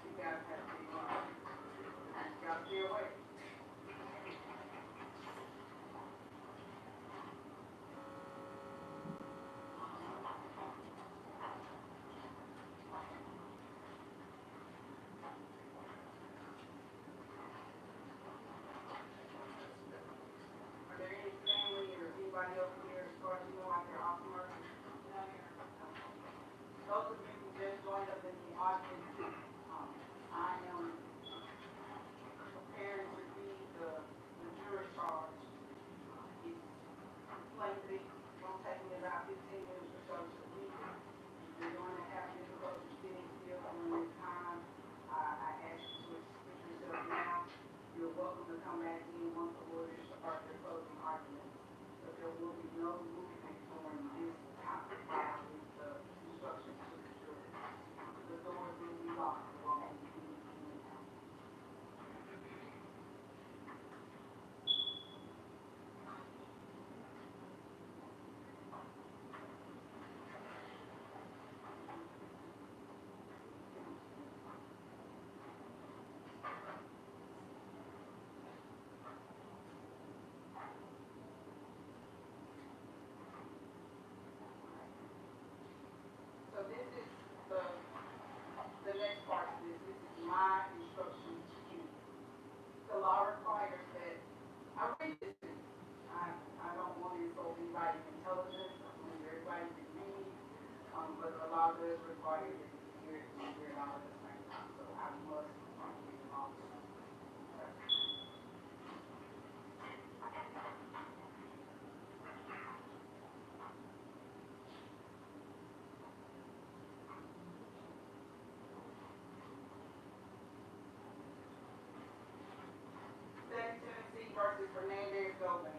Speaker 4: You guys have to stay away. Are there any family or anybody else here as far as you know out there off the market? Those of you who just joined us in the audience, I am prepared to read the jury charge. It's lengthy, it won't take me about 15 minutes or so to read it. If you're going to have difficulty sitting still during this time, I ask you to excuse yourself now. You're welcome to come back in once the lawyers start their closing arguments. But there will be no movement during this time with the instructions to the jury. The doors will be locked. There won't be any in and out. So this is the next part of this. This is my instruction to you. The law requires that I read this to you. I don't want to insult anybody's intelligence. I want everybody to read. But the law does require that you hear it and hear it all at the same time. So I must read the law. Tennessee versus Fernandez Gomez.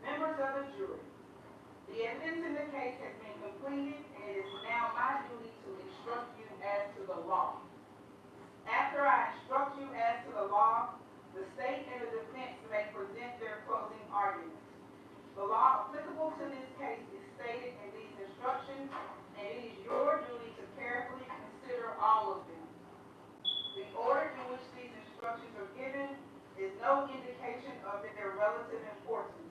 Speaker 4: Members of the jury, the evidence in the case has been completed, and it is now my duty to instruct you as to the law. After I instruct you as to the law, the state and the defense may present their closing arguments. The law applicable to this case is stated in these instructions, and it is your duty to carefully consider all of them. The order in which these instructions are given is no indication of their relative importance.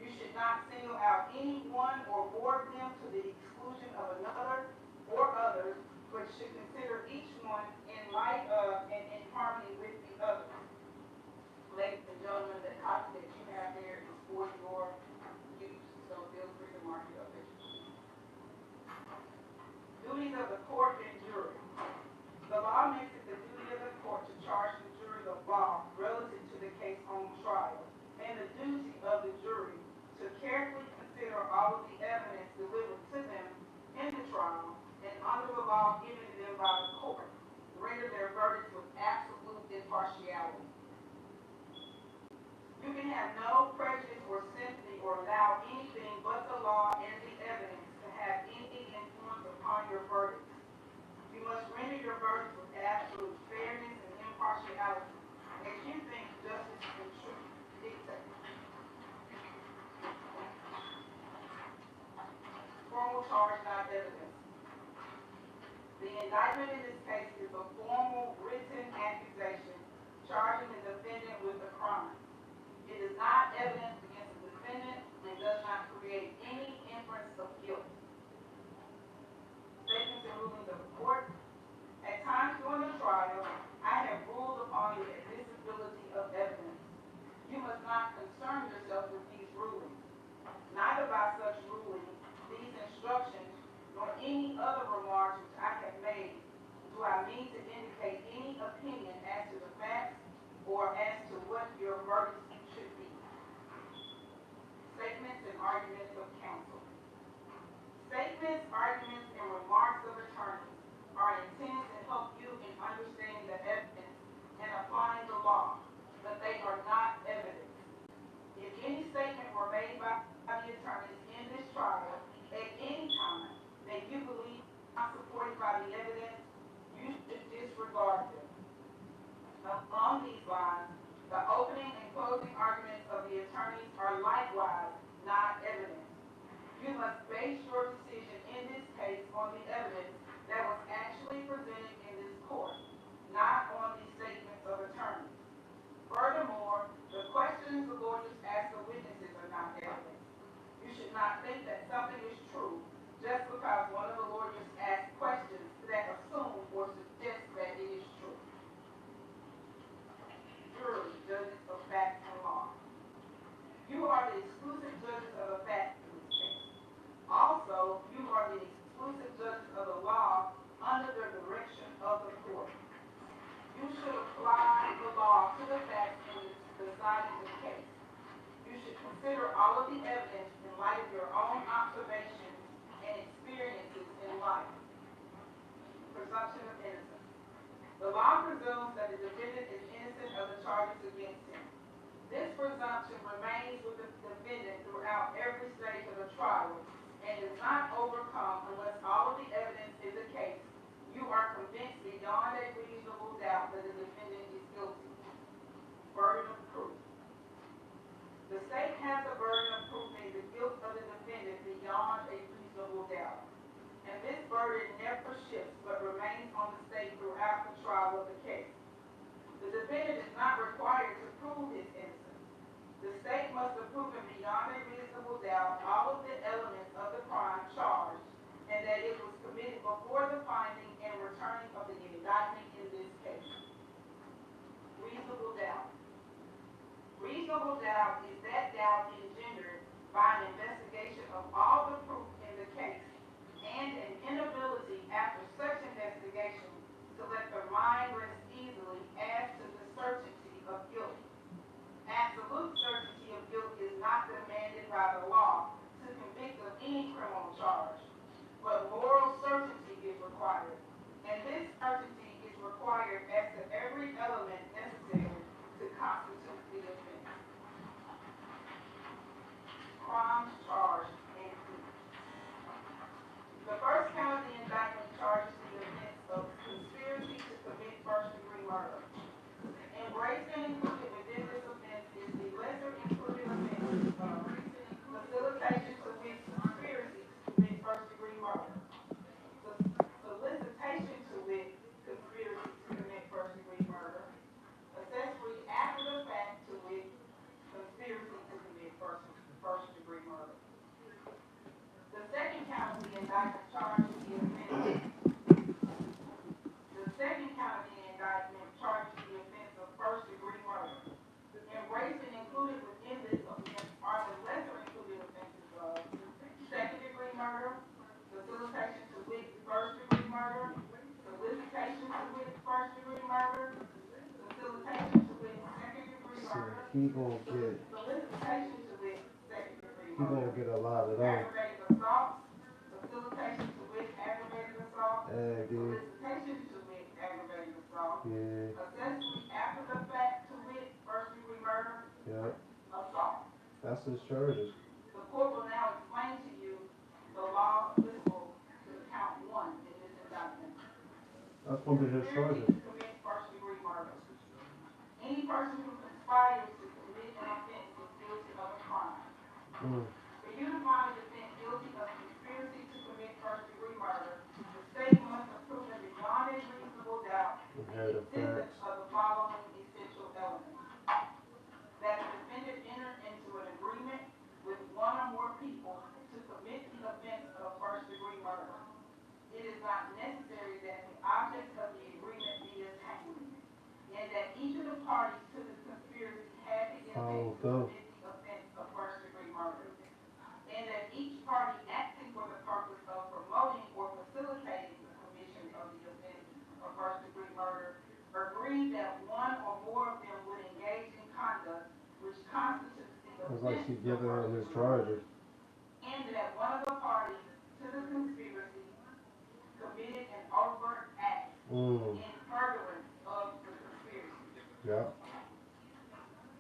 Speaker 4: You should not single out any one or more of them to the exclusion of another or others, but should consider each one in light of and in harmony with the other. Ladies and gentlemen, the copy that you have there is for your use, so feel free to mark it up as you please. Duties of the court and jury. The law makes it the duty of the court to charge the jury of law relative to the case on trial, and the duty of the jury to carefully consider all of the evidence delivered to them in the trial and under the law given to them by the court, render their verdicts with absolute impartiality. You can have no prejudice or sympathy or allow anything but the law and the evidence to have any influence upon your verdicts. You must render your verdicts with absolute fairness and impartiality, as you think justice and truth dictate. Formal charge, not evidence. The indictment in this case is a formal written accusation charging the defendant with a crime. It is not evidence against the defendant and does not create any inference of guilt. Statements and rulings of the court. At times during the trial, I have ruled upon the admissibility of evidence. You must not concern yourself with these rulings. Neither by such rulings, these instructions, nor any other remarks which I have made, do I mean to indicate any opinion as to the facts or as to what your verdict should be. Statements and arguments of counsel. Statements, arguments, and remarks of attorneys are intended to help you in understanding the evidence and applying the law, but they are not evidence. If any statement were made by the attorneys in this trial at any time that you believe not supported by the evidence, you should disregard them. Along these lines, the opening and closing arguments of the attorneys are likewise not evidence. You must base your decision in this case on the evidence that was actually presented in this court, not on the statements of attorneys. Furthermore, the questions the lawyers ask the witnesses are not evidence. You should not think that something is true just because one of the lawyers asks questions that assume or suggest that it is true. Jury, judges of fact and law. You are the exclusive judges of the fact in this case. Also, you are the exclusive judges of the law under the direction of the court. You should apply the law to the facts in deciding the case. You should consider all of the evidence in light of your own observations and experiences in life. Presumption of innocence. The law presumes that the defendant is innocent of the charges against him. This presumption remains with the defendant throughout every stage of the trial and is not overcome unless all of the evidence is the case. You are convinced beyond a reasonable doubt that the defendant is guilty. Burden of proof. The state has the burden of proving the guilt of the defendant beyond a reasonable doubt. And this burden never shifts but remains on the state throughout the trial of the case. The defendant is not required to prove his innocence. The state must have proven beyond a reasonable doubt all of the elements of the crime charged and that it was committed before the finding and returning of the indictment in this case. Reasonable doubt. Reasonable doubt is that doubt engendered by an investigation of all the proof in the case and an inability after such investigation to let the mind rest easily as to the certainty of guilt. Absolute certainty of guilt is not demanded by the law to convict of any criminal charge, but moral certainty is required, and this certainty is required as to every element necessary to constitute the offense. Crimes charged and proved. The first murder, facilitation to wit second degree murder,
Speaker 2: He gonna get
Speaker 4: solicitation to wit second degree
Speaker 2: he gonna
Speaker 4: murder,
Speaker 2: get a lot of them.
Speaker 4: aggravated assault, facilitation to wit aggravated assault,
Speaker 2: Dude.
Speaker 4: solicitation to wit aggravated assault,
Speaker 2: Yeah.
Speaker 4: accessory after the fact to wit first degree murder,
Speaker 2: Yeah.
Speaker 4: assault.
Speaker 2: That's his charges.
Speaker 4: The court will now explain to you the law applicable to count 1 in this indictment.
Speaker 2: That's gonna be his charges.
Speaker 4: Conspiracy to commit first degree murder. Any person who conspires to commit an offense is guilty of a crime. For you to find a defendant guilty of conspiracy to commit first degree murder, the state must have proven beyond a reasonable doubt the existence of the following essential elements. That the defendant entered into an agreement with one or more people to commit the offense of first degree murder. It is not necessary that the object of the agreement be attained, and that each of the parties to the conspiracy had the intent to commit the offense of first degree murder, and that each party acting for the purpose of promoting or facilitating the commission of the offense of first degree murder agreed that one or more of them would engage in conduct which constitutes the offense.
Speaker 2: It's like she giving him his charges.
Speaker 4: And that one of the parties to the conspiracy committed an overt act in furtherance of the conspiracy.
Speaker 2: Yeah.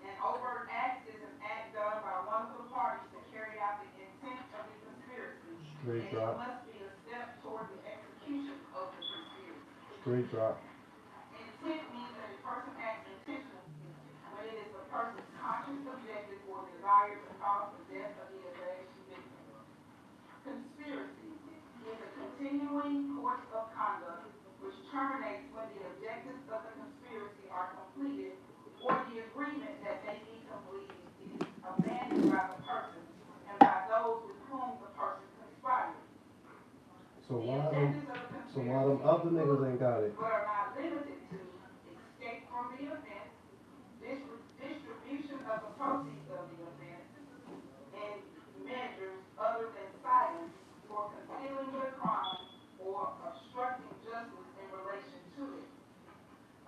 Speaker 4: An overt act is an act done by one of the parties to carry out the intent of the conspiracy.
Speaker 2: Straight
Speaker 4: and
Speaker 2: drop.
Speaker 4: it must be a step toward the execution of the conspiracy.
Speaker 2: Straight drop.
Speaker 4: Intent means that a person acts intentionally when it is the person's conscious objective or desire to cause the death of the alleged victim. Conspiracy is a continuing course of conduct which terminates when the objectives of the conspiracy are completed or the agreement that they be completed is abandoned by the person and by those with whom the person conspired.
Speaker 2: So why them other niggas ain't got it?
Speaker 4: But are not limited to escape from the offense, distribution of the proceeds of the offense, and measures other than silence for concealing the crime or obstructing justice in relation to it.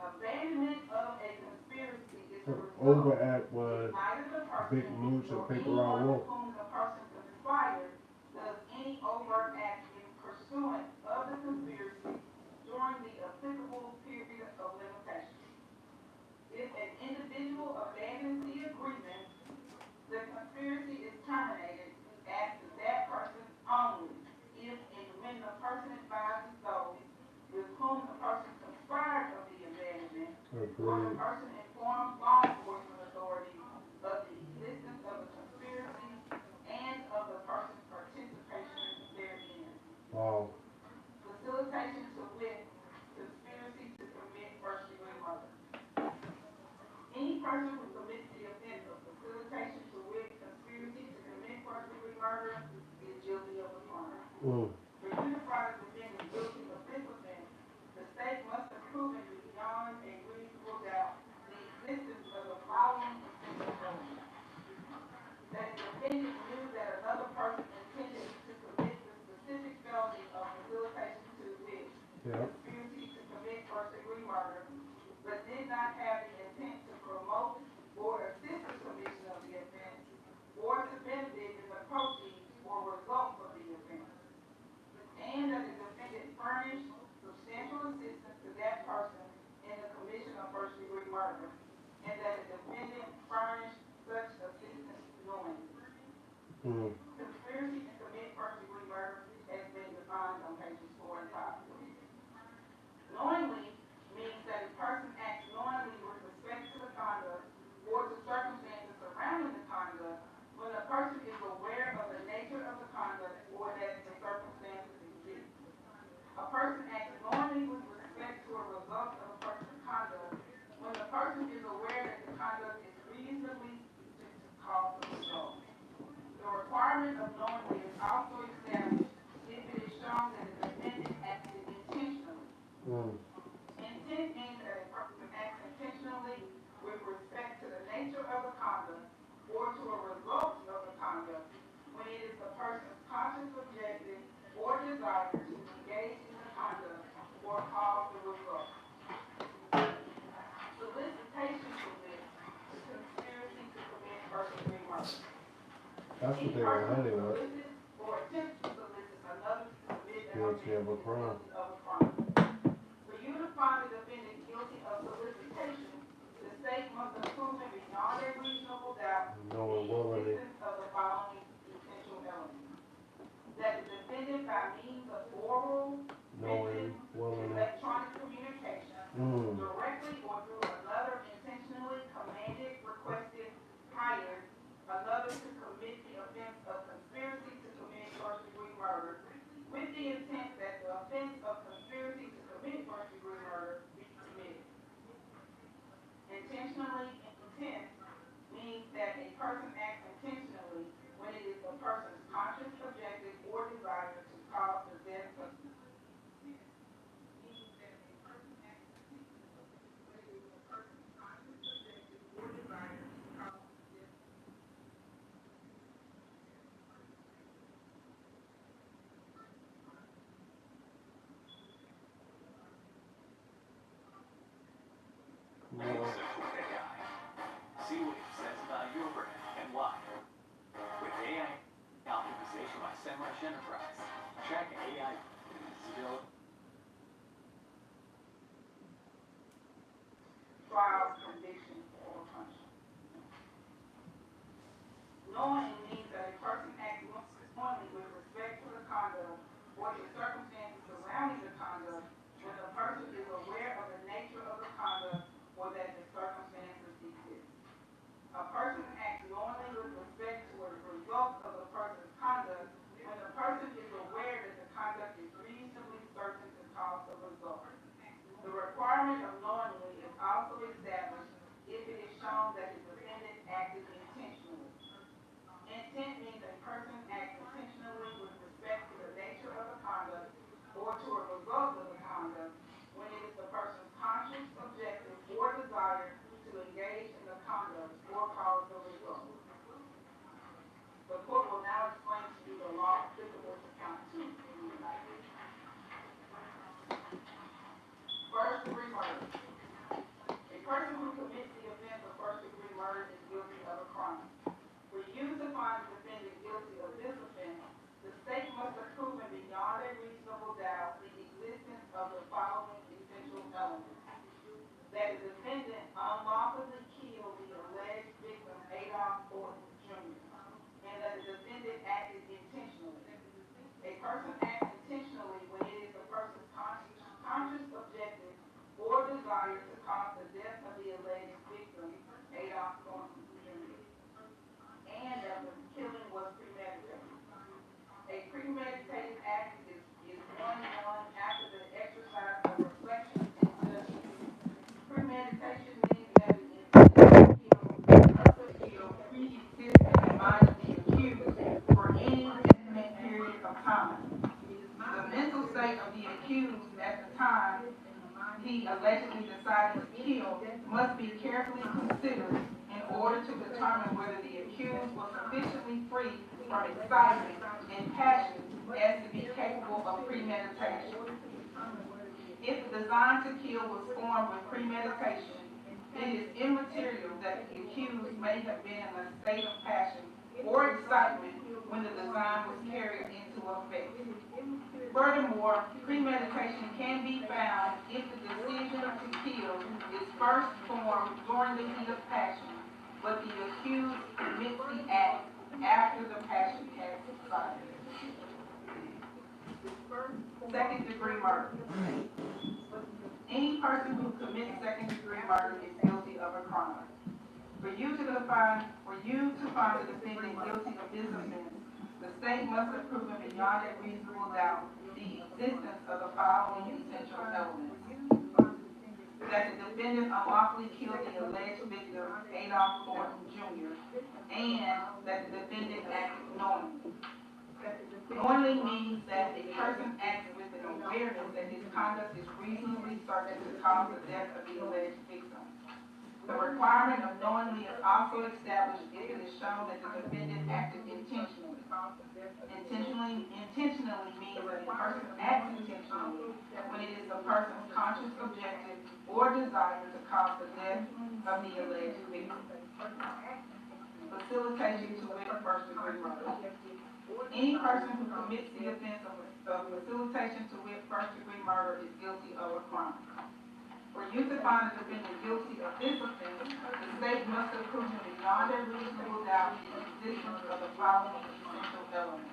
Speaker 4: Abandonment of a conspiracy is a result
Speaker 2: Overact was
Speaker 4: neither the person
Speaker 2: Big Mooch and
Speaker 4: or
Speaker 2: Paper
Speaker 4: anyone
Speaker 2: Round
Speaker 4: with whom the person conspired does any overt act in pursuant of the conspiracy during the applicable period of limitation. If an individual abandons the agreement, the conspiracy is terminated as to that person only if and when the person advises those with whom the person conspired of the abandonment, or the person informs law enforcement authorities of the existence of the conspiracy and of the person's participation therein.
Speaker 2: Wow.
Speaker 4: Facilitation to wit, conspiracy to commit first degree murder. Any person who commits the offense of facilitation to wit, conspiracy to commit first degree murder is guilty of a crime. For you to find a defendant guilty of this offense, the state must have proven beyond a reasonable doubt the existence of the following essential elements. That the defendant knew that another person intended to commit the specific felony of facilitation to wit, conspiracy to commit first degree murder, but did not have the intent to promote or assist the commission of the offense, or to benefit in the proceeds or results of the offense. And that the defendant furnished substantial assistance to that person in the commission of first degree murder, and that the defendant furnished such assistance knowingly. Conspiracy to commit first degree murder has been defined on pages 4 and 5. Knowingly means that a person acts knowingly with respect to the conduct or to circumstances surrounding the conduct when the person is aware of the nature of the conduct or that the circumstances exist. A person acts knowingly with respect to a result of a person's conduct when the person is aware that the conduct is reasonably to cause the result. The requirement of knowingly is also established if it is shown that the defendant acted intentionally. Intent means that a person acts intentionally with respect to the nature of the conduct or to a result of the conduct when it is the person's conscious objective or desire to engage in the conduct or cause the result.
Speaker 2: That's what they want anyway.
Speaker 4: Or attempt to solicit another to commit an
Speaker 2: Guilty of a crime.
Speaker 4: For you to find a defendant guilty of solicitation, the state must have proven beyond a reasonable doubt the existence of the following essential elements. That the defendant, by means of oral, written, electronic communication, directly or through another intentionally commanded, requested, hired, another to commit the offense of conspiracy to commit first-degree murder, with the intent that the offense of conspiracy to commit first-degree murder be committed. Intentionally intent means that a person acts intentionally when it is a person's conscious objective or desire to cause the death of
Speaker 19: See what it says about your brand and why. With AI optimization by SEMrush Enterprise, track AI skill.
Speaker 4: trial, conviction, or punishment. Knowing means that a person acts knowingly with respect to the conduct or the circumstances surrounding the conduct when the person is aware of the nature of the conduct or that the circumstances exist. A person acts knowingly with respect to a result of the person's conduct when the person is aware that the conduct is reasonably certain to cause the result. The requirement of knowingly is also established if it is shown that the defendant acted intentionally. Intent means a person acts intentionally with respect to the nature of the conduct or to a result of the conduct when it is the person's conscious, objective, or desire to engage in the conduct or cause the result. The court will now explain to you the law applicable to count 2. First-degree murder. A person who commits the offense of first-degree murder is guilty of a crime. For you to find the defendant guilty of this offense, the state must have proven beyond a reasonable doubt the existence of the following essential elements. That the defendant unlawfully killed the alleged victim, Adolph Thornton Jr., and that the defendant acted intentionally. A person acts intentionally when it is the person's conscious objective or desire to cause the death of the alleged victim, Adolph Thornton Jr., and that the killing was premeditated. A premeditated act is one done after the exercise of reflection and judgment. Premeditation means that the intent to kill pre-exists in the mind of the accused for any definite period of time. The mental state of the accused at the time he allegedly decided to kill must be carefully considered in order to determine whether the accused was sufficiently free from excitement and passion as to be capable of premeditation. If the design to kill was formed with premeditation, it is immaterial that the accused may have been in a state of passion or excitement when the design was carried into effect. Furthermore, premeditation can be found if the decision to kill is first formed during the heat of passion, but the accused commits the act after the passion has subsided. Second-degree murder. Any person who commits second-degree murder is guilty of a crime. For you to find the defendant guilty of this offense, the state must have proven beyond a reasonable doubt the existence of the following essential elements. That the defendant unlawfully killed the alleged victim, Adolph Thornton Jr., and that the defendant acted knowingly. Knowingly means that a person acts with an awareness that his conduct is reasonably certain to cause the death of the alleged victim. The requirement of knowingly is also established if it is shown that the defendant acted intentionally. Intentionally means that a person acts intentionally when it is the person's conscious objective or desire to cause the death of the alleged victim. Facilitation to wit first degree murder. Any person who commits the offense of facilitation to wit first degree murder is guilty of a crime. For you to find a defendant guilty of this offense, the state must have proven beyond a reasonable doubt the existence of the following essential elements.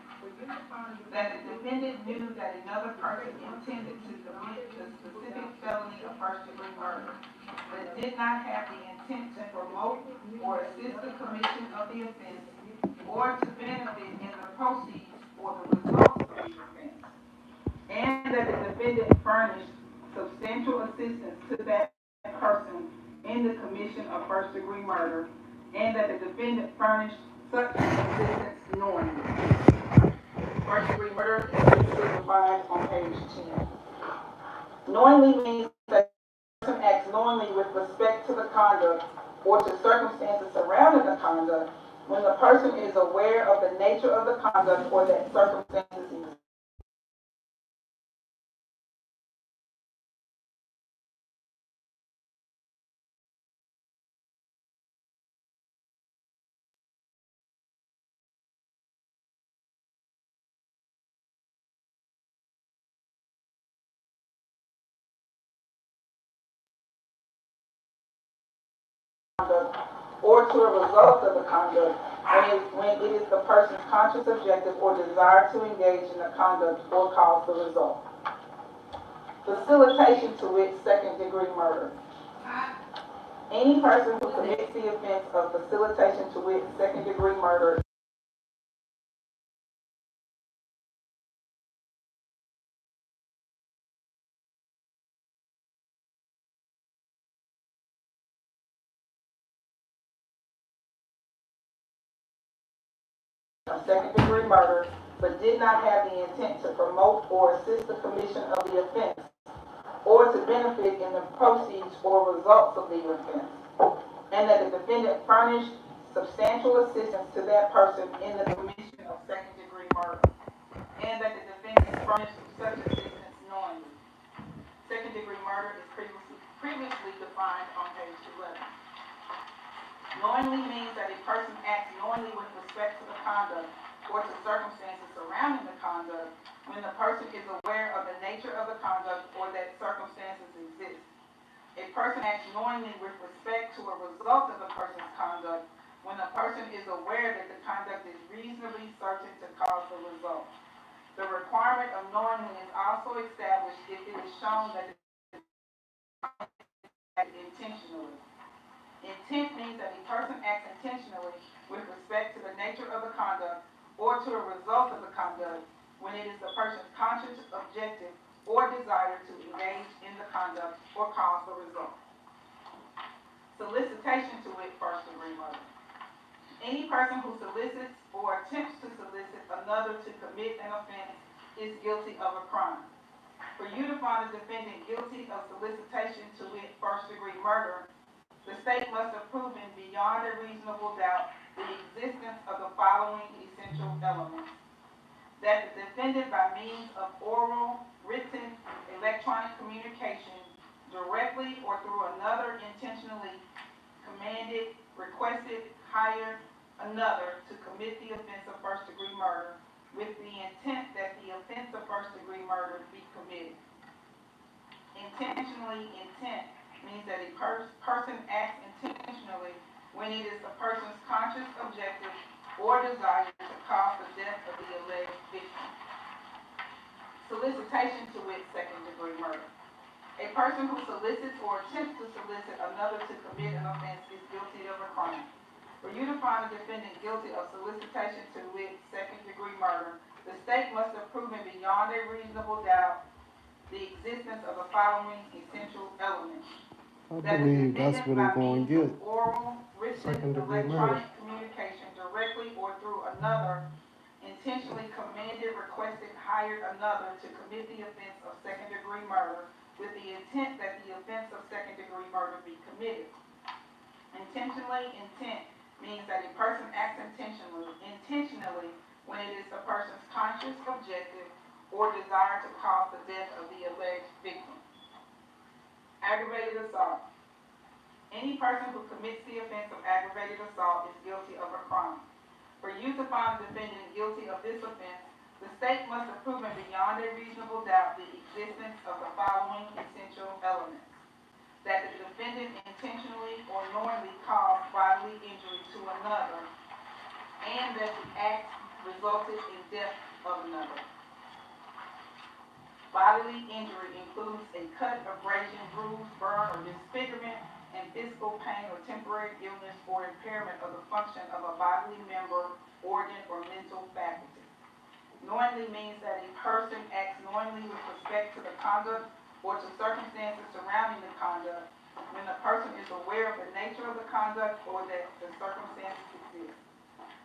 Speaker 4: That the defendant knew that another person intended to commit the specific felony of first degree murder, but did not have the intent to promote or assist the commission of the offense or to benefit in the proceeds or the results of the offense. And that the defendant furnished substantial assistance to that person in the commission of first degree murder, and that the defendant furnished such assistance knowingly. First degree murder is defined on page 10. Knowingly means that a person acts knowingly with respect to the conduct or to circumstances surrounding the conduct when the person is aware of the nature of the conduct or that circumstances exist. Or to a result of the conduct when it is the person's conscious objective or desire to engage in the conduct or cause the result. Facilitation to wit second degree murder. Any person who commits the offense of facilitation to wit second degree murder second degree murder, but did not have the intent to promote or assist the commission of the offense, or to benefit in the proceeds or results of the offense, and that the defendant furnished substantial assistance to that person in the commission of second degree murder, and that the defendant furnished such assistance knowingly. Second degree murder is previously defined on page 11. Knowingly means that a person acts knowingly with respect to the conduct or to circumstances surrounding the conduct when the person is aware of the nature of the conduct or that circumstances exist. A person acts knowingly with respect to a result of the person's conduct when the person is aware that the conduct is reasonably certain to cause the result. The requirement of knowingly is also established if it is shown that it is intentionally. Intent means that a person acts intentionally with respect to the nature of the conduct or to a result of the conduct when it is the person's conscious objective or desire to engage in the conduct or cause the result. Solicitation to wit first degree murder. Any person who solicits or attempts to solicit another to commit an offense is guilty of a crime. For you to find a defendant guilty of solicitation to wit first degree murder, the state must have proven beyond a reasonable doubt the existence of the following essential elements. That the defendant, by means of oral, written, electronic communication, directly or through another, intentionally commanded, requested, hired another to commit the offense of first degree murder with the intent that the offense of first degree murder be committed. Intentionally, intent means that a person acts intentionally when it is the person's conscious objective or desire to cause the death of the alleged victim. Solicitation to wit second degree murder. A person who solicits or attempts to solicit another to commit an offense is guilty of a crime. For you to find a defendant guilty of solicitation to wit second degree murder, the state must have proven beyond a reasonable doubt the existence of the following essential elements.
Speaker 2: I believe that's what they're going to get.
Speaker 4: Oral, written,
Speaker 2: Second degree murder.
Speaker 4: electronic communication directly or through another, intentionally commanded, requested, hired another to commit the offense of second degree murder with the intent that the offense of second degree murder be committed. Intentionally, intent means that a person acts intentionally when it is the person's conscious objective or desire to cause the death of the alleged victim. Aggravated assault. Any person who commits the offense of aggravated assault is guilty of a crime. For you to find the defendant guilty of this offense, the state must have proven beyond a reasonable doubt the existence of the following essential elements: that the defendant intentionally or knowingly caused bodily injury to another, and that the act resulted in death of another. Bodily injury includes a cut, abrasion, bruise, burn, or disfigurement, and physical pain or temporary illness or impairment of the function of a bodily member, organ, or mental faculty. Knowingly means that a person acts knowingly with respect to the conduct or to circumstances surrounding the conduct when the person is aware of the nature of the conduct or that the circumstances exist.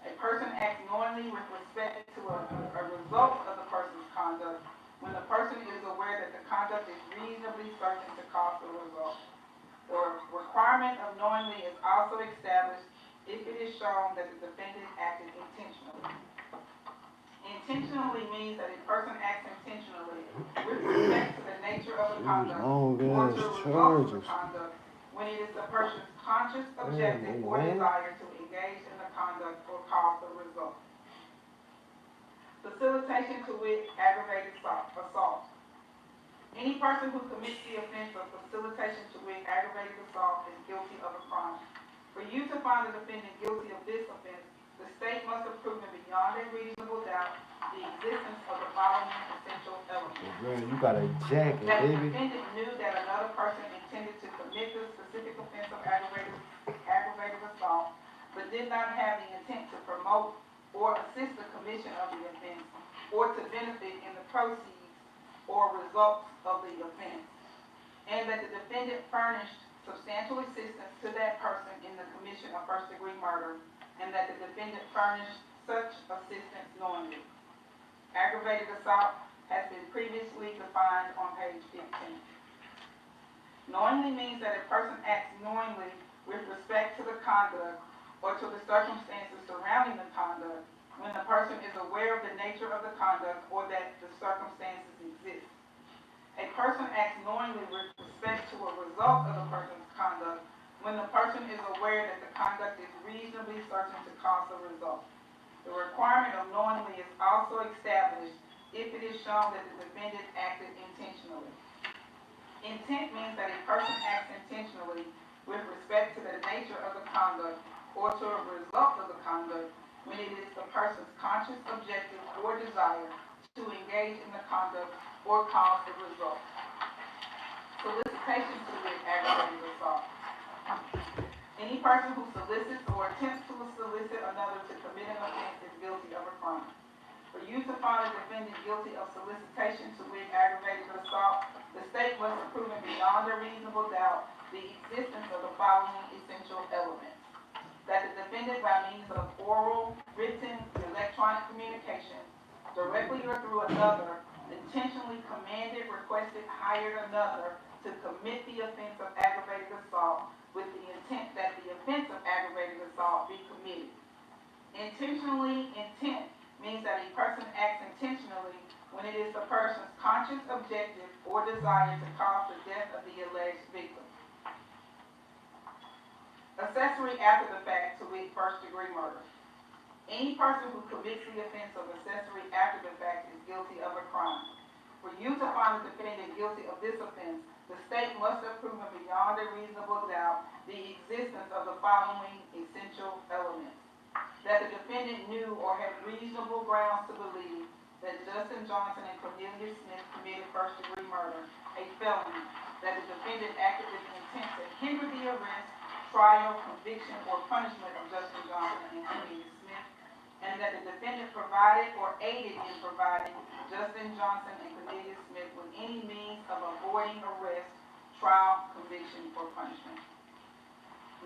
Speaker 4: A person acts knowingly with respect to a result of the person's conduct when the person is aware that the conduct is reasonably certain to cause the result. The requirement of knowingly is also established if it is shown that the defendant acted intentionally. Intentionally means that a person acts intentionally with respect to the nature of the conduct or to the result of the conduct when it is the person's conscious objective or desire to engage in the conduct or cause the result. Facilitation to wit, aggravated assault. Any person who commits the offense of facilitation to wit, aggravated assault is guilty of a crime. For you to find the defendant guilty of this offense, the state must have proven beyond a reasonable doubt the existence of the following essential elements.
Speaker 2: Girl, you got a jacket,
Speaker 4: that the
Speaker 2: baby.
Speaker 4: defendant knew that another person intended to commit the specific offense of aggravated assault, but did not have the intent to promote or assist the commission of the offense, or to benefit in the proceeds or results of the offense, and that the defendant furnished substantial assistance to that person in the commission of first-degree murder, and that the defendant furnished such assistance knowingly. Aggravated assault has been previously defined on page 15. Knowingly means that a person acts knowingly with respect to the conduct or to the circumstances surrounding the conduct when the person is aware of the nature of the conduct or that the circumstances exist. A person acts knowingly with respect to a result of the person's conduct when the person is aware that the conduct is reasonably certain to cause the result. The requirement of knowingly is also established if it is shown that the defendant acted intentionally. Intent means that a person acts intentionally with respect to the nature of the conduct or to a result of the conduct when it is the person's conscious objective or desire to engage in the conduct or cause the result. Solicitation to wit, aggravated assault. Any person who solicits or attempts to solicit another to commit an offense is guilty of a crime. For you to find a defendant guilty of solicitation to wit, aggravated assault, the state must have proven beyond a reasonable doubt the existence of the following essential elements: that the defendant, by means of oral, written, electronic communication, directly or through another, intentionally commanded, requested, hired another to commit the offense of aggravated assault with the intent that the offense of aggravated assault be committed. Intentionally intent means that a person acts intentionally when it is the person's conscious objective or desire to cause the death of the alleged victim. Accessory after the fact to wit, first-degree murder. Any person who commits the offense of accessory after the fact is guilty of a crime. For you to find the defendant guilty of this offense, the state must have proven beyond a reasonable doubt the existence of the following essential elements: that the defendant knew or had reasonable grounds to believe that Justin Johnson and Cornelius Smith committed first-degree murder, a felony, that the defendant acted with the intent to hinder the arrest, trial, conviction, or punishment of Justin Johnson and Cornelius Smith, and that the defendant provided or aided in providing Justin Johnson and Cornelius Smith with any means of avoiding arrest, trial, conviction, or punishment.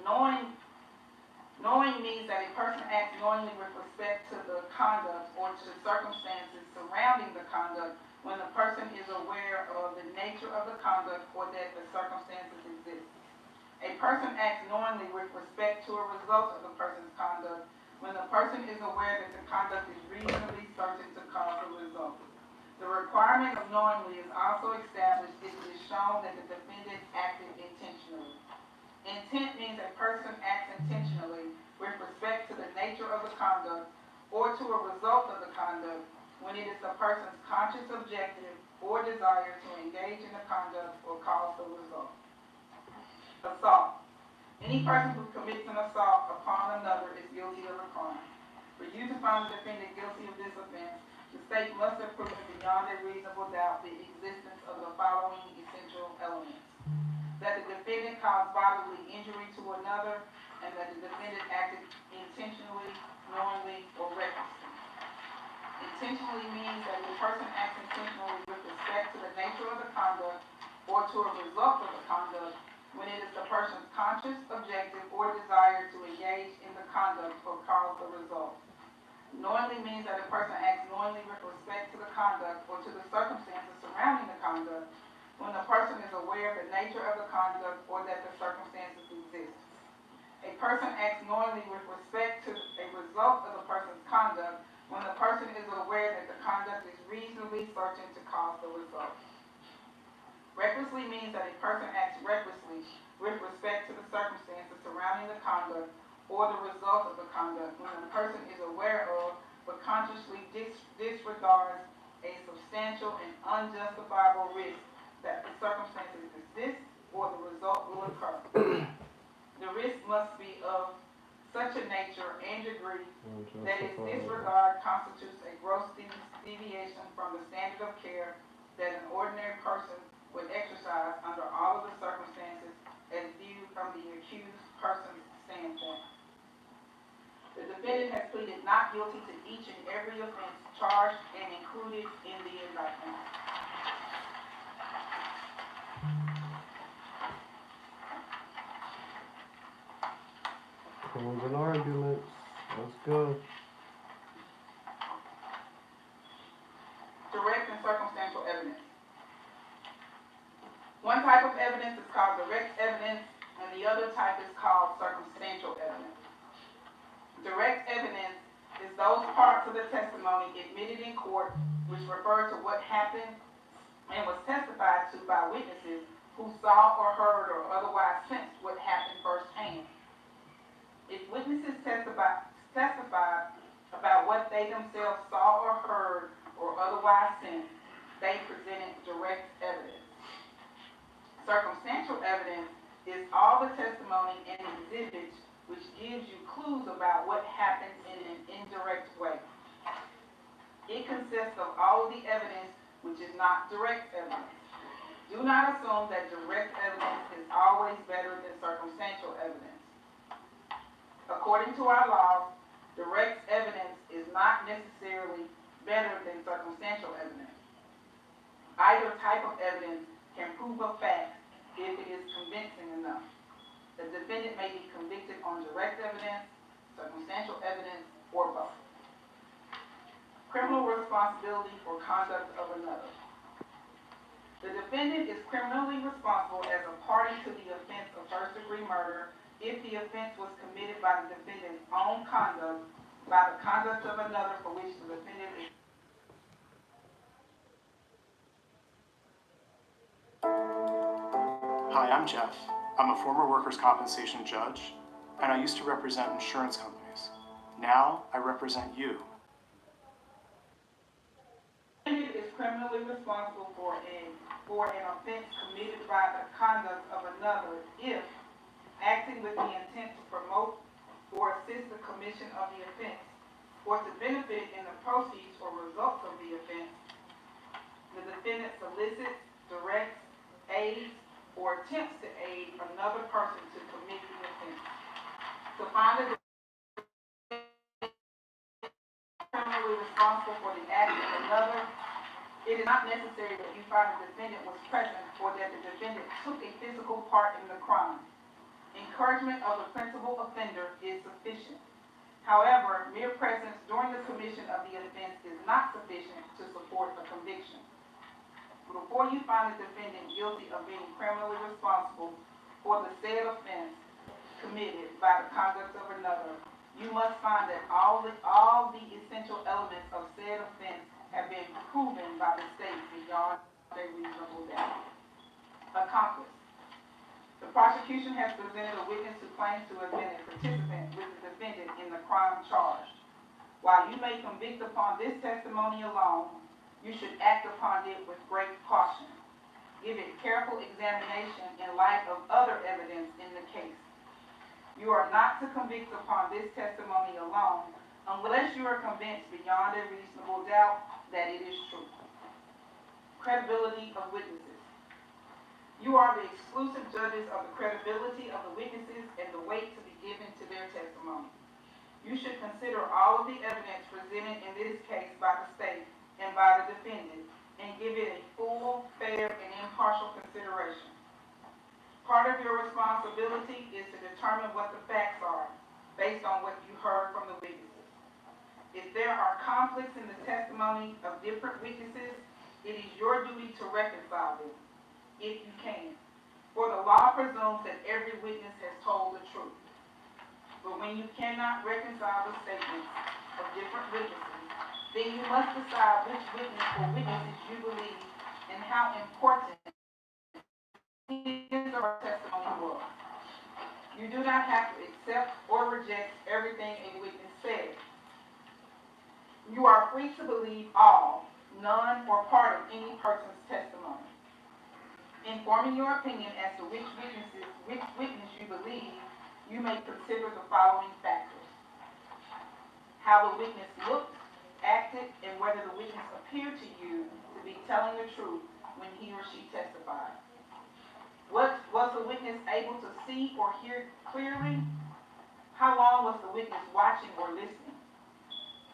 Speaker 4: Knowing means that a person acts knowingly with respect to the conduct or to the circumstances surrounding the conduct when the person is aware of the nature of the conduct or that the circumstances exist. A person acts knowingly with respect to a result of the person's conduct when the person is aware that the conduct is reasonably certain to cause the result. The requirement of knowingly is also established if it is shown that the defendant acted intentionally. Intent conduct or to a result of the conduct when it is the person's conscious objective or desire to engage in the conduct or cause the result. Assault. Any person who commits an assault upon another is guilty of a crime. For you to find the defendant guilty of this offense, the state must have proven beyond a reasonable doubt the existence of the following essential elements: that the defendant caused bodily injury to another, and that the defendant acted intentionally, knowingly, or recklessly. Intentionally means that the person acts intentionally with respect to the nature of the conduct or to a result of the conduct when it is the person's conscious objective or desire to engage in the conduct or cause the result. Knowingly means that a person acts knowingly with respect to the conduct or to the circumstances surrounding the conduct when the person is aware of the nature of the conduct or that the circumstances exist. A person acts knowingly with respect to a result of the person's conduct when the person is aware that the conduct is reasonably certain to cause the result. Recklessly means that a person acts recklessly with respect to the circumstances surrounding the conduct or the result of the conduct when the person is aware of but consciously disregards a substantial and unjustifiable risk that the circumstances exist or the result will occur. The risk must be of such a nature and degree that its disregard constitutes a gross deviation from the standard of care that an ordinary person would exercise under all of the circumstances as viewed from the accused person's standpoint. The defendant has pleaded not guilty to each and every offense charged and included in the indictment.
Speaker 2: Closing arguments. Let's go.
Speaker 4: Direct and circumstantial evidence. One type of evidence is called direct evidence, and the other type is called circumstantial evidence. Direct evidence is those parts of the testimony admitted in court which refer to what happened and was testified to by witnesses who saw or heard or otherwise sensed what happened firsthand. If witnesses testified about what they themselves saw or heard or otherwise sensed, they presented direct evidence. Circumstantial evidence is all the testimony and exhibits which gives you clues about what happened in an indirect way. It consists of all of the evidence which is not direct evidence. Do not assume that direct evidence is always better than circumstantial evidence. According to our laws, direct evidence is not necessarily better than circumstantial evidence. Either type of evidence can prove a fact if it is convincing enough. The defendant may be convicted on direct evidence, circumstantial evidence, or both. Criminal responsibility for conduct of another. The defendant is criminally responsible as a party to the offense of first-degree murder if the offense was committed by the defendant's own conduct, by the conduct of another for which the defendant is.
Speaker 20: Hi, I'm Jeff. I'm a former workers' compensation judge, and I used to represent insurance companies. Now I represent you.
Speaker 4: The defendant is criminally responsible for an offense committed by the conduct of another if, acting with the intent to promote or assist the commission of the offense, or to benefit in the proceeds or results of the offense, the defendant solicits, directs, aids, or attempts to aid another person to commit the offense. To find the criminally responsible for the act of another, it is not necessary that you find the defendant was present or that the defendant took a physical part in the crime. Encouragement of the principal offender is sufficient. However, mere presence during the commission of the offense is not sufficient to support a conviction. Before you find the defendant guilty of being criminally responsible for the said offense committed by the conduct of another, you must find that all the essential elements of said offense have been proven by the state beyond a reasonable doubt. Accomplice. The prosecution has presented a witness who claims to have been a participant with the defendant in the crime charged. While you may convict upon this testimony alone, you should act upon it with great caution. Give it careful examination in light of other evidence in the case. You are not to convict upon this testimony alone unless you are convinced beyond a reasonable doubt that it is true. Credibility of witnesses. You are the exclusive judges of the credibility of the witnesses and the weight to be given to their testimony. You should consider all of the evidence presented in this case by the state and by the defendant and give it a full, fair, and impartial consideration. Part of your responsibility is to determine what the facts are based on what you heard from the witnesses. If there are conflicts in the testimony of different witnesses, it is your duty to reconcile them, if you can. For the law presumes that every witness has told the truth. But when you cannot reconcile the statements of different witnesses, then you must decide which witness or witnesses you believe and how important his or her testimony was. You do not have to accept or reject everything a witness says. You are free to believe all, none, or part of any person's testimony. In forming your opinion as to which witness you believe, you may consider the following factors: how the witness looked, acted, and whether the witness appeared to you to be telling the truth when he or she testified. Was the witness able to see or hear clearly? How long was the witness watching or listening?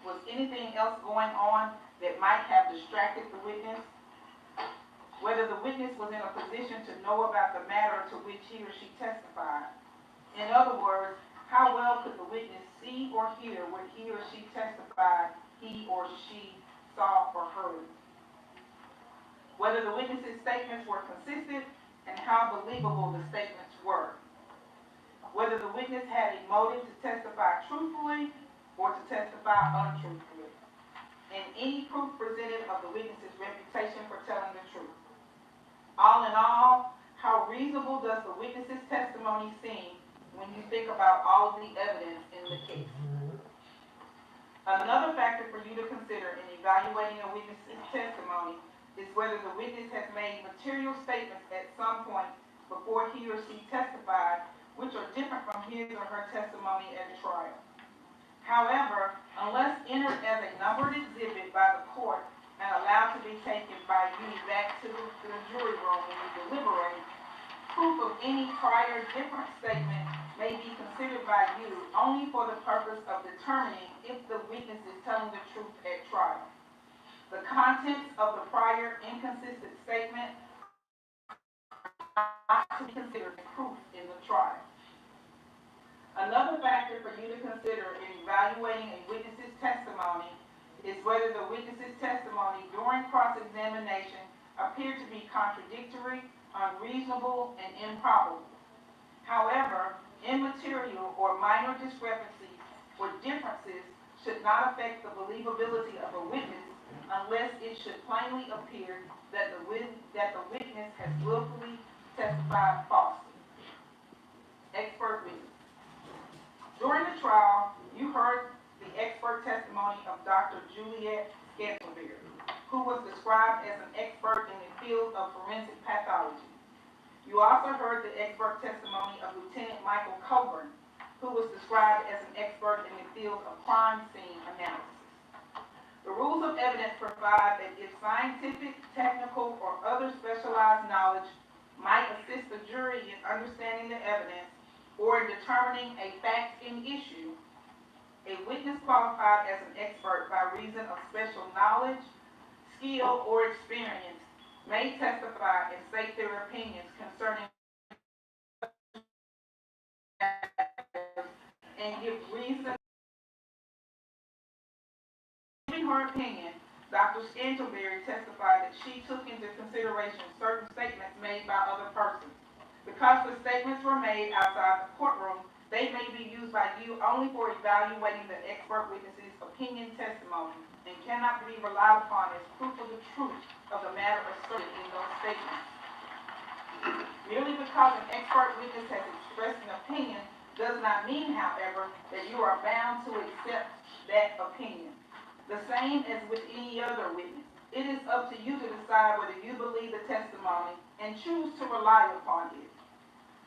Speaker 4: Was anything else going on that might have distracted the witness? Whether the witness was in a position to know about the matter to which he or she testified. In other words, how well could the witness see or hear what he or she testified he or she saw or heard? Whether the witness's statements were consistent and how believable the statements were. Whether the witness had a motive to testify truthfully or to testify untruthfully. And any proof presented of the witness's reputation for telling the truth. All in all, how reasonable does the witness's testimony seem when you think about all of the evidence in the case? Another factor for you to consider in evaluating a witness's testimony is whether the witness has made material statements at some point before he or she testified, which are different from his or her testimony at trial. However, unless entered as a numbered exhibit by the court and allowed to be taken by you back to the jury room when you deliberate, proof of any prior different statement may be considered by you only for the purpose of determining if the witness is telling the truth at trial. The contents of the prior inconsistent statement are not to be considered proof in the trial. Another factor for you to consider in evaluating a witness's testimony is whether the witness's testimony during cross-examination appeared to be contradictory, unreasonable, and improbable. However, immaterial or minor discrepancies or differences should not affect the believability of a witness unless it should plainly appear that the witness has willfully testified falsely. Expert witness. During the trial, you heard the expert testimony of Dr. Juliet Scantleberry, who was described as an expert in the field of forensic pathology. You also heard the expert testimony of Lieutenant Michael Coburn, who was described as an expert in the field of crime scene analysis. The rules of evidence provide that if scientific, technical, or other specialized knowledge might assist the jury in understanding the evidence or in determining a fact in issue, a witness qualified as an expert by reason of special knowledge, skill, or experience may testify and state their opinions concerning and give reason. In her opinion, Dr. Scantleberry testified that she took into consideration certain statements made by other persons. Because the statements were made outside the courtroom, they may be used by you only for evaluating the expert witness's opinion testimony and cannot be relied upon as proof of the truth of the matter asserted in those statements. Merely because an expert witness has expressed an opinion does not mean, however, that you are bound to accept that opinion. The same as with any other witness. It is up to you to decide whether you believe the testimony and choose to rely upon it.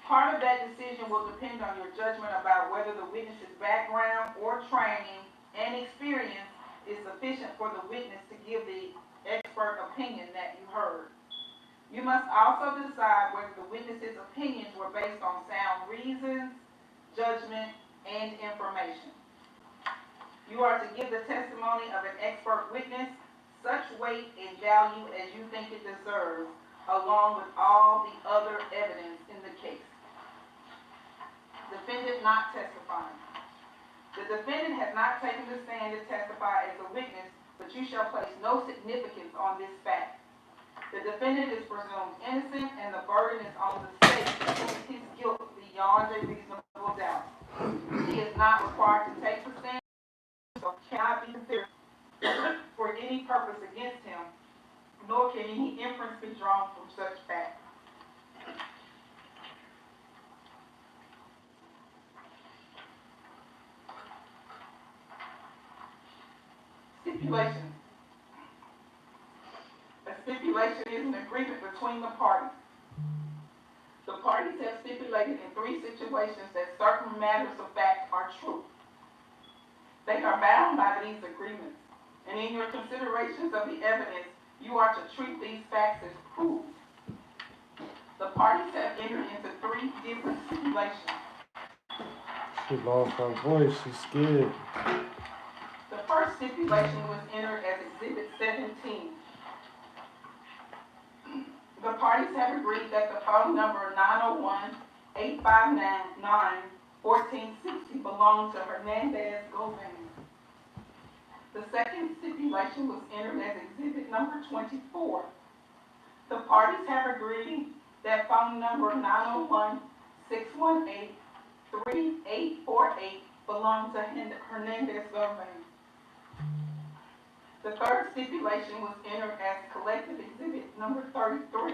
Speaker 4: Part of that decision will depend on your judgment about whether the witness's background or training and experience is sufficient for the witness to give the expert opinion that you heard. You must also decide whether the witness's opinions were based on sound reasons, judgment, and information. You are to give the testimony of an expert witness such weight and value as you think it deserves, along with all the other evidence in the case. Defendant not testifying. The defendant has not taken the stand to testify as a witness, but you shall place no significance on this fact. The defendant is presumed innocent, and the burden is on the state to prove his guilt beyond a reasonable doubt. He is not required to take the stand, so cannot be considered for any purpose against him, nor can any inference be drawn from such fact. Stipulation. A stipulation is an agreement between the parties. The parties have stipulated in 3 situations that certain matters of fact are true. They are bound by these agreements, and in your considerations of the evidence, you are to treat these facts as proof. The parties have entered into 3 different stipulations.
Speaker 2: She lost her voice, she's scared.
Speaker 4: The first stipulation was entered as Exhibit 17. The parties have agreed that the phone number 901-859-1460 belonged to Hernandez Gomez. The second stipulation was entered as Exhibit number 24. The parties have agreed that phone number 901-618-3848 belonged to Hernandez Gomez. The third stipulation was entered as Collective Exhibit number 33.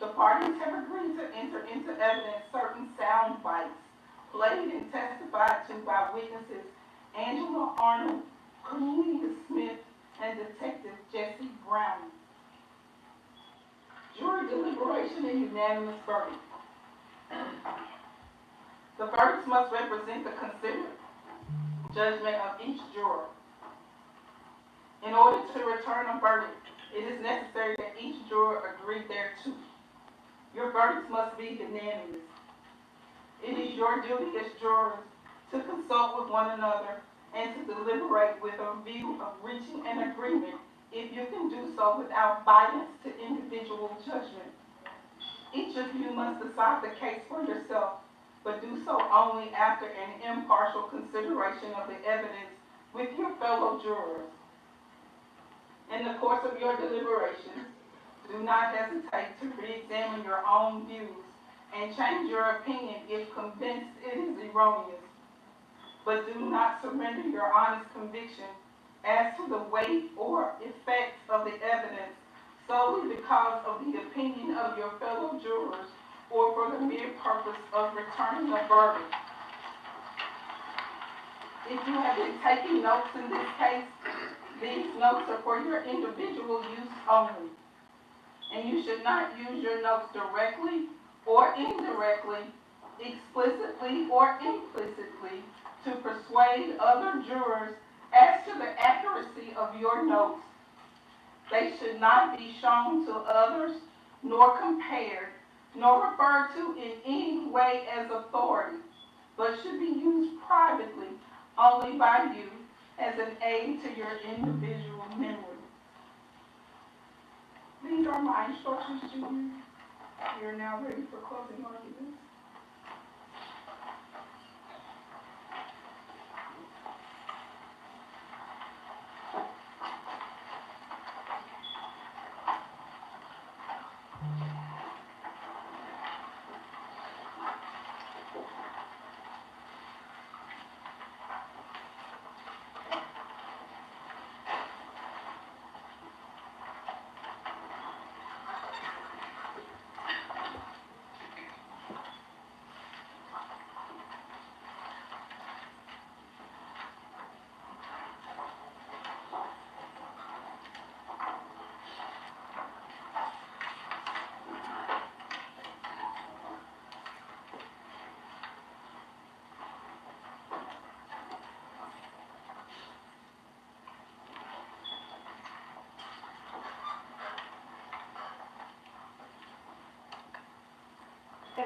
Speaker 4: The parties have agreed to enter into evidence certain sound bites played and testified to by witnesses Angela Arnold, Cornelia Smith, and Detective Jesse Brown. Jury deliberation and unanimous verdict. The verdicts must represent the considered judgment of each juror. In order to return a verdict, it is necessary that each juror agree thereto. Your verdicts must be unanimous. It is your duty as jurors to consult with one another and to deliberate with a view of reaching an agreement if you can do so without violence to individual judgment. Each of you must decide the case for yourself, but do so only after an impartial consideration of the evidence with your fellow jurors. In the course of your deliberations, do not hesitate to re-examine your own views and change your opinion if convinced it is erroneous. But do not surrender your honest conviction as to the weight or effect of the evidence solely because of the opinion of your fellow jurors or for the mere purpose of returning a verdict. If you have been taking notes in this case, these notes are for your individual use only, and you should not use your notes directly or indirectly, explicitly or implicitly, to persuade other jurors as to the accuracy of your notes. They should not be shown to others, nor compared, nor referred to in any way as authority, but should be used privately only by you as an aid to your individual memory. These are my instructions to you. We are now ready for closing arguments.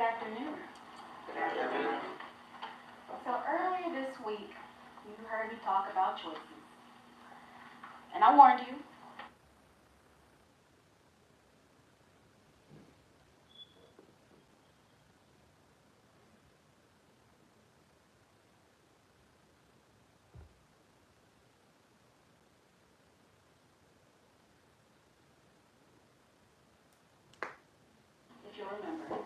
Speaker 8: afternoon.
Speaker 9: Good afternoon.
Speaker 8: So earlier this week, you heard me talk about choices. And I warned you. If you remember,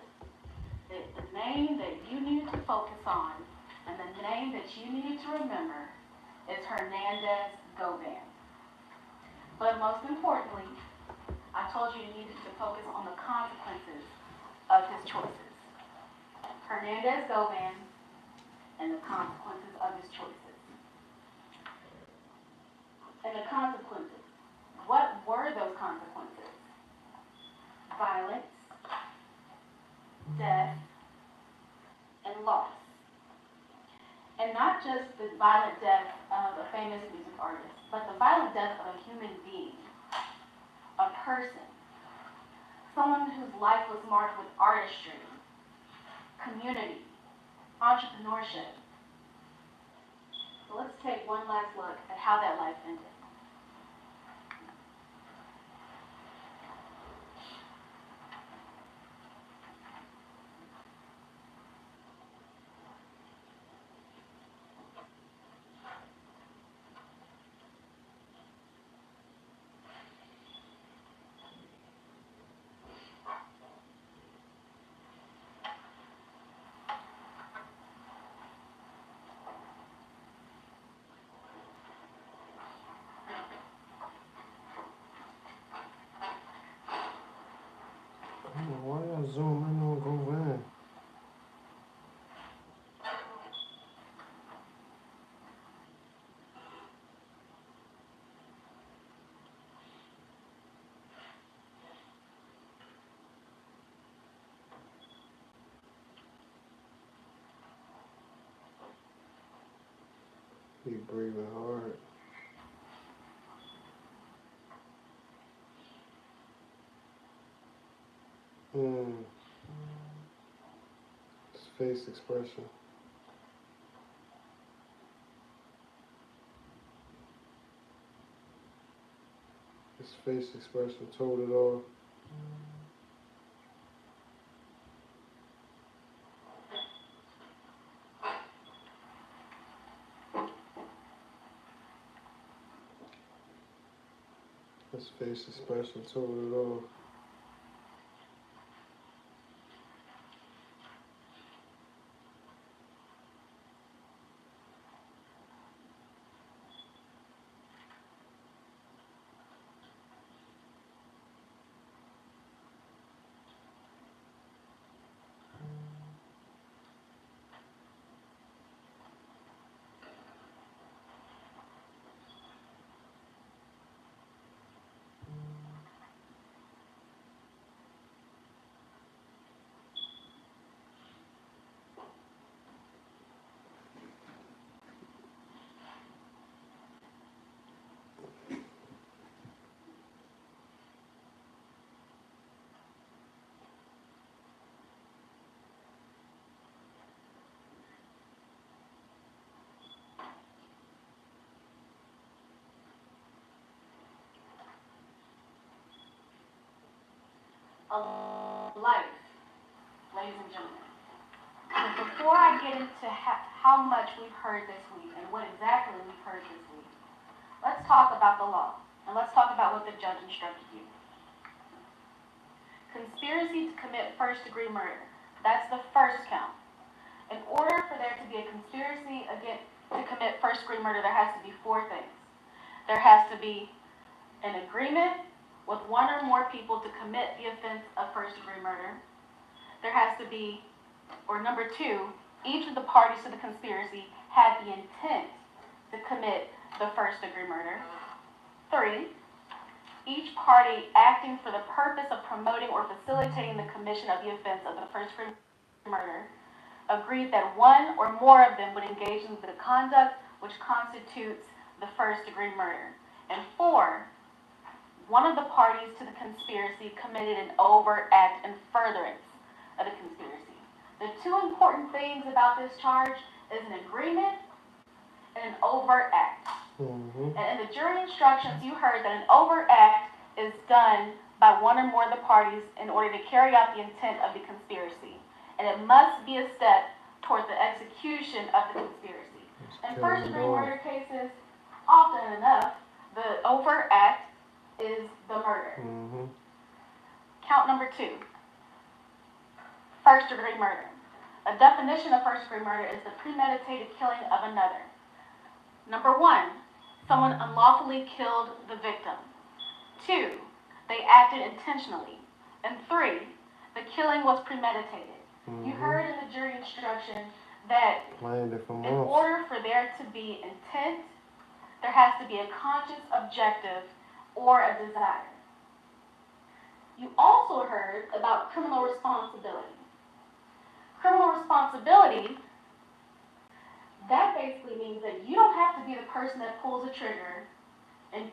Speaker 8: that the name that you needed to focus on and the name that you needed to remember is Hernandez Govan. But most importantly, I told you needed to focus on the consequences of his choices. Hernandez Govan and the consequences of his choices. And the consequences. What were those consequences? Violence, death, and loss. And not just the violent death of a famous music artist, but the violent death of a human being, a person, someone whose life was marked with artistry, community, entrepreneurship. So let's take one last look at how that life ended.
Speaker 2: Why y'all zoom in on Govan? He breathing hard. His face expression. His face expression told it all. His face expression told it all.
Speaker 8: A life, ladies and gentlemen. But before I get into how much we've heard this week and what exactly we've heard this week, let's talk about the law, and let's talk about what the judge instructed you. Conspiracy to commit first-degree murder. That's the first count. In order for there to be a conspiracy to commit first-degree murder, there has to be four things. There has to be an agreement with one or more people to commit the offense of first-degree murder. There has to be, or number two, each of the parties to the conspiracy had the intent to commit the first-degree murder. 3, each party acting for the purpose of promoting or facilitating the commission of the offense of the first-degree murder agreed that one or more of them would engage in the conduct which constitutes the first-degree murder. And 4, one of the parties to the conspiracy committed an overt act in furtherance of the conspiracy. The two important things about this charge is an agreement and an overt act.
Speaker 2: Mm-hmm.
Speaker 8: And in the jury instructions, you heard that an overt act is done by one or more of the parties in order to carry out the intent of the conspiracy. And it must be a step towards the execution of the conspiracy. In first-degree murder cases, often enough, the overt act is the murder.
Speaker 2: Mm-hmm.
Speaker 8: Count number 2. First-degree murder. A definition of first-degree murder is the premeditated killing of another. Number 1, someone unlawfully killed the victim. 2, they acted intentionally. And 3, the killing was premeditated.
Speaker 2: Mm-hmm.
Speaker 8: You heard in the jury instruction that in order for there to be intent, there has to be a conscious objective or a desire. You also heard about criminal responsibility. Criminal responsibility, that basically means that you don't have to be the person that pulls the trigger in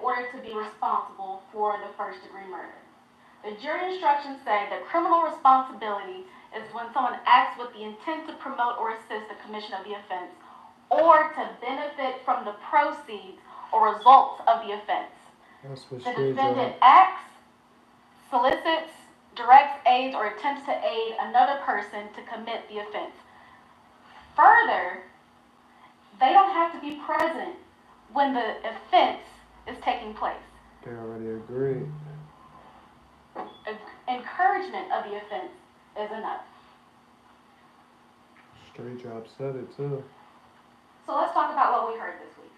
Speaker 8: order to be responsible for the first-degree murder. The jury instructions say that criminal responsibility is when someone acts with the intent to promote or assist the commission of the offense or to benefit from the proceeds or results of the offense. The defendant acts, solicits, directs, aids, or attempts to aid another person to commit the offense. Further, they don't have to be present when the offense is taking place.
Speaker 2: They already agreed.
Speaker 8: Encouragement of the offense is enough.
Speaker 2: Straight Drop said it too.
Speaker 8: So let's talk about what we heard this week.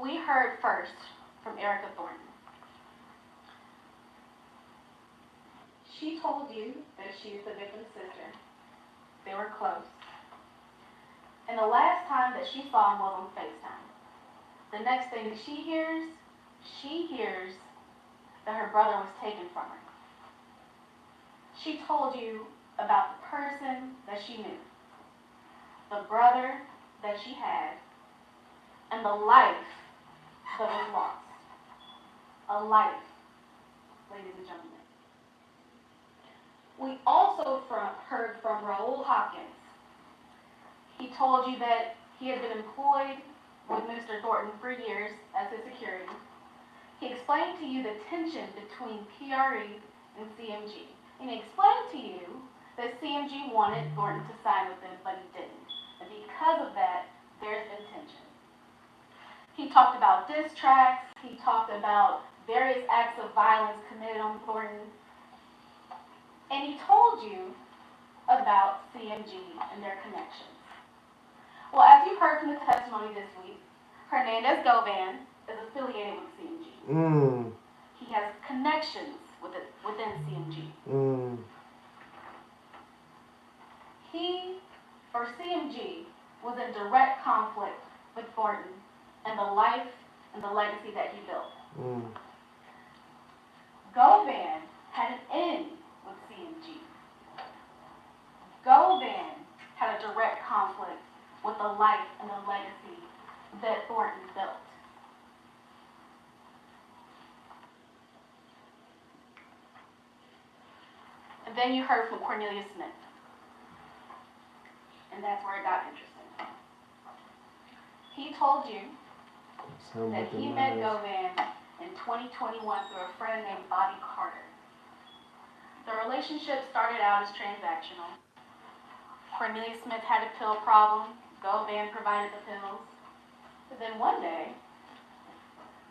Speaker 8: We heard first from Erica Thornton. She told you that she is the victim's sister. They were close. And the last time that she saw him was on FaceTime. The next thing that she hears that her brother was taken from her. She told you about the person that she knew, the brother that she had, and the life that was lost. A life, ladies and gentlemen. We also heard from Raul Hopkins. He told you that he had been employed with Mr. Thornton for years as his security. He explained to you the tension between PRE and CMG. And he explained to you that CMG wanted Thornton to sign with them, but he didn't. And because of that, there's been tension. He talked about diss tracks. He talked about various acts of violence committed on Thornton. And he told you about CMG and their connections. Well, as you heard from the testimony this week, Hernandez Govan is affiliated with CMG. He has connections within CMG. He, or CMG, was in direct conflict with Thornton and the life and the legacy that he built. Govan had an in with CMG. Govan had a direct conflict with the life and the legacy that Thornton built. And then you heard from Cornelius Smith. And that's where it got interesting. He told you that he met Govan in 2021 through a friend named Bobby Carter. The relationship started out as transactional. Cornelius Smith had a pill problem. Govan provided the pills. But then one day,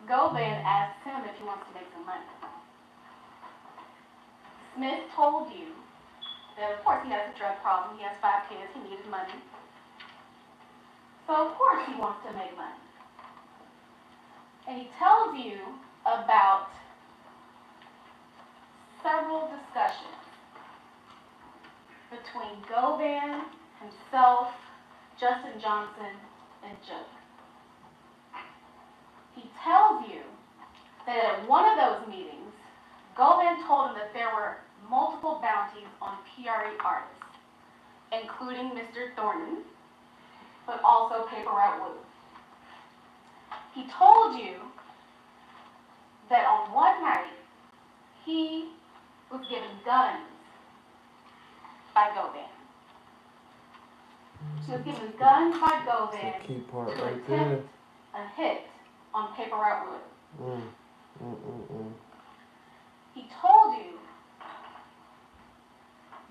Speaker 8: Govan asked him if he wants to make some money. Smith told you that, of course, he has a drug problem. He has 5 kids. He needed money. So, of course, he wants to make money. And he tells you about several discussions between Govan, himself, Justin Johnson, and Joe. He tells you that at one of those meetings, Govan told him that there were multiple bounties on PRE artists, including Mr. Thornton, but also Paper Route Woo. He told you that on one night, he was given guns by Govan. She was given guns by Govan
Speaker 2: That's the key part
Speaker 8: to
Speaker 2: right
Speaker 8: attempt
Speaker 2: there.
Speaker 8: a hit on Paper Route Wood. He told you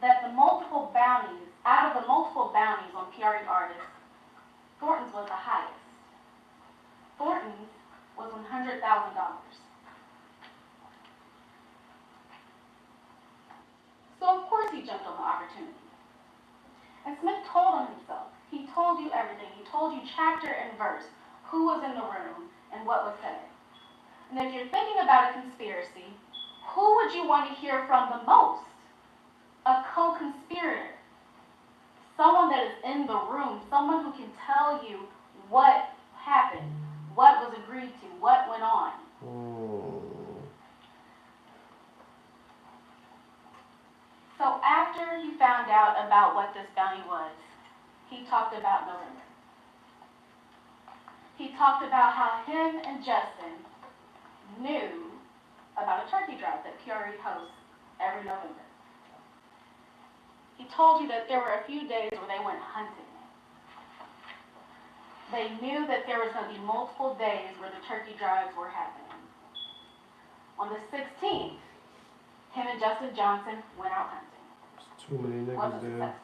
Speaker 8: that the multiple bounties, out of the multiple bounties on PRE artists, Thornton's was the highest. Thornton's was $100,000. So of course he jumped on the opportunity. And Smith told on himself. He told you everything. He told you chapter and verse, who was in the room and what was said. And if you're thinking about a conspiracy, who would you want to hear from the most? A co-conspirator. Someone that is in the room, someone who can tell you what happened, what was agreed to, what went on. So after he found out about what this bounty was, he talked about November. He talked about how him and Justin knew about a turkey drive that PRE hosts every November. He told you that there were a few days where they went hunting. They knew that there was going to be multiple days where the turkey drives were happening. On the 16th, him and Justin Johnson went out hunting.
Speaker 2: Too many niggas there.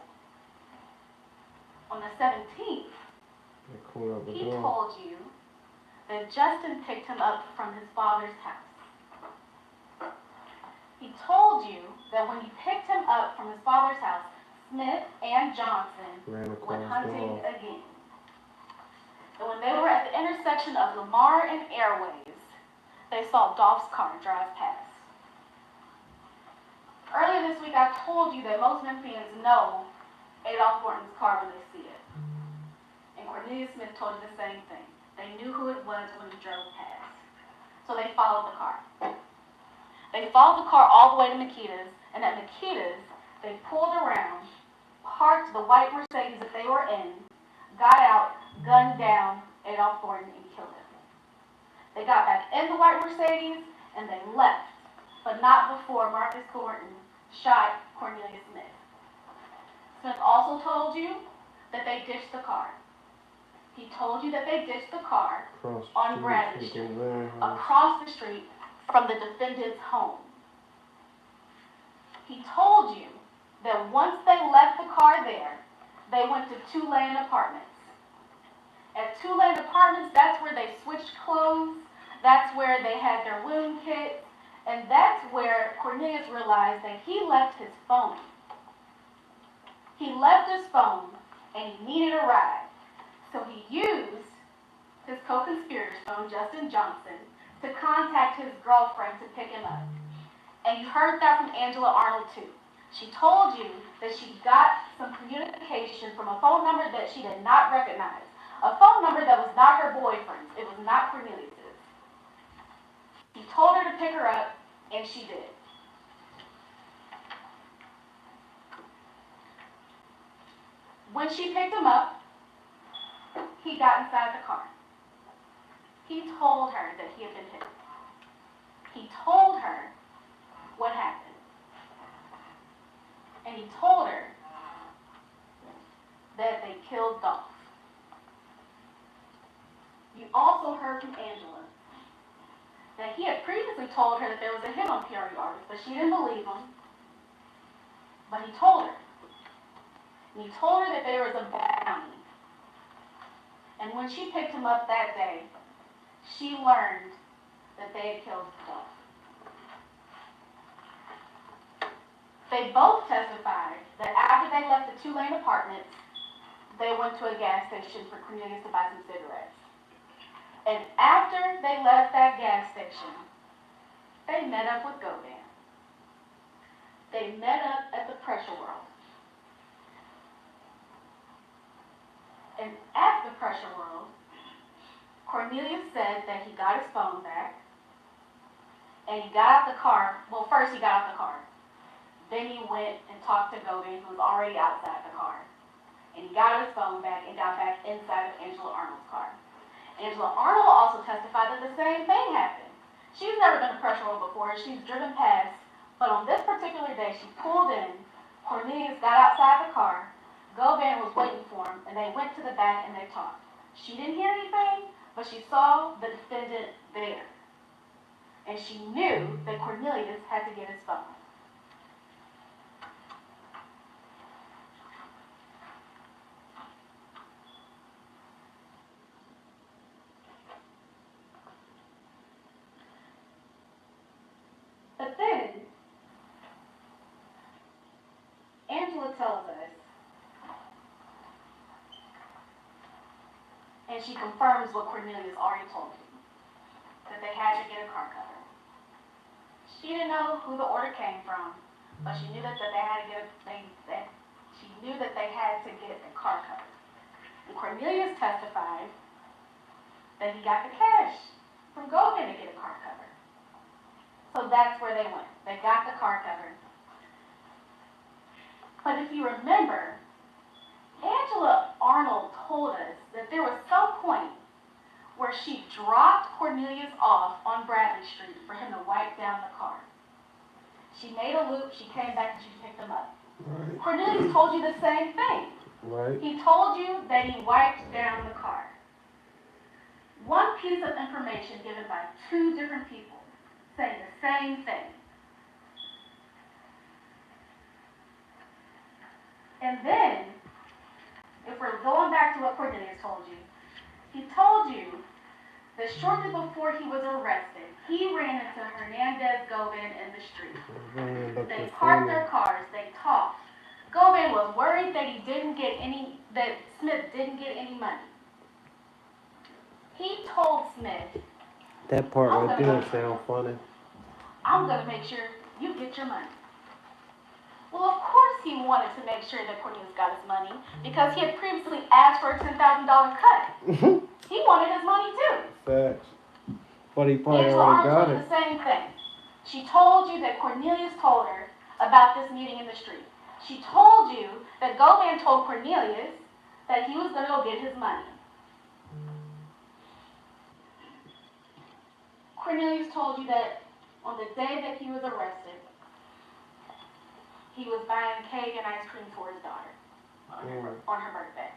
Speaker 8: On the 17th, he told you that Justin picked him up from his father's house. He told you that when he picked him up from his father's house, Smith and Johnson went hunting again. And when they were at the intersection of Lamar and Airways, they saw Dolph's car drive past. Earlier this week, I told you that most Memphians know Adolph Thornton's car when they see it. And Cornelius Smith told you the same thing. They knew who it was when he drove past. So they followed the car. They followed the car all the way to Makita's, and at Makita's, they pulled around, parked the white Mercedes that they were in, got out, gunned down Adolph Thornton, and killed him. They got back in the white Mercedes, and they left, but not before Marcus Thornton shot Cornelius Smith. Smith also told you that they ditched the car. He told you that they ditched the car on Bradley Street, across the street from the defendant's home. He told you that once they left the car there, they went to Two-Lane Apartments. At Two-Lane Apartments, that's where they switched clothes, that's where they had their wound kits, and that's where Cornelius realized that he left his phone. He left his phone, and he needed a ride. So he used his co-conspirator's phone, Justin Johnson, to contact his girlfriend to pick him up. And you heard that from Angela Arnold too. She told you that she got some communication from a phone number that she did not recognize. A phone number that was not her boyfriend's. It was not Cornelius's. He told her to pick her up, and she did. When she picked him up, he got inside the car. He told her that he had been hit. He told her what happened. And he told her that they killed Dolph. You also heard from Angela that he had previously told her that there was a hit on PRE artists, but she didn't believe him. But he told her. And he told her that there was a bounty. And when she picked him up that day, she learned that they had killed Dolph. They both testified that after they left the Two-Lane Apartments, they went to a gas station for Cornelius to buy some cigarettes. And after they left that gas station, they met up with Govan. They met up at the Pressure World. And at the Pressure World, Cornelius said that he got his phone back, and he got out the car. Well, first he got out the car. Then he went and talked to Govan, who was already outside the car. And he got his phone back and got back inside of Angela Arnold's car. Angela Arnold also testified that the same thing happened. She's never been to Pressure World before. She's driven past, but on this particular day, she pulled in, Cornelius got outside the car. Govan was waiting for him, and they went to the back and they talked. She didn't hear anything, but she saw the defendant there. And she knew that Cornelius had to get his phone. But then, Angela tells us, and she confirms what Cornelius already told him, that they had to get a car cover. She didn't know who the order came from, but she knew that they had to get a car cover. And Cornelius testified that he got the cash from Govan to get a car cover. So that's where they went. They got the car cover. But if you remember, Angela Arnold told us that there was some point where she dropped Cornelius off on Bradley Street for him to wipe down the car. She made a loop, she came back and she picked him up.
Speaker 2: Right.
Speaker 8: Cornelius told you the same thing.
Speaker 2: Right.
Speaker 8: He told you that he wiped down the car. One piece of information given by two different people saying the same thing. And then, if we're going back to what Cornelius told you, he told you that shortly before he was arrested, he ran into Hernandez Govan in the street. They parked their cars, they talked. Govan was worried that Smith didn't get any money. He told Smith,
Speaker 2: That part right there sound funny.
Speaker 8: I'm going to make sure you get your money. Well, of course he wanted to make sure that Cornelius got his money because he had previously asked for a $10,000 cut. He wanted his money too.
Speaker 2: Facts. But he probably
Speaker 8: Angela
Speaker 2: already got
Speaker 8: Arnold
Speaker 2: it.
Speaker 8: did the same thing. She told you that Cornelius told her about this meeting in the street. She told you that Govan told Cornelius that he was going to go get his money. Cornelius told you that on the day that he was arrested, he was buying cake and ice cream for his daughter on her birthday.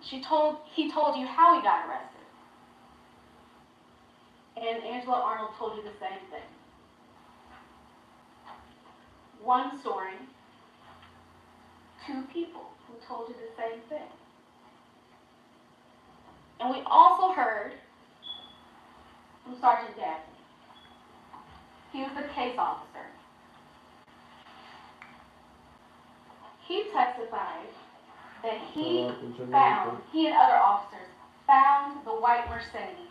Speaker 8: He told you how he got arrested. And Angela Arnold told you the same thing. One story, two people who told you the same thing. And we also heard from Sergeant Daphne. He was the case officer. He testified that he and other officers found the white Mercedes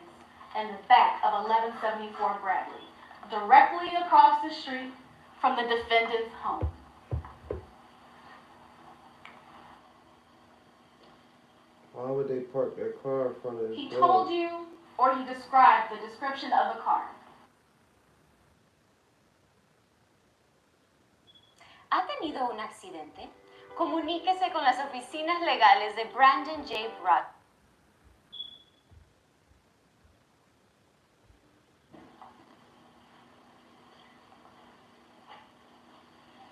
Speaker 8: in the back of 1174 Bradley, directly across the street from the defendant's home.
Speaker 2: Why would they park their car in front of his
Speaker 8: He
Speaker 2: door?
Speaker 8: told you, or he described the description of the car.
Speaker 21: ¿Ha tenido un accidente? Comuníquese con las oficinas legales de Brandon J. Broad.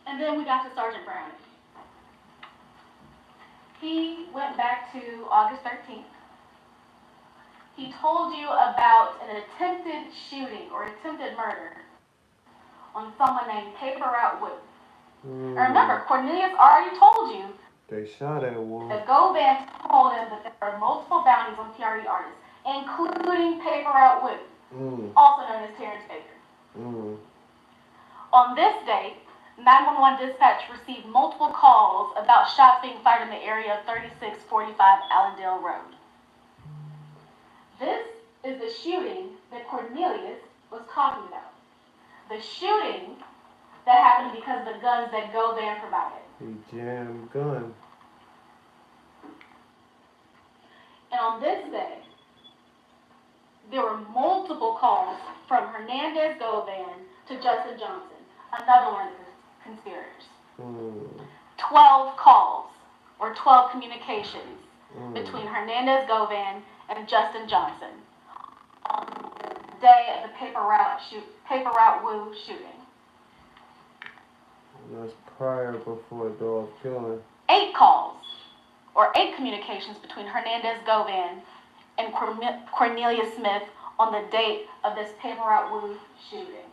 Speaker 8: And then we got to Sergeant Brown. He went back to August 13th. He told you about an attempted shooting or attempted murder on someone named Paper Route Wood. And remember, Cornelius already told you
Speaker 2: They shot at Wolf.
Speaker 8: that Govan told him that there are multiple bounties on TRE artists, including Paper Route Wood, also known as Terrence Baker. On this date, 911 dispatch received multiple calls about shots being fired in the area of 3645 Allendale Road. This is the shooting that Cornelius was talking about. The shooting that happened because of the guns that Govan provided.
Speaker 2: He jammed gun.
Speaker 8: And on this day, there were multiple calls from Hernandez Govan to Justin Johnson, another one of the conspirators. 12 calls, or 12 communications between Hernandez Govan and Justin Johnson on the day of the Paper Route Wu shooting.
Speaker 2: That's prior before dog killing.
Speaker 8: 8 calls, or 8 communications between Hernandez Govan and Cornelius Smith on the date of this Paper Route Wu shooting.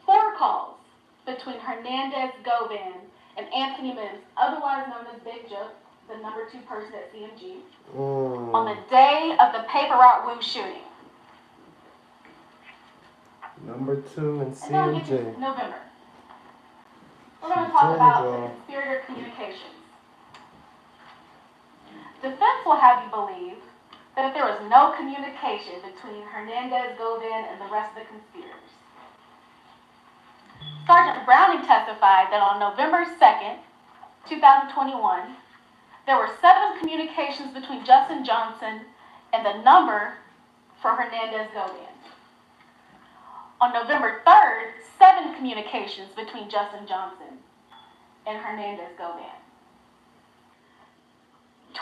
Speaker 8: 4 calls between Hernandez Govan and Anthony Mims, otherwise known as Big Joe, the number 2 person at CMG, on the day of the Paper Route Wu shooting.
Speaker 2: Number 2 and
Speaker 8: And then we get to
Speaker 2: CMJ.
Speaker 8: November. We're going to talk about the conspirator communications. Defense will have you believe that there was no communication between Hernandez Govan and the rest of the conspirators. Sergeant Browning testified that on November 2nd, 2021, there were 7 communications between Justin Johnson and the number for Hernandez Govan. On November 3rd, 7 communications between Justin Johnson and Hernandez Govan.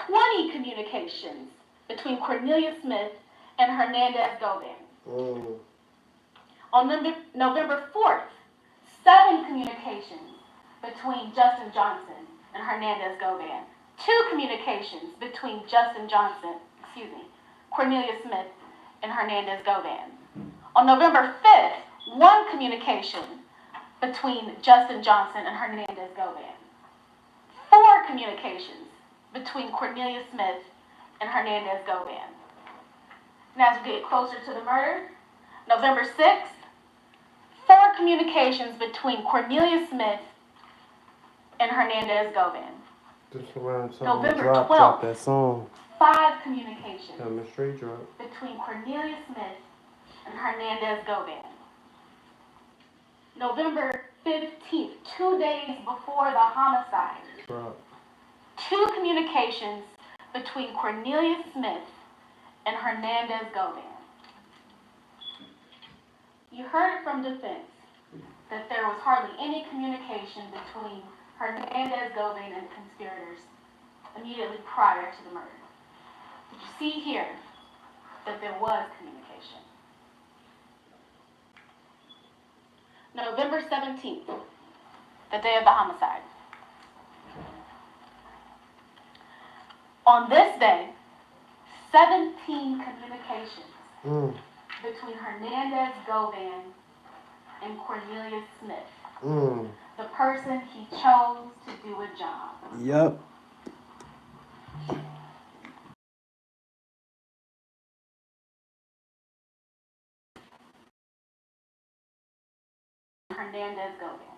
Speaker 8: 20 communications between Cornelius Smith and Hernandez Govan. On November 4th, 7 communications between Justin Johnson and Hernandez Govan. 2 communications between Cornelius Smith and Hernandez Govan. On November 5th, 1 communication between Justin Johnson and Hernandez Govan. 4 communications between Cornelius Smith and Hernandez Govan. And as we get closer to the murder, November 6th, 4 communications between Cornelius Smith and Hernandez Govan.
Speaker 2: Just around time
Speaker 8: November
Speaker 2: drop
Speaker 8: 12th,
Speaker 2: that song.
Speaker 8: 5 communications
Speaker 2: Coming straight drop.
Speaker 8: between Cornelius Smith and Hernandez Govan. November 15th, 2 days before the homicide,
Speaker 2: Drop.
Speaker 8: 2 communications between Cornelius Smith and Hernandez Govan. You heard it from defense that there was hardly any communication between Hernandez Govan and the conspirators immediately prior to the murder. But you see here that there was communication. November 17th, the day of the homicide. On this day, 17 communications between Hernandez Govan and Cornelius Smith, the person he chose to do a job.
Speaker 2: Yep.
Speaker 8: Hernandez Govan,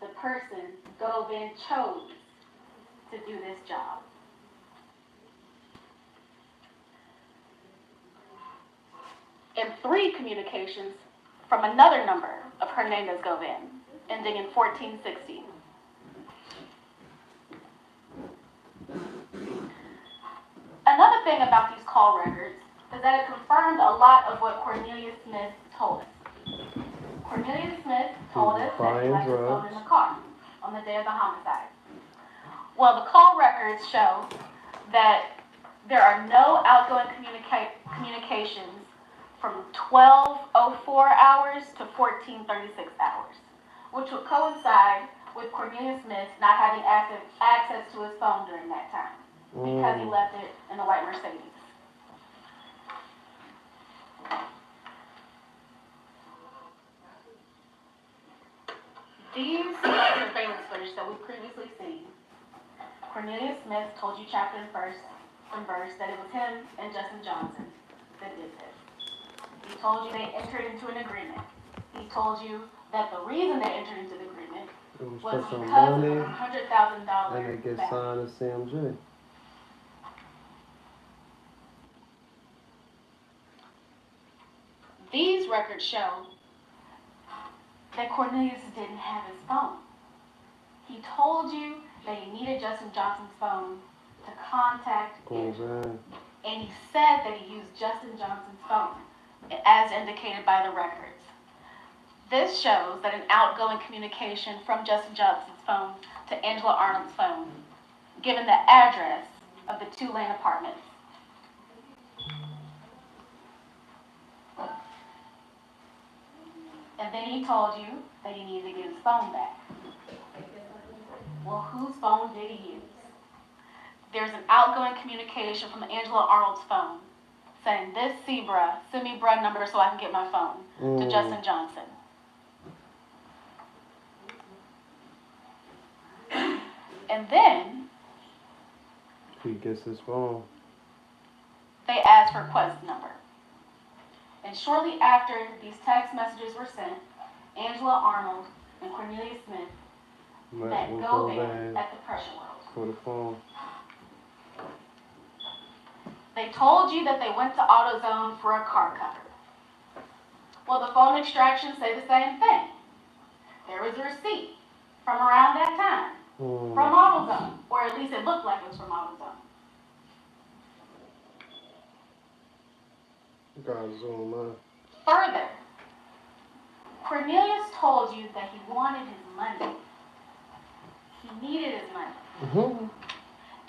Speaker 8: the person Govan chose to do this job. And 3 communications from another number of Hernandez Govan, ending in 1460. Another thing about these call records is that it confirmed a lot of what Cornelius Smith told us. Cornelius Smith told us that he left his phone in the car on the day of the homicide. Well, the call records show that there are no outgoing communications from 12:04 hours to 14:36 hours, which would coincide with Cornelius Smith not having access to his phone during that time because he left it in the white Mercedes. These surveillance footage that we've previously seen, Cornelius Smith told you chapter and verse that it was him and Justin Johnson that did this. He told you they entered into an agreement. He told you that the reason they entered into the agreement was
Speaker 2: for some
Speaker 8: because
Speaker 2: money,
Speaker 8: of $100,000
Speaker 2: and they get
Speaker 8: back.
Speaker 2: signed to CMJ.
Speaker 8: These records show that Cornelius didn't have his phone. He told you that he needed Justin Johnson's phone to contact him. And he said that he used Justin Johnson's phone, as indicated by the records. This shows that an outgoing communication from Justin Johnson's phone to Angela Arnold's phone, given the address of the 2 Lane apartments.
Speaker 21: And then he told you that he needed to get his phone back. Well, whose phone did he use? There's an outgoing communication from Angela Arnold's phone saying, "This Sebra, send me bruh number so I can get my phone," to Justin Johnson. And then
Speaker 2: he gets his phone.
Speaker 21: They asked for Quest's number. And shortly after these text messages were sent, Angela Arnold and Cornelia Smith met Govan at the Pressure World.
Speaker 2: For the phone.
Speaker 21: They told you that they went to AutoZone for a car cover. Well, the phone extractions say the same thing. There was a receipt from around that time from AutoZone, or at least it looked like it was from AutoZone.
Speaker 2: Gotta zoom in.
Speaker 21: Further, Cornelius told you that he wanted his money. He needed his money.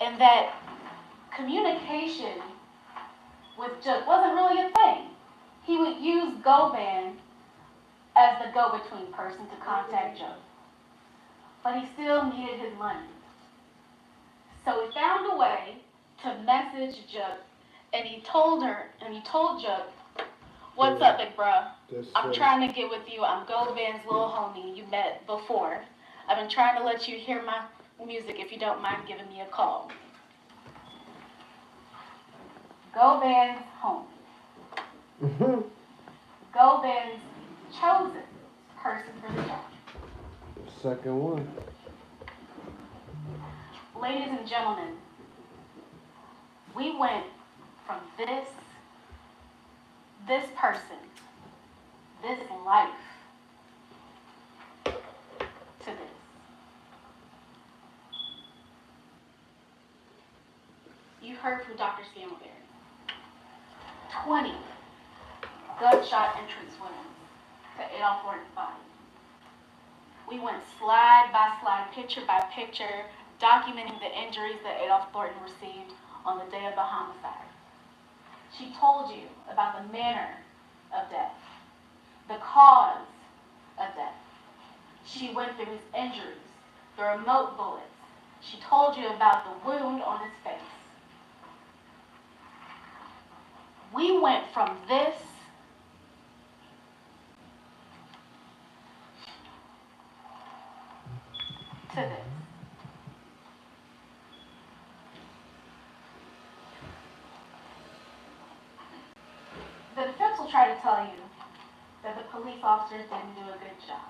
Speaker 21: And that communication with Jug wasn't really a thing. He would use Govan as the go-between person to contact Jug. But he still needed his money. So he found a way to message Jug, and he told Jug, "What's up, big bruh? I'm trying to get with you. I'm Govan's little homie you met before. I've been trying to let you hear my music if you don't mind giving me a call." Govan's homie. Govan's chosen person for the job.
Speaker 2: Second one.
Speaker 21: Ladies and gentlemen, we went from this person, this life, to this. You heard from Dr. Scantleberry. 20 gunshot entrance wounds to Adolph Horton's body. We went slide by slide, picture by picture, documenting the injuries that Adolph Thornton received on the day of the homicide. She told you about the manner of death, the cause of death. She went through his injuries, the remote bullets. She told you about the wound on his face. We went from this to this. The defense will try to tell you that the police officers didn't do a good job,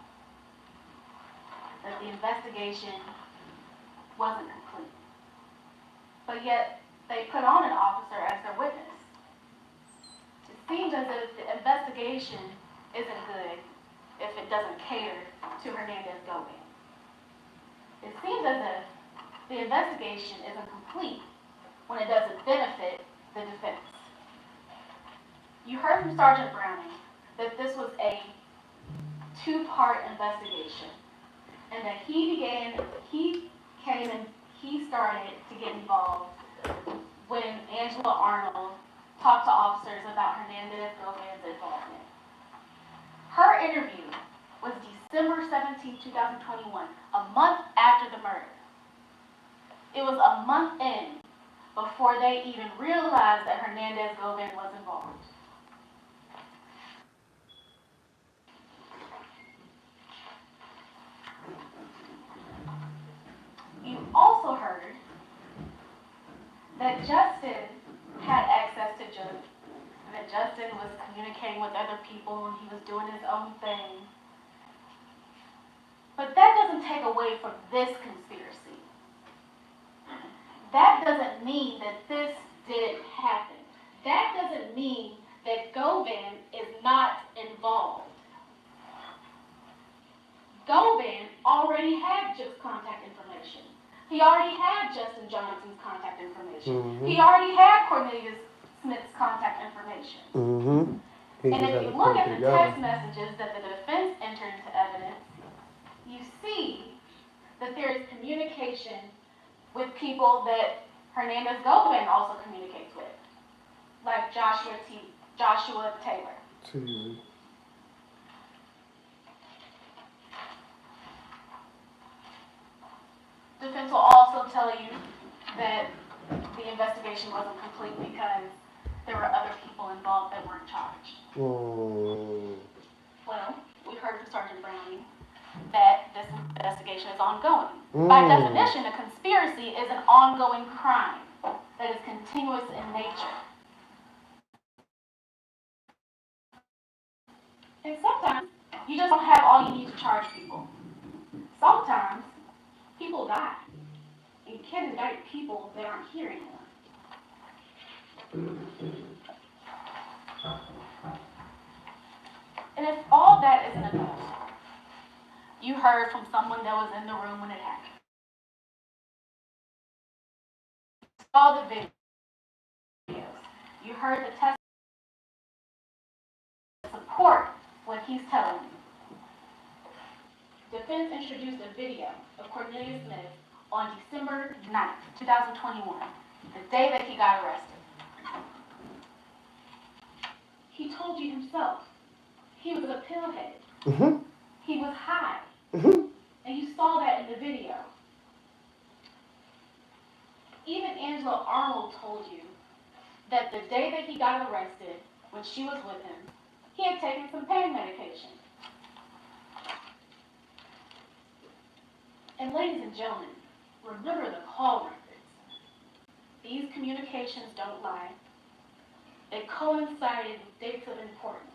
Speaker 21: that the investigation wasn't complete. But yet, they put on an officer as their witness. It seems as if the investigation isn't good if it doesn't cater to Hernandez Govan. It seems as if the investigation isn't complete when it doesn't benefit the defense. You heard from Sergeant Browning that this was a two-part investigation, and that he came and he started to get involved when Angela Arnold talked to officers about Hernandez Govan's involvement. Her interview was December 17, 2021, a month after the murder. It was a month in before they even realized that Hernandez Govan was involved. You also heard that Justin had access to Jug, and that Justin was communicating with other people and he was doing his own thing. But that doesn't take away from this conspiracy. That doesn't mean that this didn't happen. That doesn't mean that Govan is not involved. Govan already had Jug's contact information. He already had Justin Johnson's contact information. He already had Cornelius Smith's contact information. And if you look at the text messages that the defense entered into evidence, you see that there is communication with people that Hernandez Govan also communicates with, like Joshua Taylor. tell you that the investigation wasn't complete because there were other people involved that weren't charged.
Speaker 2: Oh.
Speaker 21: Well, we heard from Sergeant Browning that this investigation is ongoing. By definition, a conspiracy is an ongoing crime that is continuous in nature. And sometimes you just don't have all you need to charge people. Sometimes people die. And you can't indict people that aren't here anymore. And if all that isn't enough, you heard from someone that was in the room when it happened. Saw the videos. You heard the testimony support what he's telling you. Defense introduced a video of Cornelius Smith on December 9th, 2021, the day that he got arrested. He told you himself he was a pillhead. He was high. And you saw that in the video. Even Angela Arnold told you that the day that he got arrested, when she was with him, he had taken some pain medication. And ladies and gentlemen, remember the call records. These communications don't lie. They coincided with dates of importance.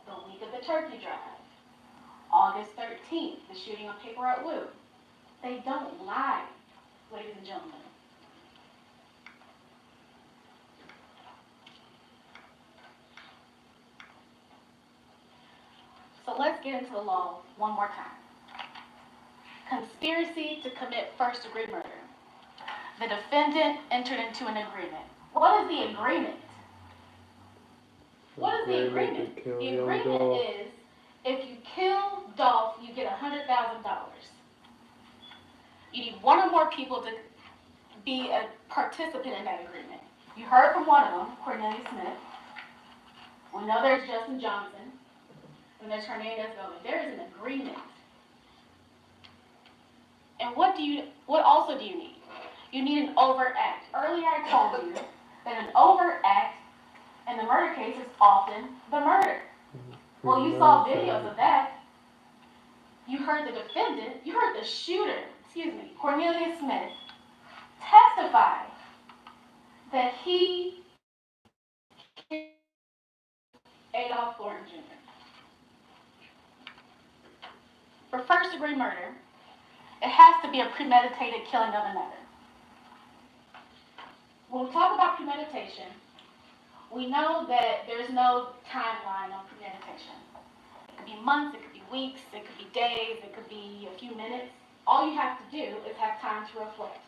Speaker 21: The week of the turkey drive, August 13th, the shooting on Paper Route Woo. They don't lie, ladies and gentlemen. So let's get into the law one more time. Conspiracy to commit first-degree murder. The defendant entered into an agreement. What is the agreement? What is the agreement? The agreement is, if you kill Dolph, you get $100,000. You need one or more people to be a participant in that agreement. You heard from one of them, Cornelius Smith. We know there's Justin Johnson, and there's Hernandez Gomez. There is an agreement. And what also do you need? You need an overt act. Earlier I told you that an overt act in the murder case is often the murder. Well, you saw videos of that. You heard the defendant, you heard the shooter, Cornelius Smith, testify that he killed Adolph Thornton Jr. For first-degree murder, it has to be a premeditated killing of another. When we talk about premeditation, we know that there's no timeline on premeditation. It could be months, it could be weeks, it could be days, it could be a few minutes. All you have to do is have time to reflect.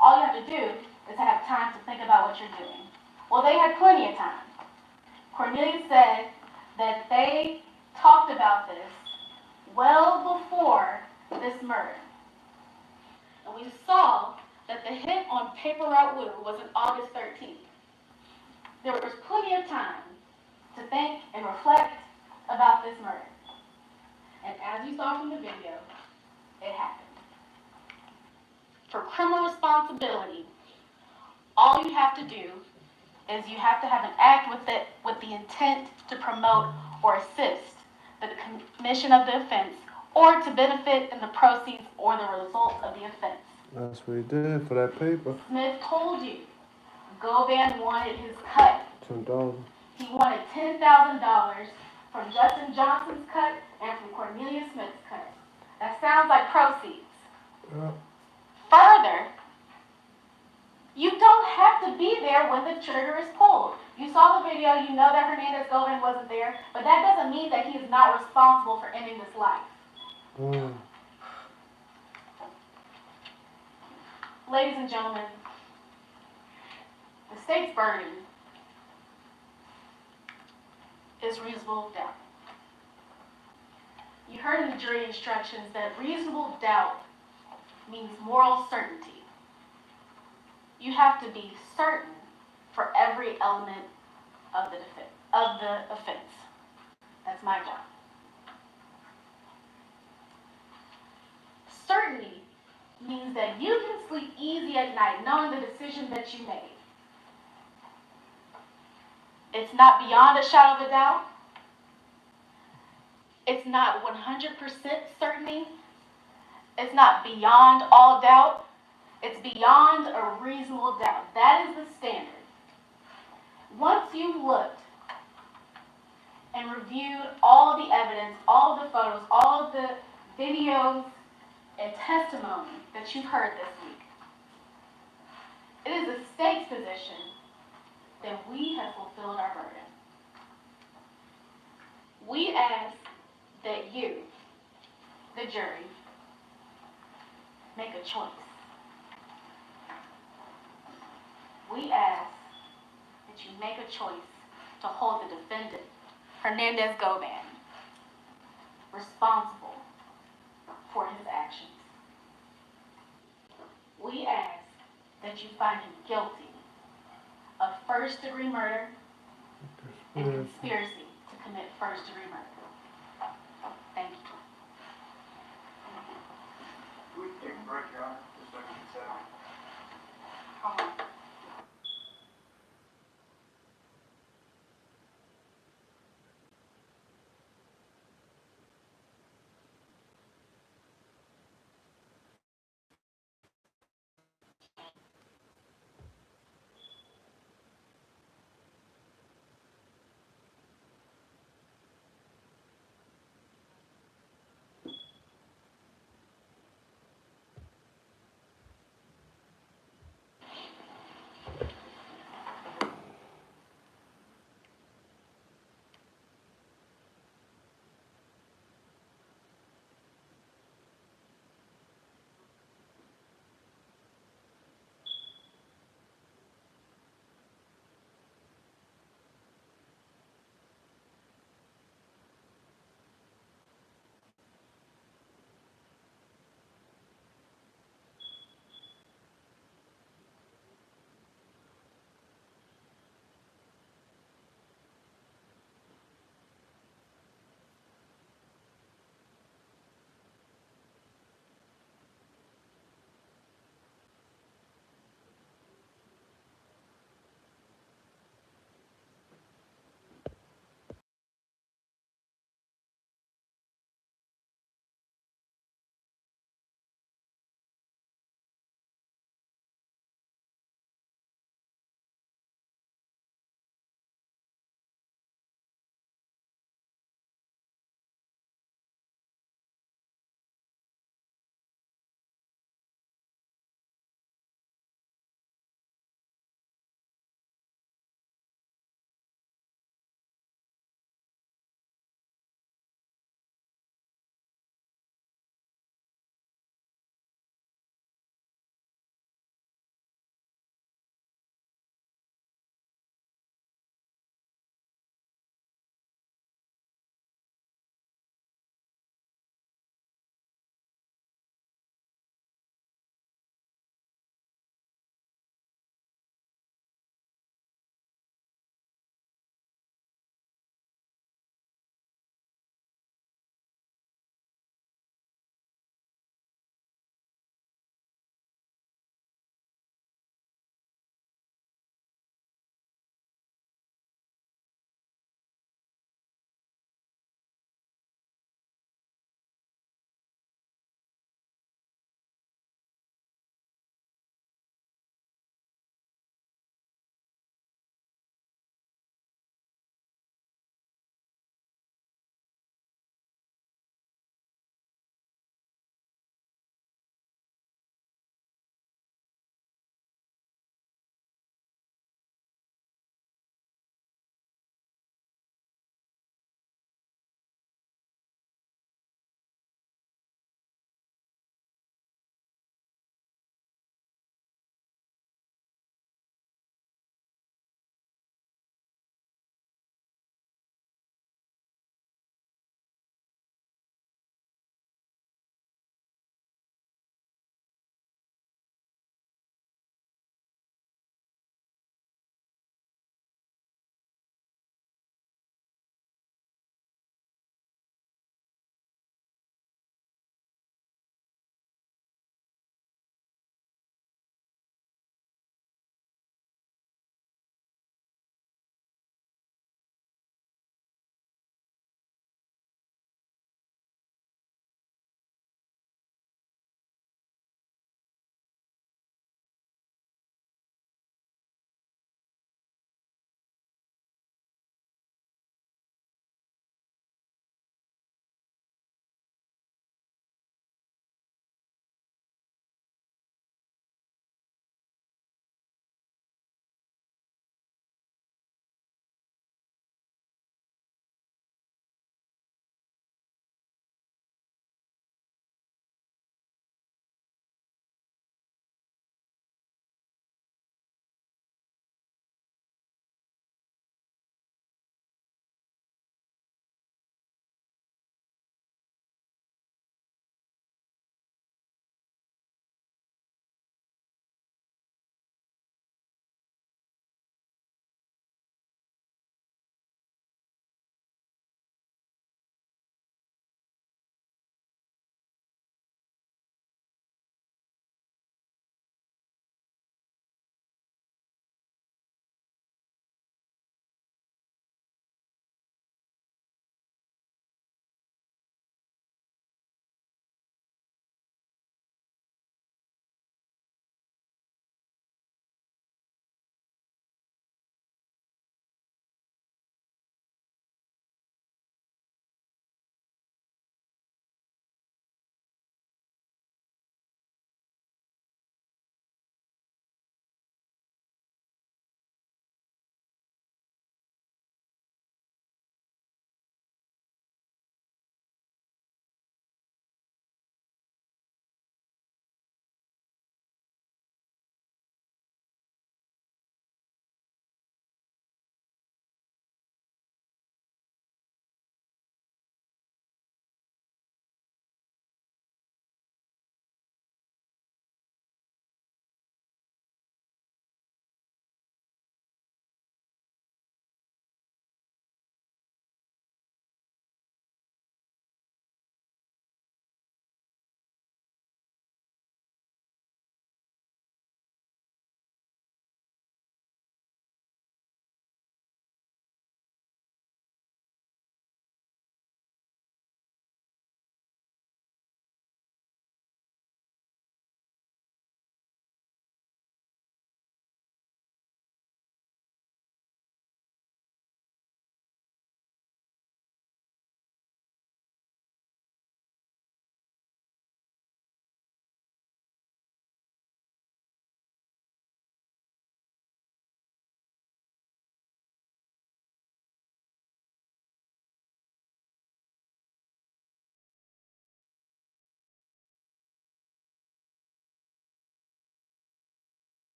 Speaker 21: All you have to do is have time to think about what you're doing. Well, they had plenty of time. Cornelius said that they talked about this well before this murder. And we saw that the hit on Paper Route Woo was on August 13th. There was plenty of time to think and reflect about this murder. And as you saw from the video, it happened. For criminal responsibility, all you have to do is you have to have an act with the intent to promote or assist the commission of the offense or to benefit in the proceeds or the results of the offense.
Speaker 2: That's what he did for that paper.
Speaker 21: Smith told you Govan wanted his cut.
Speaker 2: $10.
Speaker 21: He wanted $10,000 from Justin Johnson's cut and from Cornelius Smith's cut. That sounds like proceeds.
Speaker 2: Yeah.
Speaker 21: Further, you don't have to be there when the trigger is pulled. You saw the video, you know that Hernandez Govan wasn't there, but that doesn't mean that he is not responsible for ending this life. Ladies and gentlemen, the state's burden is reasonable doubt. You heard in the jury instructions that reasonable doubt means moral certainty. You have to be certain for every element of the offense. That's my job. Certainty means that you can sleep easy at night knowing the decision that you made. It's not beyond a shadow of a doubt. It's not 100% certainty. It's not beyond all doubt. It's beyond a reasonable doubt. That is the standard. Once you've looked and reviewed all of the evidence, all of the photos, all of the videos and testimony that you've heard this week, it is the state's position that we have fulfilled our burden. We ask that you, the jury, make a choice. We ask that you make a choice to hold the defendant, Hernandez-Govan, responsible for his actions. We ask that you find him guilty of first-degree murder and conspiracy to commit first-degree murder. Thank you.
Speaker 19: We can take a break, Your Honor, just so I can set up.
Speaker 21: Hold on.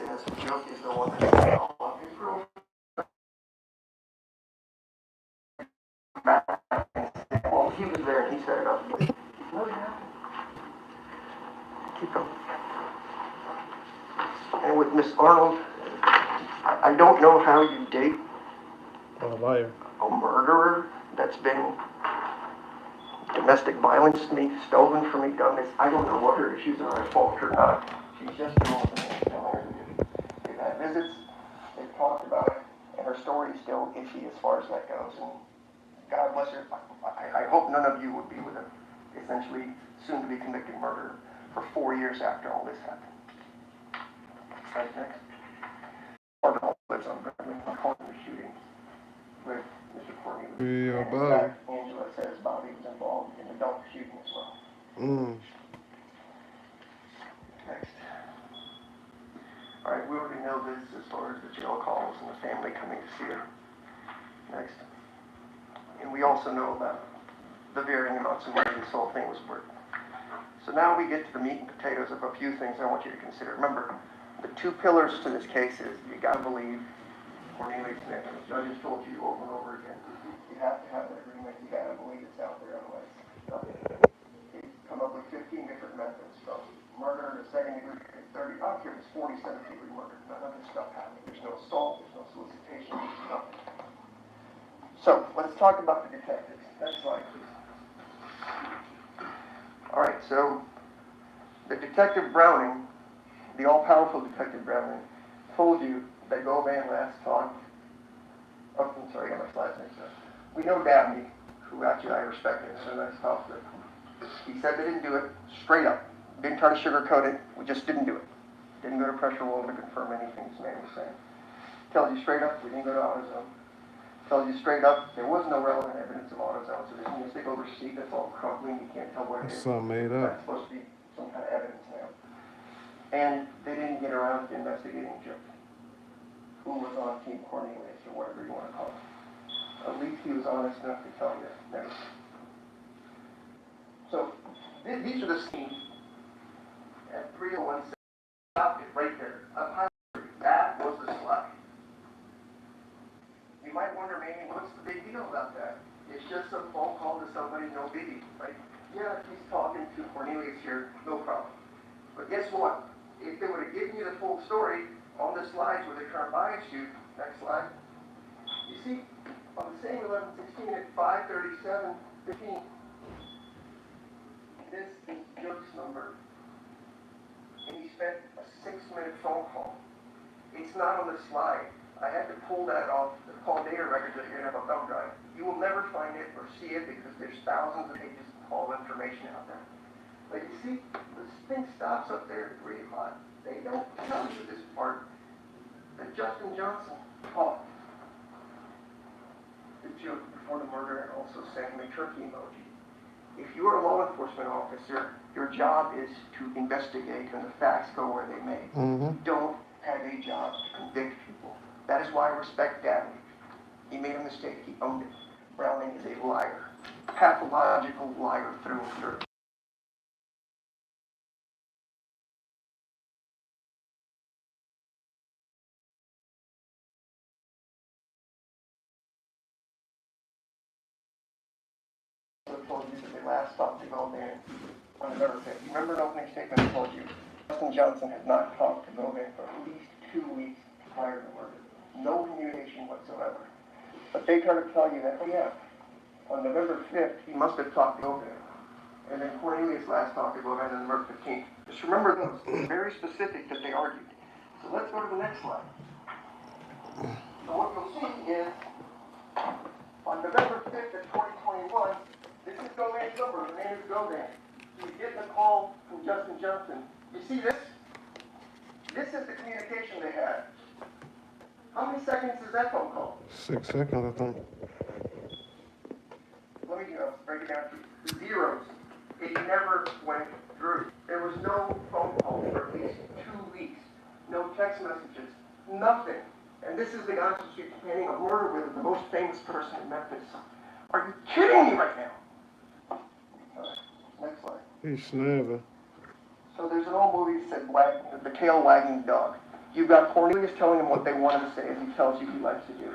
Speaker 7: says Josie's the one that did all of his rules. Well, he was there and he set it up. No, yeah. Keep going. And with Miss Arnold, I don't know how you date
Speaker 2: a liar,
Speaker 7: a murderer that's been domestic violence to me, stolen from me, done this. I don't know what her issues are at fault or not. She's just doing it. They've had visits, they've talked about it, and her story is still iffy as far as that goes. And God bless her. I hope none of you would be with a essentially soon to be convicted murderer for 4 years after all this happened. Right, next. Arnold lives on Beverly. I'm calling the shooting with Mr. Courtney.
Speaker 2: Yeah,
Speaker 7: and
Speaker 2: Bobby.
Speaker 7: in fact, Angela says Bobby was involved in the dog shooting as well. Next. All right, we already know this as far as the jail calls and the family coming to see her. Next. And we also know about the varying amounts of money this whole thing was worth. So now we get to the meat and potatoes of a few things I want you to consider. Remember, the two pillars to this case is you got to believe Cornelius Smith, and the judge has told you over and over again, you have to have that agreement, you got to believe it's out there, otherwise he's come up with 15 different methods, from murder to second degree to 30, I don't care if it's 47th degree murder, none of this stuff happened. There's no assault, there's no solicitation, there's nothing. So, let's talk about the detectives. Next slide, please. All right, so the Detective Browning, the all-powerful Detective Browning, told you that Govan last talked. Oh, I'm sorry, I got my slides next up. We know Dabney, who actually I respect him, so nice talk to him. He said they didn't do it straight up. Didn't try to sugarcoat it. We just didn't do it. Didn't go to pressure roll to confirm anything this man was saying. Tells you straight up we didn't go to AutoZone. Tells you straight up there was no relevant evidence of AutoZone. So there's a mistake over receipt that's all crumbling. You can't tell what it is.
Speaker 2: That's something made up.
Speaker 7: That's supposed to be some kind of evidence now. And they didn't get around to investigating Joe, who was on Team Cornelius or whatever you want to call it. At least he was honest enough to tell you. Never. So these are the scenes at 301. Stop it right there. Up high. That was the slide. You might wonder, maybe, what's the big deal about that? It's just some phone call to somebody, no biggie, right? Yeah, he's talking to Cornelius here, no problem. But guess what? If they would have given you the full story on the slides where they're trying to bias you, next slide, you see, on the same 11/16 at 5:37:15, this is Joe's number, and he spent a 6-minute phone call. It's not on the slide. I had to pull that off the call data records that you're going to have a thumb drive. You will never find it or see it because there's thousands of pages of call information out there. But you see, this thing stops up there at 3 o'clock. They don't tell you this part that Justin Johnson talked to Joe before the murder and also sent him a turkey emoji. If you are a law enforcement officer, your job is to investigate and the facts go where they may. You don't have a job to convict people. That is why I respect Dabney. He made a mistake. He owned it. Browning is a liar. Pathological liar through and through. I told you that they last talked to Govan on November 5th. You remember an opening statement I told you? Justin Johnson had not talked to Govan for at least 2 weeks prior to the murder. No communication whatsoever. But they try to tell you that, oh yeah, on November 5th, he must have talked to Govan. And then Cornelius last talked to Govan on November 15th. Just remember those. It's very specific that they argued. So let's go to the next slide. So what you'll see is, on November 5th of 2021, this is Govan's number. The name is Govan. He's getting a call from Justin Johnson. You see this? This is the communication they had. How many seconds is that phone call?
Speaker 2: 6 seconds, I think.
Speaker 7: Let me break it down to zeros. It never went through. There was no phone call for at least 2 weeks. No text messages. Nothing. And this is the guy who's planning a murder with the most famous person in Memphis. Are you kidding me right now? All right, next slide.
Speaker 2: He's snapping.
Speaker 7: So there's an old movie that said the tail wagging dog. You've got Cornelius telling him what they want him to say as he tells you he likes to do.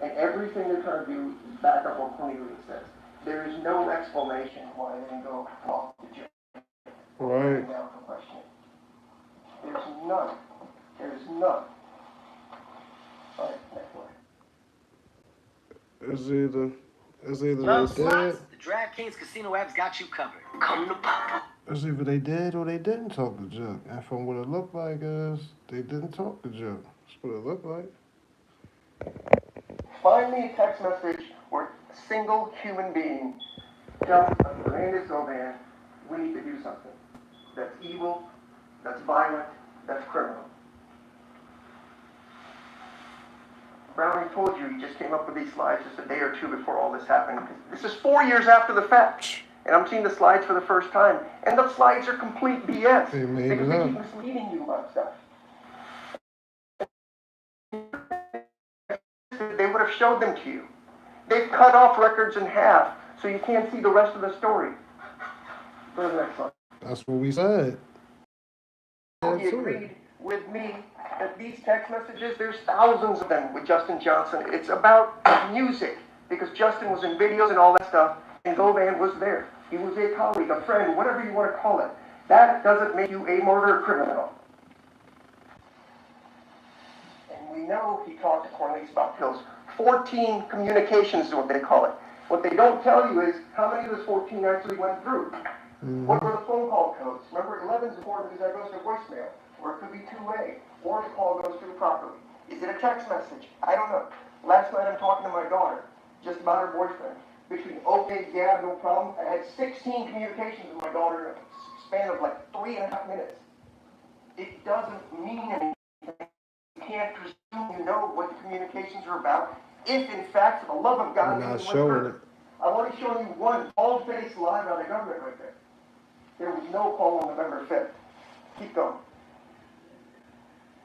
Speaker 7: And everything they're trying to do is back up what Cornelius says. There is no explanation why they didn't go off the jail.
Speaker 2: Right.
Speaker 7: There's none. There's none. All right, next one.
Speaker 2: It's either
Speaker 18: Love
Speaker 2: they dead.
Speaker 18: slots? The DraftKings Casino app's got you covered. Come to Papa.
Speaker 2: It's either they did or they didn't talk to Chuck. And from what it looked like is they didn't talk to Chuck. That's what it looked like.
Speaker 7: Find me a text message where a single human being tells Hernandez Govan, we need to do something. That's evil, that's violent, that's criminal. Brownie told you he just came up with these slides just a day or two before all this happened. This is 4 years after the fact. And I'm seeing the slides for the first time. And the slides are complete BS.
Speaker 2: They made
Speaker 7: because
Speaker 2: it
Speaker 7: they
Speaker 2: up.
Speaker 7: keep misleading you about stuff. They would have showed them to you. They've cut off records in half, so you can't see the rest of the story. Go to the next slide.
Speaker 2: That's what we said.
Speaker 7: He agreed with me that these text messages, there's thousands of them with Justin Johnson. It's about music, because Justin was in videos and all that stuff, and Govan was there. He was a colleague, a friend, whatever you want to call it. That doesn't make you a murder criminal. And we know he talked to Cornelius about pills. 14 communications is what they call it. What they don't tell you is how many of those 14 actually went through. What were the phone call codes? Remember, 11's important because that goes to voicemail, or it could be two-way, or the call goes through properly. Is it a text message? I don't know. Last night I'm talking to my daughter, just about her boyfriend. Between okay, yeah, no problem, I had 16 communications with my daughter in a span of like 3.5 minutes. It doesn't mean anything. You can't presume you know what the communications are about, if in fact, for the love of God,
Speaker 2: We're not
Speaker 7: you went
Speaker 2: showing
Speaker 7: through. I want to show you one bald-faced lie by the government right there. There was no call on November 5th. Keep going.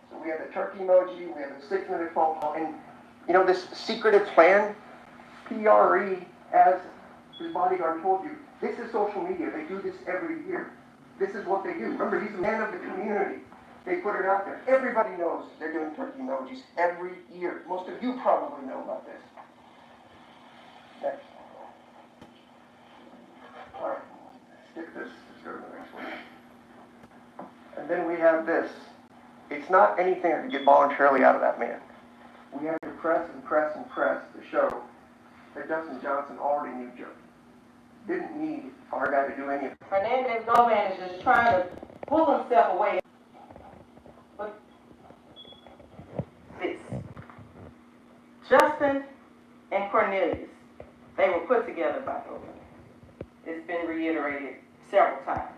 Speaker 7: So we have the turkey emoji, we have the 6-minute phone call, and you know this secretive plan, PRE, as his bodyguard told you, this is social media. They do this every year. This is what they do. Remember, he's a man of the community. They put it out there. Everybody knows they're doing turkey emojis every year. Most of you probably know about this. Next. All right, skip this. Let's go to the next one. And then we have this. It's not anything I could get voluntarily out of that man. We have to press and press and press to show that Justin Johnson already knew Joe. Didn't need our guy to do anything.
Speaker 4: Hernandez Govan is just trying to pull himself away. But this. Justin and Cornelius, they were put together by Govan. It's been reiterated several times.